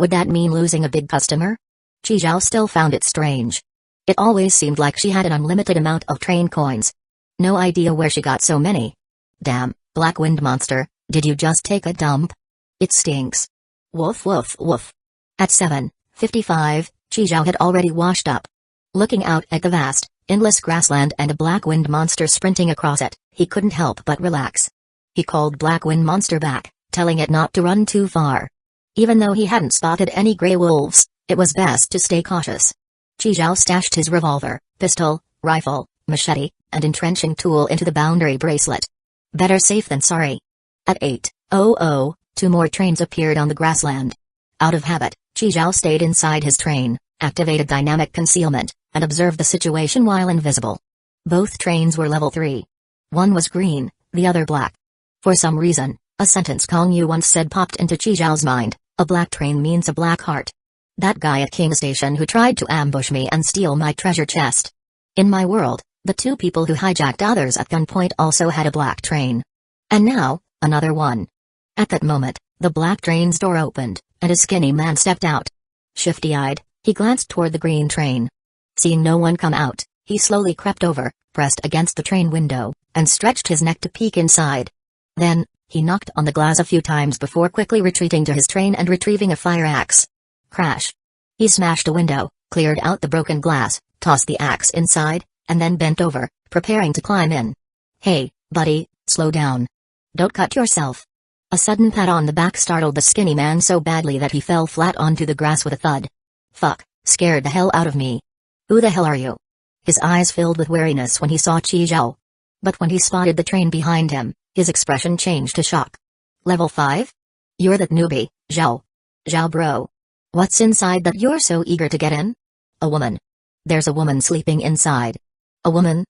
Would that mean losing a big customer? Chi Zhao still found it strange. It always seemed like she had an unlimited amount of train coins. No idea where she got so many. Damn, Black Wind Monster, did you just take a dump? It stinks. Woof woof woof. At 7:55, Chi Zhao had already washed up. Looking out at the vast, endless grassland and a Black Wind Monster sprinting across it, he couldn't help but relax. He called Black Wind Monster back, telling it not to run too far. Even though he hadn't spotted any gray wolves, it was best to stay cautious. Chi Zhao stashed his revolver, pistol, rifle, machete, and entrenching tool into the boundary bracelet. Better safe than sorry. At 8:00, 2 more trains appeared on the grassland. Out of habit, Chi Zhao stayed inside his train, activated dynamic concealment, and observed the situation while invisible. Both trains were level 3. One was green, the other black. For some reason, a sentence Kong Yu once said popped into Chi Zhao's mind: a black train means a black heart. That guy at King Station who tried to ambush me and steal my treasure chest. In my world, the two people who hijacked others at gunpoint also had a black train. And now, another one. At that moment, the black train's door opened, and a skinny man stepped out. Shifty-eyed, he glanced toward the green train. Seeing no one come out, he slowly crept over, pressed against the train window, and stretched his neck to peek inside. Then, he knocked on the glass a few times before quickly retreating to his train and retrieving a fire axe. Crash. He smashed a window, cleared out the broken glass, tossed the axe inside, and then bent over, preparing to climb in. Hey, buddy, slow down. Don't cut yourself. A sudden pat on the back startled the skinny man so badly that he fell flat onto the grass with a thud. Fuck, scared the hell out of me. Who the hell are you? His eyes filled with wariness when he saw Chi Zhao. But when he spotted the train behind him, his expression changed to shock. Level 5? You're that newbie, Zhao. Zhao bro. What's inside that you're so eager to get in? A woman. There's a woman sleeping inside. A woman?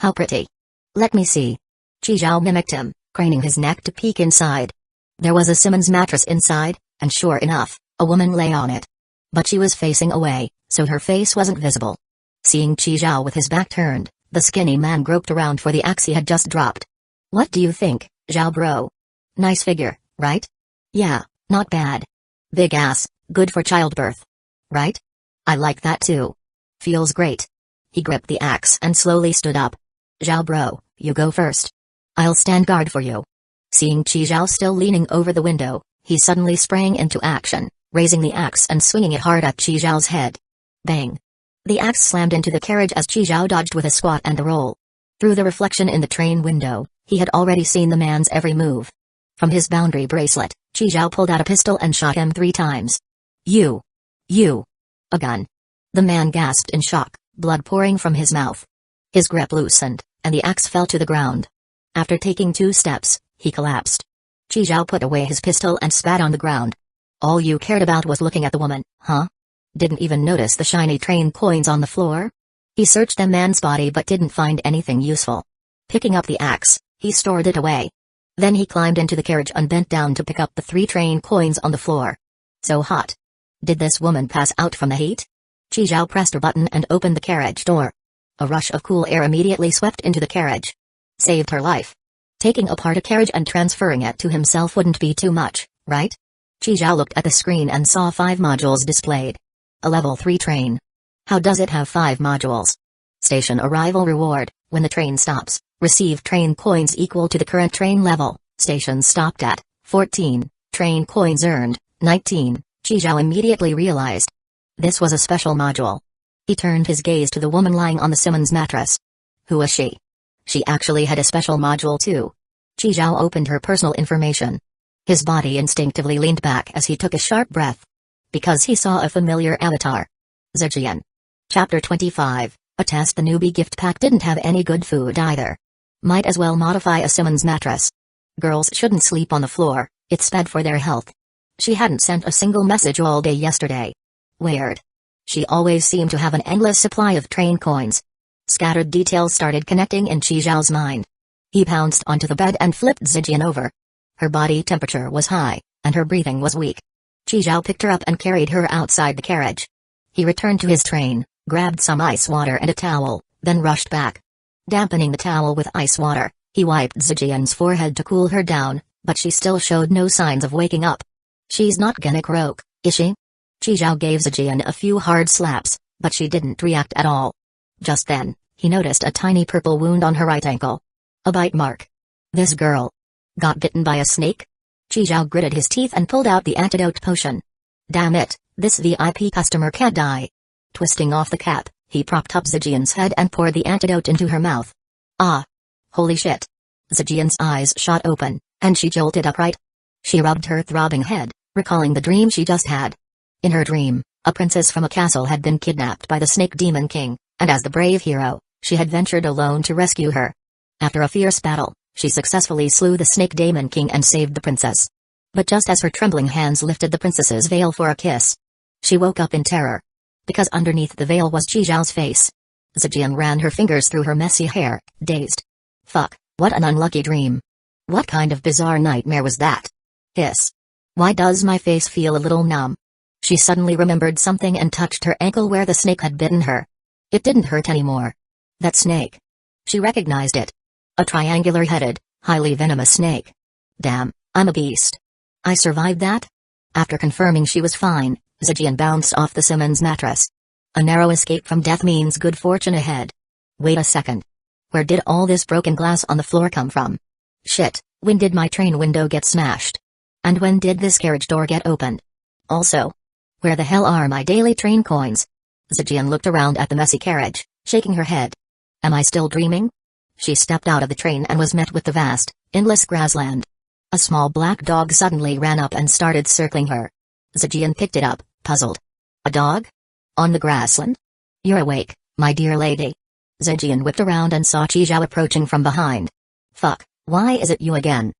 How pretty. Let me see. Chi Zhao mimicked him, craning his neck to peek inside. There was a Simmons mattress inside, and sure enough, a woman lay on it. But she was facing away, so her face wasn't visible. Seeing Chi Zhao with his back turned, the skinny man groped around for the axe he had just dropped. What do you think, Zhao bro? Nice figure, right? Yeah, not bad. Big ass, good for childbirth. Right? I like that too. Feels great. He gripped the axe and slowly stood up. Zhao bro, you go first. I'll stand guard for you. Seeing Chi Zhao still leaning over the window, he suddenly sprang into action, raising the axe and swinging it hard at Chi Zhao's head. Bang! The axe slammed into the carriage as Chi Zhao dodged with a squat and a roll. Through the reflection in the train window, he had already seen the man's every move. From his boundary bracelet, Chi Zhao pulled out a pistol and shot him 3 times. You! A gun! The man gasped in shock, blood pouring from his mouth. His grip loosened, and the axe fell to the ground. After taking 2 steps, he collapsed. Chi Zhao put away his pistol and spat on the ground. All you cared about was looking at the woman, huh? Didn't even notice the shiny train coins on the floor? He searched the man's body but didn't find anything useful. Picking up the axe, he stored it away. Then he climbed into the carriage and bent down to pick up the 3 train coins on the floor. So hot. Did this woman pass out from the heat? Chi Zhao pressed a button and opened the carriage door. A rush of cool air immediately swept into the carriage. Saved her life. Taking apart a carriage and transferring it to himself wouldn't be too much, right? Chi Zhao looked at the screen and saw 5 modules displayed. A level 3 train. How does it have 5 modules? Station arrival reward: when the train stops, receive train coins equal to the current train level. Station stopped at 14. Train coins earned 19. Chi Zhao immediately realized this was a special module. He turned his gaze to the woman lying on the Simmons mattress. Who was she? She actually had a special module too. Chi Zhao opened her personal information. His body instinctively leaned back as he took a sharp breath. Because he saw a familiar avatar. Zijian. Chapter 25, a test. The newbie gift pack didn't have any good food either. Might as well modify a Simmons mattress. Girls shouldn't sleep on the floor, it's bad for their health. She hadn't sent a single message all day yesterday. Weird. She always seemed to have an endless supply of train coins. Scattered details started connecting in Chi Zhao's mind. He pounced onto the bed and flipped Zijian over. Her body temperature was high, and her breathing was weak. Chi Zhao picked her up and carried her outside the carriage. He returned to his train, grabbed some ice water and a towel, then rushed back. Dampening the towel with ice water, he wiped Zijian's forehead to cool her down, but she still showed no signs of waking up. She's not gonna croak, is she? Chi Zhao gave Zijian a few hard slaps, but she didn't react at all. Just then, he noticed a tiny purple wound on her right ankle. A bite mark. This girl got bitten by a snake? Chi Zhao gritted his teeth and pulled out the antidote potion. Damn it, this VIP customer can't die. Twisting off the cap, he propped up Zijian's head and poured the antidote into her mouth. Ah! Holy shit! Zijian's eyes shot open, and she jolted upright. She rubbed her throbbing head, recalling the dream she just had. In her dream, a princess from a castle had been kidnapped by the Snake Demon King, and as the brave hero, she had ventured alone to rescue her. After a fierce battle, she successfully slew the Snake Demon King and saved the princess. But just as her trembling hands lifted the princess's veil for a kiss, she woke up in terror. Because underneath the veil was Chi Zhao's face. Zijian ran her fingers through her messy hair, dazed. Fuck, what an unlucky dream. What kind of bizarre nightmare was that? Hiss. Why does my face feel a little numb? She suddenly remembered something and touched her ankle where the snake had bitten her. It didn't hurt anymore. That snake. She recognized it. A triangular-headed, highly venomous snake. Damn, I'm a beast. I survived that? After confirming she was fine, Zijian bounced off the Simmons mattress. A narrow escape from death means good fortune ahead. Wait a second. Where did all this broken glass on the floor come from? Shit, when did my train window get smashed? And when did this carriage door get opened? Also, where the hell are my daily train coins? Zijian looked around at the messy carriage, shaking her head. Am I still dreaming? She stepped out of the train and was met with the vast, endless grassland. A small black dog suddenly ran up and started circling her. Zijian picked it up, puzzled. A dog? On the grassland? You're awake, my dear lady. Zijian whipped around and saw Qizhao approaching from behind. Fuck, why is it you again?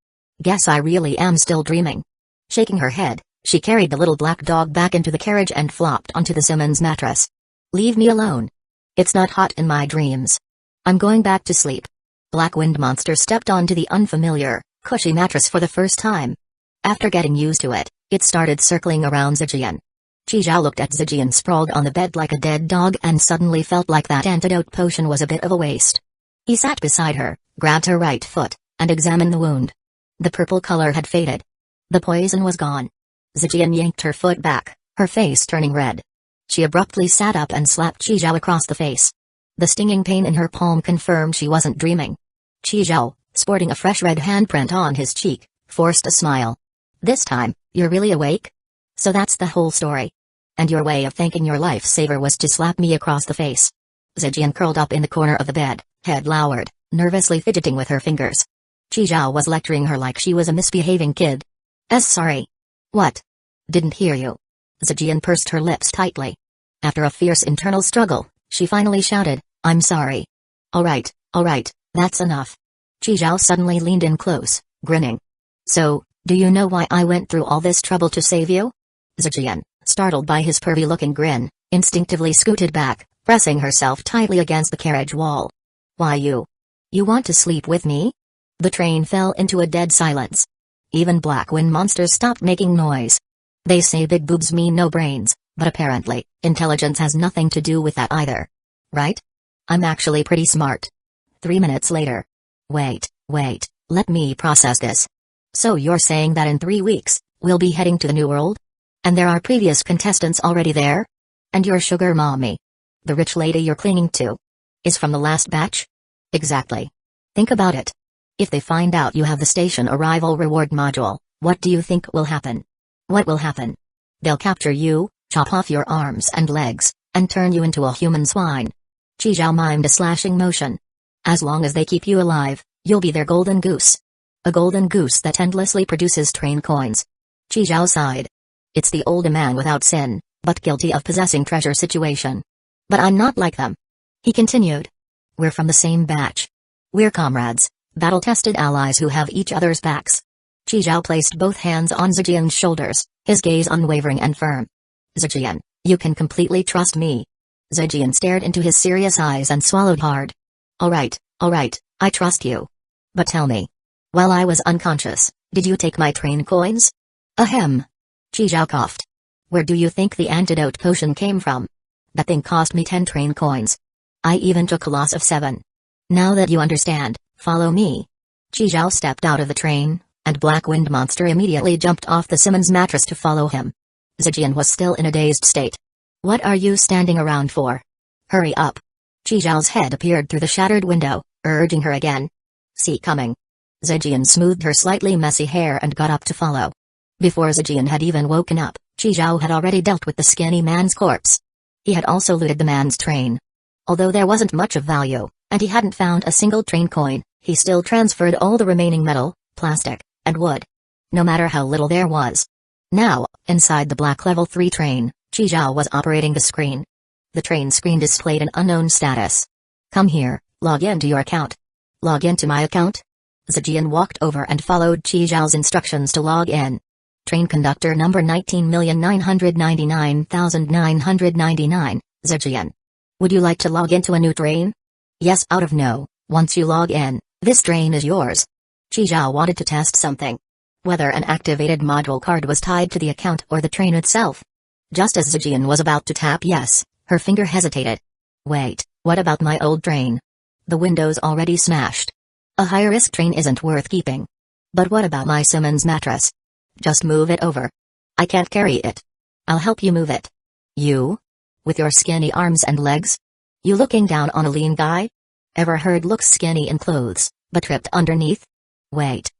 Guess I really am still dreaming. Shaking her head, she carried the little black dog back into the carriage and flopped onto the Simmons mattress. Leave me alone. It's not hot in my dreams. I'm going back to sleep. Black Wind Monster stepped onto the unfamiliar, cushy mattress for the first time. After getting used to it, it started circling around Zijian. Qizhao looked at Zijian sprawled on the bed like a dead dog and suddenly felt like that antidote potion was a bit of a waste. He sat beside her, grabbed her right foot, and examined the wound. The purple color had faded. The poison was gone. Zijian yanked her foot back, her face turning red. She abruptly sat up and slapped Qizhao across the face. The stinging pain in her palm confirmed she wasn't dreaming. Qizhao, sporting a fresh red handprint on his cheek, forced a smile. This time, you're really awake? So that's the whole story. And your way of thanking your lifesaver was to slap me across the face. Zijian curled up in the corner of the bed, head lowered, nervously fidgeting with her fingers. Qizhao was lecturing her like she was a misbehaving kid. Sorry. What? Didn't hear you. Zijian pursed her lips tightly. After a fierce internal struggle, she finally shouted, I'm sorry. Alright, that's enough. Qizhao suddenly leaned in close, grinning. So, do you know why I went through all this trouble to save you? Zijian, startled by his pervy-looking grin, instinctively scooted back, pressing herself tightly against the carriage wall. Why you? You want to sleep with me? The train fell into a dead silence. Even Black Wind monsters stopped making noise. They say big boobs mean no brains, but apparently, intelligence has nothing to do with that either. Right? I'm actually pretty smart. 3 minutes later. Wait, let me process this. So you're saying that in 3 weeks, we'll be heading to the New World? And there are previous contestants already there? And your sugar mommy, the rich lady you're clinging to, is from the last batch? Exactly. Think about it. If they find out you have the station arrival reward module, what do you think will happen? What will happen? They'll capture you, chop off your arms and legs, and turn you into a human swine. Qizhao mimed a slashing motion. As long as they keep you alive, you'll be their golden goose. A golden goose that endlessly produces train coins. Qizhao sighed. It's the old man without sin, but guilty of possessing treasure situation. But I'm not like them. He continued. We're from the same batch. We're comrades, battle-tested allies who have each other's backs. Qizhao placed both hands on Zijian's shoulders, his gaze unwavering and firm. Zijian, you can completely trust me. Zijian stared into his serious eyes and swallowed hard. Alright, I trust you. But tell me. While I was unconscious, did you take my train coins? Ahem. Qizhao coughed. Where do you think the antidote potion came from? That thing cost me 10 train coins. I even took a loss of 7. Now that you understand, follow me. Qizhao stepped out of the train, and Black Wind Monster immediately jumped off the Simmons mattress to follow him. Zijian was still in a dazed state. What are you standing around for? Hurry up. Qizhao's head appeared through the shattered window, urging her again. See coming. Zijian smoothed her slightly messy hair and got up to follow. Before Zijian had even woken up, Qizhao had already dealt with the skinny man's corpse. He had also looted the man's train. Although there wasn't much of value, and he hadn't found a single train coin, he still transferred all the remaining metal, plastic, and wood. No matter how little there was. Now, inside the black level 3 train, Qizhao was operating the screen. The train screen displayed an unknown status. Come here, log into your account. Log into my account? Zijian walked over and followed Qizhao's instructions to log in. Train conductor number 19,999,999, Zijian. Would you like to log into a new train? Yes out of no. Once you log in, this train is yours. Qi Zhao wanted to test something. Whether an activated module card was tied to the account or the train itself. Just as Zijian was about to tap yes, her finger hesitated. Wait, what about my old train? The window's already smashed. A high-risk train isn't worth keeping. But what about my Simmons mattress? Just move it over. I can't carry it. I'll help you move it. You? With your skinny arms and legs? You looking down on a lean guy? Ever heard looks skinny in clothes, but tripped underneath? Wait,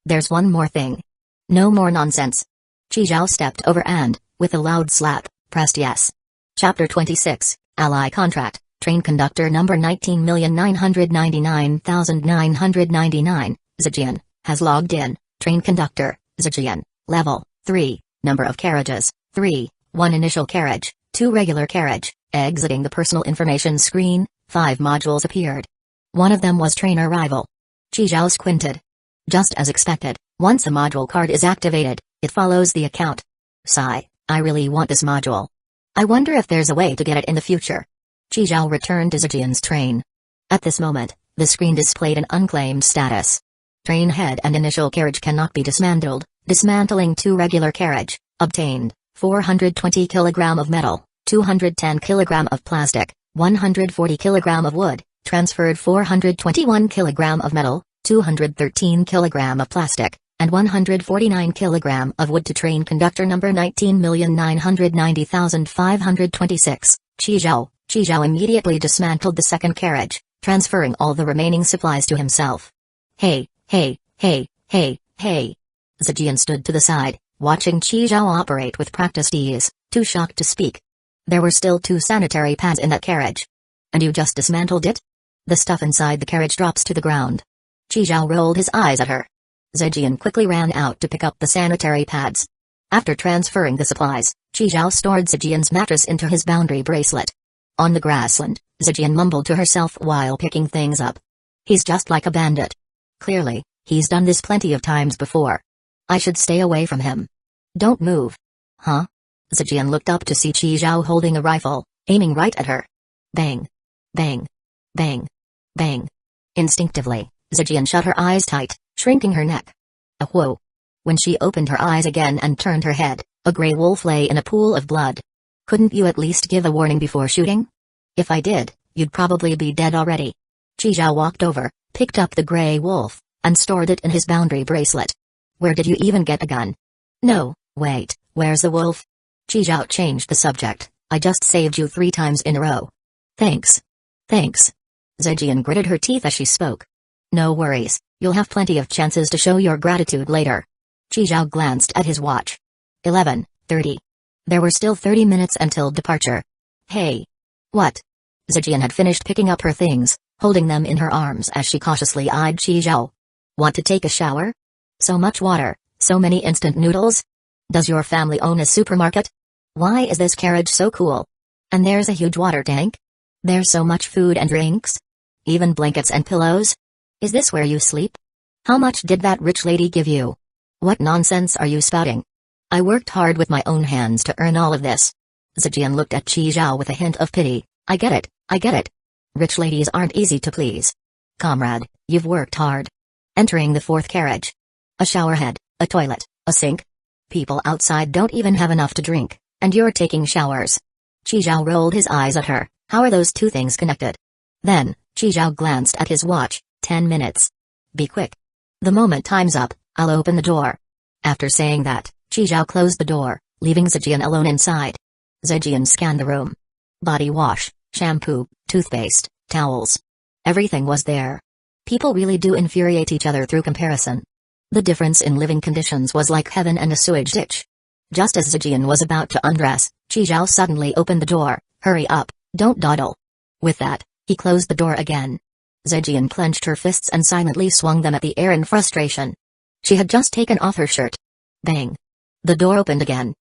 there's one more thing. No more nonsense. Qi Zhao stepped over and, with a loud slap, pressed yes. Chapter 26, Ally Contract, Train Conductor number 19,999,999, Zijian, has logged in, Train Conductor, Zijian, Level, 3, Number of Carriages, 3, 1 Initial Carriage, 2 Regular Carriage, exiting the personal information screen, 5 modules appeared. One of them was Train Arrival. Qi Zhao squinted. Just as expected, once a module card is activated, it follows the account. Sigh, I really want this module. I wonder if there's a way to get it in the future. Qi Zhao returned to Zijian's train. At this moment, the screen displayed an unclaimed status. Train head and initial carriage cannot be dismantled, dismantling 2 regular carriage, obtained, 420 kg of metal, 210 kg of plastic, 140 kg of wood, transferred 421 kg of metal, 213 kg of plastic, and 149 kg of wood to train conductor number 19,990,526, Qi Zhao immediately dismantled the second carriage, transferring all the remaining supplies to himself. Hey. Zijian stood to the side, watching Qi Zhao operate with practiced ease, too shocked to speak. There were still 2 sanitary pads in that carriage. And you just dismantled it? The stuff inside the carriage drops to the ground. Qi Zhao rolled his eyes at her. Zijian quickly ran out to pick up the sanitary pads. After transferring the supplies, Qi Zhao stored Zijian's mattress into his boundary bracelet. On the grassland, Zijian mumbled to herself while picking things up. He's just like a bandit. Clearly, he's done this plenty of times before. I should stay away from him. Don't move. Huh? Zijian looked up to see Qi Zhao holding a rifle, aiming right at her. Bang. Bang. Bang. Bang. Instinctively, Zijian shut her eyes tight, shrinking her neck. Whoa. When she opened her eyes again and turned her head, a gray wolf lay in a pool of blood. Couldn't you at least give a warning before shooting? If I did, you'd probably be dead already. Qi Zhao walked over, picked up the gray wolf, and stored it in his boundary bracelet. Where did you even get a gun? No, wait, where's the wolf? Qi Zhao changed the subject. I just saved you 3 times in a row. Thanks. Zijian gritted her teeth as she spoke. No worries, you'll have plenty of chances to show your gratitude later. Qi Zhao glanced at his watch. 11:30. There were still 30 minutes until departure. Hey. What? Zijian had finished picking up her things, holding them in her arms as she cautiously eyed Qi Zhao. Want to take a shower? So much water, so many instant noodles? Does your family own a supermarket? Why is this carriage so cool? And there's a huge water tank? There's so much food and drinks? Even blankets and pillows? Is this where you sleep? How much did that rich lady give you? What nonsense are you spouting? I worked hard with my own hands to earn all of this. Zijian looked at Qi Zhao with a hint of pity. I get it. Rich ladies aren't easy to please. Comrade, you've worked hard. Entering the 4th carriage. A showerhead, a toilet, a sink. People outside don't even have enough to drink, and you're taking showers. Qi Zhao rolled his eyes at her. How are those 2 things connected? Then, Qi Zhao glanced at his watch. 10 minutes. Be quick. The moment time's up, I'll open the door. After saying that, Qi Zhao closed the door, leaving Zijian alone inside. Zijian scanned the room. Body wash, shampoo, toothpaste, towels. Everything was there. People really do infuriate each other through comparison. The difference in living conditions was like heaven and a sewage ditch. Just as Zijian was about to undress, Qi Zhao suddenly opened the door. Hurry up, don't dawdle. With that, he closed the door again. Zijian clenched her fists and silently swung them at the air in frustration. She had just taken off her shirt. Bang. The door opened again.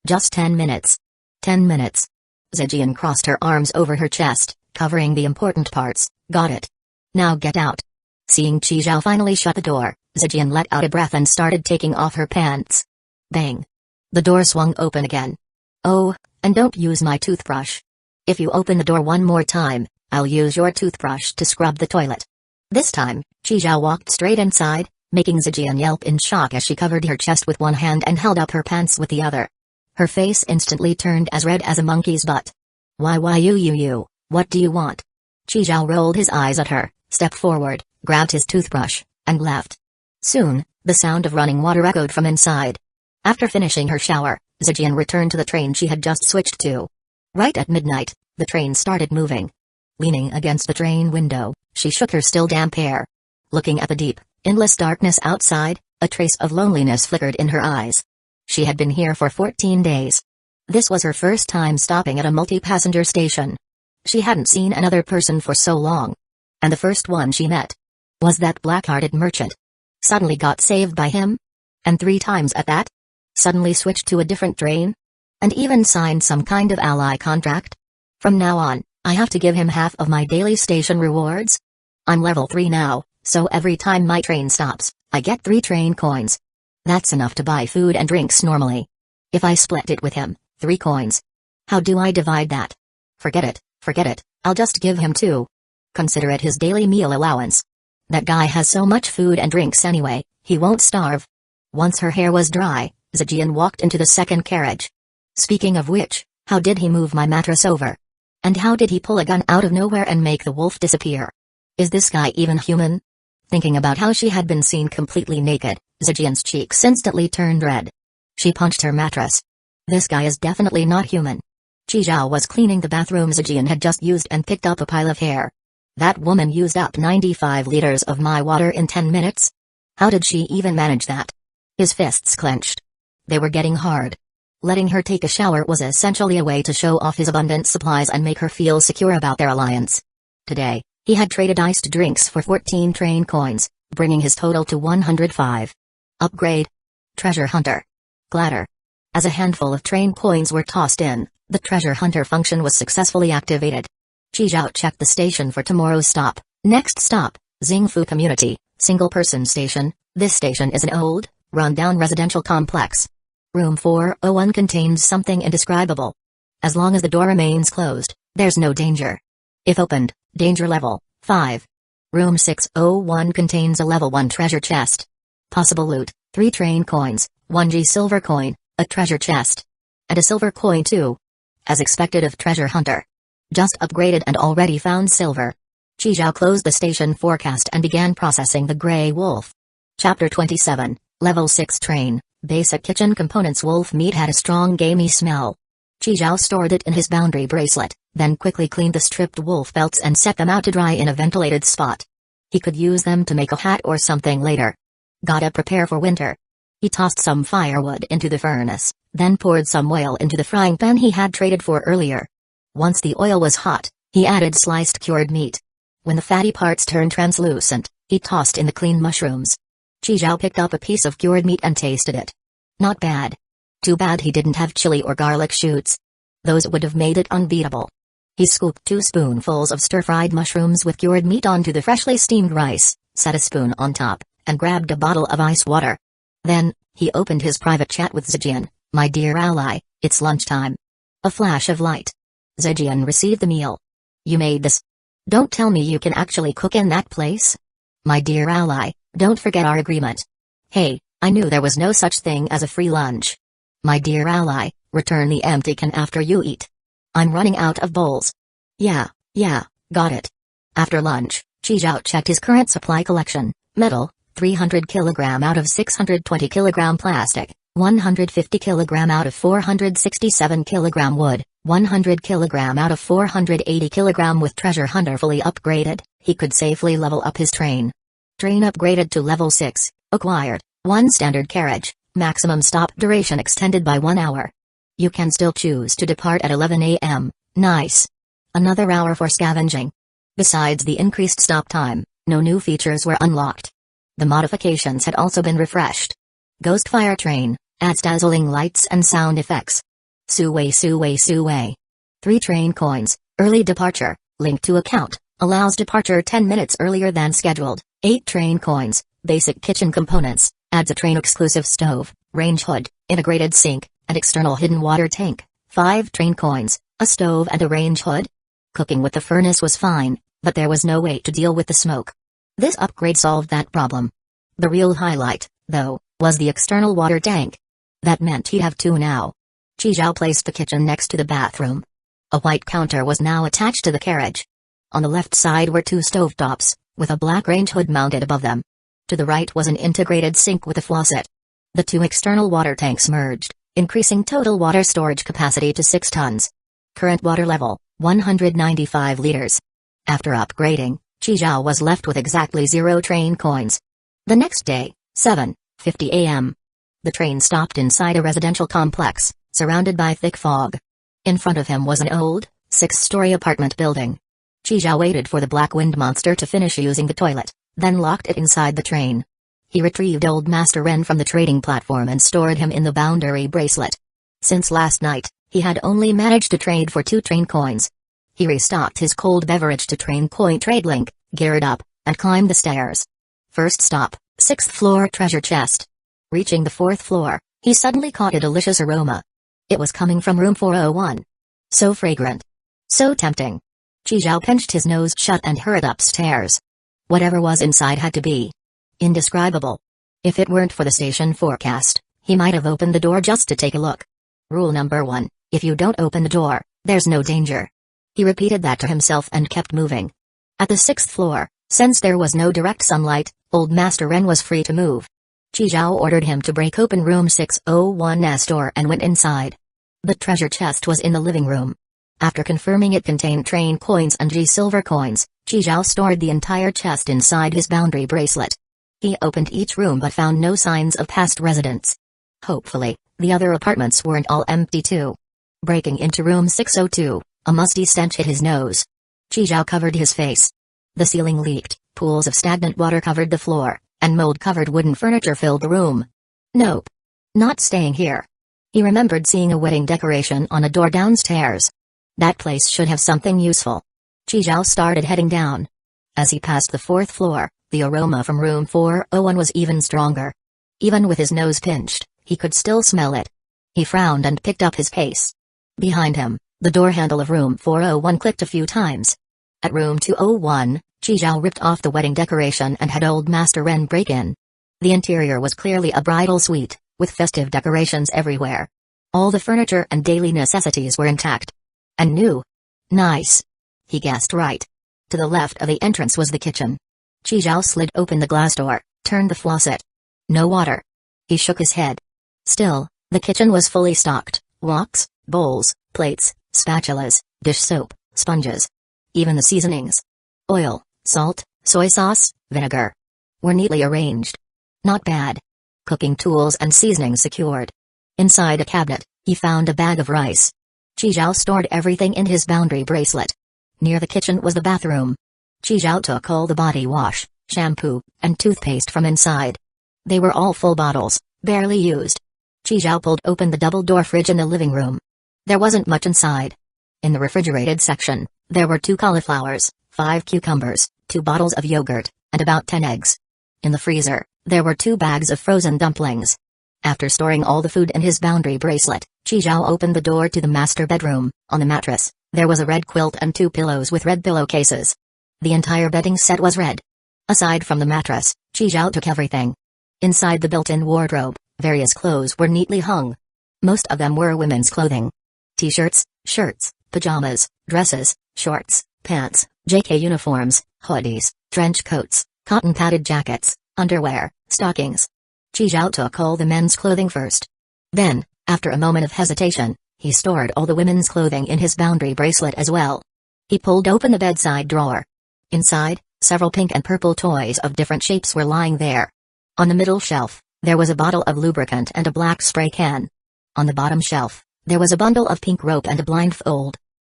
Just 10 minutes. 10 minutes. Zijian crossed her arms over her chest, covering the important parts. Got it. Now get out. Seeing Qi Zhao finally shut the door, Zijian let out a breath and started taking off her pants. Bang. The door swung open again. Oh, and don't use my toothbrush. If you open the door one more time, I'll use your toothbrush to scrub the toilet. This time, Qizhao walked straight inside, making Zijian yelp in shock as she covered her chest with one hand and held up her pants with the other. Her face instantly turned as red as a monkey's butt. Why you, what do you want? Qizhao rolled his eyes at her, stepped forward, grabbed his toothbrush, and left. Soon, the sound of running water echoed from inside. After finishing her shower, Zijian returned to the train she had just switched to. Right at midnight, the train started moving. Leaning against the train window, she shook her still damp hair. Looking at the deep, endless darkness outside, a trace of loneliness flickered in her eyes. She had been here for 14 days. This was her first time stopping at a multi-passenger station. She hadn't seen another person for so long. And the first one she met was that black-hearted merchant. Suddenly got saved by him? And 3 times at that? Suddenly switched to a different train? And even signed some kind of ally contract? From now on, I have to give him half of my daily station rewards? I'm level 3 now, so every time my train stops, I get 3 train coins. That's enough to buy food and drinks normally. If I split it with him, 3 coins. How do I divide that? Forget it, I'll just give him 2. Consider it his daily meal allowance. That guy has so much food and drinks anyway, he won't starve. Once her hair was dry, Zijian walked into the second carriage. Speaking of which, how did he move my mattress over? And how did he pull a gun out of nowhere and make the wolf disappear? Is this guy even human? Thinking about how she had been seen completely naked, Zijian's cheeks instantly turned red. She punched her mattress. This guy is definitely not human. Qizhao was cleaning the bathroom Zijian had just used and picked up a pile of hair. That woman used up 95 liters of my water in 10 minutes? How did she even manage that? His fists clenched. They were getting hard. Letting her take a shower was essentially a way to show off his abundant supplies and make her feel secure about their alliance. Today, he had traded iced drinks for 14 train coins, bringing his total to 105. Upgrade. Treasure Hunter. Gladder. As a handful of train coins were tossed in, the Treasure Hunter function was successfully activated. Qizhao checked the station for tomorrow's stop. Next stop, Xingfu Community, single-person station. This station is an old, run-down residential complex. Room 401 contains something indescribable. As long as the door remains closed, there's no danger. If opened, danger level 5. Room 601 contains a level 1 treasure chest. Possible loot, 3 train coins, 1G silver coin, a treasure chest. And a silver coin too. As expected of Treasure Hunter. Just upgraded and already found silver. Qizhao closed the station forecast and began processing the Grey Wolf. Chapter 27, Level 6 Train, Basic Kitchen Components. Wolf meat had a strong gamey smell. Qizhao stored it in his boundary bracelet, then quickly cleaned the stripped wolf pelts and set them out to dry in a ventilated spot. He could use them to make a hat or something later. Gotta prepare for winter. He tossed some firewood into the furnace, then poured some oil into the frying pan he had traded for earlier. Once the oil was hot, he added sliced cured meat. When the fatty parts turned translucent, he tossed in the clean mushrooms. Qizhao picked up a piece of cured meat and tasted it. Not bad. Too bad he didn't have chili or garlic shoots. Those would have made it unbeatable. He scooped 2 spoonfuls of stir-fried mushrooms with cured meat onto the freshly steamed rice, set a spoon on top, and grabbed a bottle of ice water. Then, he opened his private chat with Zijian. My dear ally, it's lunchtime. A flash of light. Zijian received the meal. You made this. Don't tell me you can actually cook in that place? My dear ally, don't forget our agreement. Hey, I knew there was no such thing as a free lunch. My dear ally, return the empty can after you eat. I'm running out of bowls. Yeah, got it. After lunch, Qizhao checked his current supply collection. Metal, 300 kg out of 620 kg plastic, 150 kg out of 467 kg wood, 100 kg out of 480 kg. With Treasure Hunter fully upgraded, he could safely level up his train. Train upgraded to level 6, acquired, 1 standard carriage, maximum stop duration extended by 1 hour. You can still choose to depart at 11 a.m., nice. Another hour for scavenging. Besides the increased stop time, no new features were unlocked. The modifications had also been refreshed. Ghost Fire Train, adds dazzling lights and sound effects. Suway. 3 train coins, early departure, link to account, allows departure 10 minutes earlier than scheduled. 8 train coins, basic kitchen components, adds a train-exclusive stove, range hood, integrated sink, and external hidden water tank. 5 train coins, A stove and a range hood? Cooking with the furnace was fine, but there was no way to deal with the smoke. This upgrade solved that problem. The real highlight, though, was the external water tank. That meant he'd have two now. Qizhao placed the kitchen next to the bathroom. A white counter was now attached to the carriage. On the left side were two stovetops, with a black range hood mounted above them. To the right was an integrated sink with a faucet. The two external water tanks merged, increasing total water storage capacity to 6 tons. Current water level, 195 liters. After upgrading, Qizhao was left with exactly 0 train coins. The next day, 7:50 a.m. The train stopped inside a residential complex, surrounded by thick fog. In front of him was an old, 6-story apartment building. Qizhao waited for the black wind monster to finish using the toilet, then locked it inside the train. He retrieved old Master Ren from the trading platform and stored him in the boundary bracelet. Since last night, he had only managed to trade for 2 train coins. He restocked his cold beverage to train coin trade link, geared up, and climbed the stairs. First stop, 6th floor treasure chest. Reaching the 4th floor, he suddenly caught a delicious aroma. It was coming from room 401. So fragrant. So tempting. Qizhao pinched his nose shut and hurried upstairs. Whatever was inside had to be indescribable. If it weren't for the station forecast, he might have opened the door just to take a look. Rule number 1, if you don't open the door, there's no danger. He repeated that to himself and kept moving. At the 6th floor, since there was no direct sunlight, old Master Ren was free to move. Qizhao ordered him to break open room 601's door and went inside. The treasure chest was in the living room. After confirming it contained train coins and G-silver coins, Qizhao stored the entire chest inside his boundary bracelet. He opened each room but found no signs of past residents. Hopefully, the other apartments weren't all empty too. Breaking into room 602, a musty stench hit his nose. Qizhao covered his face. The ceiling leaked, pools of stagnant water covered the floor, and mold-covered wooden furniture filled the room. Nope. Not staying here. He remembered seeing a wedding decoration on a door downstairs. That place should have something useful. Qizhao started heading down. As he passed the 4th floor, the aroma from room 401 was even stronger. Even with his nose pinched, he could still smell it. He frowned and picked up his pace. Behind him, the door handle of room 401 clicked a few times. At room 201, Qizhao ripped off the wedding decoration and had old Master Ren break in. The interior was clearly a bridal suite, with festive decorations everywhere. All the furniture and daily necessities were intact. And new. Nice. He guessed right. To the left of the entrance was the kitchen. Qizhao slid open the glass door, turned the faucet. No water. He shook his head. Still, the kitchen was fully stocked: woks, bowls, plates, spatulas, dish soap, sponges. Even the seasonings. Oil, salt, soy sauce, vinegar. Were neatly arranged. Not bad. Cooking tools and seasonings secured. Inside a cabinet, he found a bag of rice. Qizhao stored everything in his boundary bracelet. Near the kitchen was the bathroom. Qizhao took all the body wash, shampoo, and toothpaste from inside. They were all full bottles, barely used. Qizhao pulled open the double-door fridge in the living room. There wasn't much inside. In the refrigerated section, there were 2 cauliflowers, 5 cucumbers, 2 bottles of yogurt, and about 10 eggs. In the freezer, there were 2 bags of frozen dumplings. After storing all the food in his boundary bracelet, Qizhao opened the door to the master bedroom. On the mattress, there was a red quilt and 2 pillows with red pillowcases. The entire bedding set was red. Aside from the mattress, Qizhao took everything. Inside the built-in wardrobe, various clothes were neatly hung. Most of them were women's clothing. T-shirts, shirts, pajamas, dresses, shorts, pants, JK uniforms, hoodies, trench coats, cotton-padded jackets, underwear, stockings. Qizhao took all the men's clothing first. Then, after a moment of hesitation, he stored all the women's clothing in his boundary bracelet as well. He pulled open the bedside drawer. Inside, several pink and purple toys of different shapes were lying there. On the middle shelf, there was a bottle of lubricant and a black spray can. On the bottom shelf, there was a bundle of pink rope and a blindfold.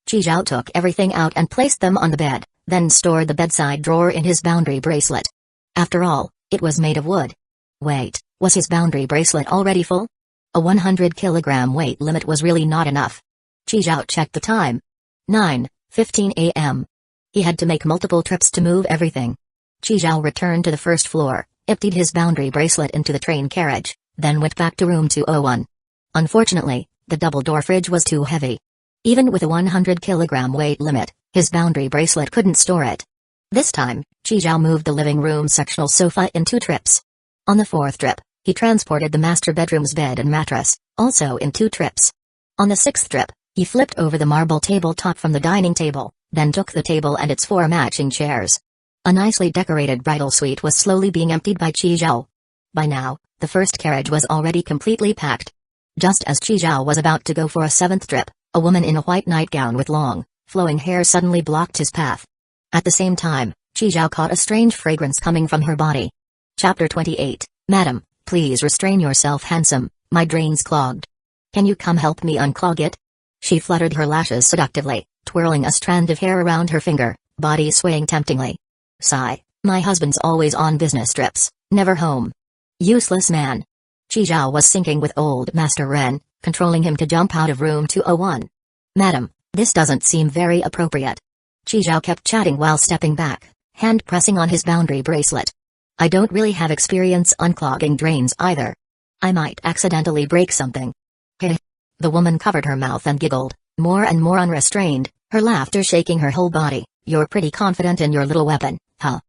Qizhao took everything out and placed them on the bed, then stored the bedside drawer in his boundary bracelet. After all, it was made of wood. Wait, was his boundary bracelet already full? A 100-kilogram weight limit was really not enough. Qizhao checked the time. 9:15 a.m. He had to make multiple trips to move everything. Qizhao returned to the 1st floor, emptied his boundary bracelet into the train carriage, then went back to room 201. Unfortunately, the double-door fridge was too heavy. Even with a 100-kilogram weight limit, his boundary bracelet couldn't store it. This time, Qizhao moved the living room sectional sofa in 2 trips. On the 4th trip, he transported the master bedroom's bed and mattress, also in 2 trips. On the 6th trip, he flipped over the marble tabletop from the dining table, then took the table and its 4 matching chairs. A nicely decorated bridal suite was slowly being emptied by Qizhao. By now, the first carriage was already completely packed. Just as Qizhao was about to go for a 7th trip, a woman in a white nightgown with long, flowing hair suddenly blocked his path. At the same time, Qizhao caught a strange fragrance coming from her body. Chapter 28, Madam, please restrain yourself, handsome, my drain's clogged. Can you come help me unclog it? She fluttered her lashes seductively, twirling a strand of hair around her finger, body swaying temptingly. Sigh, my husband's always on business trips, never home. Useless man. Qizhao was syncing with old Master Ren, controlling him to jump out of room 201. Madam, this doesn't seem very appropriate. Qizhao kept chatting while stepping back, hand pressing on his boundary bracelet. I don't really have experience unclogging drains either. I might accidentally break something. Heh. The woman covered her mouth and giggled, more and more unrestrained, her laughter shaking her whole body. You're pretty confident in your little weapon, huh?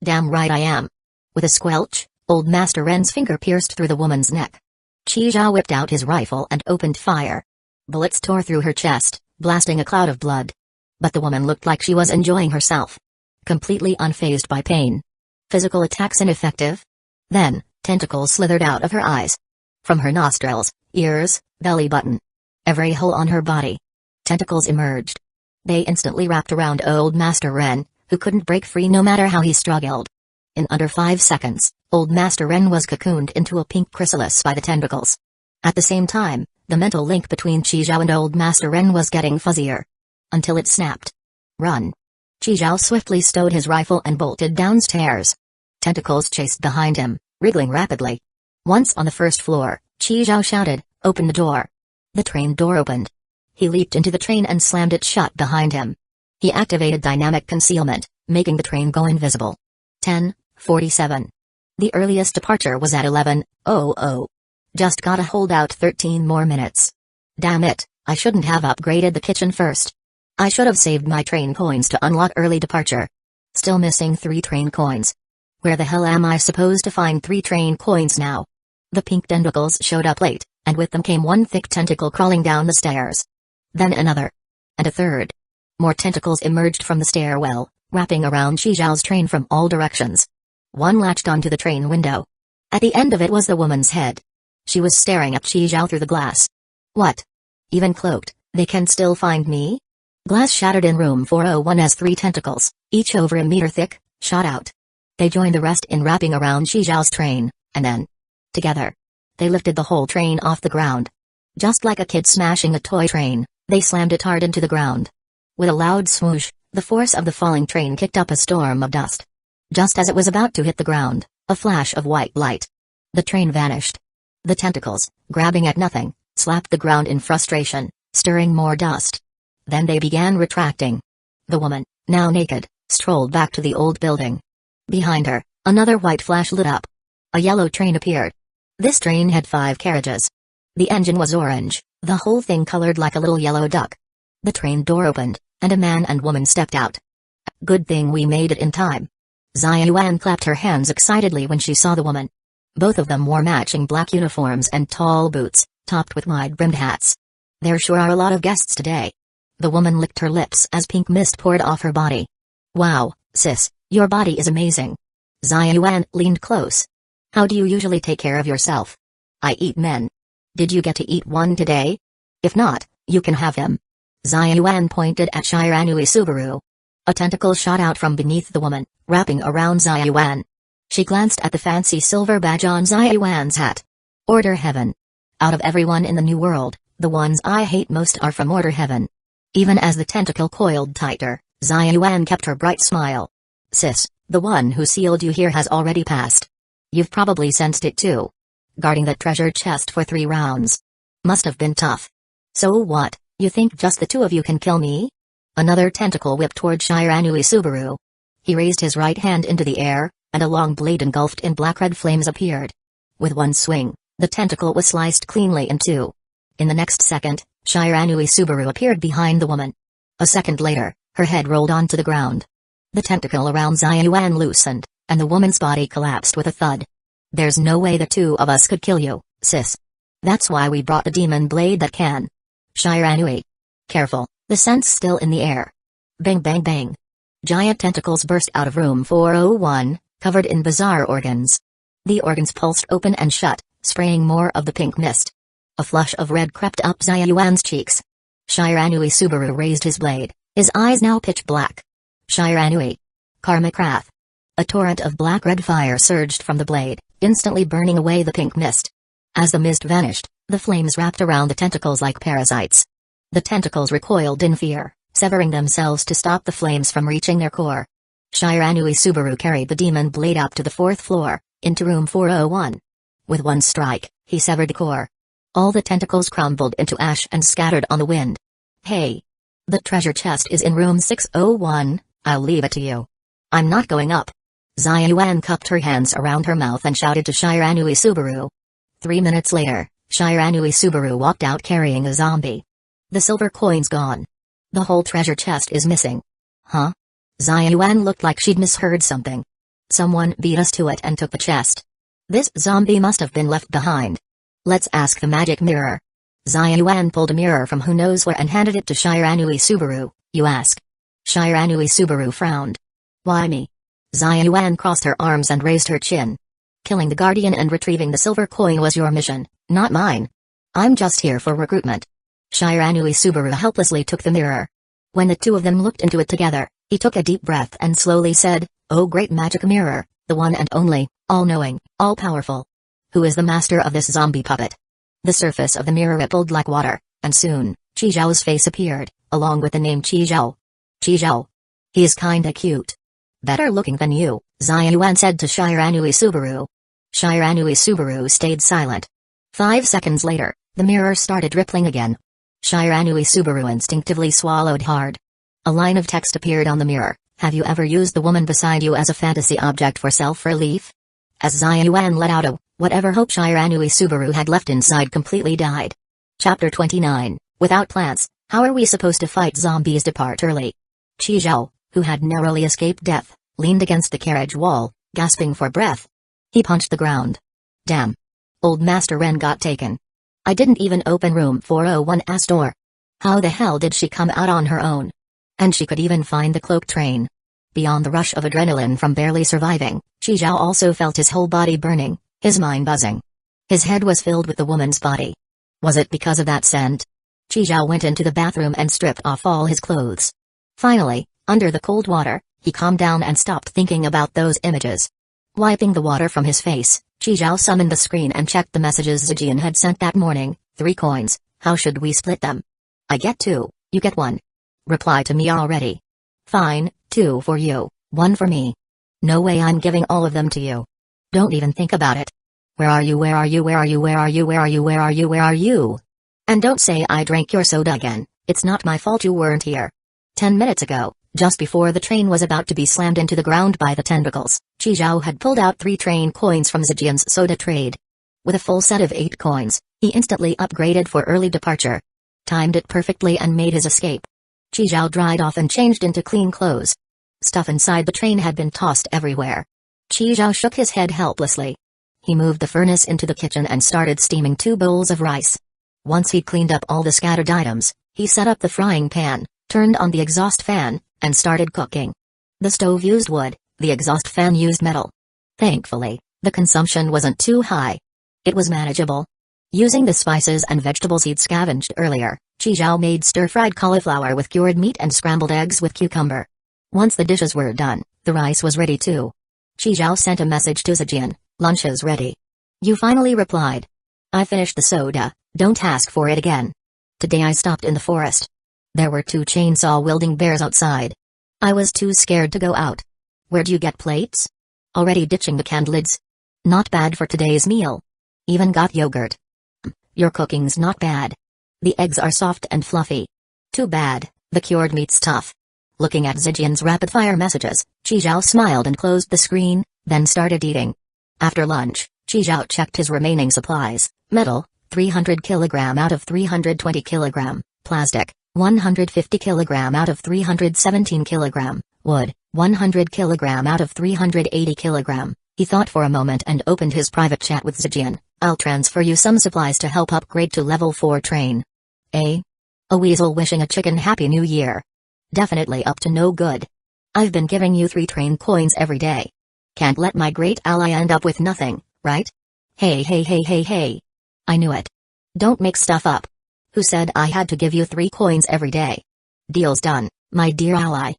Damn right I am. With a squelch, old Master Ren's finger pierced through the woman's neck. Qizhao whipped out his rifle and opened fire. Bullets tore through her chest, blasting a cloud of blood. But the woman looked like she was enjoying herself. Completely unfazed by pain. Physical attacks ineffective? Then, tentacles slithered out of her eyes. From her nostrils, ears, belly button. Every hole on her body. Tentacles emerged. They instantly wrapped around old Master Ren, who couldn't break free no matter how he struggled. In under 5 seconds, old Master Ren was cocooned into a pink chrysalis by the tentacles. At the same time, the mental link between Qizhao and old Master Ren was getting fuzzier. Until it snapped. Run. Qizhao swiftly stowed his rifle and bolted downstairs. Tentacles chased behind him, wriggling rapidly. Once on the 1st floor, Qizhao shouted, "Open the door." The train door opened. He leaped into the train and slammed it shut behind him. He activated dynamic concealment, making the train go invisible. 10:47. The earliest departure was at 11:00. Just gotta hold out 13 more minutes. Damn it, I shouldn't have upgraded the kitchen first. I should have saved my train coins to unlock early departure. Still missing 3 train coins. Where the hell am I supposed to find 3 train coins now? The pink tentacles showed up late, and with them came one thick tentacle crawling down the stairs. Then another. And a third. More tentacles emerged from the stairwell, wrapping around Qizhao's train from all directions. One latched onto the train window. At the end of it was the woman's head. She was staring at Qizhao through the glass. What? Even cloaked, they can still find me? Glass shattered in room 401 as 3 tentacles, each over a meter thick, shot out. They joined the rest in wrapping around Qizhao's train, and then, together, they lifted the whole train off the ground. Just like a kid smashing a toy train, they slammed it hard into the ground. With a loud swoosh, the force of the falling train kicked up a storm of dust. Just as it was about to hit the ground, a flash of white light. The train vanished. The tentacles, grabbing at nothing, slapped the ground in frustration, stirring more dust. Then they began retracting. The woman, now naked, strolled back to the old building. Behind her, another white flash lit up. A yellow train appeared. This train had 5 carriages. The engine was orange, the whole thing colored like a little yellow duck. The train door opened, and a man and woman stepped out. Good thing we made it in time. Xia Yuan clapped her hands excitedly when she saw the woman. Both of them wore matching black uniforms and tall boots, topped with wide-brimmed hats. There sure are a lot of guests today. The woman licked her lips as pink mist poured off her body. Wow, sis, your body is amazing. Xia Yuan leaned close. How do you usually take care of yourself? I eat men. Did you get to eat one today? If not, you can have him. Xia Yuan pointed at Shiranui Subaru. A tentacle shot out from beneath the woman, wrapping around Xia Yuan. She glanced at the fancy silver badge on Xia Yuan's hat. Order Heaven. Out of everyone in the New World, the ones I hate most are from Order Heaven. Even as the tentacle coiled tighter, Xia Yuan kept her bright smile. Sis, the one who sealed you here has already passed. You've probably sensed it too. Guarding that treasure chest for 3 rounds. Must have been tough. So what, you think just the 2 of you can kill me? Another tentacle whipped toward Shiranui Subaru. He raised his right hand into the air, and a long blade engulfed in black-red flames appeared. With one swing, the tentacle was sliced cleanly in 2. In the next second, Shiranui Subaru appeared behind the woman. A second later, her head rolled onto the ground. The tentacle around Xiaoyuan loosened, and the woman's body collapsed with a thud. There's no way the two of us could kill you, sis. That's why we brought a demon blade that can. Shiranui. Careful, the scent's still in the air. Bang bang bang. Giant tentacles burst out of room 401, covered in bizarre organs. The organs pulsed open and shut, spraying more of the pink mist. A flush of red crept up Xiaoyuan's cheeks. Shiranui Subaru raised his blade, his eyes now pitch black. Shiranui. Karmic wrath. A torrent of black-red fire surged from the blade, instantly burning away the pink mist. As the mist vanished, the flames wrapped around the tentacles like parasites. The tentacles recoiled in fear, severing themselves to stop the flames from reaching their core. Shiranui Subaru carried the demon blade up to the 4th floor, into room 401. With one strike, he severed the core. All the tentacles crumbled into ash and scattered on the wind. Hey! The treasure chest is in room 601, I'll leave it to you. I'm not going up. Xiaoyuan cupped her hands around her mouth and shouted to Shiranui Subaru. 3 minutes later, Shiranui Subaru walked out carrying a zombie. The silver coin's gone. The whole treasure chest is missing. Huh? Xiaoyuan looked like she'd misheard something. Someone beat us to it and took the chest. This zombie must have been left behind. Let's ask the magic mirror. Xiaoyuan pulled a mirror from who knows where and handed it to Shiranui Subaru. You ask. Shiranui Subaru frowned. Why me? Xiaoyuan crossed her arms and raised her chin. Killing the guardian and retrieving the silver coin was your mission, not mine. I'm just here for recruitment. Shiranui Subaru helplessly took the mirror. When the two of them looked into it together, he took a deep breath and slowly said, "Oh great magic mirror, the one and only, all-knowing, all-powerful. Who is the master of this zombie puppet?" The surface of the mirror rippled like water, and soon, Qi Zhao's face appeared, along with the name Qi Zhao. Qi Zhao. He's kinda cute. Better looking than you, Xiaoyuan said to Shiranui Subaru. Shiranui Subaru stayed silent. 5 seconds later, the mirror started rippling again. Shiranui Subaru instinctively swallowed hard. A line of text appeared on the mirror. Have you ever used the woman beside you as a fantasy object for self-relief? As Xiaoyuan let out a, whatever hope Shiranui Subaru had left inside completely died. Chapter 29, Without plants, how are we supposed to fight zombies? Depart early. Qi Zhao, who had narrowly escaped death, leaned against the carriage wall, gasping for breath. He punched the ground. Damn. Old Master Ren got taken. I didn't even open room 401's door. How the hell did she come out on her own? And she could even find the cloak train. Beyond the rush of adrenaline from barely surviving, Qi Zhao also felt his whole body burning, his mind buzzing. His head was filled with the woman's body. Was it because of that scent? Qi Zhao went into the bathroom and stripped off all his clothes. Finally, under the cold water, he calmed down and stopped thinking about those images. Wiping the water from his face, Qi Zhao summoned the screen and checked the messages Zijian had sent that morning. 3 coins, how should we split them? I get 2, you get 1. Reply to me already. Fine, 2 for you, 1 for me. No way I'm giving all of them to you. Don't even think about it. Where are you? Where are you? Where are you? Where are you? Where are you? Where are you? Where are you? And don't say I drank your soda again, it's not my fault you weren't here. 10 minutes ago, just before the train was about to be slammed into the ground by the tentacles, Qi Zhao had pulled out 3 train coins from Zijian's soda trade. With a full set of 8 coins, he instantly upgraded for early departure. Timed it perfectly and made his escape. Qi Zhao dried off and changed into clean clothes. Stuff inside the train had been tossed everywhere. Qi Zhao shook his head helplessly. He moved the furnace into the kitchen and started steaming 2 bowls of rice. Once he'd cleaned up all the scattered items, he set up the frying pan, turned on the exhaust fan, and started cooking. The stove used wood, the exhaust fan used metal. Thankfully, the consumption wasn't too high. It was manageable. Using the spices and vegetables he'd scavenged earlier, Qi Zhao made stir-fried cauliflower with cured meat and scrambled eggs with cucumber. Once the dishes were done, the rice was ready too. Qi Zhao sent a message to Zijian, lunch is ready. You finally replied. I finished the soda, don't ask for it again. Today I stopped in the forest. There were 2 chainsaw-wielding bears outside. I was too scared to go out. Where'd you get plates? Already ditching the canned lids. Not bad for today's meal. Even got yogurt. Your cooking's not bad. The eggs are soft and fluffy. Too bad, the cured meat's tough. Looking at Zijian's rapid-fire messages, Qi Zhao smiled and closed the screen, then started eating. After lunch, Qi Zhao checked his remaining supplies, metal, 300 kg out of 320 kg, plastic, 150 kg out of 317 kg, wood, 100 kg out of 380 kg. He thought for a moment and opened his private chat with Zijian. I'll transfer you some supplies to help upgrade to level 4 train. A weasel wishing a chicken happy new year. Definitely up to no good. I've been giving you 3 train coins every day. Can't let my great ally end up with nothing, right? Hey. I knew it. Don't make stuff up. Who said I had to give you 3 coins every day? Deal's done, my dear ally.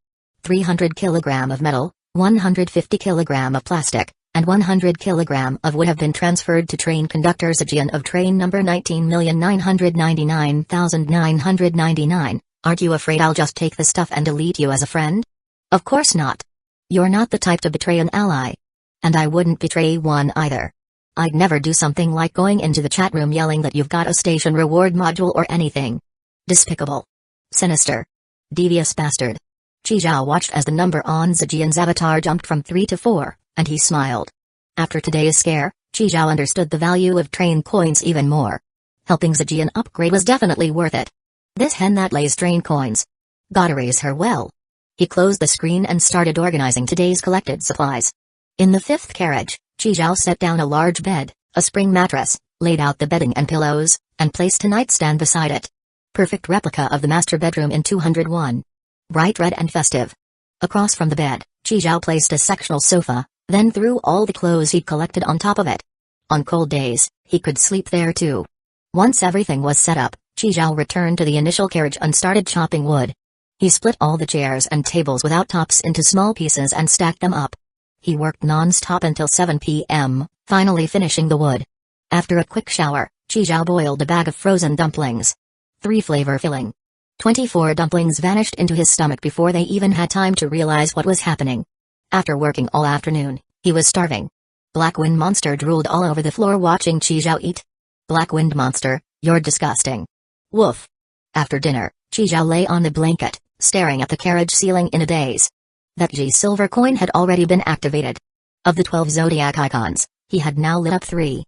300 kg of metal, 150 kg of plastic, and 100 kg of wood have been transferred to train conductor Zijian of train number 19,999,999. Aren't you afraid I'll just take the stuff and delete you as a friend? Of course not. You're not the type to betray an ally. And I wouldn't betray one either. I'd never do something like going into the chat room yelling that you've got a station reward module or anything. Despicable. Sinister. Devious bastard. Qizhao watched as the number on Zijian's avatar jumped from 3 to 4, and he smiled. After today's scare, Qizhao understood the value of train coins even more. Helping Zijian upgrade was definitely worth it. This hen that lays train coins. Gotta raise her well. He closed the screen and started organizing today's collected supplies. In the 5th carriage, Qizhao set down a large bed, a spring mattress, laid out the bedding and pillows, and placed a nightstand beside it. Perfect replica of the master bedroom in 201. Bright red and festive. Across from the bed, Qizhao placed a sectional sofa, then threw all the clothes he'd collected on top of it. On cold days, he could sleep there too. Once everything was set up, Qizhao returned to the initial carriage and started chopping wood. He split all the chairs and tables without tops into small pieces and stacked them up. He worked non-stop until 7 p.m., finally finishing the wood. After a quick shower, Qizhao boiled a bag of frozen dumplings. 3 flavor filling. 24 dumplings vanished into his stomach before they even had time to realize what was happening. After working all afternoon, he was starving. Black Wind Monster drooled all over the floor watching Qizhao eat. Black Wind Monster, you're disgusting. Woof. After dinner, Qizhao lay on the blanket, staring at the carriage ceiling in a daze. That G silver coin had already been activated. Of the 12 zodiac icons, he had now lit up 3.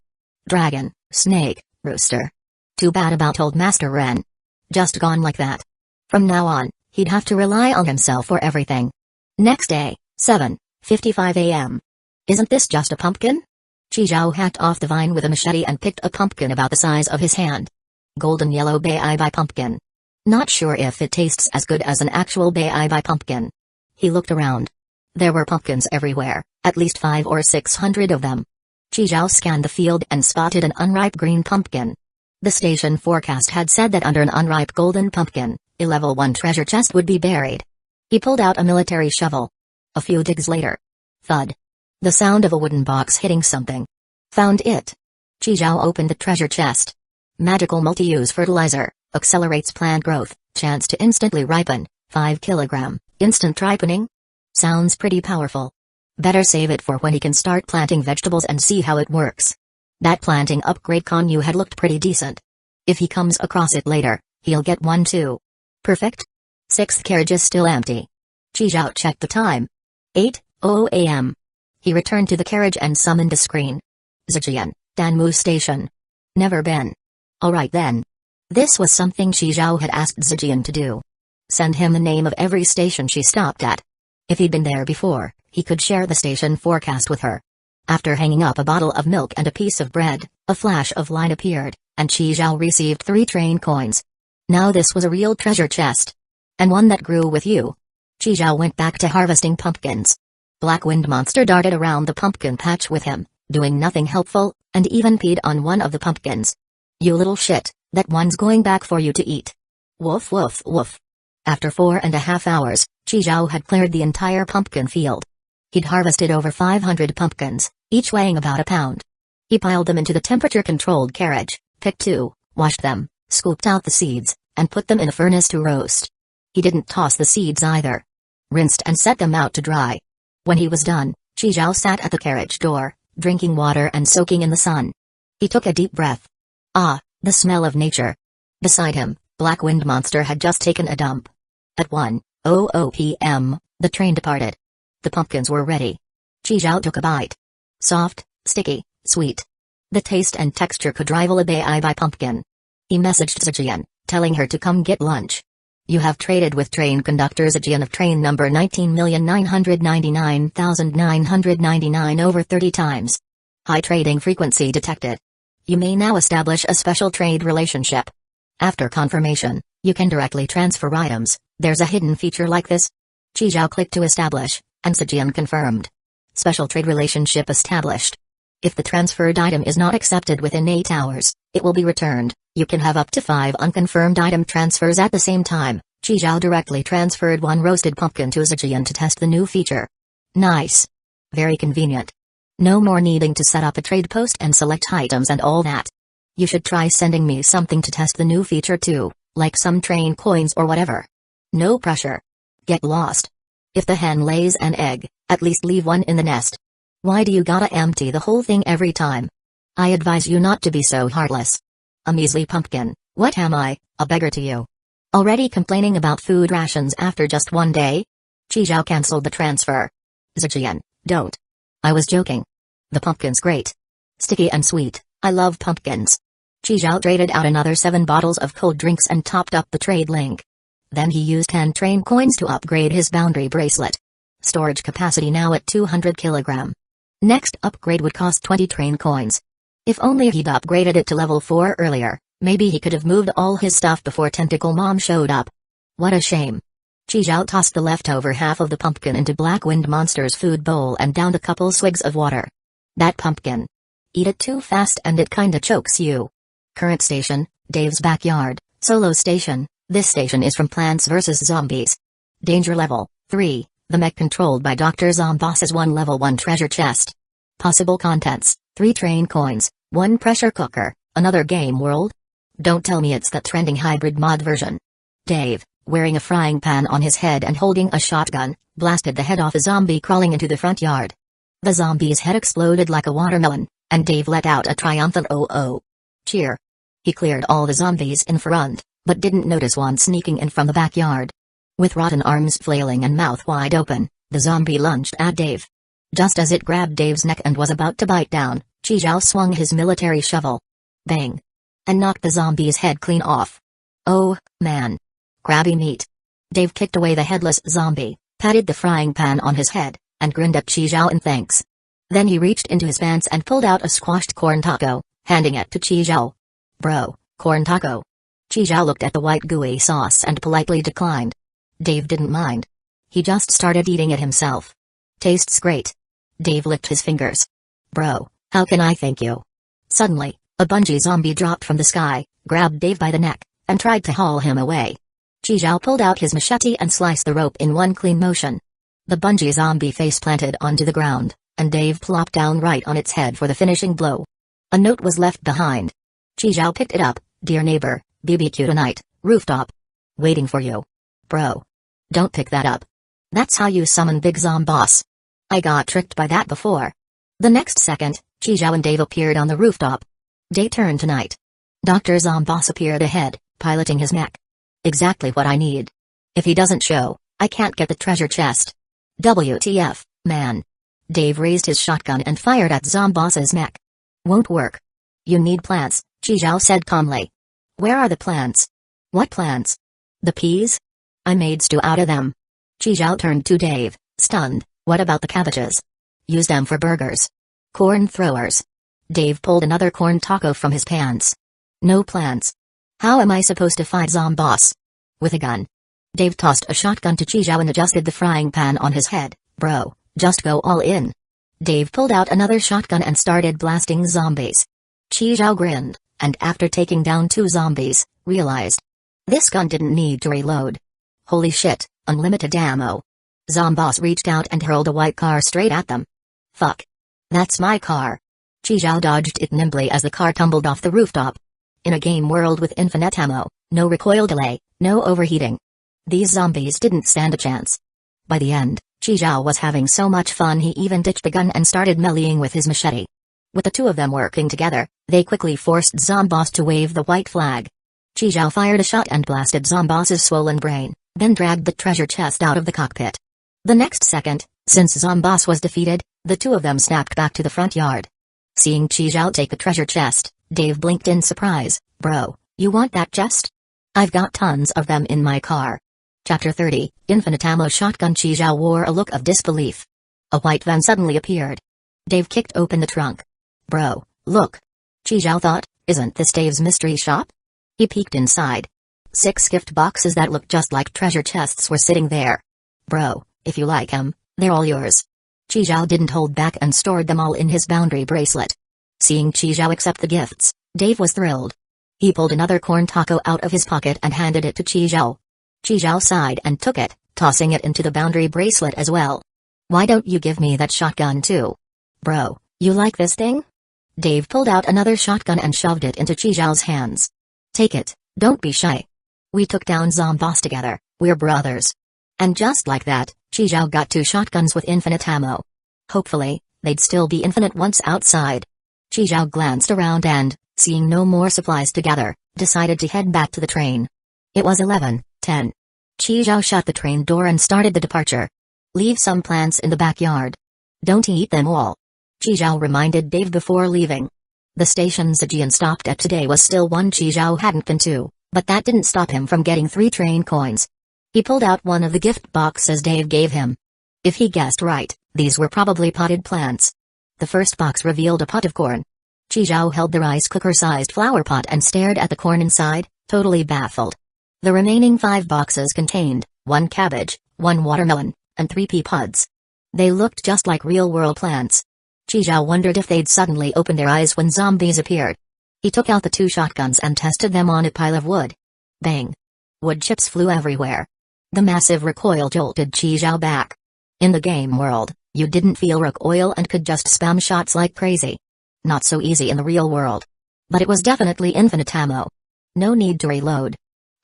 Dragon, snake, rooster. Too bad about old Master Ren. Just gone like that. From now on, he'd have to rely on himself for everything. Next day, 7:55 a.m. Isn't this just a pumpkin? Qizhao hacked off the vine with a machete and picked a pumpkin about the size of his hand. Golden yellow Bai pumpkin. Not sure if it tastes as good as an actual Bai pumpkin. He looked around. There were pumpkins everywhere, at least 500 or 600 of them. Qizhao scanned the field and spotted an unripe green pumpkin. The station forecast had said that under an unripe golden pumpkin, a level 1 treasure chest would be buried. He pulled out a military shovel. A few digs later. Thud. The sound of a wooden box hitting something. Found it. Qizhao opened the treasure chest. Magical multi-use fertilizer, accelerates plant growth, chance to instantly ripen, 5 kg, instant ripening? Sounds pretty powerful. Better save it for when he can start planting vegetables and see how it works. That planting upgrade Konyu had looked pretty decent. If he comes across it later, he'll get one too. Perfect. 6th carriage is still empty. Qizhao checked the time. 8:00 a.m. He returned to the carriage and summoned a screen. Zijian, Danmu Station. Never been. Alright then. This was something Qizhao had asked Zijian to do. Send him the name of every station she stopped at. If he'd been there before, he could share the station forecast with her. After hanging up a bottle of milk and a piece of bread, a flash of light appeared, and Qizhao received 3 train coins. Now this was a real treasure chest. And one that grew with you. Qizhao went back to harvesting pumpkins. Black Wind Monster darted around the pumpkin patch with him, doing nothing helpful, and even peed on one of the pumpkins. You little shit, that one's going back for you to eat. Woof woof woof. After 4.5 hours, Qizhao had cleared the entire pumpkin field. He'd harvested over 500 pumpkins, each weighing about a pound. He piled them into the temperature-controlled carriage, picked 2, washed them, scooped out the seeds, and put them in a furnace to roast. He didn't toss the seeds either. Rinsed and set them out to dry. When he was done, Qizhao sat at the carriage door, drinking water and soaking in the sun. He took a deep breath. Ah, the smell of nature. Beside him, Black Wind Monster had just taken a dump. At 1:00 p.m., the train departed. The pumpkins were ready. Qizhao took a bite. Soft, sticky, sweet. The taste and texture could rival a by pumpkin. He messaged Zijian, telling her to come get lunch. You have traded with train conductor Zijian of train number 19,999,999 over 30 times. High trading frequency detected. You may now establish a special trade relationship. After confirmation, you can directly transfer items. There's a hidden feature like this. Qizhao clicked to establish, and Zijian confirmed. Special trade relationship established. If the transferred item is not accepted within 8 hours, it will be returned. You can have up to 5 unconfirmed item transfers at the same time. Qizhao directly transferred 1 roasted pumpkin to Zijian to test the new feature. Nice. Very convenient. No more needing to set up a trade post and select items and all that. You should try sending me something to test the new feature too, like some train coins or whatever. No pressure. Get lost. If the hen lays an egg, at least leave one in the nest. Why do you gotta empty the whole thing every time? I advise you not to be so heartless. A measly pumpkin, what am I, a beggar to you? Already complaining about food rations after just 1 day? Qizhao cancelled the transfer. Zijian, don't. I was joking. The pumpkin's great. Sticky and sweet, I love pumpkins. Qizhao traded out another 7 bottles of cold drinks and topped up the trade link. Then he used 10 train coins to upgrade his boundary bracelet. Storage capacity now at 200 kg. Next upgrade would cost 20 train coins. If only he'd upgraded it to level 4 earlier, maybe he could have moved all his stuff before Tentacle Mom showed up. What a shame. Qizhao tossed the leftover half of the pumpkin into Black Wind Monster's food bowl and downed a couple swigs of water. That pumpkin. Eat it too fast and it kinda chokes you. Current station, Dave's backyard, solo station. This station is from Plants vs. Zombies. Danger level 3. The mech controlled by Dr. Zomboss's 1 level 1 treasure chest. Possible contents, 3 train coins, 1 pressure cooker, another game world? Don't tell me it's that trending hybrid mod version. Dave, wearing a frying pan on his head and holding a shotgun, blasted the head off a zombie crawling into the front yard. The zombie's head exploded like a watermelon, and Dave let out a triumphant "oh-oh" cheer. He cleared all the zombies in front, but didn't notice one sneaking in from the backyard. With rotten arms flailing and mouth wide open, the zombie lunged at Dave. Just as it grabbed Dave's neck and was about to bite down, Qizhao swung his military shovel. Bang! And knocked the zombie's head clean off. Oh, man. Grabby meat. Dave kicked away the headless zombie, patted the frying pan on his head, and grinned at Qizhao in thanks. Then he reached into his pants and pulled out a squashed corn taco, handing it to Qizhao. Bro, corn taco. Qizhao looked at the white gooey sauce and politely declined. Dave didn't mind. He just started eating it himself. Tastes great. Dave licked his fingers. Bro, how can I thank you? Suddenly, a bungee zombie dropped from the sky, grabbed Dave by the neck, and tried to haul him away. Qizhao pulled out his machete and sliced the rope in one clean motion. The bungee zombie face planted onto the ground, and Dave plopped down right on its head for the finishing blow. A note was left behind. Qizhao picked it up. Dear neighbor, BBQ tonight, rooftop. Waiting for you. Bro. Don't pick that up. That's how you summon Big Zomboss. I got tricked by that before. The next second, Qizhao and Dave appeared on the rooftop. Day turn tonight. Dr. Zomboss appeared ahead, piloting his mech. Exactly what I need. If he doesn't show, I can't get the treasure chest. WTF, man. Dave raised his shotgun and fired at Zomboss's mech. Won't work. You need plants, Qizhao said calmly. Where are the plants? What plants? The peas? I made stew out of them. Qizhao turned to Dave, stunned. What about the cabbages? Use them for burgers. Corn throwers. Dave pulled another corn taco from his pants. No plants. How am I supposed to fight Zomboss? With a gun. Dave tossed a shotgun to Qizhao and adjusted the frying pan on his head. Bro, just go all in. Dave pulled out another shotgun and started blasting zombies. Qizhao grinned, and after taking down 2 zombies, realized. This gun didn't need to reload. Holy shit, unlimited ammo. Zomboss reached out and hurled a white car straight at them. Fuck. That's my car. Qizhao dodged it nimbly as the car tumbled off the rooftop. In a game world with infinite ammo, no recoil delay, no overheating. These zombies didn't stand a chance. By the end, Qizhao was having so much fun he even ditched the gun and started meleeing with his machete. With the 2 of them working together, they quickly forced Zomboss to wave the white flag. Qizhao fired a shot and blasted Zomboss's swollen brain, then dragged the treasure chest out of the cockpit. The next second, since Zomboss was defeated, the 2 of them snapped back to the front yard. Seeing Chi take the treasure chest, Dave blinked in surprise. Bro, you want that chest? I've got tons of them in my car. Chapter 30, Infinite Ammo Shotgun. Chi wore a look of disbelief. A white van suddenly appeared. Dave kicked open the trunk. Bro, look. Chi thought, isn't this Dave's mystery shop? He peeked inside. 6 gift boxes that looked just like treasure chests were sitting there. Bro, if you like 'em, they're all yours. Chi didn't hold back and stored them all in his boundary bracelet. Seeing Chi accept the gifts, Dave was thrilled. He pulled another corn taco out of his pocket and handed it to Chi. Chi sighed and took it, tossing it into the boundary bracelet as well. Why don't you give me that shotgun too? Bro, you like this thing? Dave pulled out another shotgun and shoved it into Chi hands. Take it, don't be shy. We took down Zomboss together, we're brothers. And just like that, Chi got 2 shotguns with infinite ammo. Hopefully, they'd still be infinite once outside. Chi glanced around and, seeing no more supplies to gather, decided to head back to the train. It was 11:10. Chi shut the train door and started the departure. Leave some plants in the backyard. Don't eat them all. Chi reminded Dave before leaving. The station Zijian stopped at today was still one Chi hadn't been to, but that didn't stop him from getting 3 train coins. He pulled out one of the gift boxes Dave gave him. If he guessed right, these were probably potted plants. The first box revealed a pot of corn. Chi held the rice cooker-sized flower pot and stared at the corn inside, totally baffled. The remaining 5 boxes contained 1 cabbage, 1 watermelon, and 3 pea pods. They looked just like real-world plants. Chi wondered if they'd suddenly opened their eyes when zombies appeared. He took out the 2 shotguns and tested them on a pile of wood. Bang! Wood chips flew everywhere. The massive recoil jolted Chi back. In the game world, you didn't feel recoil and could just spam shots like crazy. Not so easy in the real world. But it was definitely infinite ammo. No need to reload.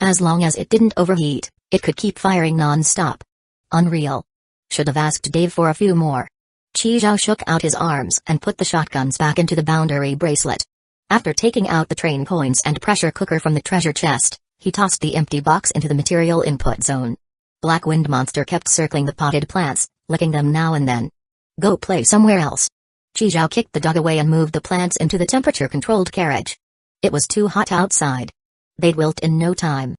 As long as it didn't overheat, it could keep firing non-stop. Unreal. Should have asked Dave for a few more. Chi shook out his arms and put the shotguns back into the boundary bracelet. After taking out the train coins and pressure cooker from the treasure chest, he tossed the empty box into the material input zone. Black Wind Monster kept circling the potted plants, licking them now and then. Go play somewhere else. Chi kicked the dog away and moved the plants into the temperature-controlled carriage. It was too hot outside. They'd wilt in no time.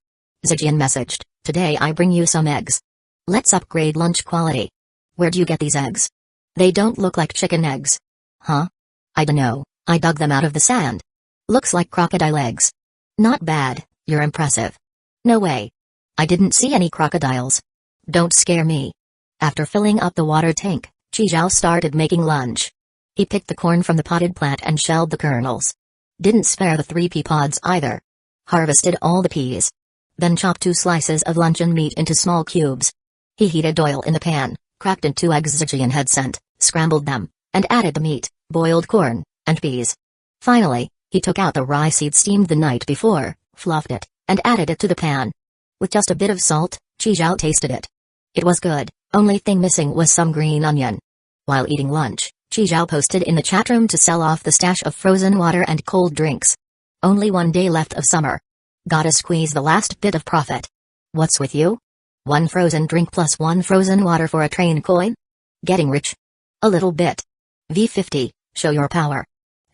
Zijian messaged, "Today I bring you some eggs. Let's upgrade lunch quality." "Where'd you get these eggs? They don't look like chicken eggs." "Huh? I dunno, I dug them out of the sand. Looks like crocodile eggs." "Not bad, you're impressive." "No way. I didn't see any crocodiles." "Don't scare me." After filling up the water tank, Chi started making lunch. He picked the corn from the potted plant and shelled the kernels. Didn't spare the 3 pea pods either. Harvested all the peas. Then chopped 2 slices of luncheon meat into small cubes. He heated oil in the pan, cracked in 2 eggs Zijian had sent, scrambled them, and added the meat, boiled corn, and peas. Finally, he took out the rye seed steamed the night before, fluffed it, and added it to the pan. With just a bit of salt, Chi tasted it. It was good, only thing missing was some green onion. While eating lunch, Chi posted in the chat room to sell off the stash of frozen water and cold drinks. Only 1 day left of summer. Gotta squeeze the last bit of profit. What's with you? 1 frozen drink plus 1 frozen water for a train coin? Getting rich? A little bit. V50, show your power.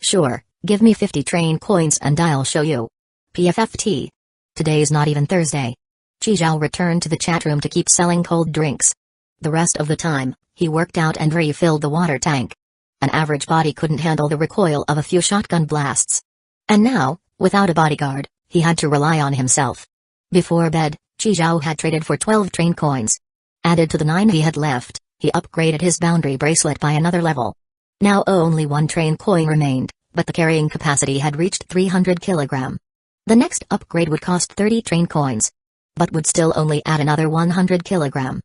Sure, give me 50 train coins and I'll show you. PFFT. Today's not even Thursday. Chi returned to the chat room to keep selling cold drinks. The rest of the time, he worked out and refilled the water tank. An average body couldn't handle the recoil of a few shotgun blasts. And now, without a bodyguard, he had to rely on himself. Before bed, Chi had traded for 12 train coins. Added to the 9 he had left, he upgraded his boundary bracelet by another level. Now only 1 train coin remained, but the carrying capacity had reached 300 kg. The next upgrade would cost 30 train coins, but would still only add another 100 kg.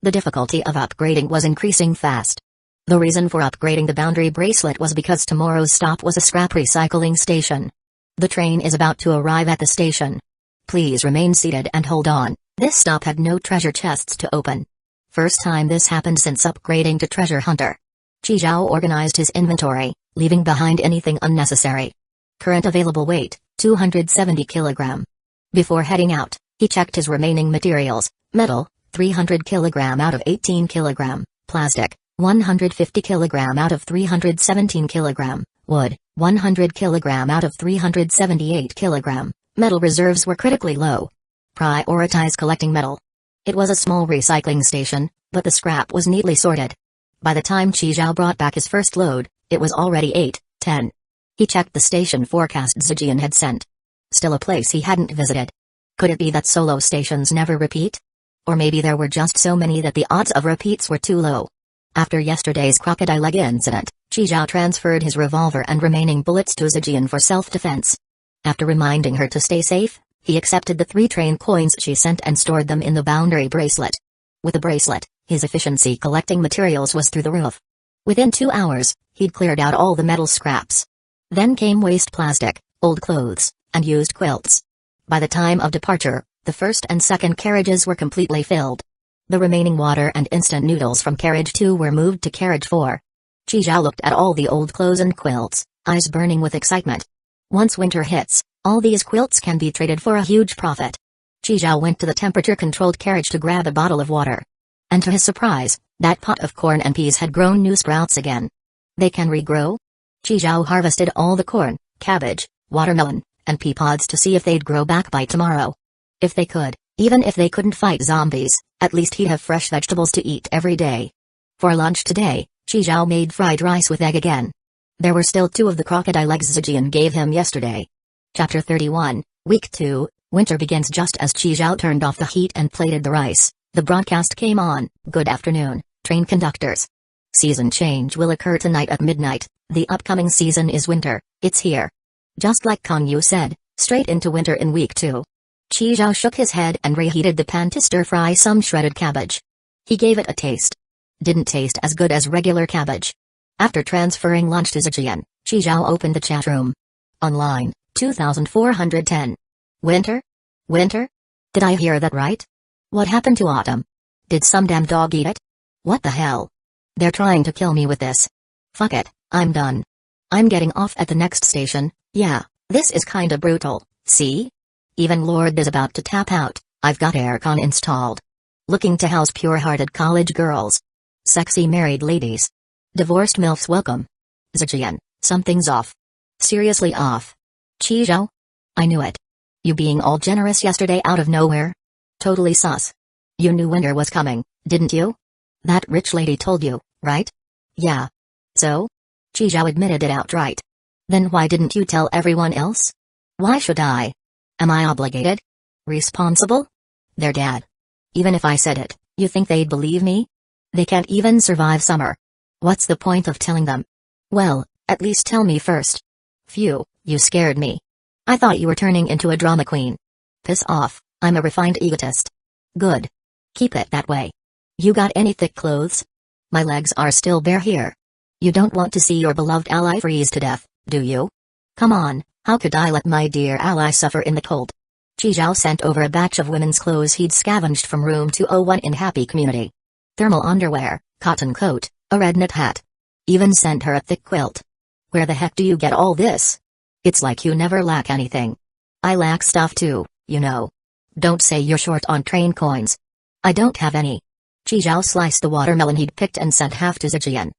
The difficulty of upgrading was increasing fast. The reason for upgrading the boundary bracelet was because tomorrow's stop was a scrap recycling station. The train is about to arrive at the station. Please remain seated and hold on, this stop had no treasure chests to open. First time this happened since upgrading to treasure hunter. Chi organized his inventory, leaving behind anything unnecessary. Current available weight, 270 kg. Before heading out, he checked his remaining materials: metal, 300 kg out of 18 kg, plastic, 150 kg out of 317 kg, Wood, 100 kg out of 378 kg. Metal reserves were critically low. Prioritize collecting metal. It was a small recycling station, but the scrap was neatly sorted. By the time Chi Zhao brought back his first load, it was already 8:10. He checked the station forecast Zijian had sent. Still a place he hadn't visited. Could it be that solo stations never repeat? Or maybe there were just so many that the odds of repeats were too low. After yesterday's crocodile leg incident, Chi Zhao transferred his revolver and remaining bullets to Zijian for self-defense. After reminding her to stay safe, he accepted the 3 train coins she sent and stored them in the boundary bracelet. With the bracelet, his efficiency collecting materials was through the roof. Within 2 hours, he'd cleared out all the metal scraps. Then came waste plastic, old clothes, and used quilts. By the time of departure, the first and second carriages were completely filled. The remaining water and instant noodles from carriage 2 were moved to carriage 4. Chi Zhao looked at all the old clothes and quilts, eyes burning with excitement. Once winter hits, all these quilts can be traded for a huge profit. Chi Zhao went to the temperature-controlled carriage to grab a bottle of water. And to his surprise, that pot of corn and peas had grown new sprouts again. They can regrow? Chi Zhao harvested all the corn, cabbage, watermelon, and pea pods to see if they'd grow back by tomorrow. If they could, even if they couldn't fight zombies, at least he'd have fresh vegetables to eat every day. For lunch today, Chi Zhao made fried rice with egg again. There were still 2 of the crocodile eggs Zijian gave him yesterday. Chapter 31, Week 2, Winter begins. Just as Chi Zhao turned off the heat and plated the rice, the broadcast came on. Good afternoon, train conductors. Season change will occur tonight at midnight. The upcoming season is winter, it's here. Just like Kang Yu said, straight into winter in Week 2. Chi Zhao shook his head and reheated the pan to stir-fry some shredded cabbage. He gave it a taste. Didn't taste as good as regular cabbage. After transferring lunch to Zijian, Chi Zhao opened the chat room. Online, 2410. Winter? Winter? Did I hear that right? What happened to autumn? Did some damn dog eat it? What the hell? They're trying to kill me with this. Fuck it, I'm done. I'm getting off at the next station. Yeah, this is kinda brutal, see? Even Lord is about to tap out. I've got aircon installed. Looking to house pure-hearted college girls. Sexy married ladies. Divorced MILFs welcome. Zijian, something's off. Seriously off. Chi Zhao? I knew it. You being all generous yesterday out of nowhere? Totally sus. You knew winter was coming, didn't you? That rich lady told you, right? Yeah. So? Chi Zhao admitted it outright. Then why didn't you tell everyone else? Why should I? Am I obligated? Responsible? They're dead. Even if I said it, you think they'd believe me? They can't even survive summer. What's the point of telling them? Well, at least tell me first. Phew, you scared me. I thought you were turning into a drama queen. Piss off, I'm a refined egotist. Good. Keep it that way. You got any thick clothes? My legs are still bare here. You don't want to see your beloved ally freeze to death, do you? Come on, how could I let my dear ally suffer in the cold? Chi Zhao sent over a batch of women's clothes he'd scavenged from room 201 in Happy Community. Thermal underwear, cotton coat, a red knit hat. Even sent her a thick quilt. Where the heck do you get all this? It's like you never lack anything. I lack stuff too, you know. Don't say you're short on train coins. I don't have any. Chi Zhao sliced the watermelon he'd picked and sent half to Zijian.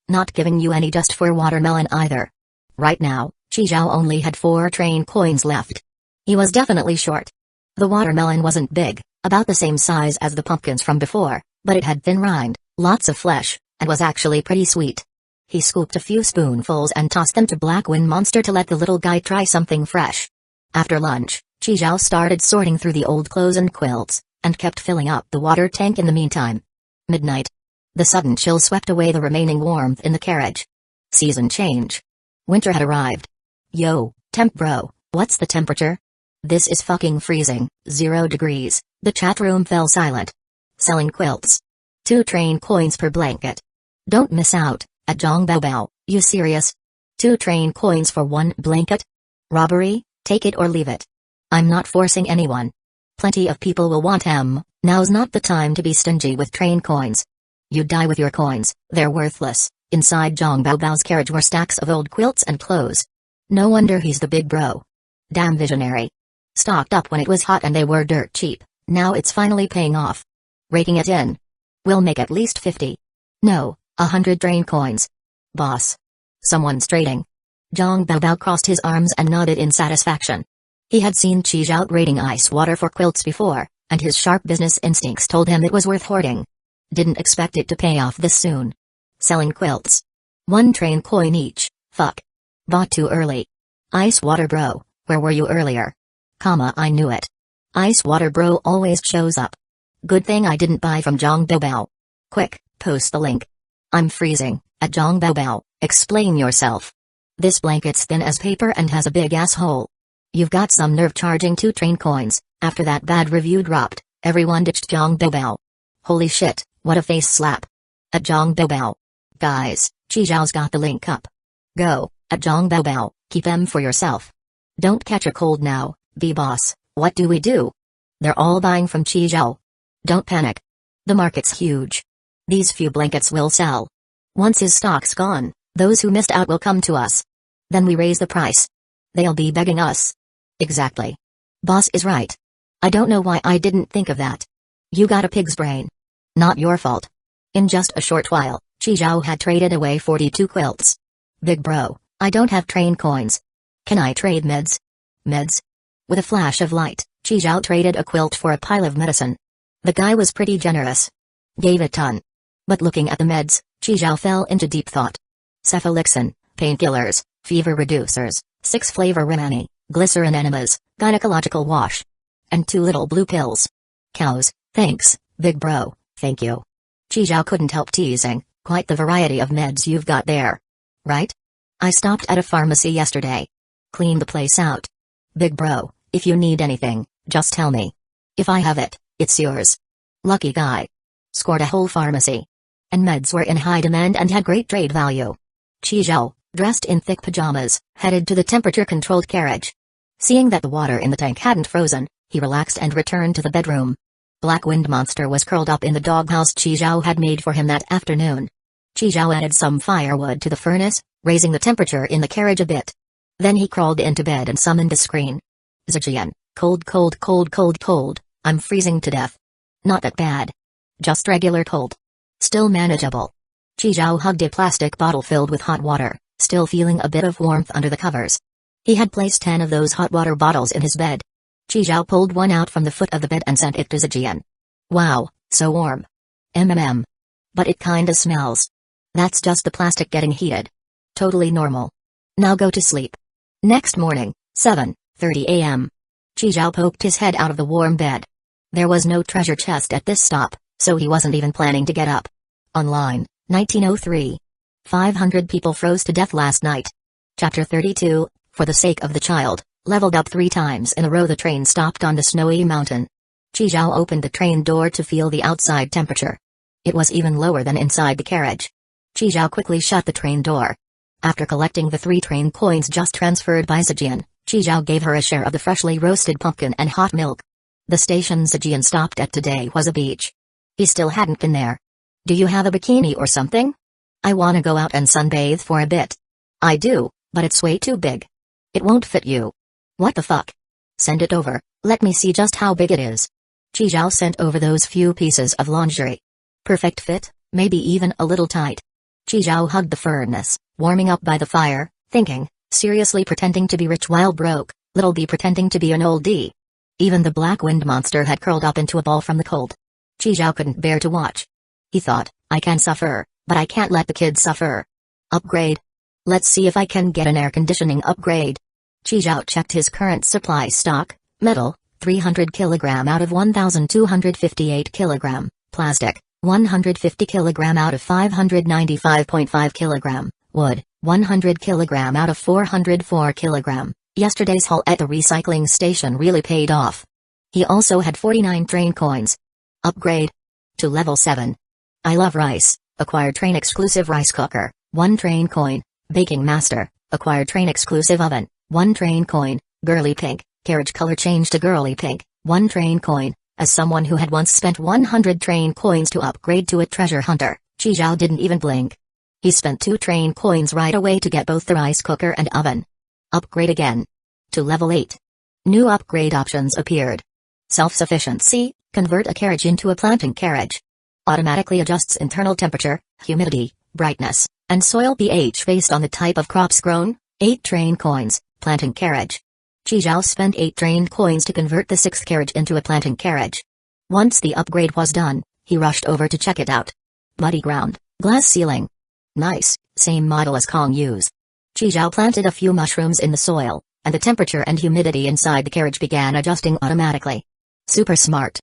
Not giving you any just for watermelon either. Right now, Chi Zhao only had 4 train coins left. He was definitely short. The watermelon wasn't big, about the same size as the pumpkins from before, but it had thin rind, lots of flesh, and was actually pretty sweet. He scooped a few spoonfuls and tossed them to Black Wind Monster to let the little guy try something fresh. After lunch, Chi Zhao started sorting through the old clothes and quilts, and kept filling up the water tank in the meantime. Midnight. The sudden chill swept away the remaining warmth in the carriage. Season change. Winter had arrived. Yo, temp bro, what's the temperature? This is fucking freezing, 0 degrees. The chat room fell silent. Selling quilts. 2 train coins per blanket. Don't miss out, at Zhong Bao Bao, you serious? 2 train coins for 1 blanket? Robbery, take it or leave it. I'm not forcing anyone. Plenty of people will want them. Now's not the time to be stingy with train coins. You die with your coins, they're worthless. Inside Zhong Bao Bao's carriage were stacks of old quilts and clothes. No wonder he's the big bro. Damn visionary. Stocked up when it was hot and they were dirt cheap, now it's finally paying off. Raking it in. We'll make at least 50. No, 100 train coins. Boss. Someone's trading. Zhang Baobao crossed his arms and nodded in satisfaction. He had seen Qi Zhao raiding ice water for quilts before, and his sharp business instincts told him it was worth hoarding. Didn't expect it to pay off this soon. Selling quilts. 1 train coin each, fuck. Bought too early. Ice water bro, where were you earlier? I knew it. Ice water bro always shows up. Good thing I didn't buy from Zhang Baobao. Quick, post the link. I'm freezing, at Zhang Baobao, explain yourself. This blanket's thin as paper and has a big asshole. You've got some nerve charging 2 train coins. After that bad review dropped, everyone ditched Zhang Baobao. Holy shit, what a face slap. At Zhang Baobao. Guys, Qi Zhao's got the link up. Go, at Zhang Baobao, keep them for yourself. Don't catch a cold now, B-boss, what do we do? They're all buying from Qi Zhao. Don't panic. The market's huge. These few blankets will sell. Once his stock's gone, those who missed out will come to us. Then we raise the price. They'll be begging us. Exactly. Boss is right. I don't know why I didn't think of that. You got a pig's brain. Not your fault. In just a short while, Qi Zhao had traded away 42 quilts. Big bro, I don't have train coins. Can I trade meds? Meds? With a flash of light, Qi Zhao traded a quilt for a pile of medicine. The guy was pretty generous. Gave a ton. But looking at the meds, Qi Zhao fell into deep thought. Cephalexin, painkillers, fever reducers, 6-flavor Rimani, glycerin enemas, gynecological wash. And 2 little blue pills. Cows, thanks, big bro, thank you. Qi Zhao couldn't help teasing, quite the variety of meds you've got there. Right? I stopped at a pharmacy yesterday. Cleaned the place out. Big bro, if you need anything, just tell me. If I have it, it's yours. Lucky guy. Scored a whole pharmacy. And meds were in high demand and had great trade value. Qi Zhao, dressed in thick pajamas, headed to the temperature-controlled carriage. Seeing that the water in the tank hadn't frozen, he relaxed and returned to the bedroom. Black Wind Monster was curled up in the doghouse Qi Zhao had made for him that afternoon. Qi Zhao added some firewood to the furnace, raising the temperature in the carriage a bit. Then he crawled into bed and summoned a screen. Zijian, cold cold cold cold cold, I'm freezing to death. Not that bad. Just regular cold. Still manageable. Qi Zhao hugged a plastic bottle filled with hot water, still feeling a bit of warmth under the covers. He had placed 10 of those hot water bottles in his bed. Qi Zhao pulled one out from the foot of the bed and sent it to Zijian. Wow, so warm. But it kinda smells. That's just the plastic getting heated. Totally normal. Now go to sleep. Next morning, 7:30 a.m. Qi Zhao poked his head out of the warm bed. There was no treasure chest at this stop, so he wasn't even planning to get up. Online, 1903. 500 people froze to death last night. Chapter 32, For the Sake of the Child, leveled up 3 times in a row. The train stopped on the snowy mountain. Qi Zhao opened the train door to feel the outside temperature. It was even lower than inside the carriage. Qi Zhao quickly shut the train door. After collecting the 3 train coins just transferred by Zijian, Qi Zhao gave her a share of the freshly roasted pumpkin and hot milk. The station Zijian stopped at today was a beach. He still hadn't been there. Do you have a bikini or something? I wanna go out and sunbathe for a bit. I do, but it's way too big. It won't fit you. What the fuck? Send it over, let me see just how big it is. Qi Zhao sent over those few pieces of lingerie. Perfect fit, maybe even a little tight. Qi Zhao hugged the furnace, warming up by the fire, thinking, seriously pretending to be rich while broke, little B pretending to be an oldie. Even the Black Wind Monster had curled up into a ball from the cold. Qi Zhao couldn't bear to watch. He thought, I can suffer, but I can't let the kids suffer. Upgrade. Let's see if I can get an air conditioning upgrade. Qi Zhao checked his current supply stock: metal, 300 kg out of 1,258 kg, plastic, 150 kg out of 595.5 kg, wood, 100 kg out of 404 kg. Yesterday's haul at the recycling station really paid off. He also had 49 train coins. Upgrade. To level 7. I love rice. Acquired train exclusive rice cooker, 1 train coin. Baking master. Acquired train exclusive oven, 1 train coin. Girly pink. Carriage color change to girly pink, 1 train coin. As someone who had once spent 100 train coins to upgrade to a treasure hunter, Qi Zhao didn't even blink. He spent 2 train coins right away to get both the rice cooker and oven. Upgrade again. To level 8. New upgrade options appeared. Self-sufficiency, convert a carriage into a planting carriage. Automatically adjusts internal temperature, humidity, brightness, and soil pH based on the type of crops grown, 8 train coins, planting carriage. Chi Zhao spent 8 train coins to convert the 6th carriage into a planting carriage. Once the upgrade was done, he rushed over to check it out. Muddy ground, glass ceiling. Nice, same model as Kong Yu's. Chi Zhao planted a few mushrooms in the soil, and the temperature and humidity inside the carriage began adjusting automatically. Super smart.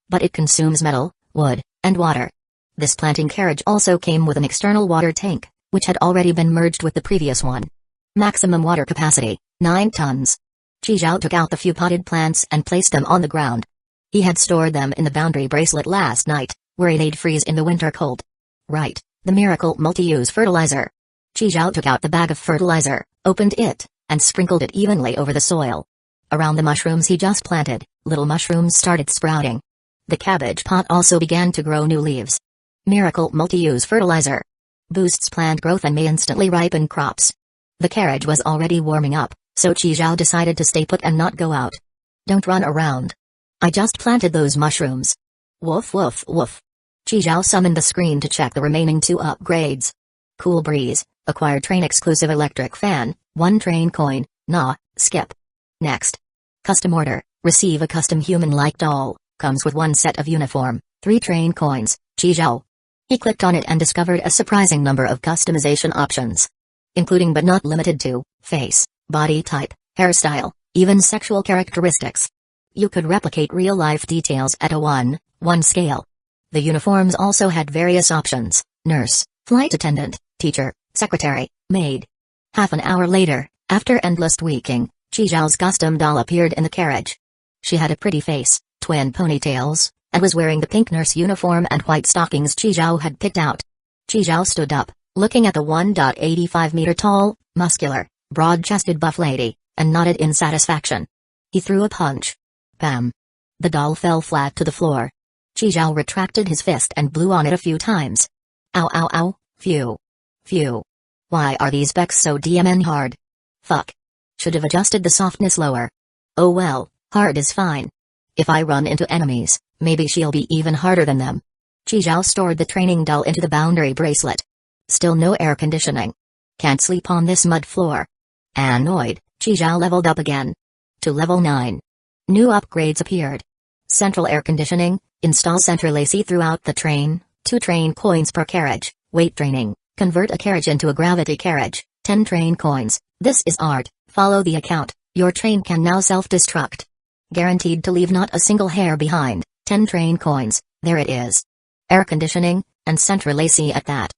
But it consumes metal, wood, and water. This planting carriage also came with an external water tank, which had already been merged with the previous one. Maximum water capacity, 9 tons. Chi Zhao took out the few potted plants and placed them on the ground. He had stored them in the boundary bracelet last night, where they'd freeze in the winter cold. Right, the miracle multi-use fertilizer. Chi Zhao took out the bag of fertilizer, opened it, and sprinkled it evenly over the soil. Around the mushrooms he just planted, little mushrooms started sprouting. The cabbage pot also began to grow new leaves. Miracle multi-use fertilizer. Boosts plant growth and may instantly ripen crops. The carriage was already warming up, so Chi Zhao decided to stay put and not go out. Don't run around. I just planted those mushrooms. Woof woof woof. Chi Zhao summoned the screen to check the remaining 2 upgrades. Cool breeze, acquired train exclusive electric fan, 1 train coin, nah, skip. Next. Custom order, receive a custom human-like doll, comes with 1 set of uniform, 3 train coins, Chi Zhao. He clicked on it and discovered a surprising number of customization options. Including but not limited to, face, body type, hairstyle, even sexual characteristics. You could replicate real-life details at a 1:1 scale. The uniforms also had various options: nurse, flight attendant, teacher, secretary, maid. Half an hour later, after endless tweaking, Chi Zhao's custom doll appeared in the carriage. She had a pretty face, twin ponytails, and was wearing the pink nurse uniform and white stockings Chi Zhao had picked out. Chi Zhao stood up, looking at the 1.85-meter tall, muscular, broad-chested buff lady, and nodded in satisfaction. He threw a punch. Bam! The doll fell flat to the floor. Chi Zhao retracted his fist and blew on it a few times. Ow ow ow, phew. Phew. Why are these specs so DMN hard? Fuck. Should have adjusted the softness lower. Oh well, hard is fine. If I run into enemies, maybe she'll be even harder than them. Chi Zhao stored the training doll into the boundary bracelet. Still no air conditioning. Can't sleep on this mud floor. Annoyed, Chi Zhao leveled up again. To level 9. New upgrades appeared. Central air conditioning, install central AC throughout the train, 2 train coins per carriage, weight training, convert a carriage into a gravity carriage, 10 train coins, this is art, follow the account, your train can now self-destruct. Guaranteed to leave not a single hair behind, 10 train coins, there it is. Air conditioning, and central AC at that.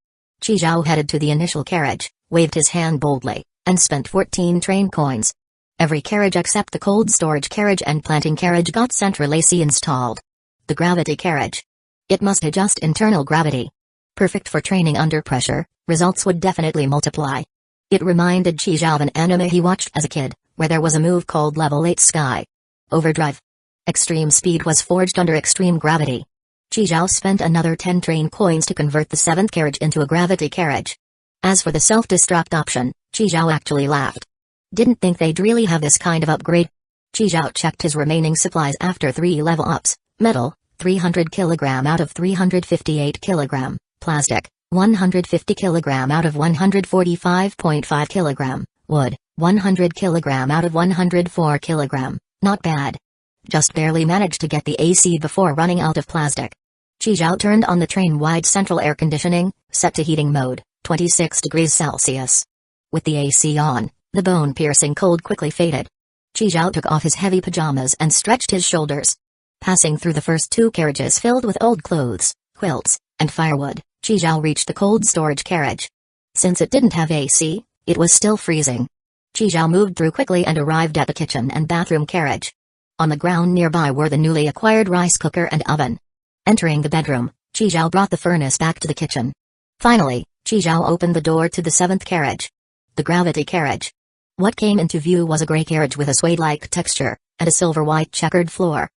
Chi Zhao headed to the initial carriage, waved his hand boldly, and spent 14 train coins. Every carriage except the cold storage carriage and planting carriage got central AC installed. The gravity carriage. It must adjust internal gravity. Perfect for training under pressure, results would definitely multiply. It reminded Chi Zhao of an anime he watched as a kid, where there was a move called Level 8 Sky. Overdrive. Extreme speed was forged under extreme gravity. Chi Zhao spent another 10 train coins to convert the 7th carriage into a gravity carriage. As for the self-destruct option, Chi Zhao actually laughed. Didn't think they'd really have this kind of upgrade. Chi Zhao checked his remaining supplies after 3 level ups. Metal, 300 kg out of 358 kg. Plastic, 150 kg out of 145.5 kg. Wood, 100 kg out of 104 kg. Not bad. Just barely managed to get the AC before running out of plastic. Chi Zhao turned on the train-wide central air conditioning, set to heating mode, 26 degrees Celsius. With the AC on, the bone-piercing cold quickly faded. Chi Zhao took off his heavy pajamas and stretched his shoulders. Passing through the first 2 carriages filled with old clothes, quilts, and firewood, Chi Zhao reached the cold storage carriage. Since it didn't have AC, it was still freezing. Chi Zhao moved through quickly and arrived at the kitchen and bathroom carriage. On the ground nearby were the newly acquired rice cooker and oven. Entering the bedroom, Chi Zhao brought the furnace back to the kitchen. Finally, Chi Zhao opened the door to the 7th carriage. The gravity carriage. What came into view was a gray carriage with a suede-like texture, and a silver-white checkered floor.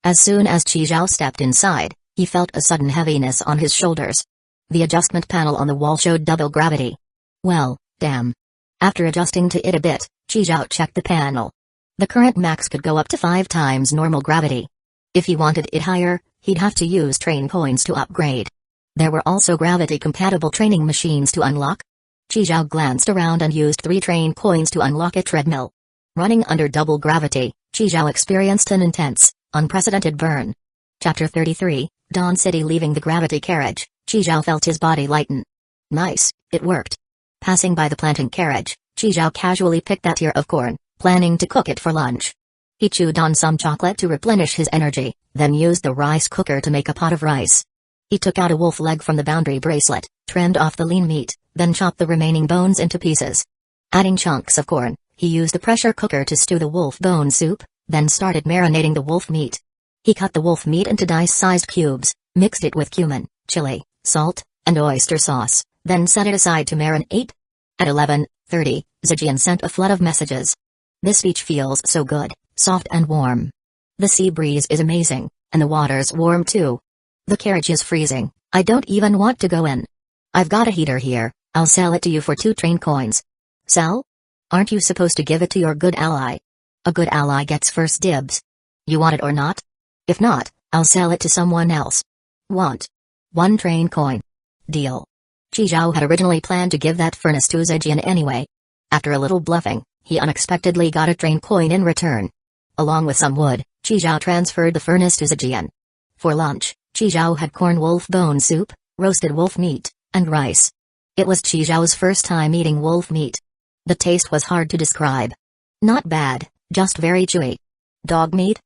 As soon as Chi Zhao stepped inside, he felt a sudden heaviness on his shoulders. The adjustment panel on the wall showed double gravity. Well, damn. After adjusting to it a bit, Chi Zhao checked the panel. The current max could go up to 5 times normal gravity. If he wanted it higher, he'd have to use train coins to upgrade. There were also gravity-compatible training machines to unlock. Chi Zhao glanced around and used 3 train coins to unlock a treadmill. Running under double gravity, Chi Zhao experienced an intense, unprecedented burn. Chapter 33, Dawn City. Leaving the gravity carriage, Chi Zhao felt his body lighten. Nice, it worked. Passing by the planting carriage, Chi Zhao casually picked that ear of corn, planning to cook it for lunch. He chewed on some chocolate to replenish his energy, then used the rice cooker to make a pot of rice. He took out a wolf leg from the boundary bracelet, trimmed off the lean meat, then chopped the remaining bones into pieces. Adding chunks of corn, he used the pressure cooker to stew the wolf bone soup, then started marinating the wolf meat. He cut the wolf meat into dice-sized cubes, mixed it with cumin, chili, salt, and oyster sauce, then set it aside to marinate. At 11:30, Zijian sent a flood of messages. This beach feels so good, soft and warm. The sea breeze is amazing, and the water's warm too. The carriage is freezing, I don't even want to go in. I've got a heater here, I'll sell it to you for 2 train coins. Sell? Aren't you supposed to give it to your good ally? A good ally gets first dibs. You want it or not? If not, I'll sell it to someone else. Want? 1 train coin. Deal. Chi Zhao had originally planned to give that furnace to Zijian anyway. After a little bluffing, he unexpectedly got a train coin in return. Along with some wood, Chi Zhao transferred the furnace to Zijian. For lunch, Chi Zhao had corn wolf bone soup, roasted wolf meat, and rice. It was Chi Zhao's first time eating wolf meat. The taste was hard to describe. Not bad, just very chewy. Dog meat?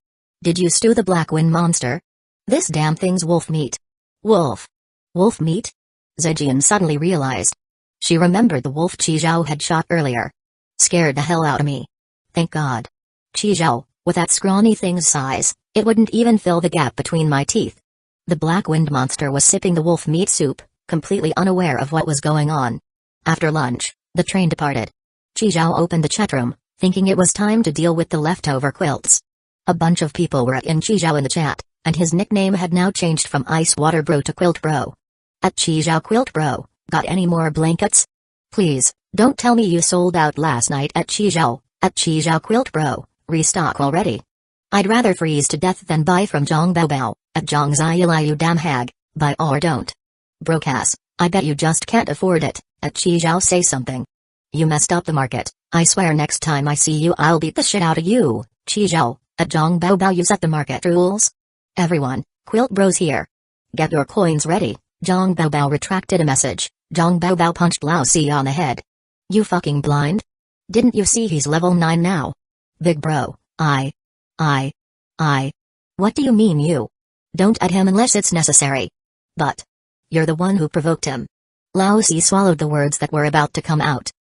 Did you stew the black wind monster? This damn thing's wolf meat. Wolf. Wolf meat? Zijian suddenly realized. She remembered the wolf Chi Zhao had shot earlier. Scared the hell out of me. Thank God. Chi Zhao, with that scrawny thing's size, it wouldn't even fill the gap between my teeth. The black wind monster was sipping the wolf meat soup, completely unaware of what was going on. After lunch, the train departed. Chi Zhao opened the chat room, thinking it was time to deal with the leftover quilts. A bunch of people were in Chi Zhao in the chat, and his nickname had now changed from Ice Water Bro to Quilt Bro. At Chi Zhao Quilt Bro, got any more blankets? Please, don't tell me you sold out last night at Chi Zhao. At Chi Zhao Quilt Bro, restock already. I'd rather freeze to death than buy from Zhang Bao Bao, at Zhang Zai you damn hag, buy or don't. Brocass, I bet you just can't afford it, at Chi Zhao say something. You messed up the market, I swear next time I see you I'll beat the shit out of you, Chi Zhao, at Zhang Bao Bao you set the market rules. Everyone, Quilt Bros here. Get your coins ready, Zhang Bao Bao retracted a message. Zhang Bao Bao punched Lao Si on the head. You fucking blind? Didn't you see he's level 9 now? Big bro, I. What do you mean you? Don't add him unless it's necessary. But. You're the one who provoked him. Lao Si swallowed the words that were about to come out.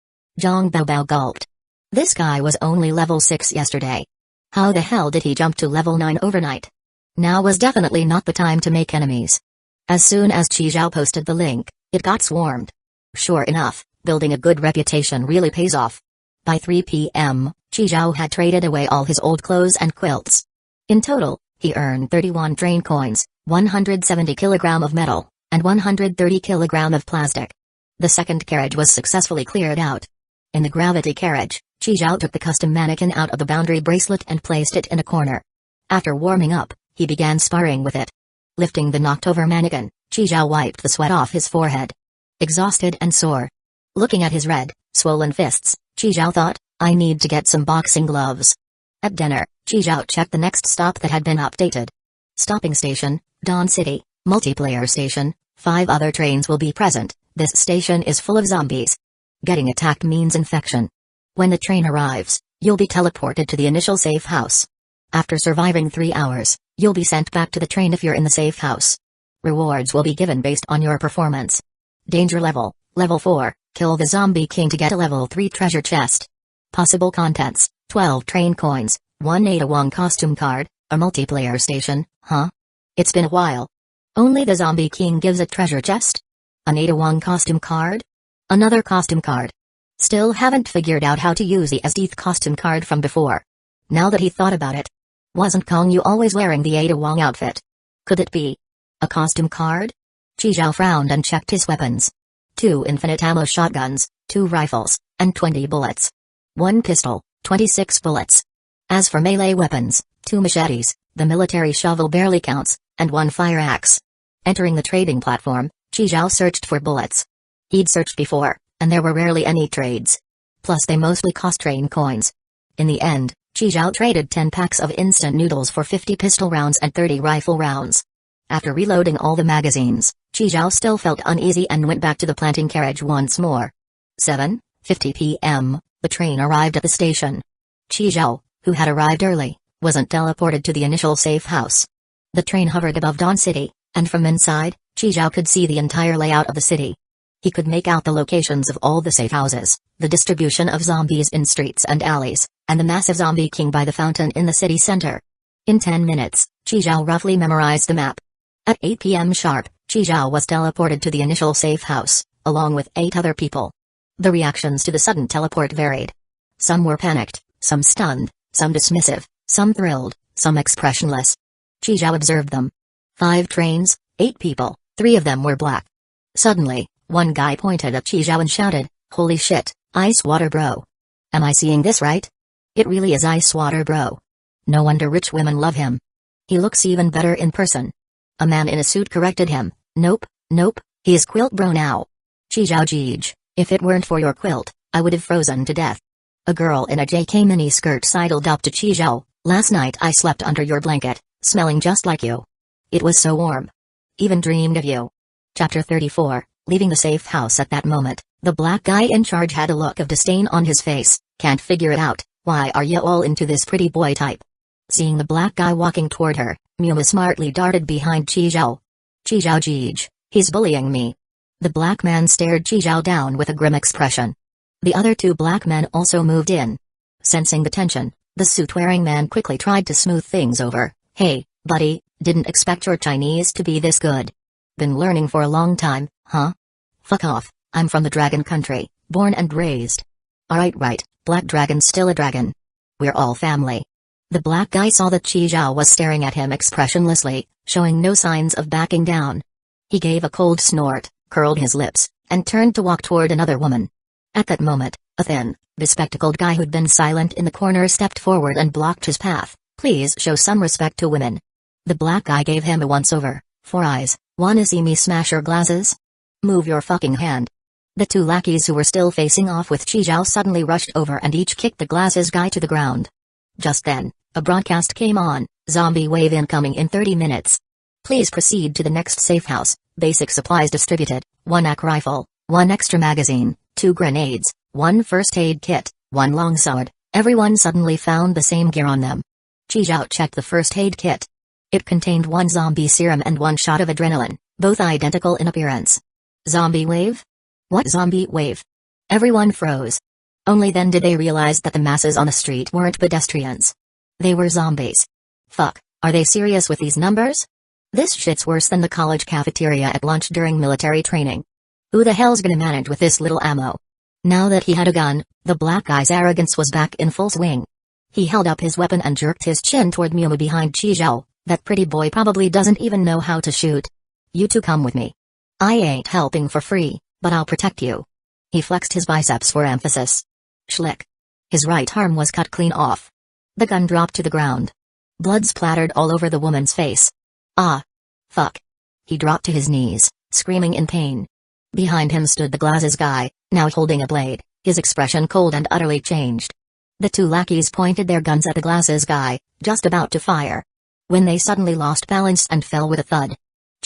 Zhang Bao Bao gulped. This guy was only level 6 yesterday. How the hell did he jump to level 9 overnight? Now was definitely not the time to make enemies. As soon as Chi Zhao posted the link, it got swarmed. Sure enough, building a good reputation really pays off. By 3 p.m., Chi Zhao had traded away all his old clothes and quilts. In total, he earned 31 train coins, 170 kilogram of metal, and 130 kilogram of plastic. The second carriage was successfully cleared out. In the gravity carriage, Chi Zhao took the custom mannequin out of the boundary bracelet and placed it in a corner. After warming up, he began sparring with it. Lifting the knocked-over mannequin, Chi Zhao wiped the sweat off his forehead. Exhausted and sore. Looking at his red, swollen fists, Chi Zhao thought, I need to get some boxing gloves. At dinner, Chi Zhao checked the next stop that had been updated. Stopping station, Dawn City, multiplayer station, 5 other trains will be present, this station is full of zombies. Getting attacked means infection. When the train arrives, you'll be teleported to the initial safe house. After surviving 3 hours, you'll be sent back to the train if you're in the safe house. Rewards will be given based on your performance. Danger level, level 4, kill the zombie king to get a level 3 treasure chest. Possible contents, 12 train coins, 1 Ada Wong costume card, a multiplayer station, huh? It's been a while. Only the zombie king gives a treasure chest? An Ada Wong costume card? Another costume card. Still haven't figured out how to use the SD costume card from before. Now that he thought about it. Wasn't Kong Yu always wearing the Ada Wong outfit? Could it be a costume card? Chi Zhao frowned and checked his weapons. 2 infinite ammo shotguns, 2 rifles, and 20 bullets. 1 pistol, 26 bullets. As for melee weapons, 2 machetes, the military shovel barely counts, and 1 fire axe. Entering the trading platform, Chi Zhao searched for bullets. He'd searched before, and there were rarely any trades. Plus they mostly cost train coins. In the end, Chi Zhao traded 10 packs of instant noodles for 50 pistol rounds and 30 rifle rounds. After reloading all the magazines, Chi Zhao still felt uneasy and went back to the planting carriage once more. 7:50 p.m., the train arrived at the station. Chi Zhao, who had arrived early, wasn't teleported to the initial safe house. The train hovered above Dawn City, and from inside, Chi Zhao could see the entire layout of the city. He could make out the locations of all the safe houses, the distribution of zombies in streets and alleys, and the massive zombie king by the fountain in the city center. In 10 minutes, Chi Zhao roughly memorized the map. At 8 p.m. sharp, Chi Zhao was teleported to the initial safe house, along with 8 other people. The reactions to the sudden teleport varied. Some were panicked, some stunned, some dismissive, some thrilled, some expressionless. Chi Zhao observed them. 5 trains, 8 people, 3 of them were black. Suddenly, one guy pointed at Chi Zhao and shouted, "Holy shit, ice water bro. Am I seeing this right? It really is ice water bro. No wonder rich women love him. He looks even better in person." A man in a suit corrected him, Nope, he is quilt bro now. Chi Zhao Jeej, if it weren't for your quilt, I would have frozen to death." A girl in a JK mini skirt sidled up to Chi Zhao, "Last night I slept under your blanket, smelling just like you. It was so warm. Even dreamed of you." Chapter 34, leaving the safe house at that moment, the black guy in charge had a look of disdain on his face. "Can't figure it out, why are you all into this pretty boy type?" Seeing the black guy walking toward her, Muma smartly darted behind Chi Zhao. "Chi Zhao Jeej, he's bullying me." The black man stared Chi Zhao down with a grim expression. The other 2 black men also moved in. Sensing the tension, the suit-wearing man quickly tried to smooth things over. "Hey, buddy, didn't expect your Chinese to be this good. Been learning for a long time, huh? Fuck off, I'm from the dragon country, born and raised." Right, black dragon's still a dragon. We're all family." The black guy saw that Chi Zhao was staring at him expressionlessly, showing no signs of backing down. He gave a cold snort, curled his lips, and turned to walk toward another woman. At that moment, a thin, bespectacled guy who'd been silent in the corner stepped forward and blocked his path. "Please show some respect to women." The black guy gave him a once-over. "4 eyes, wanna see me smash your glasses? Move your fucking hand." The 2 lackeys who were still facing off with Chi Zhao suddenly rushed over and each kicked the glasses guy to the ground. Just then, a broadcast came on, "Zombie wave incoming in 30 minutes. Please proceed to the next safe house, basic supplies distributed, 1 AK rifle, 1 extra magazine, 2 grenades, 1 first aid kit, 1 longsword." Everyone suddenly found the same gear on them. Chi Zhao checked the first aid kit. It contained 1 zombie serum and 1 shot of adrenaline, both identical in appearance. Zombie wave? What zombie wave? Everyone froze. Only then did they realize that the masses on the street weren't pedestrians. They were zombies. Fuck, are they serious with these numbers? This shit's worse than the college cafeteria at lunch during military training. Who the hell's gonna manage with this little ammo? Now that he had a gun, the black guy's arrogance was back in full swing. He held up his weapon and jerked his chin toward Muma behind Chi Zhao. "That pretty boy probably doesn't even know how to shoot. You 2 come with me. I ain't helping for free, but I'll protect you." He flexed his biceps for emphasis. Schlick. His right arm was cut clean off. The gun dropped to the ground. Blood splattered all over the woman's face. "Ah. Fuck." He dropped to his knees, screaming in pain. Behind him stood the glasses guy, now holding a blade, his expression cold and utterly changed. The 2 lackeys pointed their guns at the glasses guy, just about to fire. When they suddenly lost balance and fell with a thud.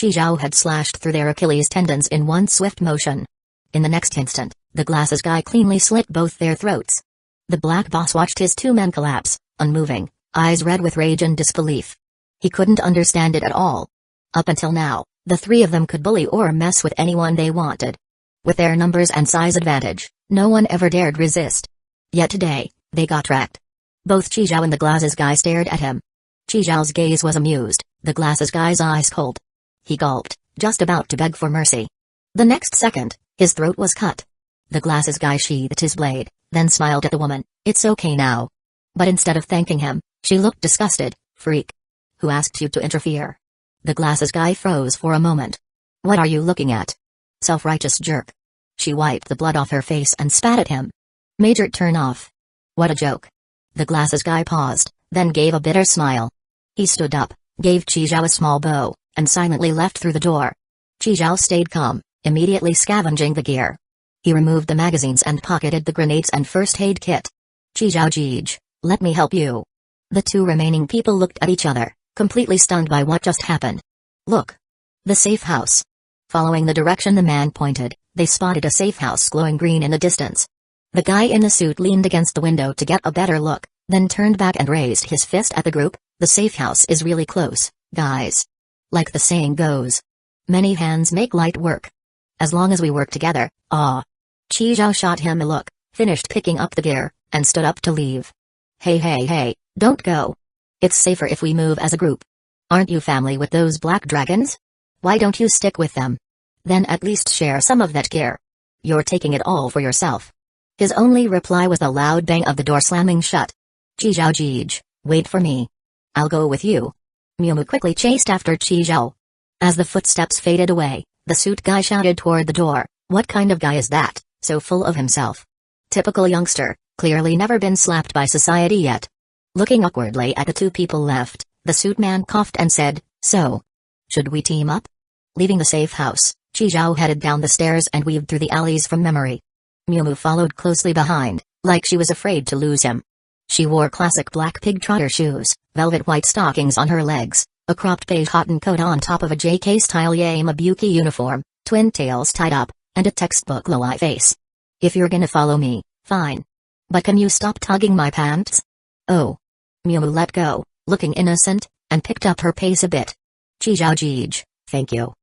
Chi Zhao had slashed through their Achilles tendons in one swift motion. In the next instant, the glasses guy cleanly slit both their throats. The black boss watched his 2 men collapse, unmoving, eyes red with rage and disbelief. He couldn't understand it at all. Up until now, the 3 of them could bully or mess with anyone they wanted. With their numbers and size advantage, no one ever dared resist. Yet today, they got wrecked. Both Chi Zhao and the glasses guy stared at him. Chi Zhao's gaze was amused, the glasses guy's eyes cold. He gulped, just about to beg for mercy. The next second, his throat was cut. The glasses guy sheathed his blade, then smiled at the woman. "It's okay now." But instead of thanking him, she looked disgusted. "Freak. Who asked you to interfere?" The glasses guy froze for a moment. "What are you looking at? Self-righteous jerk." She wiped the blood off her face and spat at him. "Major turn off." "What a joke." The glasses guy paused, then gave a bitter smile. He stood up, gave Chi Zhao a small bow, and silently left through the door. Chi Zhao stayed calm, immediately scavenging the gear. He removed the magazines and pocketed the grenades and first aid kit. Gij, let me help you. The two remaining people looked at each other, completely stunned by what just happened. Look. The safe house. Following the direction the man pointed, they spotted a safe house glowing green in the distance. The guy in the suit leaned against the window to get a better look, then turned back and raised his fist at the group. The safe house is really close, guys. Like the saying goes. Many hands make light work. As long as we work together, Chi shot him a look, finished picking up the gear, and stood up to leave. Hey, don't go. It's safer if we move as a group. Aren't you family with those black dragons? Why don't you stick with them? Then at least share some of that gear. You're taking it all for yourself. His only reply was the loud bang of the door slamming shut. Gij, wait for me. I'll go with you. Miu quickly chased after Chi. As the footsteps faded away, the suit guy shouted toward the door, "What kind of guy is that, so full of himself? Typical youngster, clearly never been slapped by society yet." Looking awkwardly at the two people left, the suit man coughed and said, "So, should we team up?" Leaving the safe house, Chi headed down the stairs and weaved through the alleys from memory. Miu followed closely behind, like she was afraid to lose him. She wore classic black pig trotter shoes, velvet white stockings on her legs, a cropped beige cotton coat on top of a JK-style Yamabuki uniform, twin tails tied up, and a textbook low-eye face. "If you're gonna follow me, fine. But can you stop tugging my pants?" "Oh." Miu let go, looking innocent, and picked up her pace a bit. "Gij, thank you."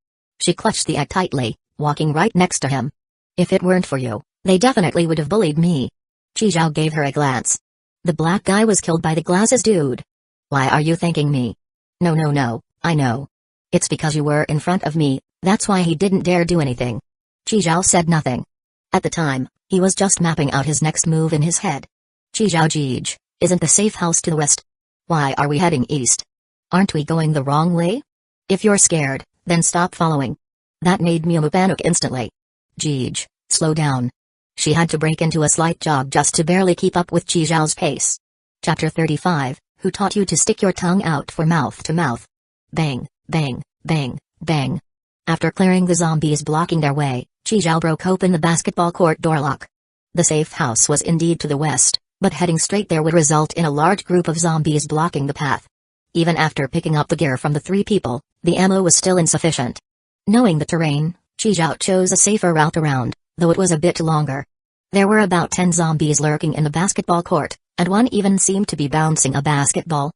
She clutched the egg tightly, walking right next to him. "If it weren't for you, they definitely would have bullied me." Chi gave her a glance. "The black guy was killed by the glasses dude. Why are you thanking me?" No, I know. It's because you were in front of me, that's why he didn't dare do anything." Chi said nothing. At the time, he was just mapping out his next move in his head. "Gij, isn't the safe house to the west? Why are we heading east? Aren't we going the wrong way? If you're scared, then stop following." That made Miu panic instantly. "Gij, slow down." She had to break into a slight jog just to barely keep up with Chi pace. Chapter 35, Who taught you to stick your tongue out for mouth to mouth? Bang, bang, bang, bang. After clearing the zombies blocking their way, Chi broke open the basketball court door lock. The safe house was indeed to the west, but heading straight there would result in a large group of zombies blocking the path. Even after picking up the gear from the three people, the ammo was still insufficient. Knowing the terrain, Chi chose a safer route around, though it was a bit longer. There were about 10 zombies lurking in the basketball court, and one even seemed to be bouncing a basketball.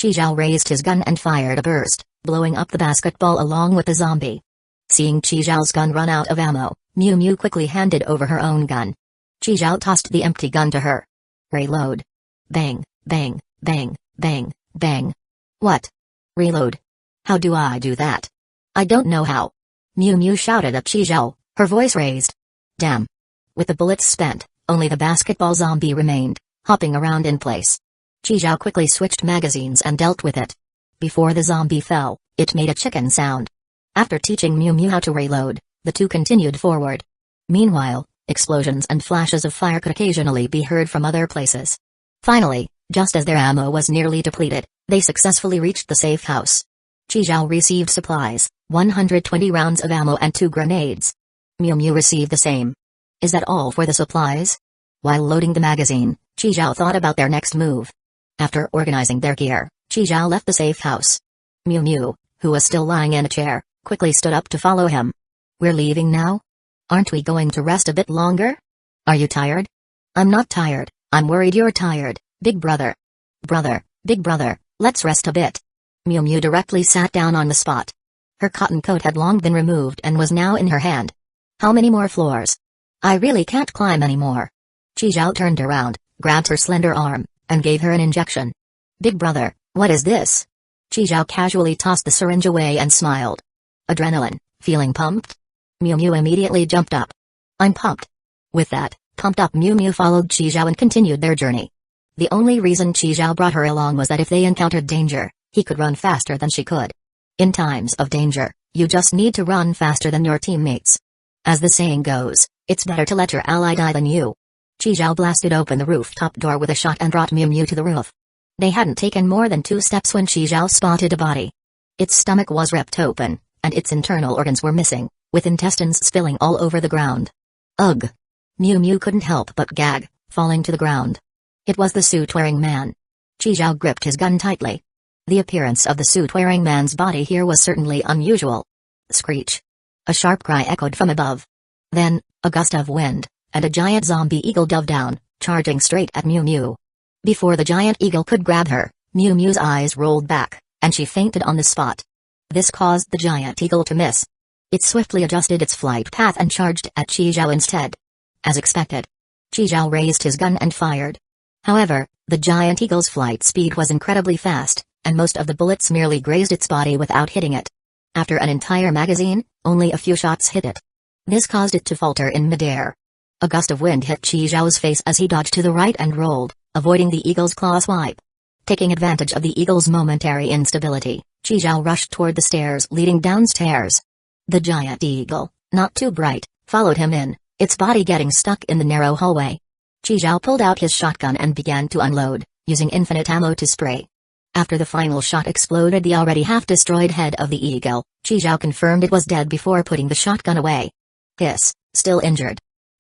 Chi raised his gun and fired a burst, blowing up the basketball along with the zombie. Seeing Chi gun run out of ammo, Miu quickly handed over her own gun. Chi tossed the empty gun to her. "Reload." Bang, bang, bang, bang, bang. "What? Reload? How do I do that?" "I don't know how." Miu shouted at Chi, her voice raised. "Damn." With the bullets spent, only the basketball zombie remained, hopping around in place. Chi quickly switched magazines and dealt with it. Before the zombie fell, it made a chicken sound. After teaching Miu how to reload, the two continued forward. Meanwhile, explosions and flashes of fire could occasionally be heard from other places. Finally, just as their ammo was nearly depleted, they successfully reached the safe house. Chi received supplies, 120 rounds of ammo and 2 grenades. Miu received the same. Is that all for the supplies? While loading the magazine, Chi thought about their next move. After organizing their gear, Chi left the safe house. Miu, who was still lying in a chair, quickly stood up to follow him. "We're leaving now? Aren't we going to rest a bit longer? Are you tired?" "I'm not tired, I'm worried you're tired, big brother." Big brother, let's rest a bit." Miu directly sat down on the spot. Her cotton coat had long been removed and was now in her hand. "How many more floors? I really can't climb anymore." Chi turned around, grabbed her slender arm, and gave her an injection. "Big brother, what is this?" Chi casually tossed the syringe away and smiled. "Adrenaline, feeling pumped?" Miu immediately jumped up. "I'm pumped." With that, pumped up Miu followed Chi and continued their journey. The only reason Chi brought her along was that if they encountered danger, he could run faster than she could. In times of danger, you just need to run faster than your teammates. As the saying goes, it's better to let your ally die than you. Chi blasted open the rooftop door with a shot and brought Miu to the roof. They hadn't taken more than 2 steps when Chi spotted a body. Its stomach was ripped open, and its internal organs were missing, with intestines spilling all over the ground. Ugh! Miu Miu couldn't help but gag, falling to the ground. It was the suit-wearing man. Chi Zhao gripped his gun tightly. The appearance of the suit-wearing man's body here was certainly unusual. Screech. A sharp cry echoed from above. Then, a gust of wind, and a giant zombie eagle dove down, charging straight at Miu Miu. Before the giant eagle could grab her, Miu Miu's eyes rolled back, and she fainted on the spot. This caused the giant eagle to miss. It swiftly adjusted its flight path and charged at Chi Zhao instead. As expected, Chi Zhao raised his gun and fired. However, the giant eagle's flight speed was incredibly fast, and most of the bullets merely grazed its body without hitting it. After an entire magazine, only a few shots hit it. This caused it to falter in midair. A gust of wind hit Chi Zhao's face as he dodged to the right and rolled, avoiding the eagle's claw swipe. Taking advantage of the eagle's momentary instability, Chi Zhao rushed toward the stairs leading downstairs. The giant eagle, not too bright, followed him in, its body getting stuck in the narrow hallway. Chi Zhao pulled out his shotgun and began to unload, using infinite ammo to spray. After the final shot exploded the already half-destroyed head of the eagle, Chi Zhao confirmed it was dead before putting the shotgun away. Hiss, still injured.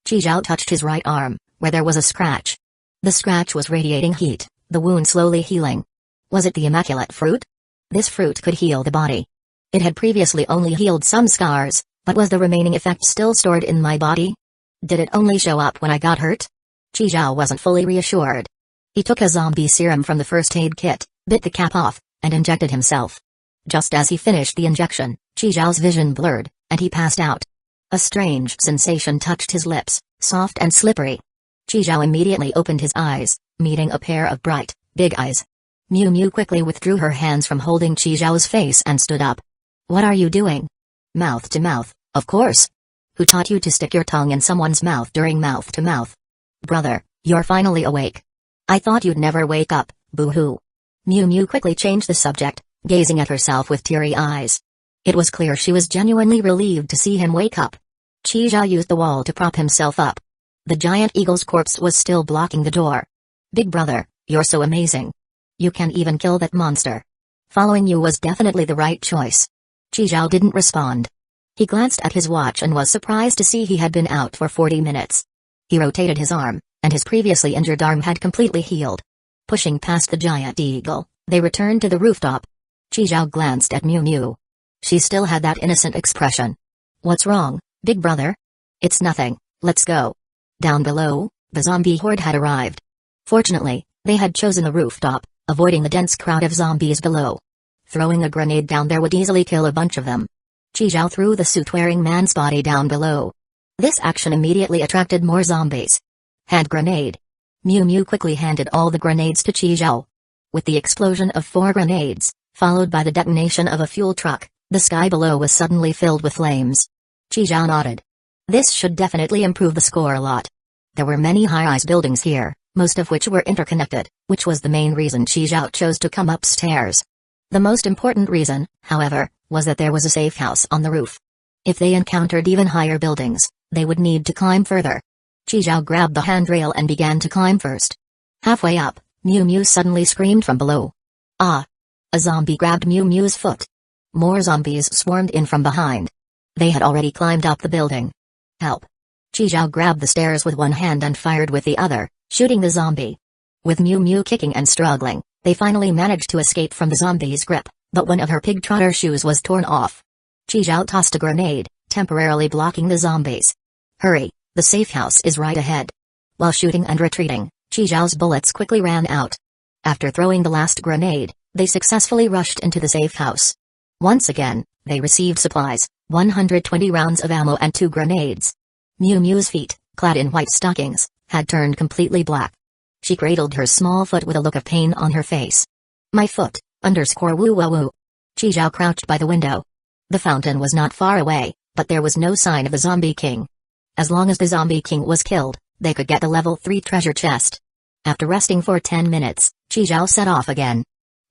Chi Zhao touched his right arm, where there was a scratch. The scratch was radiating heat, the wound slowly healing. Was it the immaculate fruit? This fruit could heal the body. It had previously only healed some scars, but was the remaining effect still stored in my body? Did it only show up when I got hurt? Chi Zhao wasn't fully reassured. He took a zombie serum from the first aid kit, bit the cap off, and injected himself. Just as he finished the injection, Chi Zhao's vision blurred, and he passed out. A strange sensation touched his lips, soft and slippery. Chi Zhao immediately opened his eyes, meeting a pair of bright, big eyes. Miu Miu quickly withdrew her hands from holding Chi Zhao's face and stood up. What are you doing? Mouth to mouth, of course. Who taught you to stick your tongue in someone's mouth during mouth to mouth? Brother, you're finally awake. I thought you'd never wake up, boo-hoo. Miu Miu quickly changed the subject, gazing at herself with teary eyes. It was clear she was genuinely relieved to see him wake up. Chi Zhao used the wall to prop himself up. The giant eagle's corpse was still blocking the door. Big brother, you're so amazing. You can even kill that monster. Following you was definitely the right choice. Chi Zhao didn't respond. He glanced at his watch and was surprised to see he had been out for 40 minutes. He rotated his arm, and his previously injured arm had completely healed. Pushing past the giant eagle, they returned to the rooftop. Chi Zhao glanced at Miu Miu. She still had that innocent expression. What's wrong, big brother? It's nothing, let's go. Down below, the zombie horde had arrived. Fortunately, they had chosen the rooftop, avoiding the dense crowd of zombies below. Throwing a grenade down there would easily kill a bunch of them. Chi Zhao threw the suit-wearing man's body down below. This action immediately attracted more zombies. Hand grenade. Miu Miu quickly handed all the grenades to Chi Zhao. With the explosion of 4 grenades, followed by the detonation of a fuel truck, the sky below was suddenly filled with flames. Chi Zhao nodded. This should definitely improve the score a lot. There were many high-rise buildings here, most of which were interconnected, which was the main reason Chi Zhao chose to come upstairs. The most important reason, however, was that there was a safe house on the roof. If they encountered even higher buildings, they would need to climb further. Chi Zhao grabbed the handrail and began to climb first. Halfway up, Miu Miu suddenly screamed from below. Ah! A zombie grabbed Miu Miu's foot. More zombies swarmed in from behind. They had already climbed up the building. Help! Chi Zhao grabbed the stairs with one hand and fired with the other, shooting the zombie. With Miu Miu kicking and struggling, they finally managed to escape from the zombie's grip, but one of her pig trotter shoes was torn off. Chi Zhao tossed a grenade, temporarily blocking the zombies. Hurry, the safe house is right ahead. While shooting and retreating, Chi Zhao's bullets quickly ran out. After throwing the last grenade, they successfully rushed into the safe house. Once again, they received supplies, 120 rounds of ammo and 2 grenades. Miu Miu's feet, clad in white stockings, had turned completely black. She cradled her small foot with a look of pain on her face. My foot, _woo. Chi Zhao crouched by the window. The fountain was not far away, but there was no sign of the zombie king. As long as the zombie king was killed, they could get the level 3 treasure chest. After resting for 10 minutes, Chi Zhao set off again.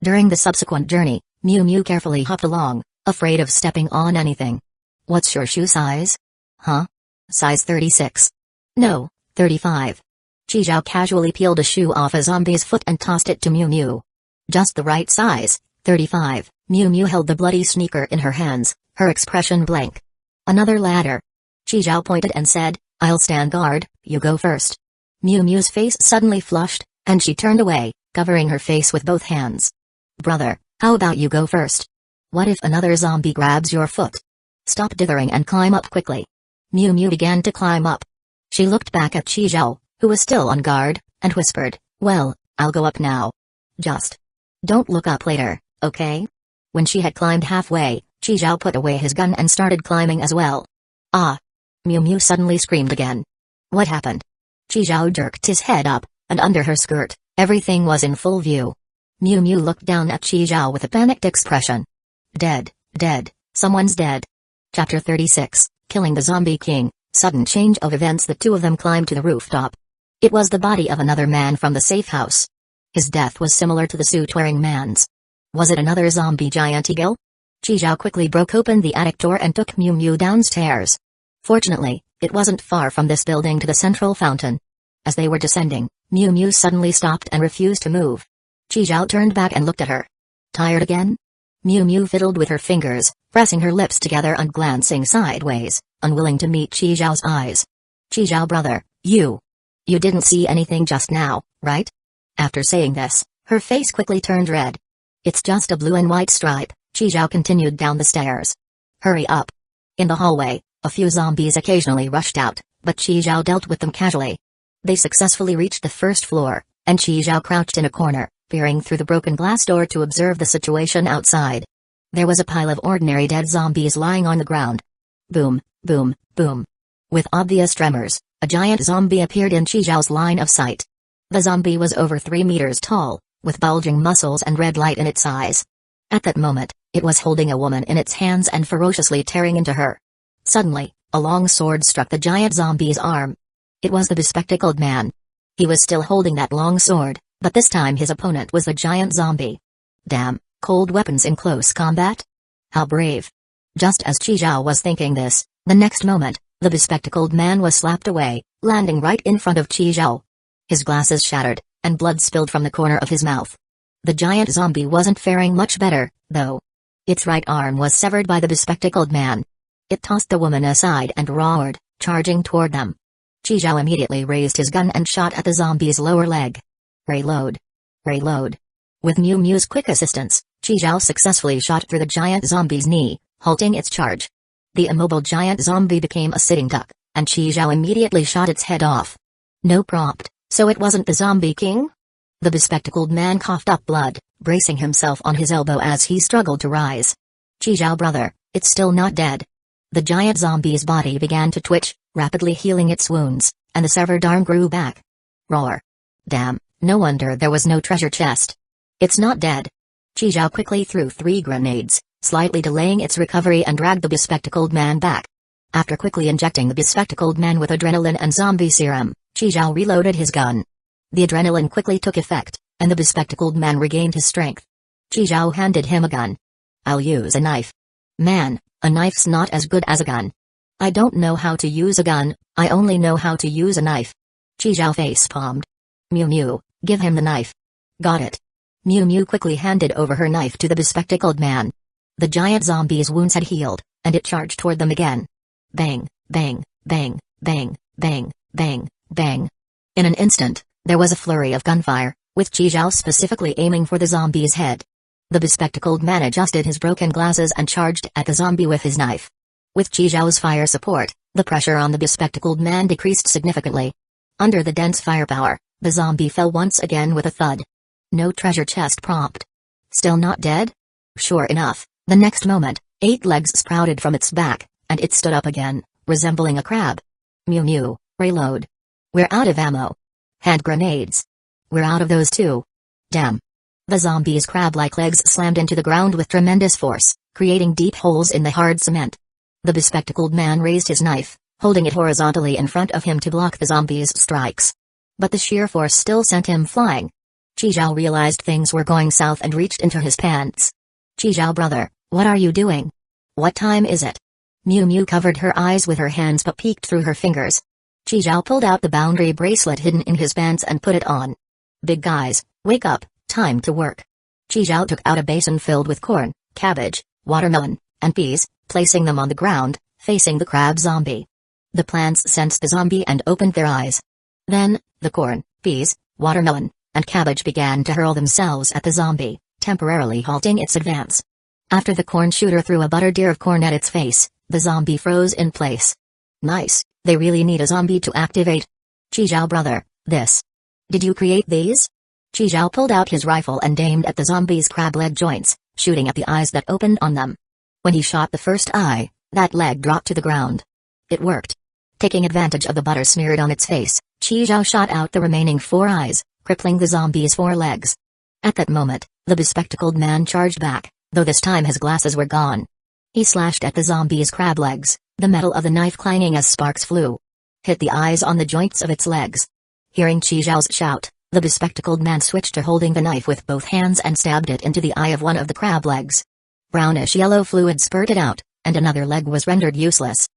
During the subsequent journey, Miu Miu carefully hopped along, afraid of stepping on anything. What's your shoe size? Huh? Size 36. No, 35. Chi Zhao casually peeled a shoe off a zombie's foot and tossed it to Miu Miu. Just the right size, 35. Miu Miu held the bloody sneaker in her hands, her expression blank. Another ladder. Chi Zhao pointed and said, I'll stand guard, you go first. Miu Miu's face suddenly flushed, and she turned away, covering her face with both hands. Brother, how about you go first? What if another zombie grabs your foot? Stop dithering and climb up quickly. Miu Miu began to climb up. She looked back at Qi Zhao, who was still on guard, and whispered, well, I'll go up now. Just don't look up later, okay? When she had climbed halfway, Qi Zhao put away his gun and started climbing as well. Ah! Miu Miu suddenly screamed again. What happened? Qi Zhao jerked his head up, and under her skirt, everything was in full view. Miu Miu looked down at Qi Zhao with a panicked expression. Dead, someone's dead. Chapter 36, Killing the Zombie King. Sudden change of events. The two of them climbed to the rooftop. It was the body of another man from the safe house. His death was similar to the suit-wearing man's. Was it another zombie giant eagle? Qi Zhao quickly broke open the attic door and took Miu Miu downstairs. Fortunately, it wasn't far from this building to the central fountain. As they were descending, Miu Miu suddenly stopped and refused to move. Qi Zhao turned back and looked at her. Tired again? Miu Miu fiddled with her fingers, pressing her lips together and glancing sideways, unwilling to meet Qi Zhao's eyes. Qi Zhao brother, you didn't see anything just now, right? After saying this, her face quickly turned red. It's just a blue and white stripe. Qi Zhao continued down the stairs. Hurry up. In the hallway, a few zombies occasionally rushed out, but Qi Zhao dealt with them casually. They successfully reached the first floor, and Qi Zhao crouched in a corner, peering through the broken glass door to observe the situation outside. There was a pile of ordinary dead zombies lying on the ground. Boom, boom, boom. With obvious tremors, a giant zombie appeared in Qi Zhao's line of sight. The zombie was over 3 meters tall, with bulging muscles and red light in its eyes. At that moment, it was holding a woman in its hands and ferociously tearing into her. Suddenly, a long sword struck the giant zombie's arm. It was the bespectacled man. He was still holding that long sword, but this time his opponent was the giant zombie. Damn, cold weapons in close combat? How brave. Just as Qi Zhao was thinking this, the next moment, the bespectacled man was slapped away, landing right in front of Qi Zhao. His glasses shattered, and blood spilled from the corner of his mouth. The giant zombie wasn't faring much better, though. Its right arm was severed by the bespectacled man. It tossed the woman aside and roared, charging toward them. Qi Zhao immediately raised his gun and shot at the zombie's lower leg. Reload. Reload. With Miu Miu's quick assistance, Qi Zhao successfully shot through the giant zombie's knee, halting its charge. The immobile giant zombie became a sitting duck, and Qi Zhao immediately shot its head off. No prompt, so it wasn't the zombie king? The bespectacled man coughed up blood, bracing himself on his elbow as he struggled to rise. Qi Zhao brother, it's still not dead. The giant zombie's body began to twitch, rapidly healing its wounds, and the severed arm grew back. Roar. Damn, no wonder there was no treasure chest. It's not dead. Qi Zhao quickly threw 3 grenades, slightly delaying its recovery, and dragged the bespectacled man back. After quickly injecting the bespectacled man with adrenaline and zombie serum, Qi Zhao reloaded his gun. The adrenaline quickly took effect, and the bespectacled man regained his strength. Qi Zhao handed him a gun. I'll use a knife. Man, a knife's not as good as a gun. I don't know how to use a gun, I only know how to use a knife. Qi Zhao face-palmed. Miu Miu, give him the knife. Got it. Miu Miu quickly handed over her knife to the bespectacled man. The giant zombie's wounds had healed, and it charged toward them again. Bang, bang, bang, bang, bang, bang, bang. In an instant, there was a flurry of gunfire, with Qi Zhao specifically aiming for the zombie's head. The bespectacled man adjusted his broken glasses and charged at the zombie with his knife. With Qi Zhao's fire support, the pressure on the bespectacled man decreased significantly. Under the dense firepower, the zombie fell once again with a thud. No treasure chest prompt. Still not dead? Sure enough, the next moment, 8 legs sprouted from its back, and it stood up again, resembling a crab. Miu Miu, reload. We're out of ammo. Hand grenades. We're out of those too. Damn. The zombie's crab-like legs slammed into the ground with tremendous force, creating deep holes in the hard cement. The bespectacled man raised his knife, holding it horizontally in front of him to block the zombie's strikes. But the sheer force still sent him flying. Qi Zhao realized things were going south and reached into his pants. Qi Zhao brother, what are you doing? What time is it? Miu Miu covered her eyes with her hands but peeked through her fingers. Qi Zhao pulled out the boundary bracelet hidden in his pants and put it on. Big guys, wake up, time to work. Qi Zhao took out a basin filled with corn, cabbage, watermelon, and peas, placing them on the ground, facing the crab zombie. The plants sensed the zombie and opened their eyes. Then, the corn, peas, watermelon, and cabbage began to hurl themselves at the zombie, temporarily halting its advance. After the corn shooter threw a buttered ear of corn at its face, the zombie froze in place. Nice, they really need a zombie to activate. Chizhao brother, this. Did you create these? Chizhao pulled out his rifle and aimed at the zombie's crab leg joints, shooting at the eyes that opened on them. When he shot the first eye, that leg dropped to the ground. It worked. Taking advantage of the butter smeared on its face, Chizhao shot out the remaining 4 eyes, crippling the zombie's 4 legs. At that moment, the bespectacled man charged back, though this time his glasses were gone. He slashed at the zombie's crab legs, the metal of the knife clanging as sparks flew. Hit the eyes on the joints of its legs. Hearing Chizhao's shout, the bespectacled man switched to holding the knife with both hands and stabbed it into the eye of one of the crab legs. Brownish-yellow fluid spurted out, and another leg was rendered useless.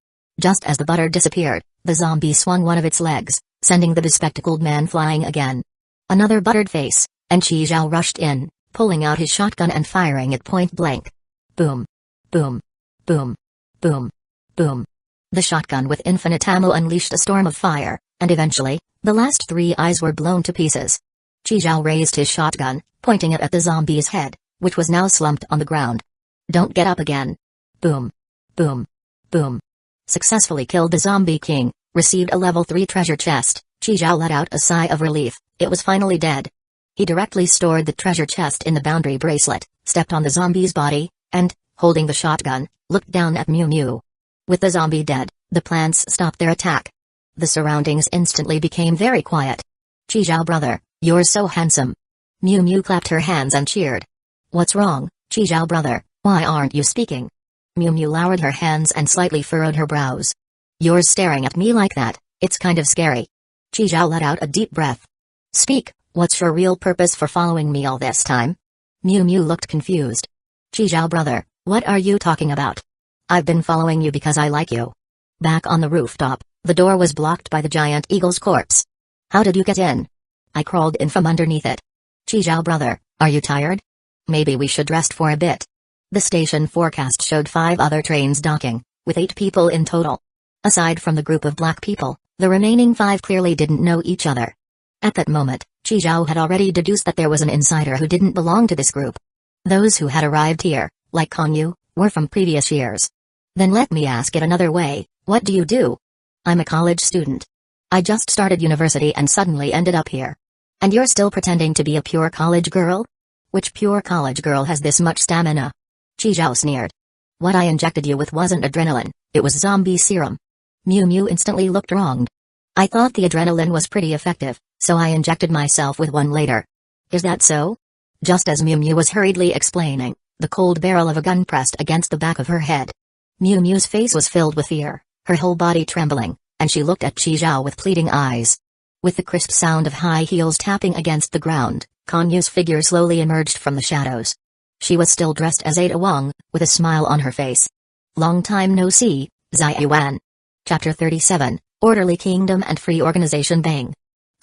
Just as the butter disappeared, the zombie swung one of its legs, sending the bespectacled man flying again. Another buttered face, and Chizhao rushed in, pulling out his shotgun and firing it point blank. Boom. Boom. Boom. Boom. Boom. The shotgun with infinite ammo unleashed a storm of fire, and eventually, the last 3 eyes were blown to pieces. Chizhao raised his shotgun, pointing it at the zombie's head, which was now slumped on the ground. Don't get up again. Boom. Boom. Boom. Successfully killed the zombie king, received a level 3 treasure chest. Chizhao let out a sigh of relief, it was finally dead. He directly stored the treasure chest in the boundary bracelet, stepped on the zombie's body, and, holding the shotgun, looked down at Mew Mew. With the zombie dead, the plants stopped their attack. The surroundings instantly became very quiet. Chizhao brother, you're so handsome. Mew Mew clapped her hands and cheered. What's wrong, Chizhao brother, why aren't you speaking? Mew Mew lowered her hands and slightly furrowed her brows. You're staring at me like that, it's kind of scary. Chizhao let out a deep breath. Speak, what's your real purpose for following me all this time? Mew Mew looked confused. Chizhao brother, what are you talking about? I've been following you because I like you. Back on the rooftop, the door was blocked by the giant eagle's corpse. How did you get in? I crawled in from underneath it. Chizhao brother, are you tired? Maybe we should rest for a bit. The station forecast showed 5 other trains docking, with 8 people in total. Aside from the group of black people, the remaining 5 clearly didn't know each other. At that moment, Chizhao had already deduced that there was an insider who didn't belong to this group. Those who had arrived here, like Konyu, were from previous years. Then let me ask it another way, what do you do? I'm a college student. I just started university and suddenly ended up here. And you're still pretending to be a pure college girl? Which pure college girl has this much stamina? Chizhao sneered. What I injected you with wasn't adrenaline, it was zombie serum. Mew Mew instantly looked wronged. I thought the adrenaline was pretty effective, so I injected myself with one later. Is that so? Just as Mew Mew was hurriedly explaining, the cold barrel of a gun pressed against the back of her head. Mew Mew's face was filled with fear, her whole body trembling, and she looked at Chizhao with pleading eyes. With the crisp sound of high heels tapping against the ground, Konyu's figure slowly emerged from the shadows. She was still dressed as Ada Wong, with a smile on her face. Long time no see, Zai Yuan. Chapter 37, Orderly Kingdom and Free Organization. Bang.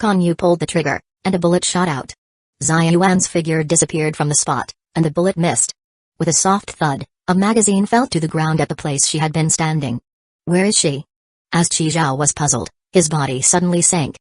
Konyu pulled the trigger, and a bullet shot out. Zai Yuan's figure disappeared from the spot, and the bullet missed. With a soft thud, a magazine fell to the ground at the place she had been standing. Where is she? As Chizhao was puzzled, his body suddenly sank.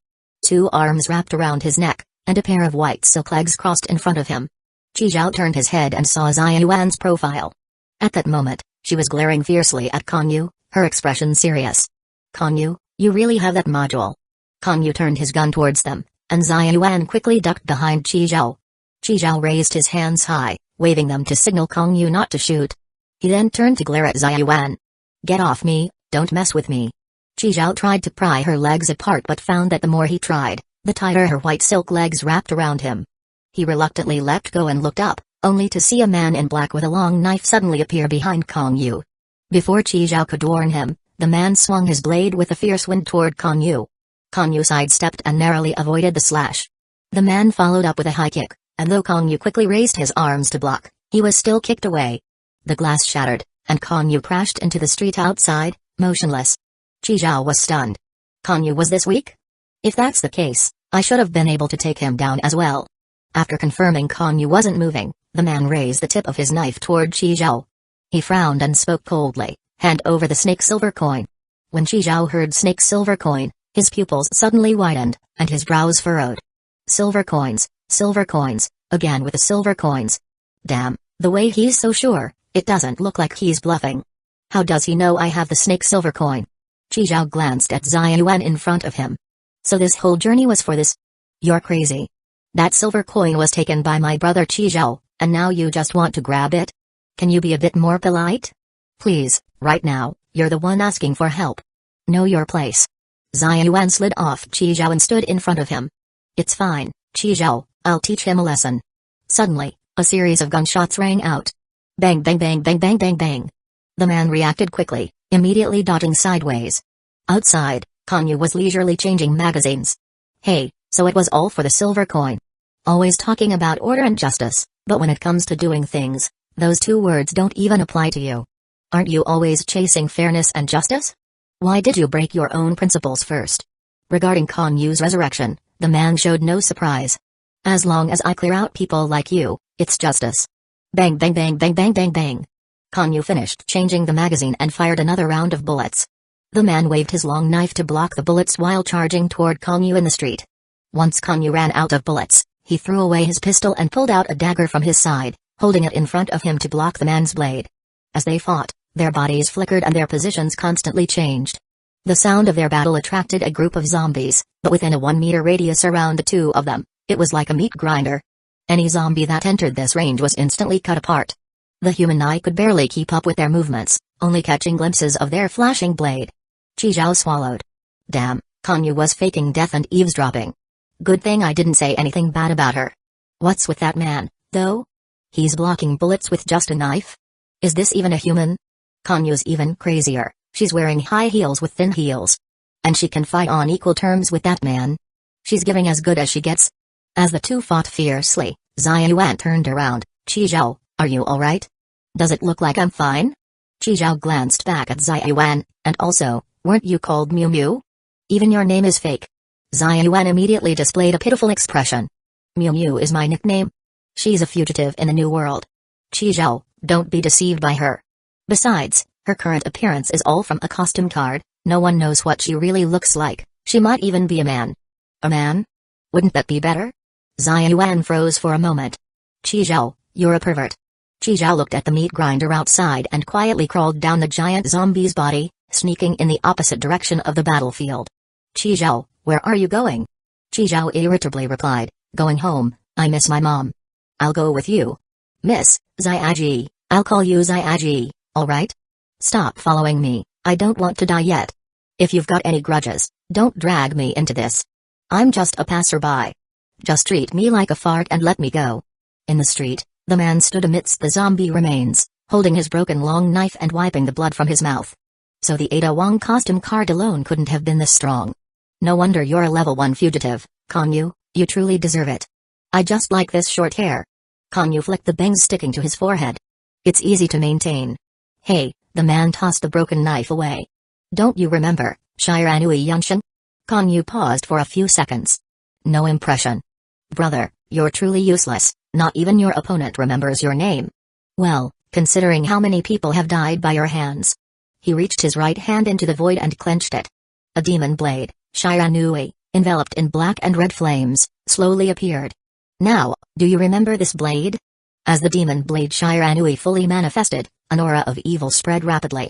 2 arms wrapped around his neck, and a pair of white silk legs crossed in front of him. Chizhao turned his head and saw Zai Yuan's profile. At that moment, she was glaring fiercely at Konyu, her expression serious. Konyu, you really have that module? Konyu turned his gun towards them, and Zai Yuan quickly ducked behind Chizhao. Chizhao raised his hands high, waving them to signal Konyu not to shoot. He then turned to glare at Zai Yuan. Get off me, don't mess with me. Chizhao tried to pry her legs apart but found that the more he tried, the tighter her white silk legs wrapped around him. He reluctantly let go and looked up, only to see a man in black with a long knife suddenly appear behind Konyu. Before Chizhao could warn him, the man swung his blade with a fierce wind toward Konyu. Konyu sidestepped and narrowly avoided the slash. The man followed up with a high kick, and though Konyu quickly raised his arms to block, he was still kicked away. The glass shattered, and Konyu crashed into the street outside, motionless. Chizhao was stunned. Konyu was this weak? If that's the case, I should have been able to take him down as well. After confirming Konyu wasn't moving, the man raised the tip of his knife toward Chizhao. He frowned and spoke coldly, hand over the snake silver coin. When Qi Zhao heard snake silver coin, his pupils suddenly widened, and his brows furrowed. Silver coins, again with the silver coins. Damn, the way he's so sure, it doesn't look like he's bluffing. How does he know I have the snake silver coin? Qi Zhao glanced at Xia Yuan in front of him. So this whole journey was for this? You're crazy. That silver coin was taken by my brother Qi Zhao, and now you just want to grab it? Can you be a bit more polite? Please, right now, you're the one asking for help. Know your place. Xia Yuan slid off Qi Zhao and stood in front of him. It's fine, Qi Zhao, I'll teach him a lesson. Suddenly, a series of gunshots rang out. Bang bang bang bang bang bang bang. The man reacted quickly, immediately dodging sideways. Outside, Konyu was leisurely changing magazines. Hey, so it was all for the silver coin. Always talking about order and justice, but when it comes to doing things, those two words don't even apply to you. Aren't you always chasing fairness and justice? Why did you break your own principles first? Regarding Konyu's resurrection, the man showed no surprise. As long as I clear out people like you, it's justice. Bang bang bang bang bang bang bang. Konyu finished changing the magazine and fired another round of bullets. The man waved his long knife to block the bullets while charging toward Konyu in the street. Once Konyu ran out of bullets, he threw away his pistol and pulled out a dagger from his side, holding it in front of him to block the man's blade. As they fought, their bodies flickered and their positions constantly changed. The sound of their battle attracted a group of zombies, but within a 1-meter radius around the two of them, it was like a meat grinder. Any zombie that entered this range was instantly cut apart. The human eye could barely keep up with their movements, only catching glimpses of their flashing blade. Qi Zhao swallowed. Damn, Konyu was faking death and eavesdropping. Good thing I didn't say anything bad about her. What's with that man, though? He's blocking bullets with just a knife? Is this even a human? Konyu's even crazier, she's wearing high heels with thin heels. And she can fight on equal terms with that man. She's giving as good as she gets. As the two fought fiercely, Xia Yuan turned around. Qi Zhao, are you alright? Does it look like I'm fine? Qi Zhao glanced back at Xia Yuan, and also, weren't you called Miu Miu? Even your name is fake. Xia Yuan immediately displayed a pitiful expression. Miu Miu is my nickname. She's a fugitive in the new world. Qi Zhao, don't be deceived by her. Besides, her current appearance is all from a costume card, no one knows what she really looks like, she might even be a man. A man? Wouldn't that be better? Xia Yuan froze for a moment. Qi Zhao, you're a pervert. Qi Zhao looked at the meat grinder outside and quietly crawled down the giant zombie's body, sneaking in the opposite direction of the battlefield. Qi Zhao, where are you going? Qi Zhao irritably replied, going home, I miss my mom. I'll go with you. Miss, Xiaji, I'll call you Xiaji, alright? Stop following me, I don't want to die yet. If you've got any grudges, don't drag me into this. I'm just a passerby. Just treat me like a fart and let me go. In the street, the man stood amidst the zombie remains, holding his broken long knife and wiping the blood from his mouth. So the Ada Wong costume card alone couldn't have been this strong. No wonder you're a level 1 fugitive, Konyu, you truly deserve it. I just like this short hair. Konyu flicked the bangs sticking to his forehead. It's easy to maintain. Hey, the man tossed the broken knife away. Don't you remember, Shiranui Yunshin? Konyu paused for a few seconds. No impression. Brother, you're truly useless, not even your opponent remembers your name. Well, considering how many people have died by your hands. He reached his right hand into the void and clenched it. A demon blade, Shiranui, enveloped in black and red flames, slowly appeared. Now, do you remember this blade? As the demon blade Shiranui fully manifested, an aura of evil spread rapidly.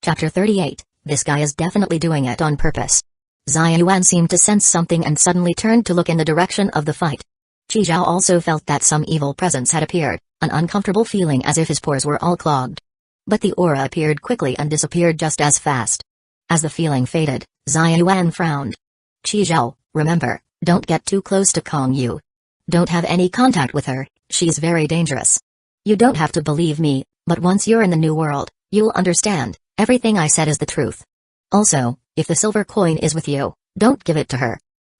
Chapter 38, this guy is definitely doing it on purpose. Xia Yuan seemed to sense something and suddenly turned to look in the direction of the fight. Qi Zhao also felt that some evil presence had appeared, an uncomfortable feeling as if his pores were all clogged. But the aura appeared quickly and disappeared just as fast. As the feeling faded, Xia Yuan frowned. Qi Zhao, remember, don't get too close to Kongyu. Don't have any contact with her, she's very dangerous. You don't have to believe me, but once you're in the new world, you'll understand, everything I said is the truth. Also, if the silver coin is with you, don't give it to her.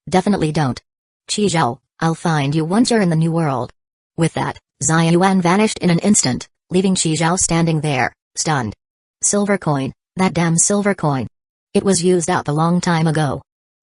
Definitely don't. Qi Zhao, I'll find you once you're in the new world. With that, Xia Yuan vanished in an instant, leaving Qi Zhao standing there, stunned. Silver coin, that damn silver coin. It was used up a long time ago.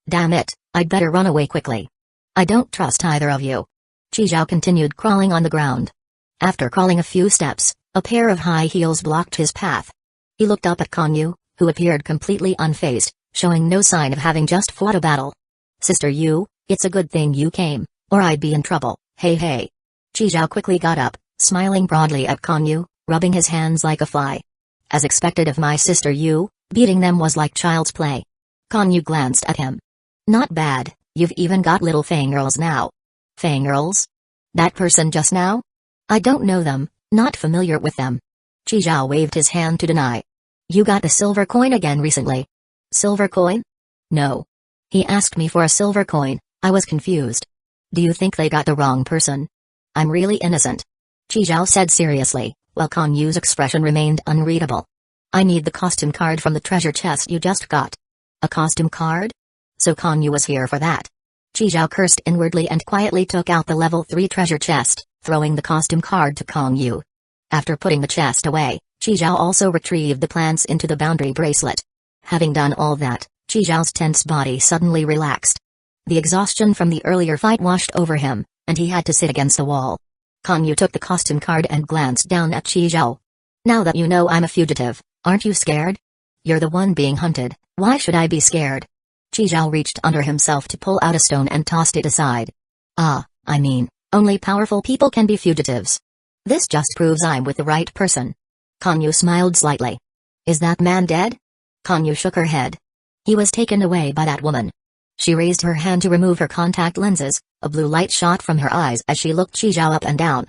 Damn it, I'd better run away quickly. I don't trust either of you. Qi Zhao continued crawling on the ground. After crawling a few steps, a pair of high heels blocked his path. He looked up at Konyu, who appeared completely unfazed, showing no sign of having just fought a battle. Sister Yu, it's a good thing you came, or I'd be in trouble, hey hey. Qizhao quickly got up, smiling broadly at Kan Yu, rubbing his hands like a fly. As expected of my sister Yu, beating them was like child's play. Kan Yu glanced at him. Not bad, you've even got little fangirls now. Fangirls? That person just now? I don't know them, not familiar with them. Qizhao waved his hand to deny. You got the silver coin again recently. Silver coin? No. He asked me for a silver coin, I was confused. Do you think they got the wrong person? I'm really innocent. Qizhao said seriously, while Kan Yu's expression remained unreadable. I need the costume card from the treasure chest you just got. A costume card? So Kan Yu was here for that. Qizhao cursed inwardly and quietly took out the level 3 treasure chest, throwing the costume card to Kan Yu. After putting the chest away, Qizhao also retrieved the plants into the boundary bracelet. Having done all that, Qizhao's tense body suddenly relaxed. The exhaustion from the earlier fight washed over him, and he had to sit against the wall. Kan Yu took the costume card and glanced down at Qizhao. Now that you know I'm a fugitive, aren't you scared? You're the one being hunted, why should I be scared? Qizhao reached under himself to pull out a stone and tossed it aside. I mean, only powerful people can be fugitives. This just proves I'm with the right person. Kan Yu smiled slightly. Is that man dead? Kan Yu shook her head. He was taken away by that woman. She raised her hand to remove her contact lenses, a blue light shot from her eyes as she looked Qizhao up and down.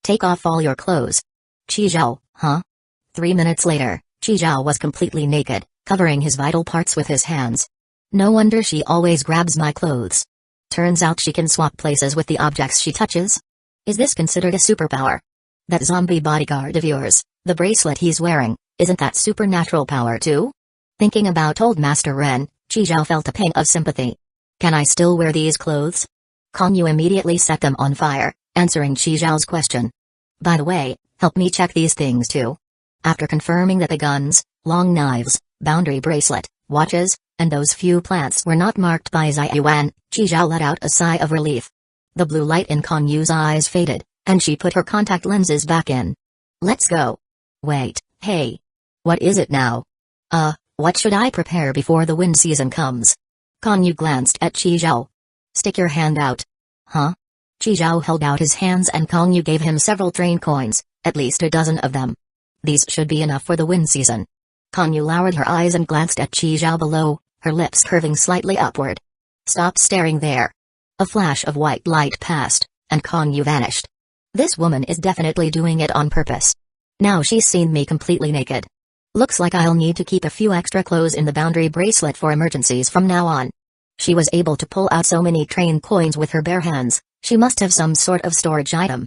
Take off all your clothes. Qizhao, huh? 3 minutes later, Qizhao was completely naked, covering his vital parts with his hands. No wonder she always grabs my clothes. Turns out she can swap places with the objects she touches. Is this considered a superpower? That zombie bodyguard of yours, the bracelet he's wearing, isn't that supernatural power too? Thinking about old Master Ren, Qizhao felt a pang of sympathy. Can I still wear these clothes? Kan Yu immediately set them on fire, answering Qizhao's question. By the way, help me check these things too. After confirming that the guns, long knives, boundary bracelet, watches, and those few plants were not marked by Ziyuan, Qizhao let out a sigh of relief. The blue light in Kan Yu's eyes faded, and she put her contact lenses back in. Let's go. Wait, hey. What is it now? What should I prepare before the wind season comes? Kan Yu glanced at Qizhao. Stick your hand out. Huh? Qizhao held out his hands and Kan Yu gave him several train coins, at least a dozen of them. These should be enough for the wind season. Kan Yu lowered her eyes and glanced at Qizhao below, her lips curving slightly upward. Stop staring there. A flash of white light passed, and Kan Yu vanished. This woman is definitely doing it on purpose. Now she's seen me completely naked. Looks like I'll need to keep a few extra clothes in the boundary bracelet for emergencies from now on. She was able to pull out so many train coins with her bare hands, she must have some sort of storage item.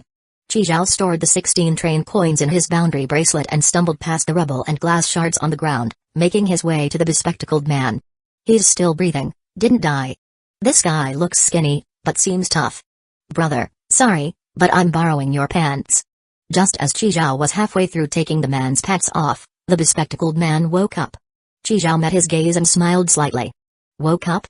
Qizhao stored the 16 train coins in his boundary bracelet and stumbled past the rubble and glass shards on the ground, making his way to the bespectacled man. He's still breathing, didn't die. This guy looks skinny, but seems tough. Brother, sorry, but I'm borrowing your pants. Just as Qizhao was halfway through taking the man's pants off, the bespectacled man woke up. Qizhao met his gaze and smiled slightly. Woke up?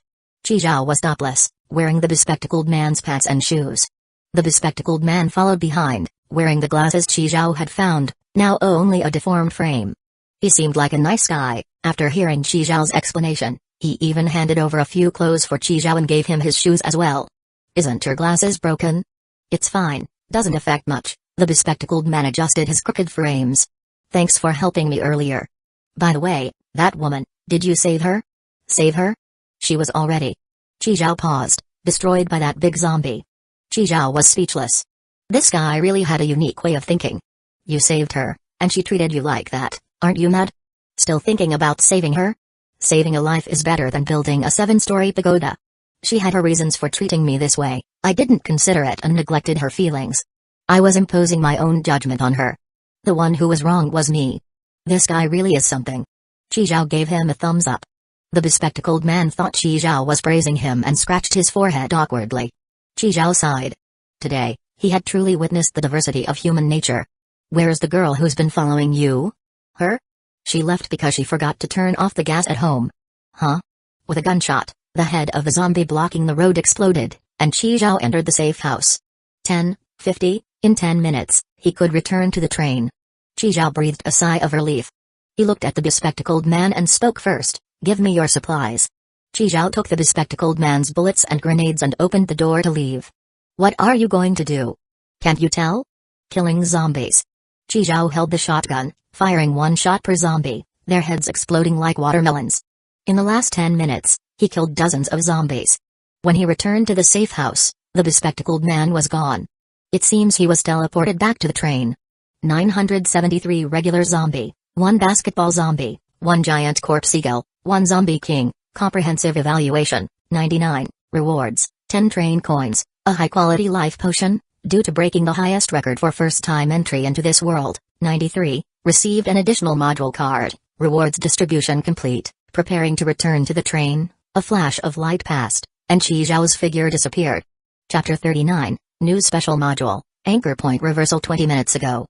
Qizhao was topless, wearing the bespectacled man's pants and shoes. The bespectacled man followed behind, wearing the glasses Qizhao had found, now only a deformed frame. He seemed like a nice guy. After hearing Qizhao's explanation, he even handed over a few clothes for Qizhao and gave him his shoes as well. Isn't your glasses broken? It's fine, doesn't affect much. The bespectacled man adjusted his crooked frames. Thanks for helping me earlier. By the way, that woman, did you save her? Save her? She was already. Qizhao paused, destroyed by that big zombie. Qizhao was speechless. This guy really had a unique way of thinking. You saved her, and she treated you like that, aren't you mad? Still thinking about saving her? Saving a life is better than building a 7-story pagoda. She had her reasons for treating me this way, I didn't consider it and neglected her feelings. I was imposing my own judgment on her. The one who was wrong was me. This guy really is something. Qizhao gave him a thumbs up. The bespectacled man thought Qizhao was praising him and scratched his forehead awkwardly. Qizhao sighed. Today, he had truly witnessed the diversity of human nature. Where's the girl who's been following you? Her? She left because she forgot to turn off the gas at home. Huh? With a gunshot, the head of the zombie blocking the road exploded, and Qizhao entered the safe house. 10:50, in 10 minutes, he could return to the train. Qizhao breathed a sigh of relief. He looked at the bespectacled man and spoke first. Give me your supplies. Chi Zhao took the bespectacled man's bullets and grenades and opened the door to leave. What are you going to do? Can't you tell? Killing zombies. Chi Zhao held the shotgun, firing one shot per zombie, their heads exploding like watermelons. In the last 10 minutes, he killed dozens of zombies. When he returned to the safe house, the bespectacled man was gone. It seems he was teleported back to the train. 973 regular zombie, 1 basketball zombie, 1 giant corpse eagle, 1 zombie king, comprehensive evaluation, 99, rewards, 10 train coins, a high-quality life potion, due to breaking the highest record for first-time entry into this world, 93, received an additional module card, rewards distribution complete, preparing to return to the train, a flash of light passed, and Chi Zhao's figure disappeared. Chapter 39, New Special Module, Anchor Point Reversal 20 minutes ago.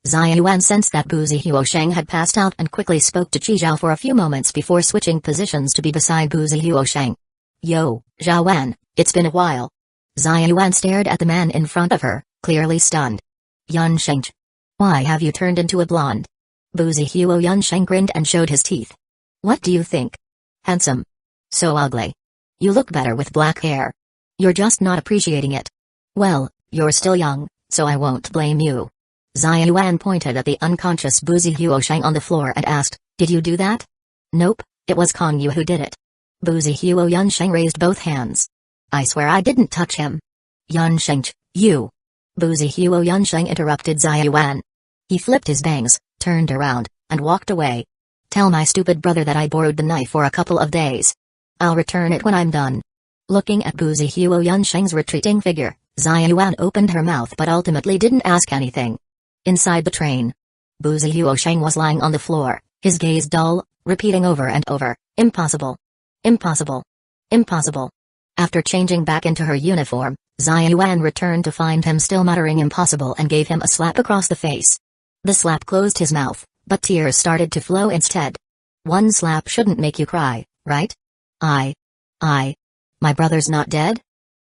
Xia Yuan sensed that Bu Zihuosheng had passed out and quickly spoke to Chi Zhao for a few moments before switching positions to be beside Bu Zihuosheng. Yo, Zhao Wan, it's been a while. Xia Yuan stared at the man in front of her, clearly stunned. Yun Sheng. Why have you turned into a blonde? Bu Zihuosheng grinned and showed his teeth. What do you think? Handsome. So ugly. You look better with black hair. You're just not appreciating it. Well, you're still young, so I won't blame you. Xia Yuan pointed at the unconscious Bu Zihuosheng on the floor and asked, Did you do that? Nope, it was Kong Yu who did it. Bu Zihuosheng raised both hands. I swear I didn't touch him. Yun Sheng, you. Bu Zihuosheng interrupted Xia Yuan. He flipped his bangs, turned around, and walked away. Tell my stupid brother that I borrowed the knife for a couple of days. I'll return it when I'm done. Looking at Bu Zihuosheng's retreating figure, Xia Yuan opened her mouth but ultimately didn't ask anything. Inside the train, Bu Zihuosheng was lying on the floor, his gaze dull, repeating over and over, Impossible. Impossible. Impossible. After changing back into her uniform, Xia Yuan returned to find him still muttering impossible and gave him a slap across the face. The slap closed his mouth, but tears started to flow instead. One slap shouldn't make you cry, right? My brother's not dead?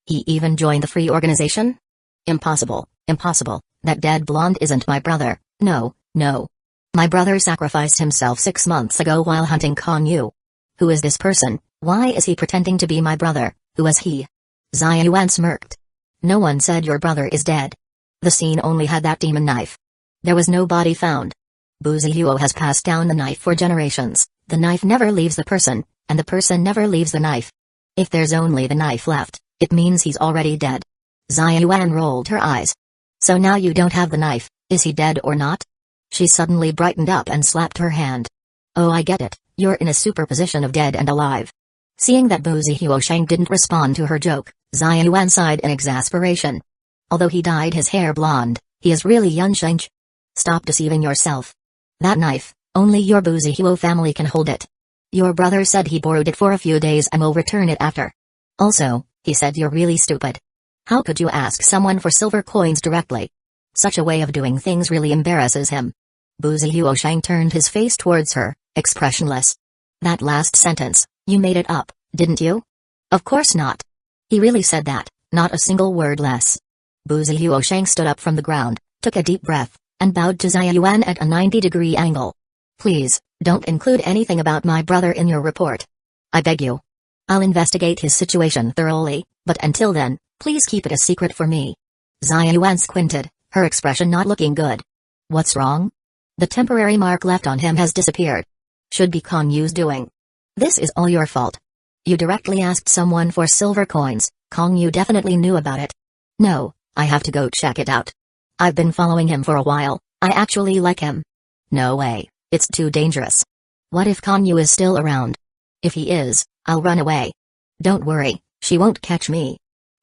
He even joined the free organization? Impossible, impossible, that dead blonde isn't my brother, no, no. My brother sacrificed himself 6 months ago while hunting Kong Yu. Who is this person? Why is he pretending to be my brother? Who is he? Xia Yuan smirked. No one said your brother is dead. The scene only had that demon knife. There was no body found. Bu Zihuo has passed down the knife for generations, the knife never leaves the person, and the person never leaves the knife. If there's only the knife left, it means he's already dead. Xia Yuan rolled her eyes. So now you don't have the knife, is he dead or not? She suddenly brightened up and slapped her hand. Oh, I get it, you're in a superposition of dead and alive. Seeing that Bu Zihuosheng didn't respond to her joke, Xia Yuan sighed in exasperation. Although he dyed his hair blonde, he is really Yun Sheng. Stop deceiving yourself. That knife, only your Bu Zihuo family can hold it. Your brother said he borrowed it for a few days and will return it after. Also, he said you're really stupid. How could you ask someone for silver coins directly? Such a way of doing things really embarrasses him. Bu Zihuosheng turned his face towards her, expressionless. That last sentence, you made it up, didn't you? Of course not. He really said that, not a single word less. Bu Zihuosheng stood up from the ground, took a deep breath, and bowed to Xia Yuan at a 90-degree angle. Please, don't include anything about my brother in your report. I beg you. I'll investigate his situation thoroughly, but until then, please keep it a secret for me. Xia Yuan squinted, her expression not looking good. What's wrong? The temporary mark left on him has disappeared. Should be Kong Yu's doing. This is all your fault. You directly asked someone for silver coins, Kong Yu definitely knew about it. No, I have to go check it out. I've been following him for a while, I actually like him. No way, it's too dangerous. What if Kong Yu is still around? If he is, I'll run away. Don't worry, she won't catch me.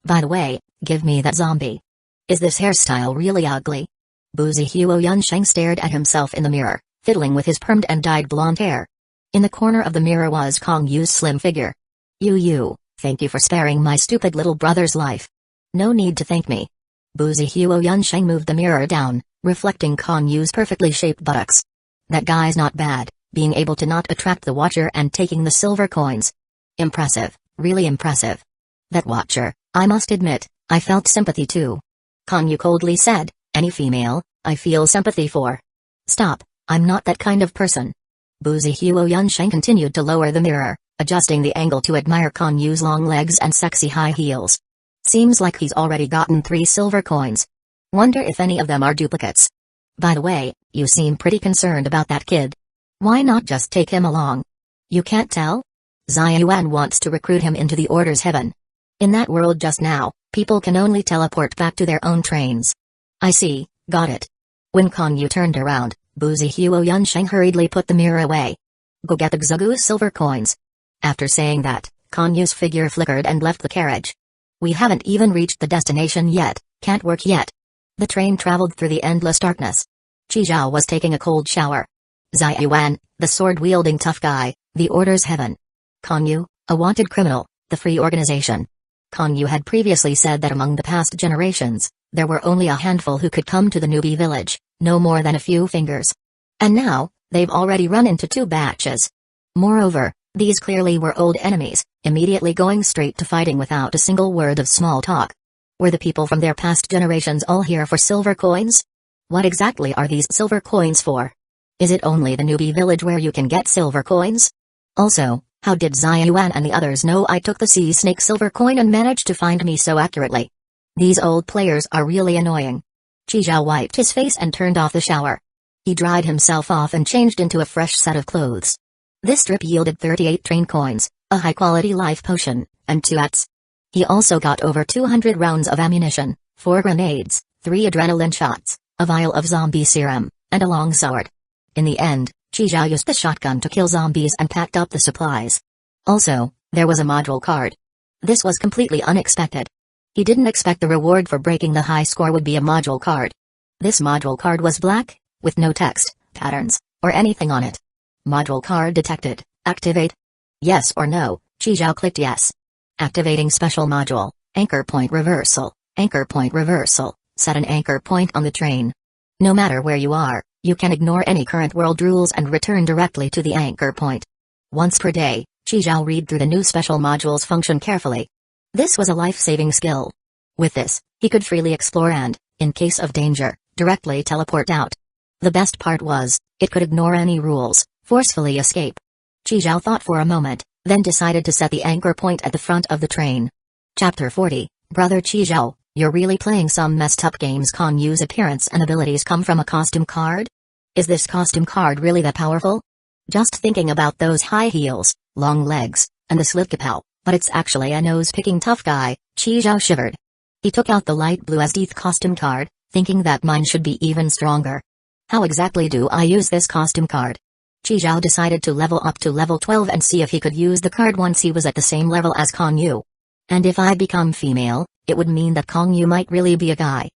By the way, give me that zombie. Is this hairstyle really ugly? Bu Zihuosheng stared at himself in the mirror, fiddling with his permed and dyed blonde hair. In the corner of the mirror was Kong Yu's slim figure. You, thank you for sparing my stupid little brother's life. No need to thank me. Bu Zihuosheng moved the mirror down, reflecting Kong Yu's perfectly shaped buttocks. That guy's not bad, being able to not attract the watcher and taking the silver coins. Impressive, really impressive. That watcher, I must admit, I felt sympathy too. Kong Yu coldly said, any female, I feel sympathy for. Stop, I'm not that kind of person. Boozy Huo Yunsheng continued to lower the mirror, adjusting the angle to admire Kong Yu's long legs and sexy high heels. Seems like he's already gotten 3 silver coins. Wonder if any of them are duplicates. By the way, you seem pretty concerned about that kid. Why not just take him along? You can't tell? Xia Yuan wants to recruit him into the Order's heaven. In that world just now, people can only teleport back to their own trains. I see, got it. When Kong Yu turned around, Boozy Huo Yunsheng hurriedly put the mirror away. Go get the Xugu's silver coins. After saying that, Kong Yu's figure flickered and left the carriage. We haven't even reached the destination yet, can't work yet. The train traveled through the endless darkness. Qi Zhao was taking a cold shower. Xia Yuan, the sword-wielding tough guy, the Order's heaven. Kong Yu, a wanted criminal, the Free Organization. Kong Yu had previously said that among the past generations, there were only a handful who could come to the newbie village, no more than a few fingers. And now, they've already run into 2 batches. Moreover, these clearly were old enemies, immediately going straight to fighting without a single word of small talk. Were the people from their past generations all here for silver coins? What exactly are these silver coins for? Is it only the newbie village where you can get silver coins? Also, how did Xia Yuan and the others know I took the sea snake silver coin and managed to find me so accurately? These old players are really annoying. Qi Zhao wiped his face and turned off the shower. He dried himself off and changed into a fresh set of clothes. This trip yielded 38 train coins, a high-quality life potion, and 2 ats. He also got over 200 rounds of ammunition, 4 grenades, 3 adrenaline shots, a vial of zombie serum, and a long sword. In the end, Qi Zhao used the shotgun to kill zombies and packed up the supplies. Also, there was a module card. This was completely unexpected. He didn't expect the reward for breaking the high score would be a module card. This module card was black, with no text, patterns, or anything on it. Module card detected. Activate. Yes or no? Qi Zhao clicked yes. Activating special module, anchor point reversal, anchor point reversal, set an anchor point on the train. No matter where you are, you can ignore any current world rules and return directly to the anchor point. Once per day, Qi Zhao read through the new special module's function carefully. This was a life-saving skill. With this, he could freely explore and, in case of danger, directly teleport out. The best part was, it could ignore any rules, forcefully escape. Qi Zhao thought for a moment, then decided to set the anchor point at the front of the train. Chapter 40, Brother Qi Zhao, you're really playing some messed up games. Kong Yu's appearance and abilities come from a costume card? Is this costume card really that powerful? Just thinking about those high heels, long legs, and the slip kapow, but it's actually a nose-picking tough guy, Qi Zhao shivered. He took out the light blue Esdeath costume card, thinking that mine should be even stronger. How exactly do I use this costume card? Qi Zhao decided to level up to level 12 and see if he could use the card once he was at the same level as Kong Yu. And if I become female, it would mean that Kong Yu might really be a guy.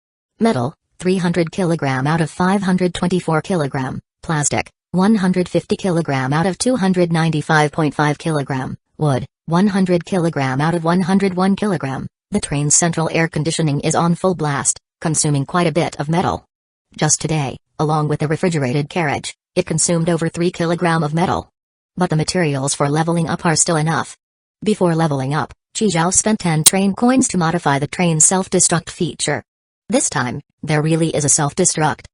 Metal, 300 kg out of 524 kg, plastic, 150 kg out of 295.5 kg, wood, 100 kg out of 101 kg. The train's central air conditioning is on full blast, consuming quite a bit of metal. Just today, along with the refrigerated carriage, it consumed over 3 kg of metal. But the materials for leveling up are still enough. Before leveling up, Qi Zhao spent 10 train coins to modify the train's self-destruct feature. This time, there really is a self-destruct.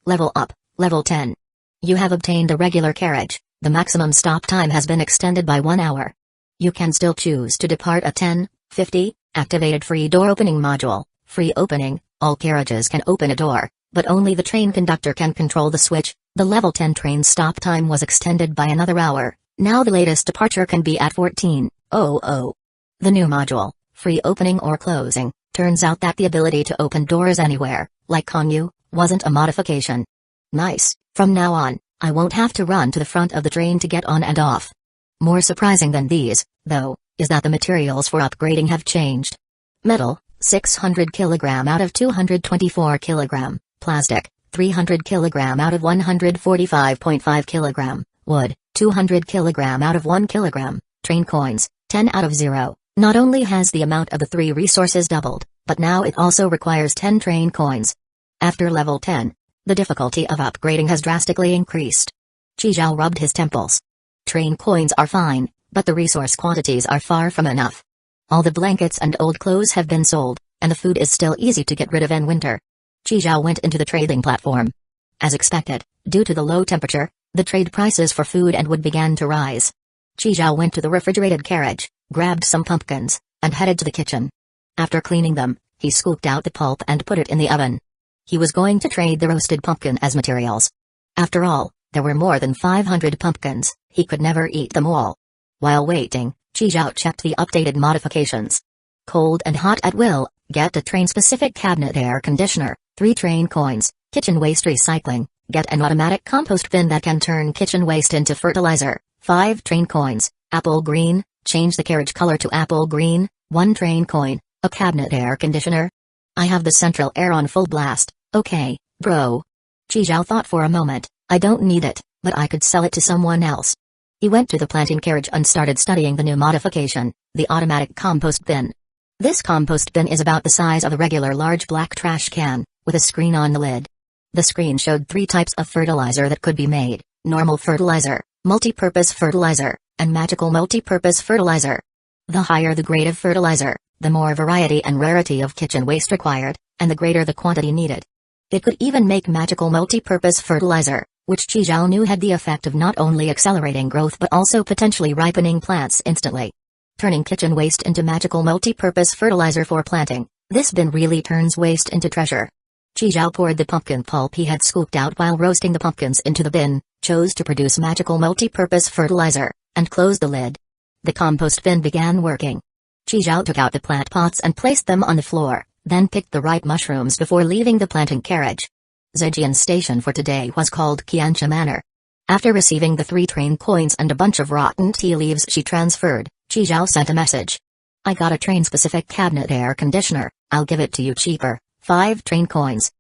Level up, level 10. You have obtained a regular carriage. The maximum stop time has been extended by 1 hour. You can still choose to depart at 10:50. Activated free door opening module. Free opening, all carriages can open a door, but only the train conductor can control the switch. The level 10 train stop time was extended by another hour. Now the latest departure can be at 14:00. The new module, free opening or closing, turns out that the ability to open doors anywhere, like Kong Yu, wasn't a modification. Nice, from now on, I won't have to run to the front of the train to get on and off. More surprising than these, though, is that the materials for upgrading have changed. Metal, 600 kg out of 224 kg, plastic, 300 kg out of 145.5 kg, wood, 200 kg out of 1 kg, train coins, 10 out of 0. Not only has the amount of the 3 resources doubled, but now it also requires 10 train coins. After level 10, the difficulty of upgrading has drastically increased. Qi Zhao rubbed his temples. Train coins are fine, but the resource quantities are far from enough. All the blankets and old clothes have been sold, and the food is still easy to get rid of in winter. Qi Zhao went into the trading platform. As expected, due to the low temperature, The trade prices for food and wood began to rise. Qizhao went to the refrigerated carriage, grabbed some pumpkins, and headed to the kitchen. After cleaning them, he scooped out the pulp and put it in the oven. He was going to trade the roasted pumpkin as materials. After all, there were more than 500 pumpkins, he could never eat them all. While waiting, Qizhao checked the updated modifications. Cold and hot at will, get a train-specific cabinet air conditioner, 3 train coins, kitchen waste recycling, get an automatic compost bin that can turn kitchen waste into fertilizer, 5 train coins, apple green, change the carriage color to apple green, 1 train coin, a cabinet air conditioner. I have the central air on full blast, okay, bro. Qizhao thought for a moment, I don't need it, but I could sell it to someone else. He went to the planting carriage and started studying the new modification, the automatic compost bin. This compost bin is about the size of a regular large black trash can, with a screen on the lid. The screen showed 3 types of fertilizer that could be made: normal fertilizer, multi-purpose fertilizer, and magical multi-purpose fertilizer. The higher the grade of fertilizer, the more variety and rarity of kitchen waste required, and the greater the quantity needed. It could even make magical multi-purpose fertilizer, which Qizhao knew had the effect of not only accelerating growth but also potentially ripening plants instantly. Turning kitchen waste into magical multi-purpose fertilizer for planting, this bin really turns waste into treasure. Qizhao poured the pumpkin pulp he had scooped out while roasting the pumpkins into the bin, chose to produce magical multi-purpose fertilizer, and closed the lid. The compost bin began working. Qizhao took out the plant pots and placed them on the floor, then picked the right mushrooms before leaving the planting carriage. Zhejian's station for today was called Qianxia Manor. After receiving the 3 train coins and a bunch of rotten tea leaves she transferred, Qizhao sent a message. I got a train-specific cabinet air conditioner, I'll give it to you cheaper, 5 train coins.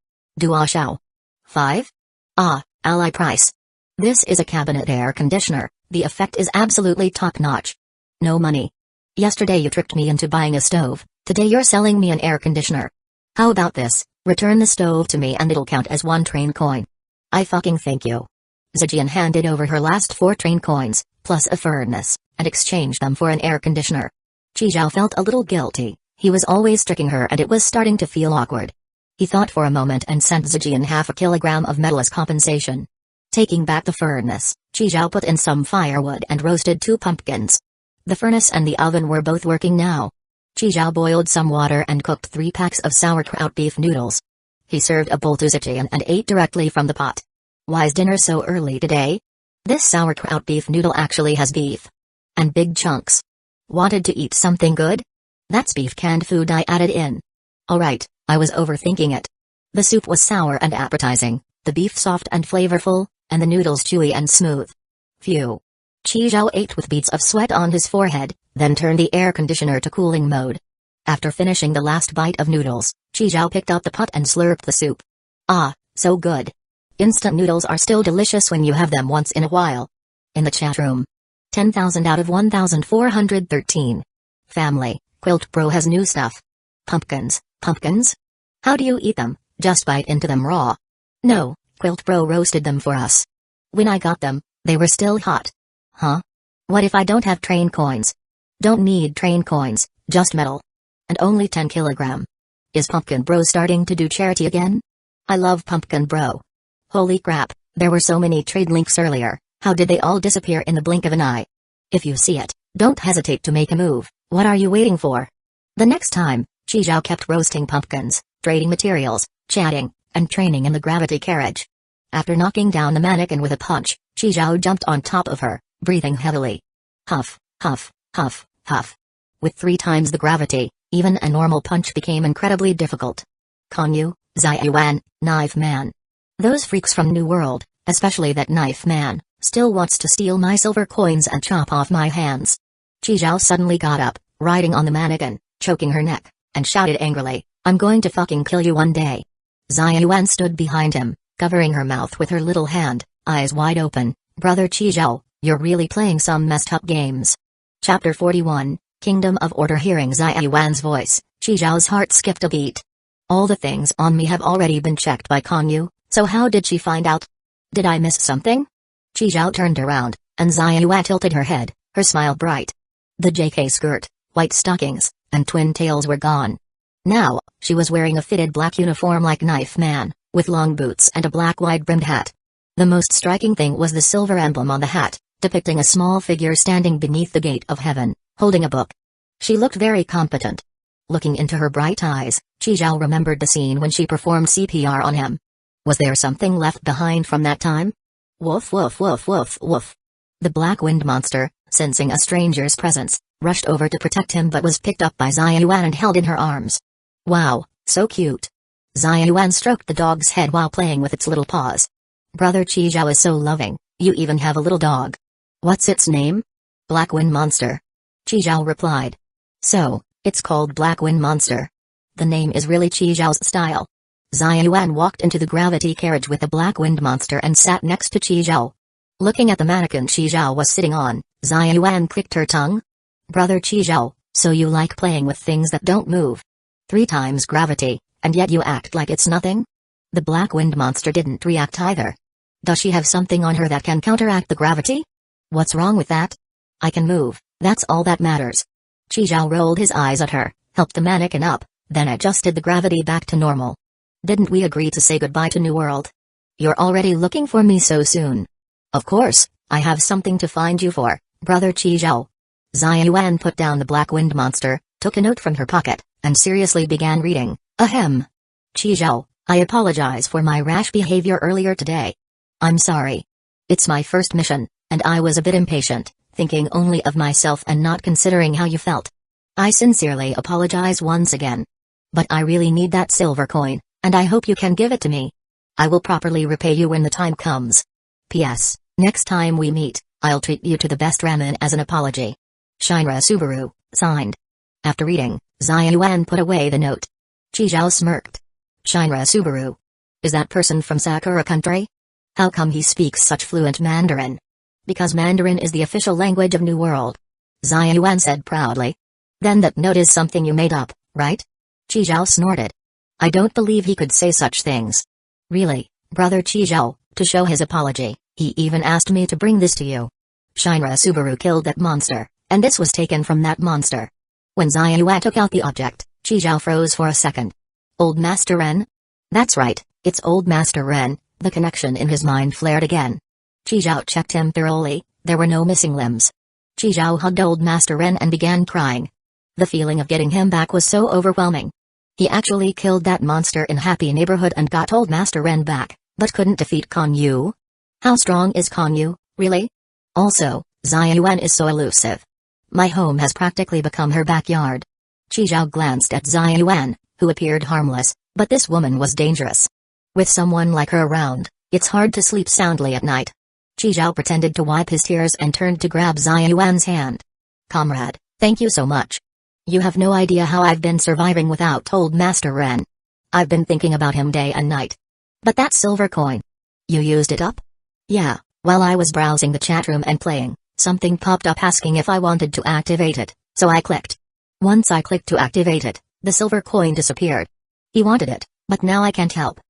Duoxiao. 5? Ah, ally price. This is a cabinet air conditioner, the effect is absolutely top-notch. No money. Yesterday you tricked me into buying a stove, today you're selling me an air conditioner. How about this, return the stove to me and it'll count as 1 train coin. I fucking thank you. Zhejian handed over her last 4 train coins, plus a furnace, and exchanged them for an air conditioner. Qizhao felt a little guilty, he was always tricking her and it was starting to feel awkward. He thought for a moment and sent Zhejian half a kilogram of metal as compensation. Taking back the furnace, Qizhao put in some firewood and roasted 2 pumpkins. The furnace and the oven were both working now. Qizhao boiled some water and cooked 3 packs of sauerkraut beef noodles. He served a bowl to Zhejian and ate directly from the pot. Why's dinner so early today? This sauerkraut beef noodle actually has beef. And big chunks. Wanted to eat something good? That's beef canned food I added in. Alright, I was overthinking it. The soup was sour and appetizing, the beef soft and flavorful, and the noodles chewy and smooth. Phew. Qizhao ate with beads of sweat on his forehead, then turned the air conditioner to cooling mode. After finishing the last bite of noodles, Qizhao picked up the pot and slurped the soup. Ah, so good. Instant noodles are still delicious when you have them once in a while. In the chat room. 10,000 out of 1,413. Family, Quilt Bro has new stuff. Pumpkins, pumpkins? How do you eat them? Just bite into them raw? No, Quilt Bro roasted them for us. When I got them, they were still hot. Huh? What if I don't have train coins? Don't need train coins, just metal. And only 10 kilogram. Is Pumpkin Bro starting to do charity again? I love Pumpkin Bro. Holy crap, there were so many trade links earlier, how did they all disappear in the blink of an eye? If you see it, don't hesitate to make a move, what are you waiting for? The next time, Qizhao kept roasting pumpkins, trading materials, chatting, and training in the gravity carriage. After knocking down the mannequin with a punch, Qizhao jumped on top of her, breathing heavily. Huff, huff, huff, huff. With 3 times the gravity, even a normal punch became incredibly difficult. Konyu, Ziyuan, Knife Man. Those freaks from New World, especially that Knife Man, still wants to steal my silver coins and chop off my hands. Qizhao suddenly got up, riding on the mannequin, choking her neck, and shouted angrily, I'm going to fucking kill you one day. Ziyuan stood behind him, covering her mouth with her little hand, eyes wide open. Brother Qizhao, you're really playing some messed up games. Chapter 41, Kingdom of Order. Hearing Ziyuan's voice, Qizhao's heart skipped a beat. All the things on me have already been checked by Konyu, so how did she find out? Did I miss something? Qizhao turned around, and Ziyuan tilted her head, her smile bright. The JK skirt, white stockings, and twin tails were gone. Now, she was wearing a fitted black uniform like Knife Man, with long boots and a black wide-brimmed hat. The most striking thing was the silver emblem on the hat, depicting a small figure standing beneath the gate of heaven, holding a book. She looked very competent. Looking into her bright eyes, Qizhao remembered the scene when she performed CPR on him. Was there something left behind from that time? Woof woof woof woof woof. The black wind monster, sensing a stranger's presence, rushed over to protect him but was picked up by Xiaoyuan and held in her arms. Wow, so cute. Xiaoyuan stroked the dog's head while playing with its little paws. Brother Qizhao is so loving, you even have a little dog. What's its name? Black Wind Monster. Qizhao replied. So, it's called Black Wind Monster. The name is really Qizhao's style. Xiaoyuan walked into the gravity carriage with the Black Wind Monster and sat next to Qizhao. Looking at the mannequin Qizhao was sitting on, Xiaoyuan clicked her tongue. Brother Qizhao, so you like playing with things that don't move. 3 times gravity, and yet you act like it's nothing? The Black Wind Monster didn't react either. Does she have something on her that can counteract the gravity? What's wrong with that? I can move, that's all that matters. Qizhao rolled his eyes at her, helped the mannequin up, then adjusted the gravity back to normal. Didn't we agree to say goodbye to New World? You're already looking for me so soon. Of course, I have something to find you for, Brother Qizhao. Xiaoyuan put down the Black Wind Monster, took a note from her pocket, and seriously began reading. Ahem. Qizhao, I apologize for my rash behavior earlier today. I'm sorry. It's my first mission, and I was a bit impatient, thinking only of myself and not considering how you felt. I sincerely apologize once again. But I really need that silver coin, and I hope you can give it to me. I will properly repay you when the time comes. P.S. Next time we meet, I'll treat you to the best ramen as an apology. Shinra Subaru, signed. After reading, Xiaoyuan put away the note. Qizhao smirked. Shinra Subaru. Is that person from Sakura country? How come he speaks such fluent Mandarin? Because Mandarin is the official language of New World. Xiaoyuan said proudly. Then that note is something you made up, right? Qizhao snorted. I don't believe he could say such things. Really, Brother Qizhao, to show his apology, he even asked me to bring this to you. Shinra Subaru killed that monster, and this was taken from that monster. When Xiaoyuan took out the object, Qizhao froze for a second. Old Master Ren? That's right, it's Old Master Ren. The connection in his mind flared again. Qizhao checked him thoroughly, there were no missing limbs. Qizhao hugged Old Master Ren and began crying. The feeling of getting him back was so overwhelming. He actually killed that monster in Happy Neighborhood and got Old Master Ren back, but couldn't defeat Kon Yu. How strong is Kon Yu, really? Also, Xiaoyuan is so elusive. My home has practically become her backyard. Qizhao glanced at Xiaoyuan, who appeared harmless, but this woman was dangerous. With someone like her around, it's hard to sleep soundly at night. Qizhao pretended to wipe his tears and turned to grab Xiaoyuan's hand. Comrade, thank you so much. You have no idea how I've been surviving without Old Master Ren. I've been thinking about him day and night. But that silver coin. You used it up? Yeah, while I was browsing the chat room and playing, something popped up asking if I wanted to activate it, so I clicked. Once I clicked to activate it, the silver coin disappeared. He wanted it, but now I can't help.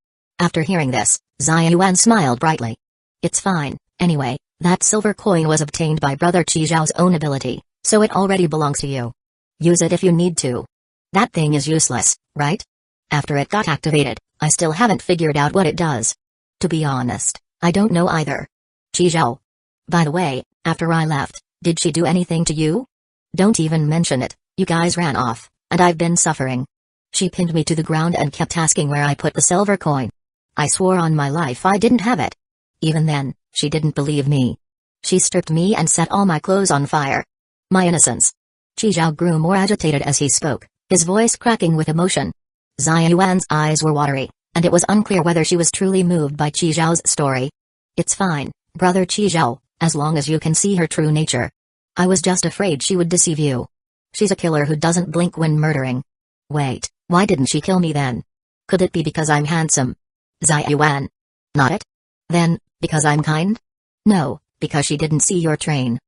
After hearing this, Xiaoyuan smiled brightly. It's fine, anyway, that silver coin was obtained by Brother Qizhao's own ability, so it already belongs to you. Use it if you need to. That thing is useless, right? After it got activated, I still haven't figured out what it does. To be honest, I don't know either. Qizhao. By the way, after I left, did she do anything to you? Don't even mention it, you guys ran off, and I've been suffering. She pinned me to the ground and kept asking where I put the silver coin. I swore on my life I didn't have it. Even then, she didn't believe me. She stripped me and set all my clothes on fire. My innocence. Qizhao grew more agitated as he spoke, his voice cracking with emotion. Xiaoyuan's eyes were watery, and it was unclear whether she was truly moved by Qizhao's story. It's fine, Brother Qizhao, as long as you can see her true nature. I was just afraid she would deceive you. She's a killer who doesn't blink when murdering. Wait, why didn't she kill me then? Could it be because I'm handsome? Xiaoyuan. Not it? Then, because I'm kind? No, because she didn't see your train.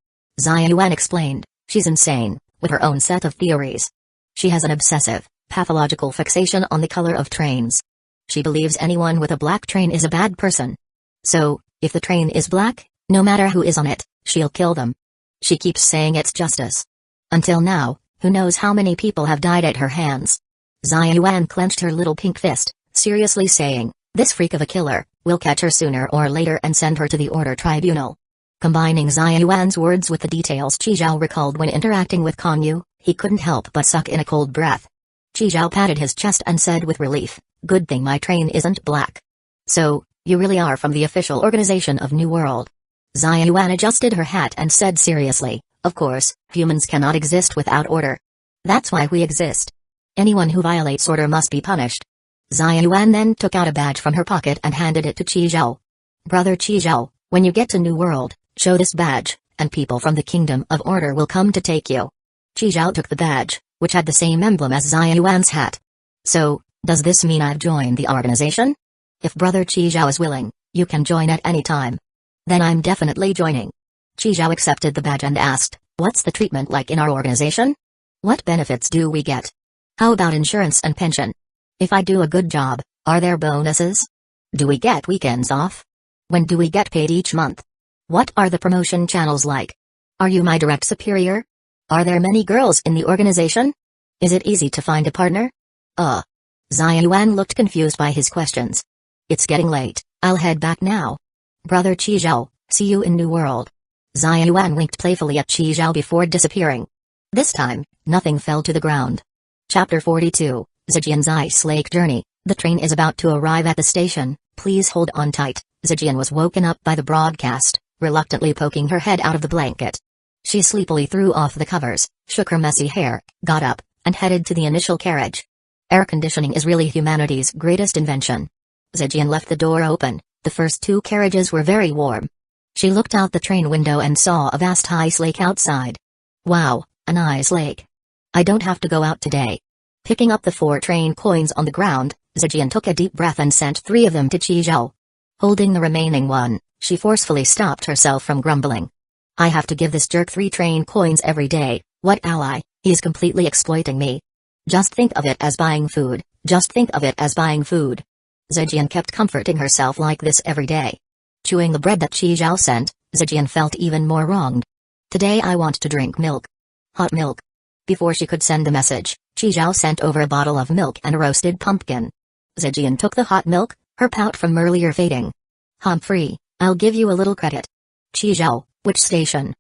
Xiaoyuan explained, she's insane, with her own set of theories. She has an obsessive, pathological fixation on the color of trains. She believes anyone with a black train is a bad person. So, if the train is black, no matter who is on it, she'll kill them. She keeps saying it's justice. Until now, who knows how many people have died at her hands. Xiaoyuan clenched her little pink fist, seriously saying, this freak of a killer, We'll catch her sooner or later and send her to the order tribunal. Combining Xia Yuan's words with the details Qi Zhao recalled when interacting with Kong Yu, he couldn't help but suck in a cold breath. Qi Zhao patted his chest and said with relief, "Good thing my train isn't black." "So, you really are from the official organization of New World?" Xia Yuan adjusted her hat and said seriously, "Of course, humans cannot exist without order. That's why we exist. Anyone who violates order must be punished." Xia Yuan then took out a badge from her pocket and handed it to Qi Zhao. "Brother Qi Zhao, when you get to New World, show this badge, and people from the Kingdom of Order will come to take you." Qi Zhao took the badge, which had the same emblem as Xia Yuan's hat. "So, does this mean I've joined the organization? If Brother Qi Zhao is willing, you can join at any time." "Then I'm definitely joining." Qi Zhao accepted the badge and asked, "What's the treatment like in our organization? What benefits do we get? How about insurance and pension? If I do a good job, are there bonuses? Do we get weekends off? When do we get paid each month? What are the promotion channels like? Are you my direct superior? Are there many girls in the organization? Is it easy to find a partner?" Xia Yuan looked confused by his questions. "It's getting late, I'll head back now. Brother Qi Zhao, see you in New World." Xia Yuan winked playfully at Qi Zhao before disappearing. This time, nothing fell to the ground. Chapter 42, Zijian's Ice Lake Journey. "The train is about to arrive at the station, please hold on tight." Zijian was woken up by the broadcast, reluctantly poking her head out of the blanket. She sleepily threw off the covers, shook her messy hair, got up, and headed to the initial carriage. Air conditioning is really humanity's greatest invention. Zijian left the door open. The first two carriages were very warm. She looked out the train window and saw a vast ice lake outside. "Wow, an ice lake. I don't have to go out today." Picking up the 4 train coins on the ground, Zijian took a deep breath and sent 3 of them to Qi Zhao. Holding the remaining one, she forcefully stopped herself from grumbling. "I have to give this jerk 3 train coins every day. What ally? He's completely exploiting me. Just think of it as buying food, just think of it as buying food." Zijian kept comforting herself like this every day. Chewing the bread that Qi Zhao sent, Zijian felt even more wronged. "Today I want to drink milk. Hot milk." Before she could send the message, Qi Zhao sent over a bottle of milk and a roasted pumpkin. Zijian took the hot milk, her pout from earlier fading. "Humphrey, I'll give you a little credit." "Qi Zhao, which station?"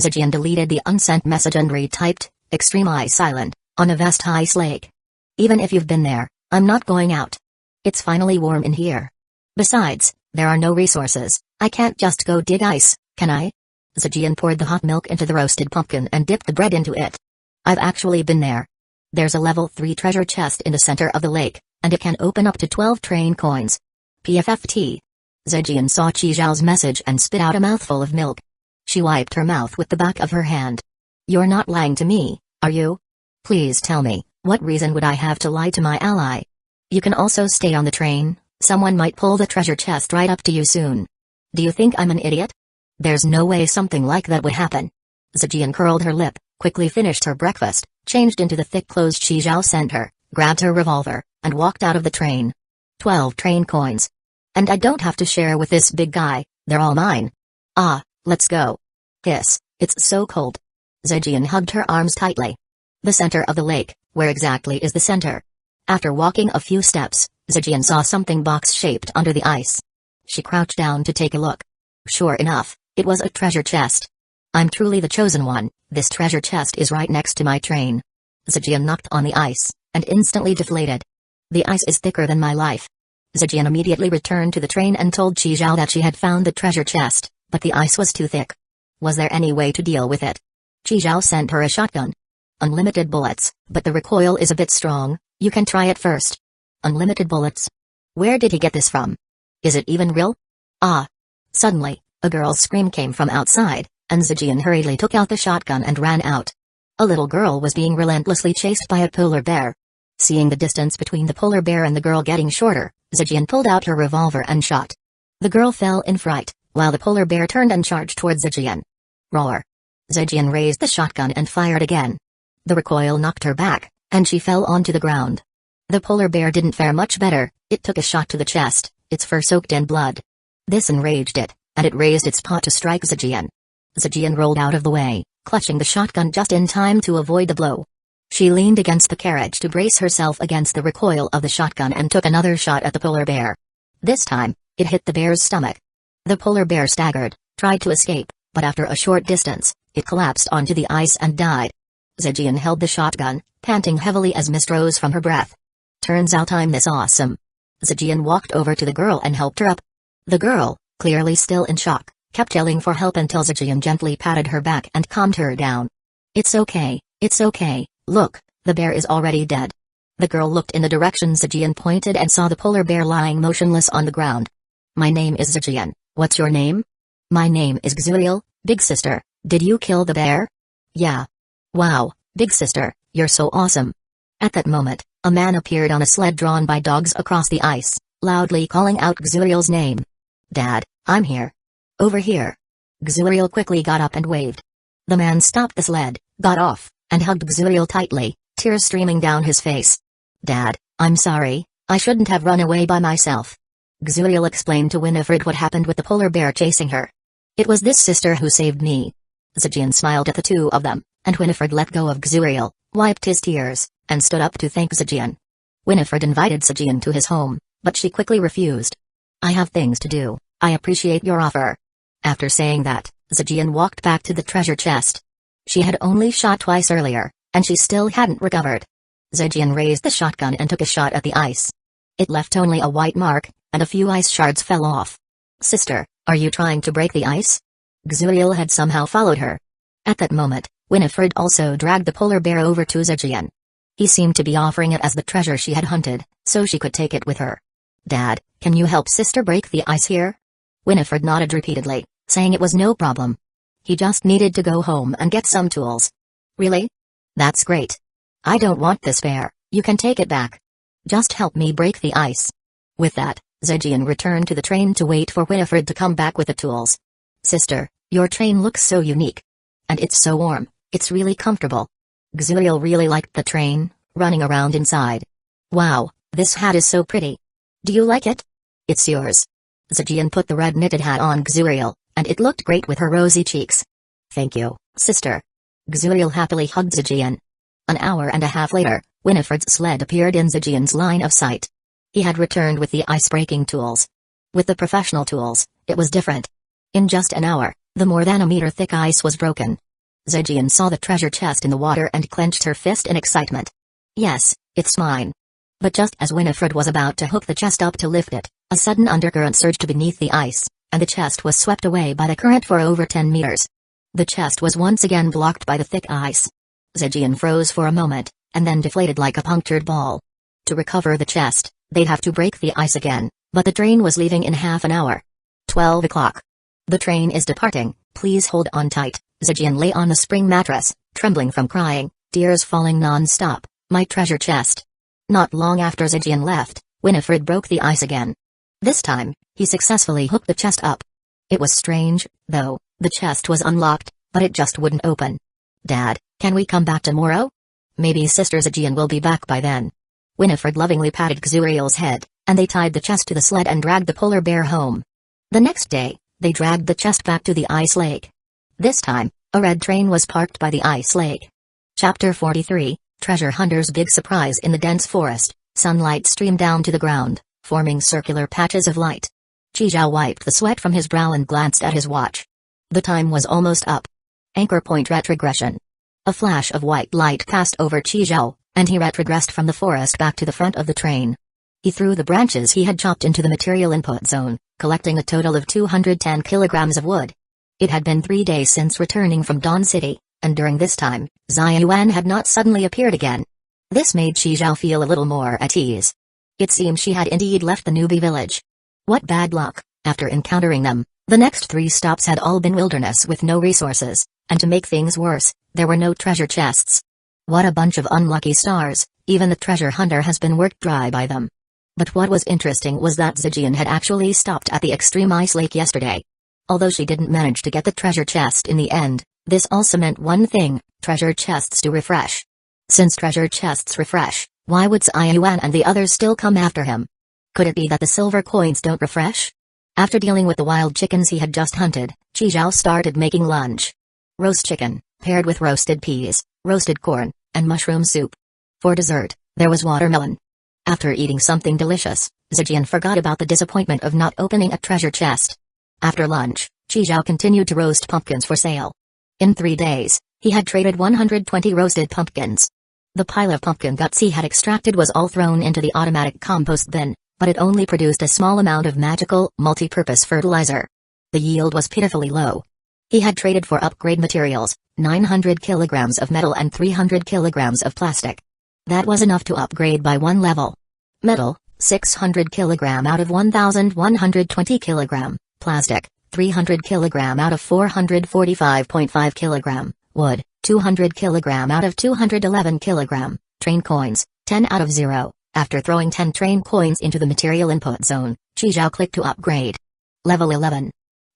Zijian deleted the unsent message and retyped, "Extreme Ice Island, on a vast ice lake. Even if you've been there, I'm not going out. It's finally warm in here. Besides, there are no resources, I can't just go dig ice, can I?" Zijian poured the hot milk into the roasted pumpkin and dipped the bread into it. "I've actually been there. There's a level 3 treasure chest in the center of the lake, and it can open up to 12 train coins. PFFT. Zijian saw Qi Zhao's message and spit out a mouthful of milk. She wiped her mouth with the back of her hand. "You're not lying to me, are you? Please tell me, what reason would I have to lie to my ally? You can also stay on the train, someone might pull the treasure chest right up to you soon. Do you think I'm an idiot? There's no way something like that would happen." Zijian curled her lip, quickly finished her breakfast, changed into the thick clothes Qi Zhao sent her, grabbed her revolver, and walked out of the train. 12 train coins. And I don't have to share with this big guy, they're all mine. "Ah, let's go." "Hiss, it's so cold." Zijian hugged her arms tightly. The center of the lake, where exactly is the center? After walking a few steps, Zijian saw something box-shaped under the ice. She crouched down to take a look. Sure enough, it was a treasure chest. "I'm truly the chosen one, this treasure chest is right next to my train." Zijian knocked on the ice, and instantly deflated. "The ice is thicker than my life." Zijian immediately returned to the train and told Qi Zhao that she had found the treasure chest, but the ice was too thick. Was there any way to deal with it? Qi Zhao sent her a shotgun. "Unlimited bullets, but the recoil is a bit strong, you can try it first." "Unlimited bullets? Where did he get this from? Is it even real?" "Ah!" Suddenly, a girl's scream came from outside, and Zijian hurriedly took out the shotgun and ran out. A little girl was being relentlessly chased by a polar bear. Seeing the distance between the polar bear and the girl getting shorter, Zijian pulled out her revolver and shot. The girl fell in fright, while the polar bear turned and charged towards Zijian. Roar! Zijian raised the shotgun and fired again. The recoil knocked her back, and she fell onto the ground. The polar bear didn't fare much better, it took a shot to the chest, its fur soaked in blood. This enraged it, and it raised its paw to strike Zijian. Zijian rolled out of the way, clutching the shotgun just in time to avoid the blow. She leaned against the carriage to brace herself against the recoil of the shotgun and took another shot at the polar bear. This time, It hit the bear's stomach. The polar bear staggered, tried to escape, but after a short distance, it collapsed onto the ice and died. Zhejian held the shotgun, panting heavily as mist rose from her breath. Turns out I'm this awesome. Zhejian walked over to the girl and helped her up. The girl, clearly still in shock, kept yelling for help until Zhejian gently patted her back and calmed her down. It's okay, look, the bear is already dead. The girl looked in the direction Zhejian pointed and saw the polar bear lying motionless on the ground. My name is Zhejian, what's your name? My name is Xuriel, big sister, did you kill the bear? Yeah. Wow, big sister, you're so awesome. At that moment, a man appeared on a sled drawn by dogs across the ice, loudly calling out Xuriel's name. Dad, I'm here. Over here. Xuriel quickly got up and waved. The man stopped the sled, got off, and hugged Xuriel tightly, tears streaming down his face. Dad, I'm sorry, I shouldn't have run away by myself. Xuriel explained to Winifred what happened with the polar bear chasing her. It was this sister who saved me. Zhejian smiled at the two of them, and Winifred let go of Xuriel, wiped his tears, and stood up to thank Zhejian. Winifred invited Zhejian to his home, but she quickly refused. I have things to do, I appreciate your offer. After saying that, Zhejian walked back to the treasure chest. She had only shot twice earlier, and she still hadn't recovered. Zhejian raised the shotgun and took a shot at the ice. It left only a white mark, and a few ice shards fell off. Sister, are you trying to break the ice? Xuriel had somehow followed her. At that moment, Winifred also dragged the polar bear over to Zhejian. He seemed to be offering it as the treasure she had hunted, so she could take it with her. Dad, can you help sister break the ice here? Winifred nodded repeatedly, saying it was no problem. He just needed to go home and get some tools. Really? That's great. I don't want this bear, you can take it back. Just help me break the ice. With that, Zhejian returned to the train to wait for Winifred to come back with the tools. Sister, your train looks so unique. And it's so warm, it's really comfortable. Xuriel really liked the train, running around inside. Wow, this hat is so pretty. Do you like it? It's yours. Zhejian put the red knitted hat on Xuriel, and it looked great with her rosy cheeks. Thank you, sister. Xuriel happily hugged Zhejian. An hour and a half later, Winifred's sled appeared in Zhejian's line of sight. He had returned with the ice-breaking tools. With the professional tools, it was different. In just an hour, the more than a meter thick ice was broken. Zhejian saw the treasure chest in the water and clenched her fist in excitement. Yes, it's mine. But just as Winifred was about to hook the chest up to lift it, a sudden undercurrent surged beneath the ice, and the chest was swept away by the current for over 10 meters. The chest was once again blocked by the thick ice. Zhejian froze for a moment, and then deflated like a punctured ball. To recover the chest, they'd have to break the ice again, but the train was leaving in half an hour. 12 o'clock. The train is departing, please hold on tight. Zhejian lay on the spring mattress, trembling from crying, tears falling non-stop. My treasure chest. Not long after Zhejian left, Winifred broke the ice again. This time, he successfully hooked the chest up. It was strange, though, the chest was unlocked, but it just wouldn't open. Dad, can we come back tomorrow? Maybe Sister Zhejian will be back by then. Winifred lovingly patted Xuriel's head, and they tied the chest to the sled and dragged the polar bear home. The next day, they dragged the chest back to the ice lake. This time, a red train was parked by the ice lake. Chapter 43, Treasure Hunter's Big Surprise in the Dense Forest. Sunlight streamed down to the ground, forming circular patches of light. Qizhao wiped the sweat from his brow and glanced at his watch. The time was almost up. Anchor point retrogression. A flash of white light passed over Qizhao, and he retrogressed from the forest back to the front of the train. He threw the branches he had chopped into the material input zone, collecting a total of 210 kilograms of wood. It had been 3 days since returning from Dawn City, and during this time, Xia Yuan had not suddenly appeared again. This made Qizhao feel a little more at ease. It seemed she had indeed left the newbie village. What bad luck, after encountering them, the next 3 stops had all been wilderness with no resources, and to make things worse, there were no treasure chests. What a bunch of unlucky stars, even the treasure hunter has been worked dry by them. But what was interesting was that Zhejian had actually stopped at the extreme ice lake yesterday. Although she didn't manage to get the treasure chest in the end, this also meant one thing: treasure chests do refresh. Since treasure chests refresh, why would Xia Yuan and the others still come after him? Could it be that the silver coins don't refresh? After dealing with the wild chickens he had just hunted, Qizhao started making lunch. Roast chicken, paired with roasted peas, roasted corn, and mushroom soup. For dessert, there was watermelon. After eating something delicious, Zijian forgot about the disappointment of not opening a treasure chest. After lunch, Qizhao continued to roast pumpkins for sale. In 3 days, he had traded 120 roasted pumpkins. The pile of pumpkin guts he had extracted was all thrown into the automatic compost bin, but it only produced a small amount of magical, multi-purpose fertilizer. The yield was pitifully low. He had traded for upgrade materials, 900 kilograms of metal and 300 kilograms of plastic. That was enough to upgrade by 1 level. Metal, 600 kilogram out of 1120 kilogram, plastic, 300 kilogram out of 445.5 kilogram, wood, 200 kilogram out of 211 kilogram, train coins, 10 out of 0. After throwing 10 train coins into the material input zone, Qizhao clicked to upgrade. Level 11.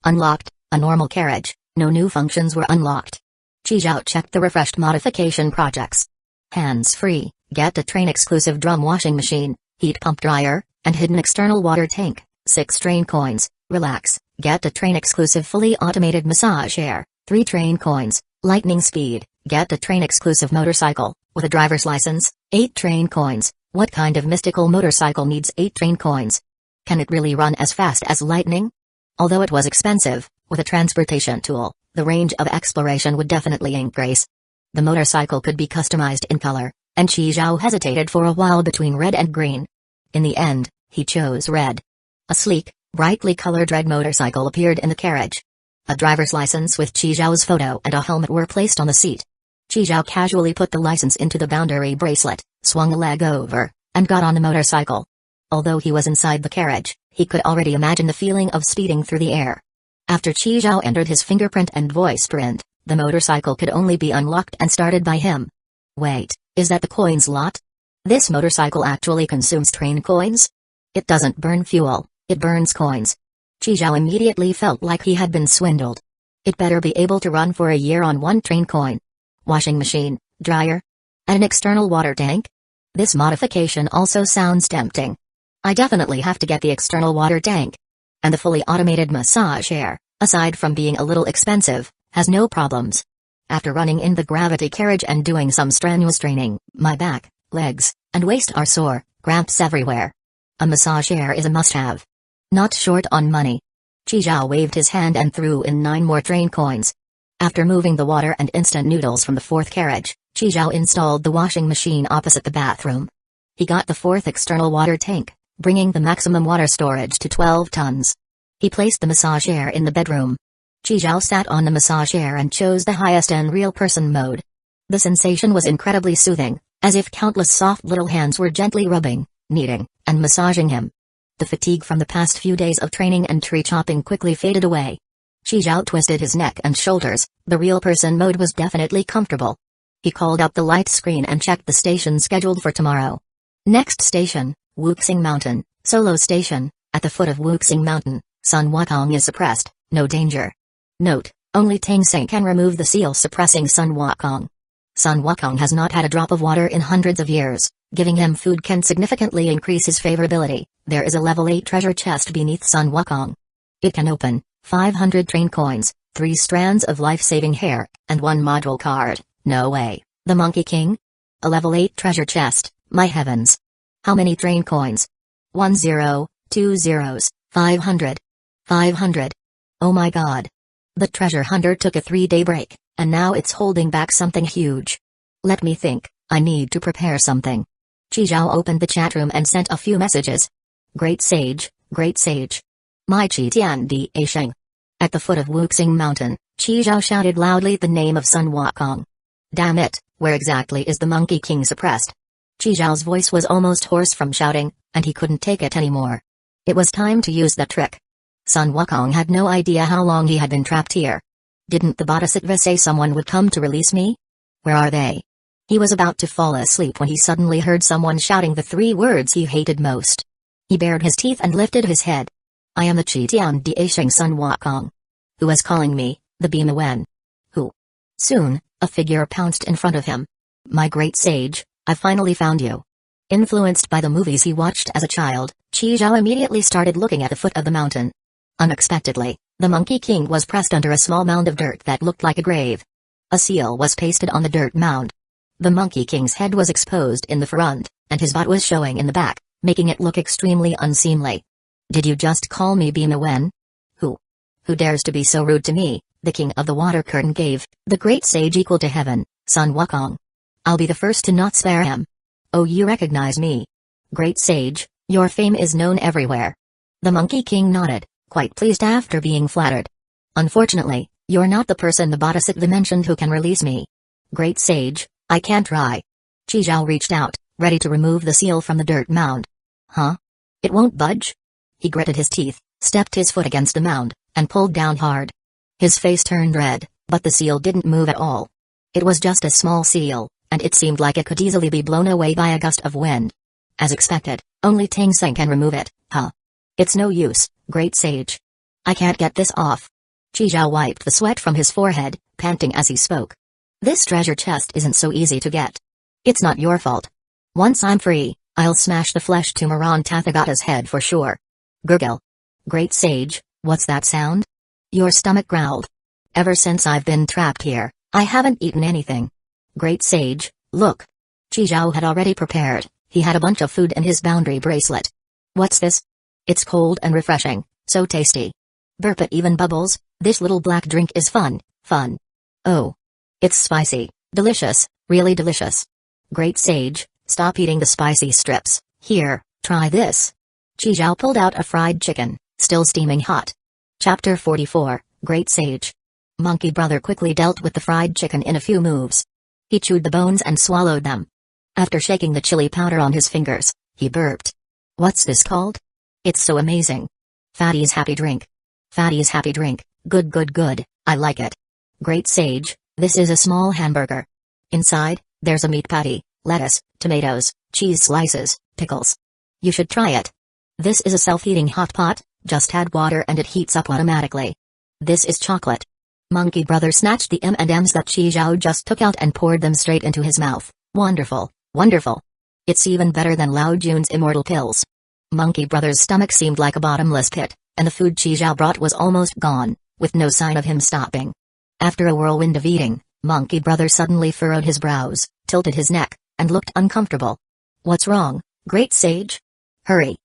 Unlocked, a normal carriage, no new functions were unlocked. Qizhao checked the refreshed modification projects. Hands-free, get a train-exclusive drum washing machine, heat pump dryer, and hidden external water tank, 6 train coins. Relax, get a train-exclusive fully automated massage chair, 3 train coins. Lightning speed, get a train-exclusive motorcycle, with a driver's license, 8 train coins. What kind of mystical motorcycle needs 8 train coins? Can it really run as fast as lightning? Although it was expensive, with a transportation tool, the range of exploration would definitely increase. The motorcycle could be customized in color, and Qizhao hesitated for a while between red and green. In the end, he chose red. A sleek, brightly colored red motorcycle appeared in the carriage. A driver's license with Qizhao's photo and a helmet were placed on the seat. Qizhao casually put the license into the boundary bracelet, swung a leg over, and got on the motorcycle. Although he was inside the carriage, he could already imagine the feeling of speeding through the air. After Qizhao entered his fingerprint and voice print, the motorcycle could only be unlocked and started by him. Wait, is that the coins lot? This motorcycle actually consumes train coins? It doesn't burn fuel, it burns coins. Qizhao immediately felt like he had been swindled. It better be able to run for a year on 1 train coin. Washing machine, dryer, and an external water tank? This modification also sounds tempting. I definitely have to get the external water tank. And the fully automated massage chair, aside from being a little expensive, has no problems. After running in the gravity carriage and doing some strenuous training, my back, legs, and waist are sore, cramps everywhere. A massage chair is a must-have. Not short on money. Qizhao waved his hand and threw in 9 more train coins. After moving the water and instant noodles from the 4th carriage, Qizhao installed the washing machine opposite the bathroom. He got the 4th external water tank, bringing the maximum water storage to 12 tons. He placed the massage chair in the bedroom. Qizhao sat on the massage chair and chose the highest end real person mode. The sensation was incredibly soothing, as if countless soft little hands were gently rubbing, kneading, and massaging him. The fatigue from the past few days of training and tree chopping quickly faded away. Qizhao twisted his neck and shoulders, the real person mode was definitely comfortable. He called up the light screen and checked the station scheduled for tomorrow. Next station, Wuxing Mountain, Solo Station, at the foot of Wuxing Mountain, Sun Wukong is suppressed, no danger. Note, only Tang Seng can remove the seal suppressing Sun Wukong. Sun Wukong has not had a drop of water in hundreds of years. Giving him food can significantly increase his favorability. There is a level 8 treasure chest beneath Sun Wukong. It can open 500 train coins, 3 strands of life-saving hair, and 1 module card. No way. The Monkey King? A level 8 treasure chest, my heavens. How many train coins? 1 0, 2 zeros, 500. 500. Oh my god. The treasure hunter took a 3-day break, and now it's holding back something huge. Let me think, I need to prepare something. Qizhao opened the chat room and sent a few messages. Great sage, great sage. My Qi Tian Di A Sheng. At the foot of Wuxing Mountain, Qizhao shouted loudly the name of Sun Wukong. Damn it, where exactly is the Monkey King suppressed? Qizhao's voice was almost hoarse from shouting, and he couldn't take it anymore. It was time to use that trick. Sun Wukong had no idea how long he had been trapped here. Didn't the Bodhisattva say someone would come to release me? Where are they? He was about to fall asleep when he suddenly heard someone shouting the 3 words he hated most. He bared his teeth and lifted his head. I am the Qi Tian Di A Sheng Sun Wukong. Who is calling me, the Bima Wen? Who? Soon, a figure pounced in front of him. My great sage, I finally found you. Influenced by the movies he watched as a child, Qizhao immediately started looking at the foot of the mountain. Unexpectedly, the Monkey King was pressed under a small mound of dirt that looked like a grave. A seal was pasted on the dirt mound. The Monkey King's head was exposed in the front, and his butt was showing in the back, making it look extremely unseemly. Did you just call me Bima Wen? Who? Who dares to be so rude to me, the king of the water curtain gave, the great sage equal to heaven, Sun Wukong? I'll be the first to not spare him. Oh, you recognize me? Great sage, your fame is known everywhere. The Monkey King nodded, quite pleased after being flattered. Unfortunately, you're not the person the Bodhisattva mentioned who can release me. Great sage, I can't try. Qi Zhao reached out, ready to remove the seal from the dirt mound. Huh? It won't budge? He gritted his teeth, stepped his foot against the mound, and pulled down hard. His face turned red, but the seal didn't move at all. It was just a small seal, and it seemed like it could easily be blown away by a gust of wind. As expected, only Tang Seng can remove it, huh? It's no use, great sage. I can't get this off. Qi Zhao wiped the sweat from his forehead, panting as he spoke. This treasure chest isn't so easy to get. It's not your fault. Once I'm free, I'll smash the flesh tumor on Tathagata's head for sure. Gurgle. Great sage, what's that sound? Your stomach growled. Ever since I've been trapped here, I haven't eaten anything. Great sage, look. Qi Zhao had already prepared, he had a bunch of food in his boundary bracelet. What's this? It's cold and refreshing, so tasty. Burp, it even bubbles. This little black drink is fun. Oh. It's spicy, delicious, really delicious. Great sage, stop eating the spicy strips. Here, try this. Qi Zhao pulled out a fried chicken, still steaming hot. Chapter 44, Great Sage. Monkey Brother quickly dealt with the fried chicken in a few moves. He chewed the bones and swallowed them. After shaking the chili powder on his fingers, he burped. What's this called? It's so amazing. Fatty's happy drink. Fatty's happy drink, good, I like it. Great sage, this is a small hamburger. Inside, there's a meat patty, lettuce, tomatoes, cheese slices, pickles. You should try it. This is a self-heating hot pot, just add water and it heats up automatically. This is chocolate. Monkey Brother snatched the M&Ms that Qi Zhao just took out and poured them straight into his mouth. Wonderful. It's even better than Lao Jun's immortal pills. Monkey Brother's stomach seemed like a bottomless pit, and the food Qi Zhao brought was almost gone, with no sign of him stopping. After a whirlwind of eating, Monkey Brother suddenly furrowed his brows, tilted his neck, and looked uncomfortable. What's wrong, great sage? Hurry.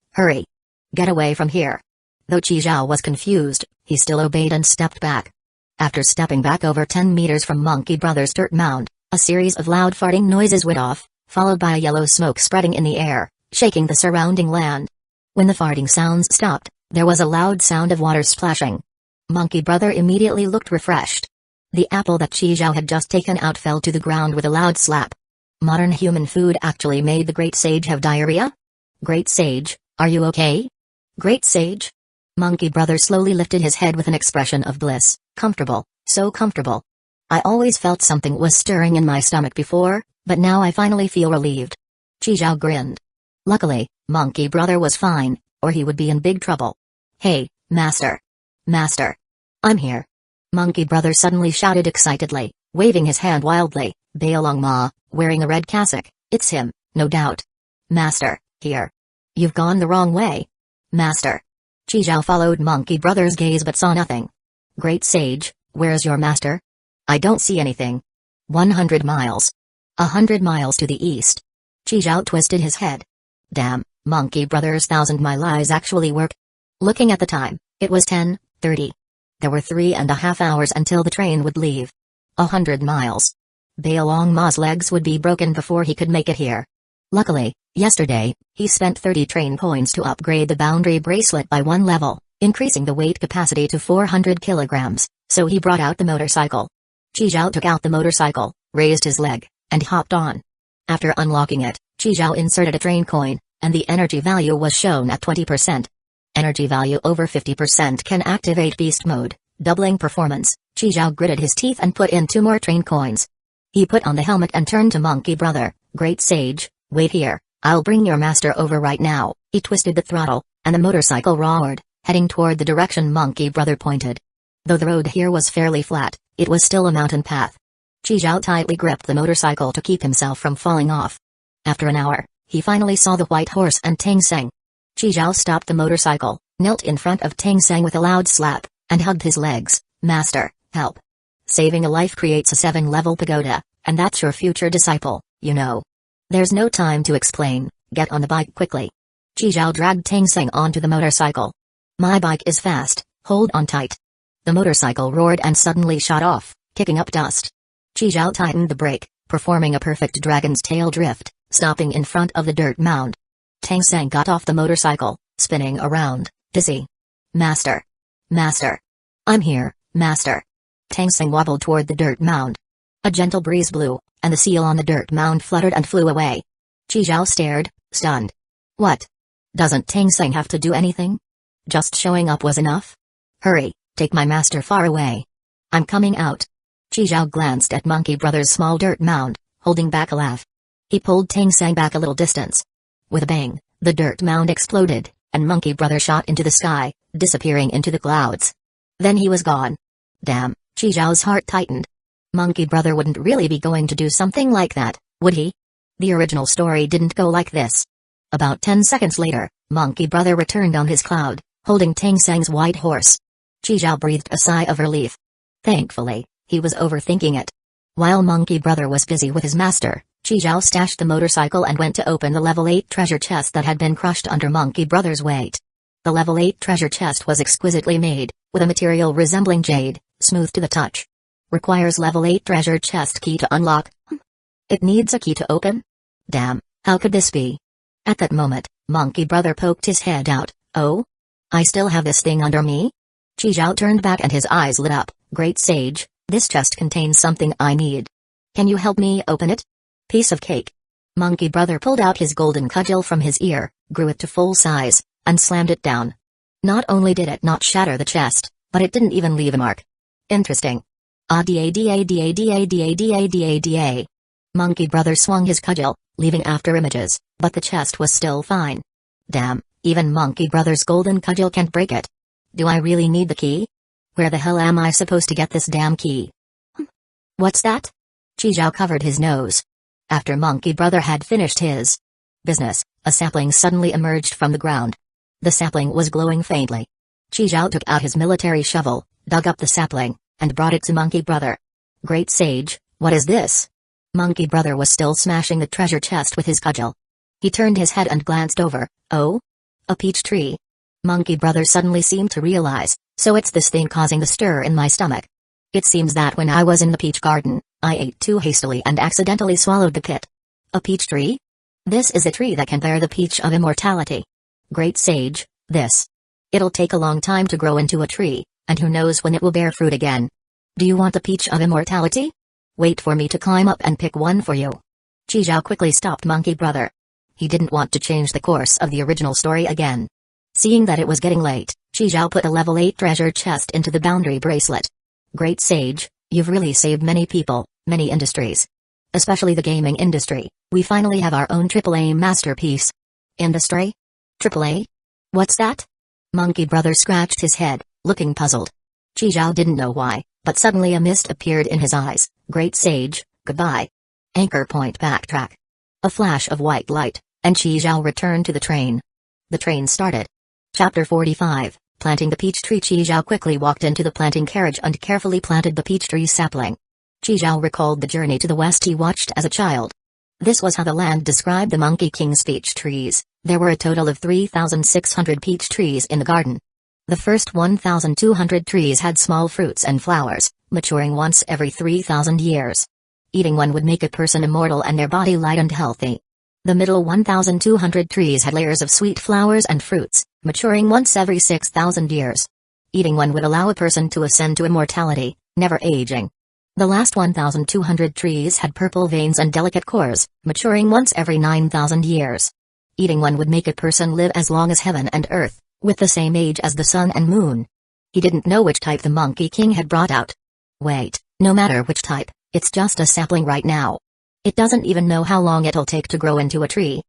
Get away from here. Though Qi Zhao was confused, he still obeyed and stepped back. After stepping back over 10 meters from Monkey Brother's dirt mound, a series of loud farting noises went off, followed by a yellow smoke spreading in the air, shaking the surrounding land. When the farting sounds stopped, there was a loud sound of water splashing. Monkey Brother immediately looked refreshed. The apple that Qi Zhao had just taken out fell to the ground with a loud slap. Modern human food actually made the Great Sage have diarrhea? Great Sage, are you okay? Great Sage? Monkey Brother slowly lifted his head with an expression of bliss. Comfortable, so comfortable. I always felt something was stirring in my stomach before, but now I finally feel relieved. Qi Zhao grinned. Luckily, Monkey Brother was fine, or he would be in big trouble. Hey, Master! I'm here! Monkey Brother suddenly shouted excitedly, waving his hand wildly. Bailong Ma, wearing a red cassock, it's him, no doubt. Master, here. You've gone the wrong way. Master. Qi Zhao followed Monkey Brother's gaze but saw nothing. Great Sage, where's your master? I don't see anything. 100 miles. 100 miles to the east. Qi Zhao twisted his head. Damn, Monkey Brother's 1,000-mile eyes actually work. Looking at the time, it was 10:30. There were 3.5 hours until the train would leave. 100 miles. Bailong Ma's legs would be broken before he could make it here. Luckily, yesterday, he spent 30 train coins to upgrade the boundary bracelet by 1 level, increasing the weight capacity to 400 kilograms, so he brought out the motorcycle. Qi Zhao took out the motorcycle, raised his leg, and hopped on. After unlocking it, Qi Zhao inserted a train coin, and the energy value was shown at 20%. Energy value over 50% can activate beast mode, doubling performance. Qi Zhao gritted his teeth and put in 2 more train coins. He put on the helmet and turned to Monkey Brother. Great Sage, wait here, I'll bring your master over right now. He twisted the throttle, and the motorcycle roared, heading toward the direction Monkey Brother pointed. Though the road here was fairly flat, it was still a mountain path. Qi Zhao tightly gripped the motorcycle to keep himself from falling off. After an hour, he finally saw the white horse and Tang Seng. Qi Zhao stopped the motorcycle, knelt in front of Tang Seng with a loud slap, and hugged his legs. Master, help. Saving a life creates a 7-level pagoda, and that's your future disciple, you know. There's no time to explain, get on the bike quickly. Chi Zhao dragged Tang Seng onto the motorcycle. My bike is fast, hold on tight. The motorcycle roared and suddenly shot off, kicking up dust. Chi Zhao tightened the brake, performing a perfect dragon's tail drift, stopping in front of the dirt mound. Tang Seng got off the motorcycle, spinning around, dizzy. Master. Master. I'm here, Master. Tang Seng wobbled toward the dirt mound. A gentle breeze blew, and the seal on the dirt mound fluttered and flew away. Chi Zhao stared, stunned. What? Doesn't Tang Seng have to do anything? Just showing up was enough? Hurry, take my master far away. I'm coming out. Chi Zhao glanced at Monkey Brother's small dirt mound, holding back a laugh. He pulled Tang Seng back a little distance. With a bang, the dirt mound exploded, and Monkey Brother shot into the sky, disappearing into the clouds. Then he was gone. Damn, Chi Zhao's heart tightened. Monkey Brother wouldn't really be going to do something like that, would he? The original story didn't go like this. About 10 seconds later, Monkey Brother returned on his cloud, holding Tang Seng's white horse. Chi Zhao breathed a sigh of relief. Thankfully, he was overthinking it. While Monkey Brother was busy with his master, Chi Zhao stashed the motorcycle and went to open the level 8 treasure chest that had been crushed under Monkey Brother's weight. The level 8 treasure chest was exquisitely made, with a material resembling jade, smooth to the touch. Requires level 8 treasure chest key to unlock. It needs a key to open? Damn, how could this be? At that moment, Monkey Brother poked his head out. Oh? I still have this thing under me? Chi Zhao turned back and his eyes lit up. Great sage, this chest contains something I need. Can you help me open it? Piece of cake. Monkey Brother pulled out his golden cudgel from his ear, grew it to full size, and slammed it down. Not only did it not shatter the chest, but it didn't even leave a mark. Interesting. Ada. Monkey Brother swung his cudgel, leaving after images, but the chest was still fine. Damn, even Monkey Brother's golden cudgel can't break it. Do I really need the key? Where the hell am I supposed to get this damn key? What's that? Chi Zhao covered his nose. After Monkey Brother had finished his business, a sapling suddenly emerged from the ground. The sapling was glowing faintly. Chi Zhao took out his military shovel, dug up the sapling, and brought it to Monkey Brother. Great sage, what is this? Monkey Brother was still smashing the treasure chest with his cudgel. He turned his head and glanced over. Oh? A peach tree. Monkey Brother suddenly seemed to realize, so it's this thing causing the stir in my stomach. It seems that when I was in the peach garden, I ate too hastily and accidentally swallowed the pit. A peach tree? This is a tree that can bear the peach of immortality. Great sage, this. It'll take a long time to grow into a tree, and who knows when it will bear fruit again. Do you want a peach of immortality? Wait for me to climb up and pick one for you. Chi Zhao quickly stopped Monkey Brother. He didn't want to change the course of the original story again. Seeing that it was getting late, Chi Zhao put a level 8 treasure chest into the boundary bracelet. Great sage, you've really saved many people, many industries. Especially the gaming industry. We finally have our own AAA masterpiece. Industry? AAA? What's that? Monkey Brother scratched his head, looking puzzled. Chi Zhao didn't know why, but suddenly a mist appeared in his eyes. Great sage, goodbye. Anchor point backtrack. A flash of white light, and Chi Zhao returned to the train. The train started. Chapter 45, Planting the Peach Tree. Chi Zhao quickly walked into the planting carriage and carefully planted the peach tree sapling. Chi Zhao recalled the journey to the west he watched as a child. This was how the land described the Monkey King's peach trees. There were a total of 3,600 peach trees in the garden. The first 1,200 trees had small fruits and flowers, maturing once every 3,000 years. Eating one would make a person immortal and their body light and healthy. The middle 1,200 trees had layers of sweet flowers and fruits, maturing once every 6,000 years. Eating one would allow a person to ascend to immortality, never aging. The last 1,200 trees had purple veins and delicate cores, maturing once every 9,000 years. Eating one would make a person live as long as heaven and earth, with the same age as the sun and moon. He didn't know which type the Monkey King had brought out. Wait, no matter which type, it's just a sapling right now. It doesn't even know how long it'll take to grow into a tree.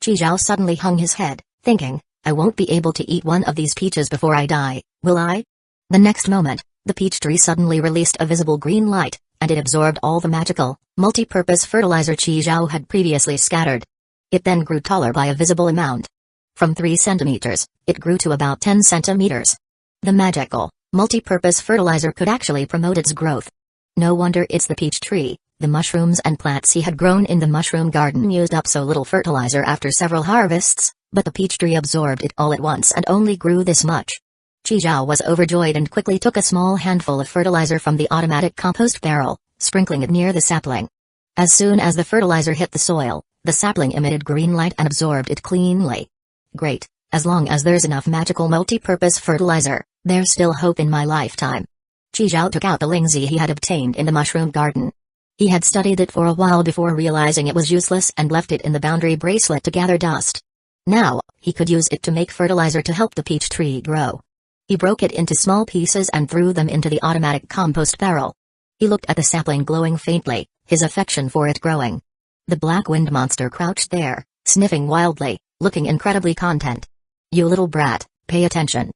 Chi Zhao suddenly hung his head, thinking, I won't be able to eat one of these peaches before I die, will I? The next moment, the peach tree suddenly released a visible green light, and it absorbed all the magical, multi-purpose fertilizer Chi Zhao had previously scattered. It then grew taller by a visible amount. From 3 centimeters, it grew to about 10 centimeters. The magical, multi-purpose fertilizer could actually promote its growth. No wonder it's the peach tree. The mushrooms and plants he had grown in the mushroom garden used up so little fertilizer after several harvests, But the peach tree absorbed it all at once and only grew this much. Qizhao was overjoyed and quickly took a small handful of fertilizer from the automatic compost barrel, sprinkling it near the sapling. As soon as the fertilizer hit the soil, the sapling emitted green light and absorbed it cleanly. Great, as long as there's enough magical multi-purpose fertilizer, there's still hope in my lifetime. Qizhao took out the lingzi he had obtained in the mushroom garden. He had studied it for a while before realizing it was useless and left it in the boundary bracelet to gather dust. Now, he could use it to make fertilizer to help the peach tree grow. He broke it into small pieces and threw them into the automatic compost barrel. He looked at the sapling glowing faintly, his affection for it growing. The black wind monster crouched there, sniffing wildly, looking incredibly content. You little brat, pay attention.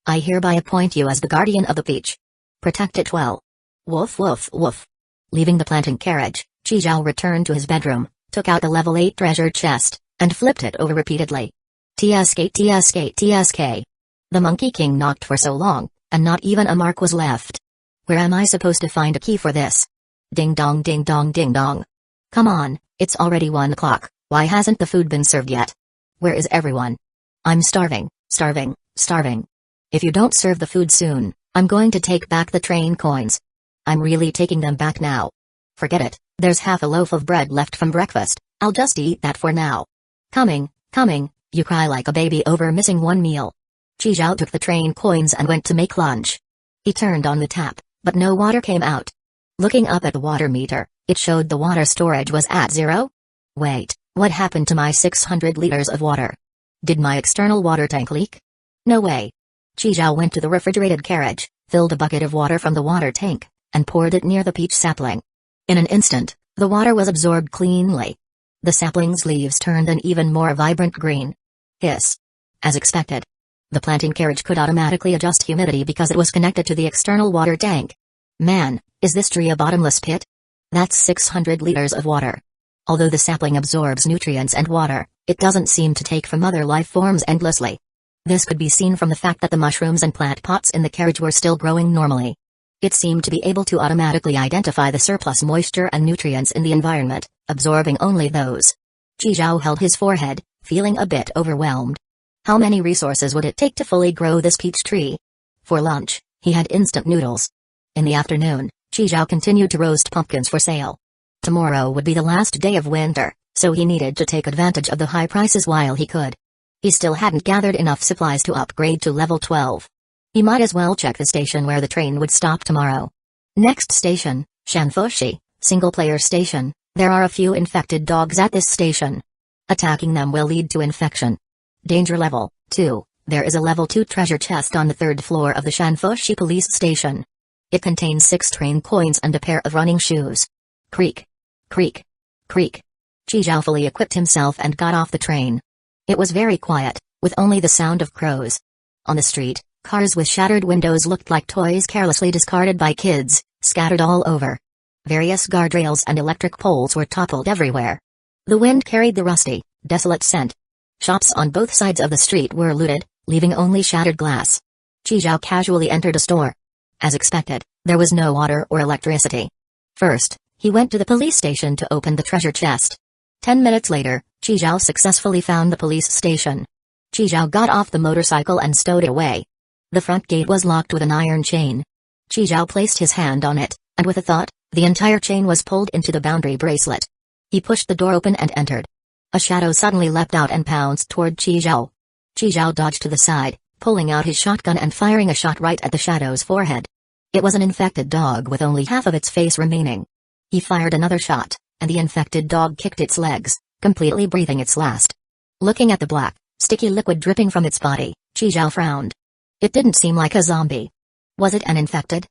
I hereby appoint you as the guardian of the peach. Protect it well. Woof woof woof. Leaving the planting carriage, Qizhao returned to his bedroom, took out the level 8 treasure chest, and flipped it over repeatedly. TSK TSK TSK. The Monkey King knocked for so long, and not even a mark was left. Where am I supposed to find a key for this? Ding dong ding dong ding dong. Come on, it's already 1 o'clock, why hasn't the food been served yet? Where is everyone? I'm starving, starving, starving. If you don't serve the food soon, I'm going to take back the train coins. I'm really taking them back now. Forget it, there's half a loaf of bread left from breakfast, I'll just eat that for now. Coming, you cry like a baby over missing one meal. Qizhao took the train coins and went to make lunch. He turned on the tap, but no water came out. Looking up at the water meter, it showed the water storage was at 0. Wait, what happened to my 600 liters of water? Did my external water tank leak? No way. Qizhao went to the refrigerated carriage, filled a bucket of water from the water tank, and poured it near the peach sapling. In an instant, the water was absorbed cleanly. The sapling's leaves turned an even more vibrant green. Hiss. As expected. The planting carriage could automatically adjust humidity because it was connected to the external water tank. Man, is this tree a bottomless pit? That's 600 liters of water. Although the sapling absorbs nutrients and water, it doesn't seem to take from other life forms endlessly. This could be seen from the fact that the mushrooms and plant pots in the carriage were still growing normally. It seemed to be able to automatically identify the surplus moisture and nutrients in the environment, absorbing only those. Qizhao held his forehead, feeling a bit overwhelmed. How many resources would it take to fully grow this peach tree? For lunch, he had instant noodles. In the afternoon, Qizhao continued to roast pumpkins for sale. Tomorrow would be the last day of winter, so he needed to take advantage of the high prices while he could. He still hadn't gathered enough supplies to upgrade to level 12. He might as well check the station where the train would stop tomorrow. Next station, Shanfushi, single-player station. There are a few infected dogs at this station. Attacking them will lead to infection. Danger level 2. There is a level 2 treasure chest on the 3rd floor of the Shanfushi police station. It contains 6 train coins and a pair of running shoes. Creak. Creak. Creak. Qizhao fully equipped himself and got off the train. It was very quiet, with only the sound of crows. On the street, cars with shattered windows looked like toys carelessly discarded by kids, scattered all over. Various guardrails and electric poles were toppled everywhere. The wind carried the rusty, desolate scent. Shops on both sides of the street were looted, leaving only shattered glass. Qizhao casually entered a store. As expected, there was no water or electricity. First, he went to the police station to open the treasure chest. 10 minutes later, Qizhao successfully found the police station. Qizhao got off the motorcycle and stowed it away. The front gate was locked with an iron chain. Qizhao placed his hand on it, and with a thought, the entire chain was pulled into the boundary bracelet. He pushed the door open and entered. A shadow suddenly leapt out and pounced toward Qizhao. Qizhao dodged to the side, pulling out his shotgun and firing a shot right at the shadow's forehead. It was an infected dog with only half of its face remaining. He fired another shot, and the infected dog kicked its legs, completely breathing its last. Looking at the black, sticky liquid dripping from its body, Qizhao frowned. It didn't seem like a zombie. Was it an infected?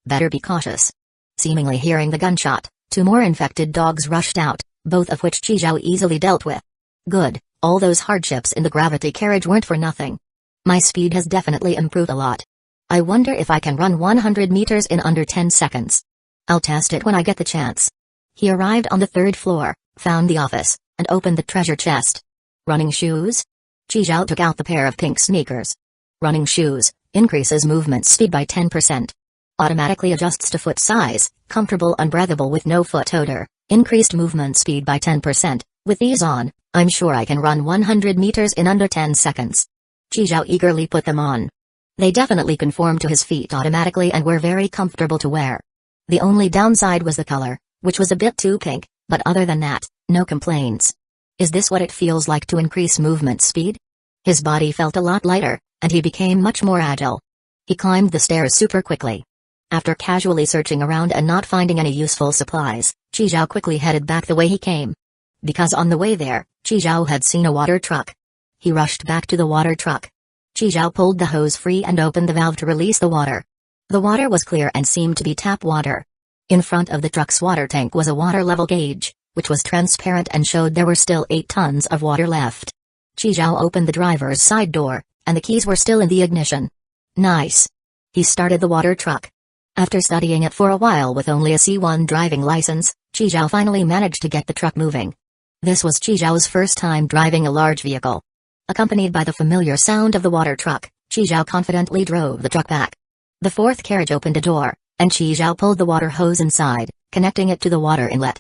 Better be cautious. Seemingly hearing the gunshot, 2 more infected dogs rushed out, both of which Qizhao easily dealt with. Good, all those hardships in the gravity carriage weren't for nothing. My speed has definitely improved a lot. I wonder if I can run 100 meters in under 10 seconds. I'll test it when I get the chance. He arrived on the 3rd floor, found the office, and opened the treasure chest. Running shoes? Qizhao took out the pair of pink sneakers. Running shoes, increases movement speed by 10%. Automatically adjusts to foot size, comfortable and breathable with no foot odor, increased movement speed by 10%, With these on, I'm sure I can run 100 meters in under 10 seconds. Zhao eagerly put them on. They definitely conformed to his feet automatically and were very comfortable to wear. The only downside was the color, which was a bit too pink, but other than that, no complaints. Is this what it feels like to increase movement speed? His body felt a lot lighter, and he became much more agile. He climbed the stairs super quickly. After casually searching around and not finding any useful supplies, Zhao quickly headed back the way he came. Because on the way there, Zhao had seen a water truck. He rushed back to the water truck. Zhao pulled the hose free and opened the valve to release the water. The water was clear and seemed to be tap water. In front of the truck's water tank was a water level gauge, which was transparent and showed there were still 8 tons of water left. Zhao opened the driver's side door, and the keys were still in the ignition. Nice. He started the water truck. After studying it for a while with only a C1 driving license, Zhao finally managed to get the truck moving. This was Zhao's first time driving a large vehicle. Accompanied by the familiar sound of the water truck, Zhao confidently drove the truck back. The fourth carriage opened a door, and Zhao pulled the water hose inside, connecting it to the water inlet.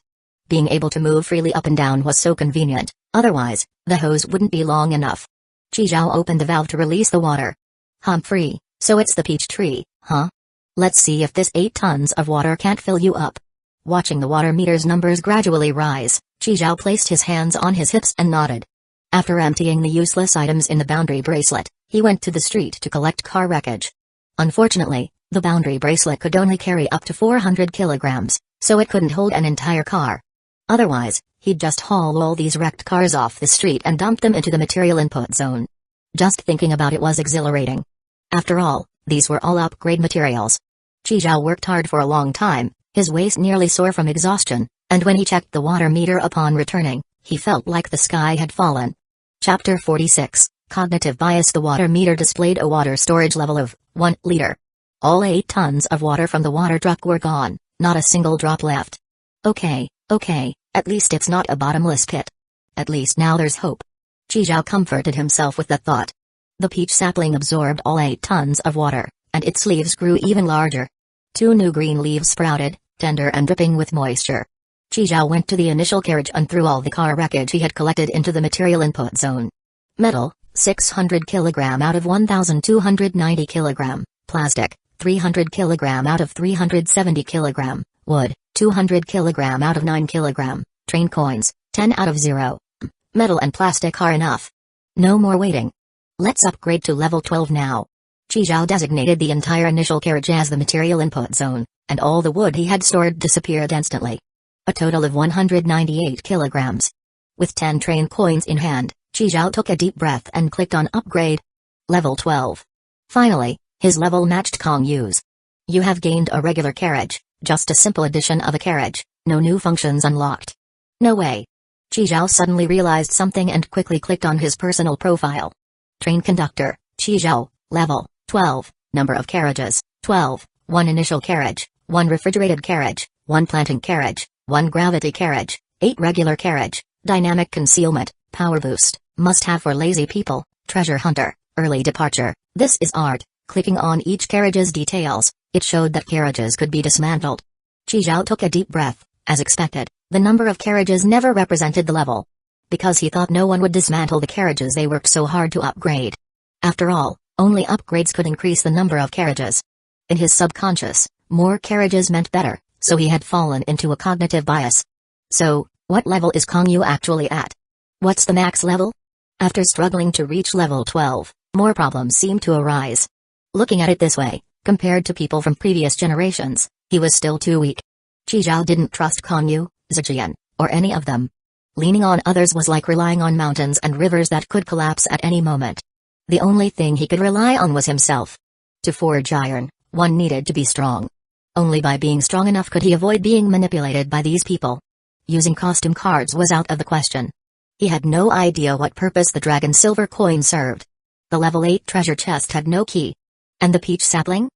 Being able to move freely up and down was so convenient, otherwise, the hose wouldn't be long enough. Zhao opened the valve to release the water. Humphrey, so it's the peach tree, huh? Let's see if this 8 tons of water can't fill you up. Watching the water meter's numbers gradually rise, Zhao placed his hands on his hips and nodded. After emptying the useless items in the boundary bracelet, he went to the street to collect car wreckage. Unfortunately, the boundary bracelet could only carry up to 400 kilograms, so it couldn't hold an entire car. Otherwise, he'd just haul all these wrecked cars off the street and dump them into the material input zone. Just thinking about it was exhilarating. After all, these were all upgrade materials. Zhao worked hard for a long time, his waist nearly sore from exhaustion, and when he checked the water meter upon returning, he felt like the sky had fallen. Chapter 46, Cognitive Bias. The water meter displayed a water storage level of 1 liter. All 8 tons of water from the water truck were gone, not a single drop left. Okay, at least it's not a bottomless pit. At least now there's hope. Zhao comforted himself with the thought. The peach sapling absorbed all 8 tons of water, and its leaves grew even larger. 2 new green leaves sprouted, tender and dripping with moisture. Zhao went to the initial carriage and threw all the car wreckage he had collected into the material input zone. Metal, 600 kg out of 1,290 kg, plastic, 300 kg out of 370 kg, wood, 200 kg out of 9 kg, train coins, 10 out of 0. Metal and plastic are enough. No more waiting. Let's upgrade to level 12 now. Zhao designated the entire initial carriage as the material input zone, and all the wood he had stored disappeared instantly. A total of 198 kilograms. With 10 train coins in hand, Zhao took a deep breath and clicked on upgrade. Level 12. Finally, his level matched Kong Yu's. You have gained a regular carriage, just a simple addition of a carriage, no new functions unlocked. No way. Zhao suddenly realized something and quickly clicked on his personal profile. Train conductor, Zhao, level 12, number of carriages, 12, 1 initial carriage, 1 refrigerated carriage, 1 planting carriage, 1 gravity carriage, 8 regular carriage, dynamic concealment, power boost, must have for lazy people, treasure hunter, early departure. This is art. Clicking on each carriage's details, it showed that carriages could be dismantled. Zhao took a deep breath. As expected, the number of carriages never represented the level. Because he thought no one would dismantle the carriages they worked so hard to upgrade. After all, only upgrades could increase the number of carriages. In his subconscious, more carriages meant better, so he had fallen into a cognitive bias. So, what level is Kong Yu actually at? What's the max level? After struggling to reach level 12, more problems seemed to arise. Looking at it this way, compared to people from previous generations, he was still too weak. Zhao didn't trust Kong Yu, Zijian, or any of them. Leaning on others was like relying on mountains and rivers that could collapse at any moment. The only thing he could rely on was himself. To forge iron, one needed to be strong. Only by being strong enough could he avoid being manipulated by these people. Using costume cards was out of the question. He had no idea what purpose the dragon silver coin served. The level 8 treasure chest had no key. And the peach sapling?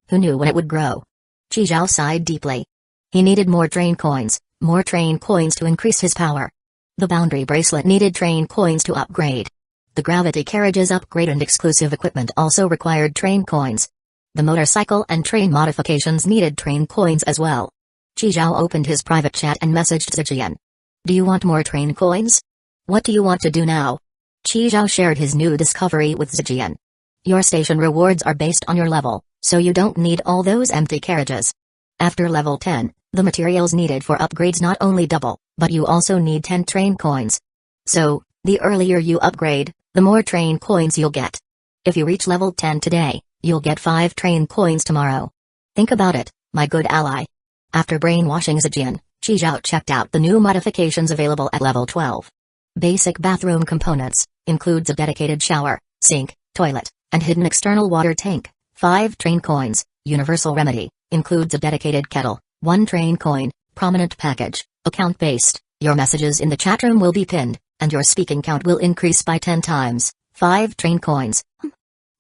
Who knew when it would grow? Zhao sighed deeply. He needed more train coins to increase his power. The boundary bracelet needed train coins to upgrade. The gravity carriage's upgrade and exclusive equipment also required train coins. The motorcycle and train modifications needed train coins as well. Zhao opened his private chat and messaged Zijian. Do you want more train coins? What do you want to do now? Qi Zhao shared his new discovery with Zijian. Your station rewards are based on your level, so you don't need all those empty carriages. After level 10, the materials needed for upgrades not only double, but you also need 10 train coins. So, the earlier you upgrade, the more train coins you'll get. If you reach level 10 today, you'll get 5 train coins tomorrow. Think about it, my good ally. After brainwashing Zijian, Qi Zhao checked out the new modifications available at level 12. Basic bathroom components includes a dedicated shower, sink, toilet, and hidden external water tank. 5 train coins. Universal remedy includes a dedicated kettle, 1 train coin. Prominent package, account-based. Your messages in the chat room will be pinned, and your speaking count will increase by 10 times. 5 train coins.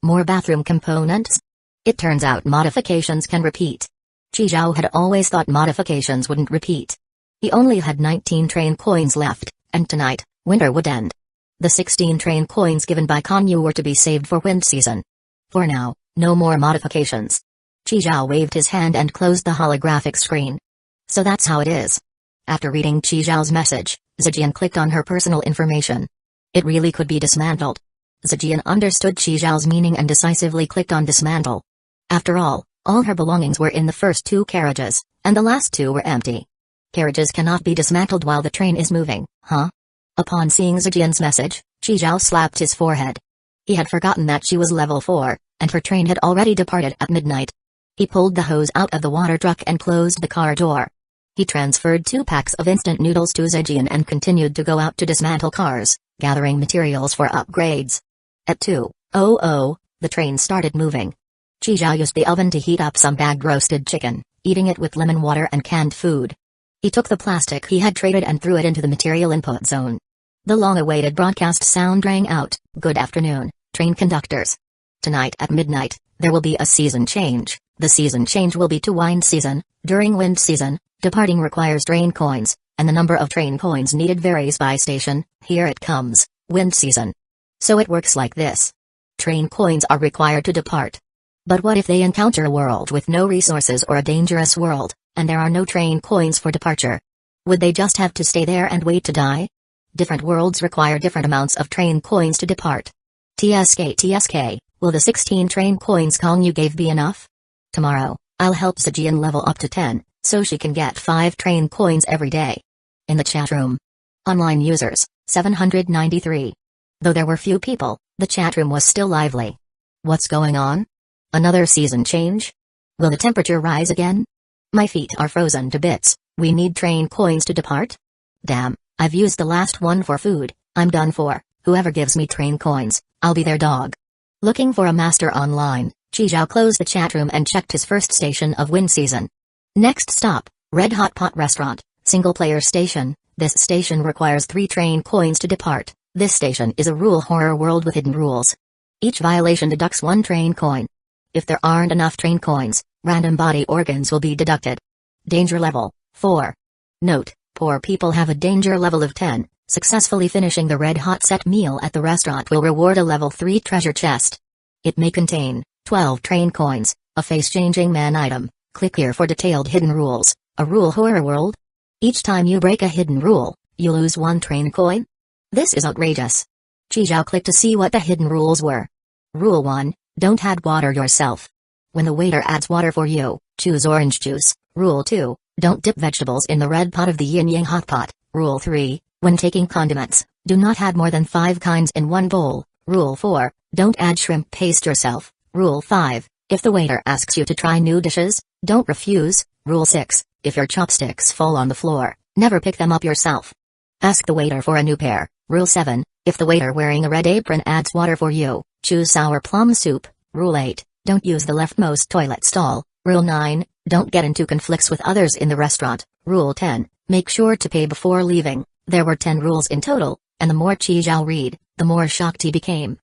More bathroom components? It turns out modifications can repeat. Qi Zhao had always thought modifications wouldn't repeat. He only had 19 train coins left, and tonight, winter would end. The 16 train coins given by Konyu were to be saved for wind season. For now, no more modifications. Qi Zhao waved his hand and closed the holographic screen. So that's how it is. After reading Qi Zhao's message, Zijian clicked on her personal information. It really could be dismantled. Zijian understood Qi Zhao's meaning and decisively clicked on dismantle. After all her belongings were in the first 2 carriages, and the last 2 were empty. Carriages cannot be dismantled while the train is moving, huh? Upon seeing Zijian's message, Qi Zhao slapped his forehead. He had forgotten that she was level 4, and her train had already departed at midnight. He pulled the hose out of the water truck and closed the car door. He transferred 2 packs of instant noodles to Zijian and continued to go out to dismantle cars, gathering materials for upgrades. At 2:00, the train started moving. Qi Zhao used the oven to heat up some bagged roasted chicken, eating it with lemon water and canned food. He took the plastic he had traded and threw it into the material input zone. The long-awaited broadcast sound rang out. Good afternoon, train conductors. Tonight at midnight, there will be a season change. The season change will be to wind season. During wind season, departing requires train coins, and the number of train coins needed varies by station. Here it comes, wind season. So it works like this. Train coins are required to depart. But what if they encounter a world with no resources or a dangerous world, and there are no train coins for departure? Would they just have to stay there and wait to die? Different worlds require different amounts of train coins to depart. TSK, will the 16 train coins Konyu gave be enough? Tomorrow, I'll help Zijian level up to 10, so she can get 5 train coins every day. In the chat room. Online users, 793. Though there were few people, the chat room was still lively. What's going on? Another season change? Will the temperature rise again? My feet are frozen to bits. We need train coins to depart? Damn, I've used the last one for food. I'm done for. Whoever gives me train coins, I'll be their dog. Looking for a master online, Qi Zhao closed the chat room and checked his first station of wind season. Next stop, Red Hot Pot Restaurant, single-player station. This station requires 3 train coins to depart. This station is a rule horror world with hidden rules. Each violation deducts 1 train coin. If there aren't enough train coins, random body organs will be deducted. Danger level 4. Note, poor people have a danger level of 10. Successfully finishing the red hot set meal at the restaurant will reward a level 3 treasure chest. It may contain 12 train coins, a face-changing man item. Click here for detailed hidden rules. A rule horror world? Each time you break a hidden rule, you lose 1 train coin? This is outrageous. Qi Zhao clicked to see what the hidden rules were. Rule 1. Don't add water yourself. When the waiter adds water for you, choose orange juice. Rule 2. Don't dip vegetables in the red pot of the yin-yang hot pot. Rule 3. When taking condiments, do not add more than 5 kinds in one bowl. Rule 4. Don't add shrimp paste yourself. Rule 5. If the waiter asks you to try new dishes, don't refuse. Rule 6. If your chopsticks fall on the floor, never pick them up yourself. Ask the waiter for a new pair. Rule 7. If the waiter wearing a red apron adds water for you, choose sour plum soup. Rule 8. Don't use the leftmost toilet stall. Rule 9. Don't get into conflicts with others in the restaurant. Rule 10. Make sure to pay before leaving. There were 10 rules in total, and the more Qi Zhao read, the more shocked he became.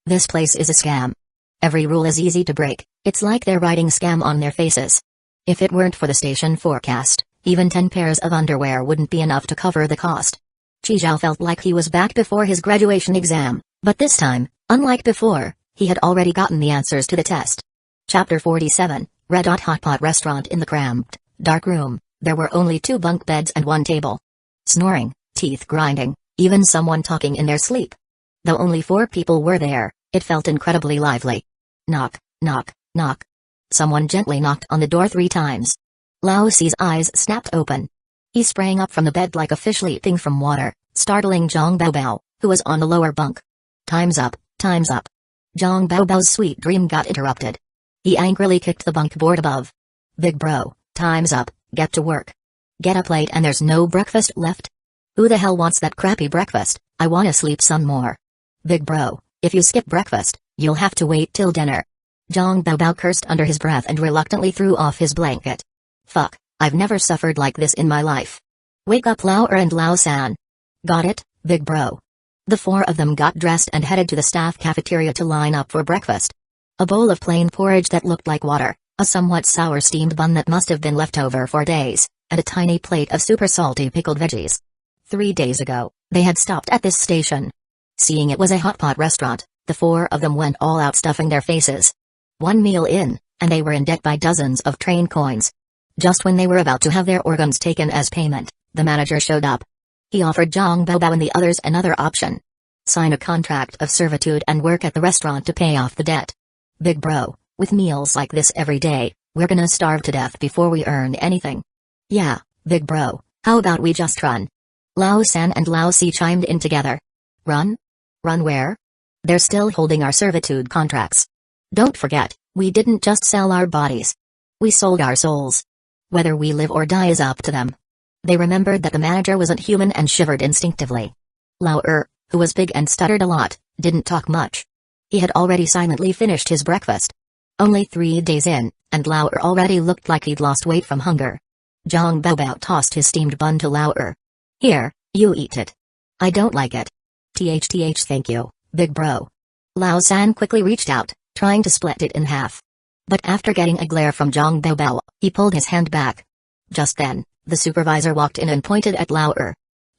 This place is a scam. Every rule is easy to break. It's like they're writing scam on their faces. If it weren't for the station forecast, even 10 pairs of underwear wouldn't be enough to cover the cost. Qi Zhao felt like he was back before his graduation exam, but this time, unlike before, he had already gotten the answers to the test. Chapter 47, Red Hot Pot Restaurant. In the cramped, dark room, there were only 2 bunk beds and 1 table. Snoring, teeth grinding, even someone talking in their sleep. Though only 4 people were there, it felt incredibly lively. Knock, knock, knock. Someone gently knocked on the door 3 times. Lao Si's eyes snapped open. He sprang up from the bed like a fish leaping from water, startling Zhang Baobao, who was on the lower bunk. Time's up, time's up. Zhang Baobao's sweet dream got interrupted. He angrily kicked the bunk board above. Big bro, time's up, get to work. Get up late and there's no breakfast left? Who the hell wants that crappy breakfast? I wanna sleep some more. Big bro, if you skip breakfast, you'll have to wait till dinner. Zhang Baobao cursed under his breath and reluctantly threw off his blanket. Fuck, I've never suffered like this in my life. Wake up Lao and Lao San. Got it, big bro. The 4 of them got dressed and headed to the staff cafeteria to line up for breakfast. A bowl of plain porridge that looked like water, a somewhat sour steamed bun that must have been left over for days, and a tiny plate of super salty pickled veggies. 3 days ago, they had stopped at this station. Seeing it was a hot pot restaurant, the 4 of them went all out stuffing their faces. 1 meal in, and they were in debt by dozens of train coins. Just when they were about to have their organs taken as payment, the manager showed up. He offered Zhang Baobao and the others another option. Sign a contract of servitude and work at the restaurant to pay off the debt. Big bro, with meals like this every day, we're gonna starve to death before we earn anything. Yeah, big bro, how about we just run? Lao San and Lao Si chimed in together. Run? Run where? They're still holding our servitude contracts. Don't forget, we didn't just sell our bodies. We sold our souls. Whether we live or die is up to them. They remembered that the manager wasn't human and shivered instinctively. Lao who was big and stuttered a lot, didn't talk much. He had already silently finished his breakfast. Only 3 days in, and Lao already looked like he'd lost weight from hunger. Zhang Baobao tossed his steamed bun to Lao. Here, you eat it. I don't like it. Thank you, big bro. Lao San quickly reached out, trying to split it in half. But after getting a glare from Zhang Baobao, he pulled his hand back. Just then, the supervisor walked in and pointed at Lao.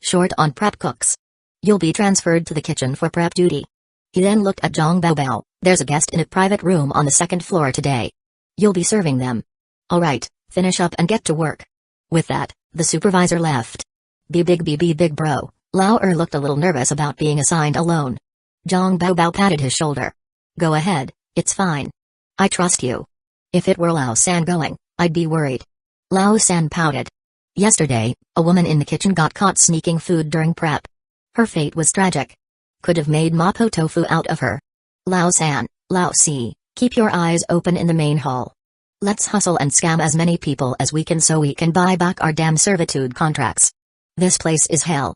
Short on prep cooks. You'll be transferred to the kitchen for prep duty. He then looked at Zhang Baobao. There's a guest in a private room on the 2nd floor today. You'll be serving them. Alright, finish up and get to work. With that, the supervisor left. Big bro. Lao looked a little nervous about being assigned alone. Zhang Baobao patted his shoulder. Go ahead, it's fine. I trust you. If it were Lao San going, I'd be worried. Lao San pouted. Yesterday, a woman in the kitchen got caught sneaking food during prep. Her fate was tragic. Could have made mapo tofu out of her. Lao San, Lao Si, keep your eyes open in the main hall. Let's hustle and scam as many people as we can so we can buy back our damn servitude contracts. This place is hell.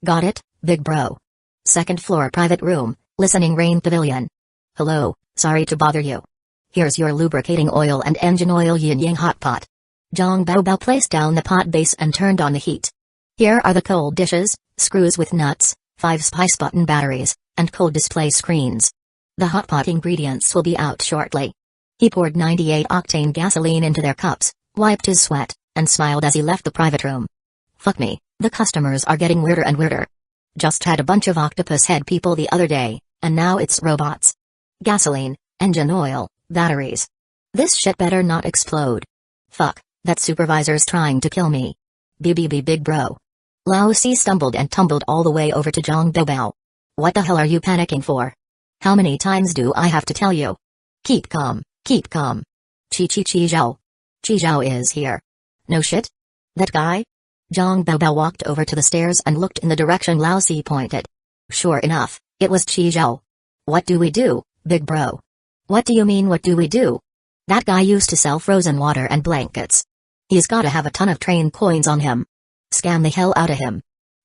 Got it, big bro. 2nd floor private room, listening rain pavilion. Hello, sorry to bother you. Here's your lubricating oil and engine oil yin-yang hot pot. Zhang Baobao placed down the pot base and turned on the heat. Here are the cold dishes, screws with nuts, 5 spice button batteries, and cold display screens. The hot pot ingredients will be out shortly. He poured 98-octane gasoline into their cups, wiped his sweat, and smiled as he left the private room. Fuck me, the customers are getting weirder and weirder. Just had a bunch of octopus head people the other day, and now it's robots. Gasoline, engine oil, batteries. This shit better not explode. Fuck, that supervisor's trying to kill me. Big bro. Lao Si stumbled and tumbled all the way over to Zhang Baobao. What the hell are you panicking for? How many times do I have to tell you? Keep calm, keep calm. Chi Zhao. Chi Zhao is here. No shit? That guy? Zhang Baobao walked over to the stairs and looked in the direction Lao Si pointed. Sure enough, it was Chi Zhao. What do we do, big bro? What do you mean what do we do? That guy used to sell frozen water and blankets. He's gotta have a ton of train coins on him. Scam the hell out of him.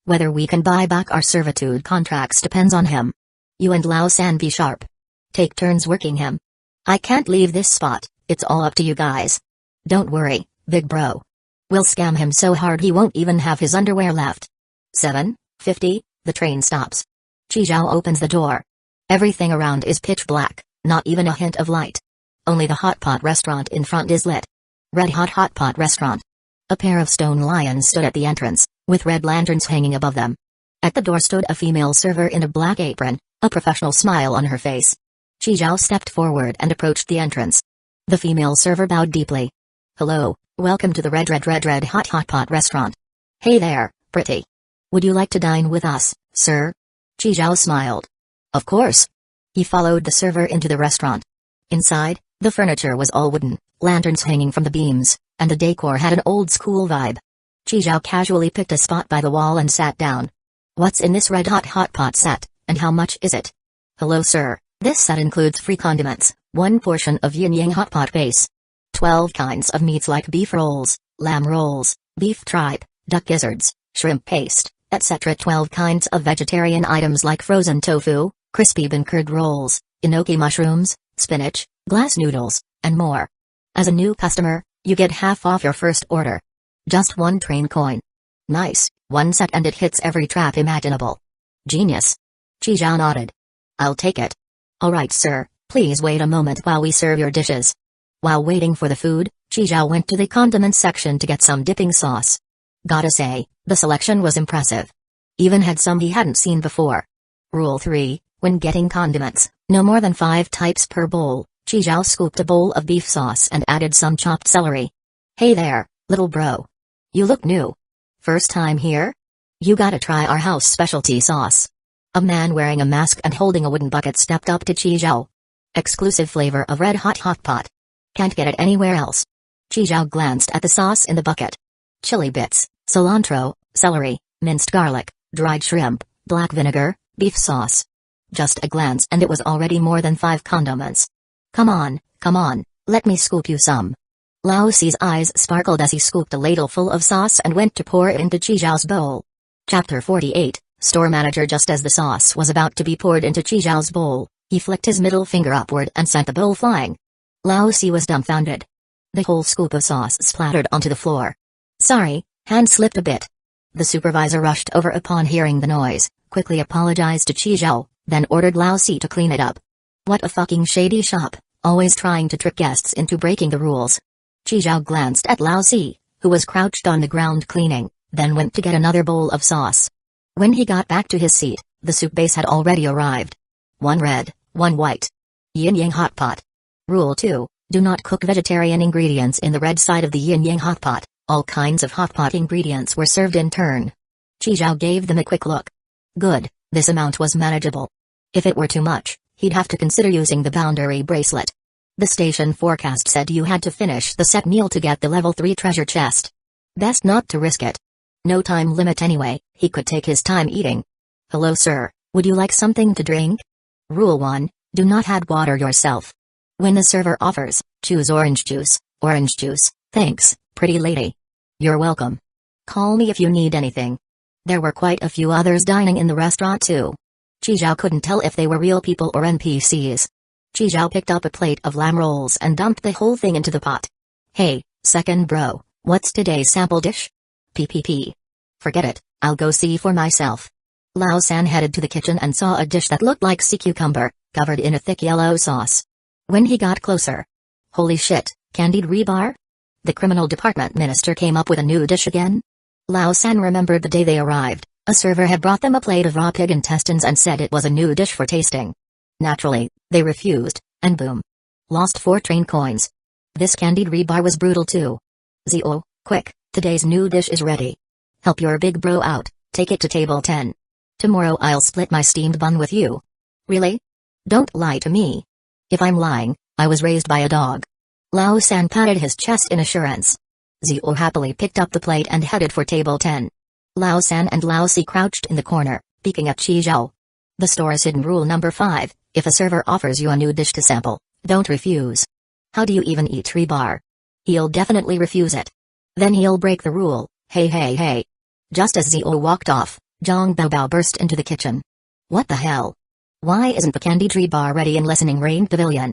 Whether we can buy back our servitude contracts depends on him. You and Lao San be sharp. Take turns working him. I can't leave this spot, it's all up to you guys. Don't worry, big bro. We'll scam him so hard he won't even have his underwear left. 7:50, the train stops. Chi Zhao opens the door. Everything around is pitch black, not even a hint of light. Only the hot pot restaurant in front is lit. Red hot pot restaurant. A pair of stone lions stood at the entrance, with red lanterns hanging above them. At the door stood a female server in a black apron, a professional smile on her face. Chi Zhao stepped forward and approached the entrance. The female server bowed deeply. Hello, welcome to the red hot pot restaurant. Hey there, pretty. Would you like to dine with us, sir? Chi Zhao smiled. Of course. He followed the server into the restaurant. Inside, the furniture was all wooden, lanterns hanging from the beams, and the decor had an old-school vibe. Chi Zhao casually picked a spot by the wall and sat down. What's in this red-hot hot pot set, and how much is it? Hello sir, this set includes free condiments, 1 portion of yin-yang hot pot base, 12 kinds of meats like beef rolls, lamb rolls, beef tripe, duck gizzards, shrimp paste, etc. 12 kinds of vegetarian items like frozen tofu, crispy bean curd rolls, enoki mushrooms, spinach, glass noodles, and more. As a new customer, you get half off your first order. Just 1 train coin. Nice, 1 set and it hits every trap imaginable. Genius. Chi Zhao nodded. I'll take it. Alright sir, please wait a moment while we serve your dishes. While waiting for the food, Chi Zhao went to the condiment section to get some dipping sauce. Gotta say, the selection was impressive. Even had some he hadn't seen before. Rule 3, when getting condiments, no more than 5 types per bowl. Chi Zhao scooped a bowl of beef sauce and added some chopped celery. Hey there, little bro. You look new. First time here? You gotta try our house specialty sauce. A man wearing a mask and holding a wooden bucket stepped up to Chi Zhao. Exclusive flavor of red hot hot pot. Can't get it anywhere else. Chi Zhao glanced at the sauce in the bucket. Chili bits, cilantro, celery, minced garlic, dried shrimp, black vinegar, beef sauce. Just a glance and it was already more than 5 condiments. Come on, let me scoop you some. Lao Si's eyes sparkled as he scooped a ladle full of sauce and went to pour it into Chi Zhao's bowl. Chapter 48, Store Manager. Just as the sauce was about to be poured into Chi Zhao's bowl, he flicked his middle finger upward and sent the bowl flying. Lao Si was dumbfounded. The whole scoop of sauce splattered onto the floor. Sorry, hand slipped a bit. The supervisor rushed over upon hearing the noise, quickly apologized to Chi Zhao, then ordered Lao Si to clean it up. What a fucking shady shop, always trying to trick guests into breaking the rules. Chi Zhao glanced at Lao Si, who was crouched on the ground cleaning, then went to get another bowl of sauce. When he got back to his seat, the soup base had already arrived. 1 red, 1 white. Yin-yang hot pot. Rule 2, do not cook vegetarian ingredients in the red side of the yin-yang hot pot. All kinds of hot pot ingredients were served in turn. Chi Zhao gave them a quick look. Good, this amount was manageable. If it were too much, he'd have to consider using the boundary bracelet. The station forecast said you had to finish the set meal to get the level 3 treasure chest. Best not to risk it. No time limit anyway, he could take his time eating. Hello sir, would you like something to drink? Rule 1, do not add water yourself. When the server offers, choose orange juice. Orange juice, thanks, pretty lady. You're welcome. Call me if you need anything. There were quite a few others dining in the restaurant too. Chi Zhao couldn't tell if they were real people or NPCs. Chi Zhao picked up a plate of lamb rolls and dumped the whole thing into the pot. Hey, second bro, what's today's sample dish? PPP. Forget it, I'll go see for myself. Lao San headed to the kitchen and saw a dish that looked like sea cucumber, covered in a thick yellow sauce. When he got closer. Holy shit, candied rebar? The criminal department minister came up with a new dish again? Lao San remembered the day they arrived. A server had brought them a plate of raw pig intestines and said it was a new dish for tasting. Naturally, they refused, and boom. Lost 4 train coins. This candied rebar was brutal too. Zio, quick, today's new dish is ready. Help your big bro out, take it to table 10. Tomorrow I'll split my steamed bun with you. Really? Don't lie to me. If I'm lying, I was raised by a dog. Lao San patted his chest in assurance. Zio happily picked up the plate and headed for table 10. Lao San and Lao Si crouched in the corner, peeking at Chi Zhao. The store's hidden rule number 5, if a server offers you a new dish to sample, don't refuse. How do you even eat rebar? He'll definitely refuse it. Then he'll break the rule, hey. Just as Zio walked off, Zhang Baobao burst into the kitchen. What the hell? Why isn't the candied rebar ready in listening rain pavilion?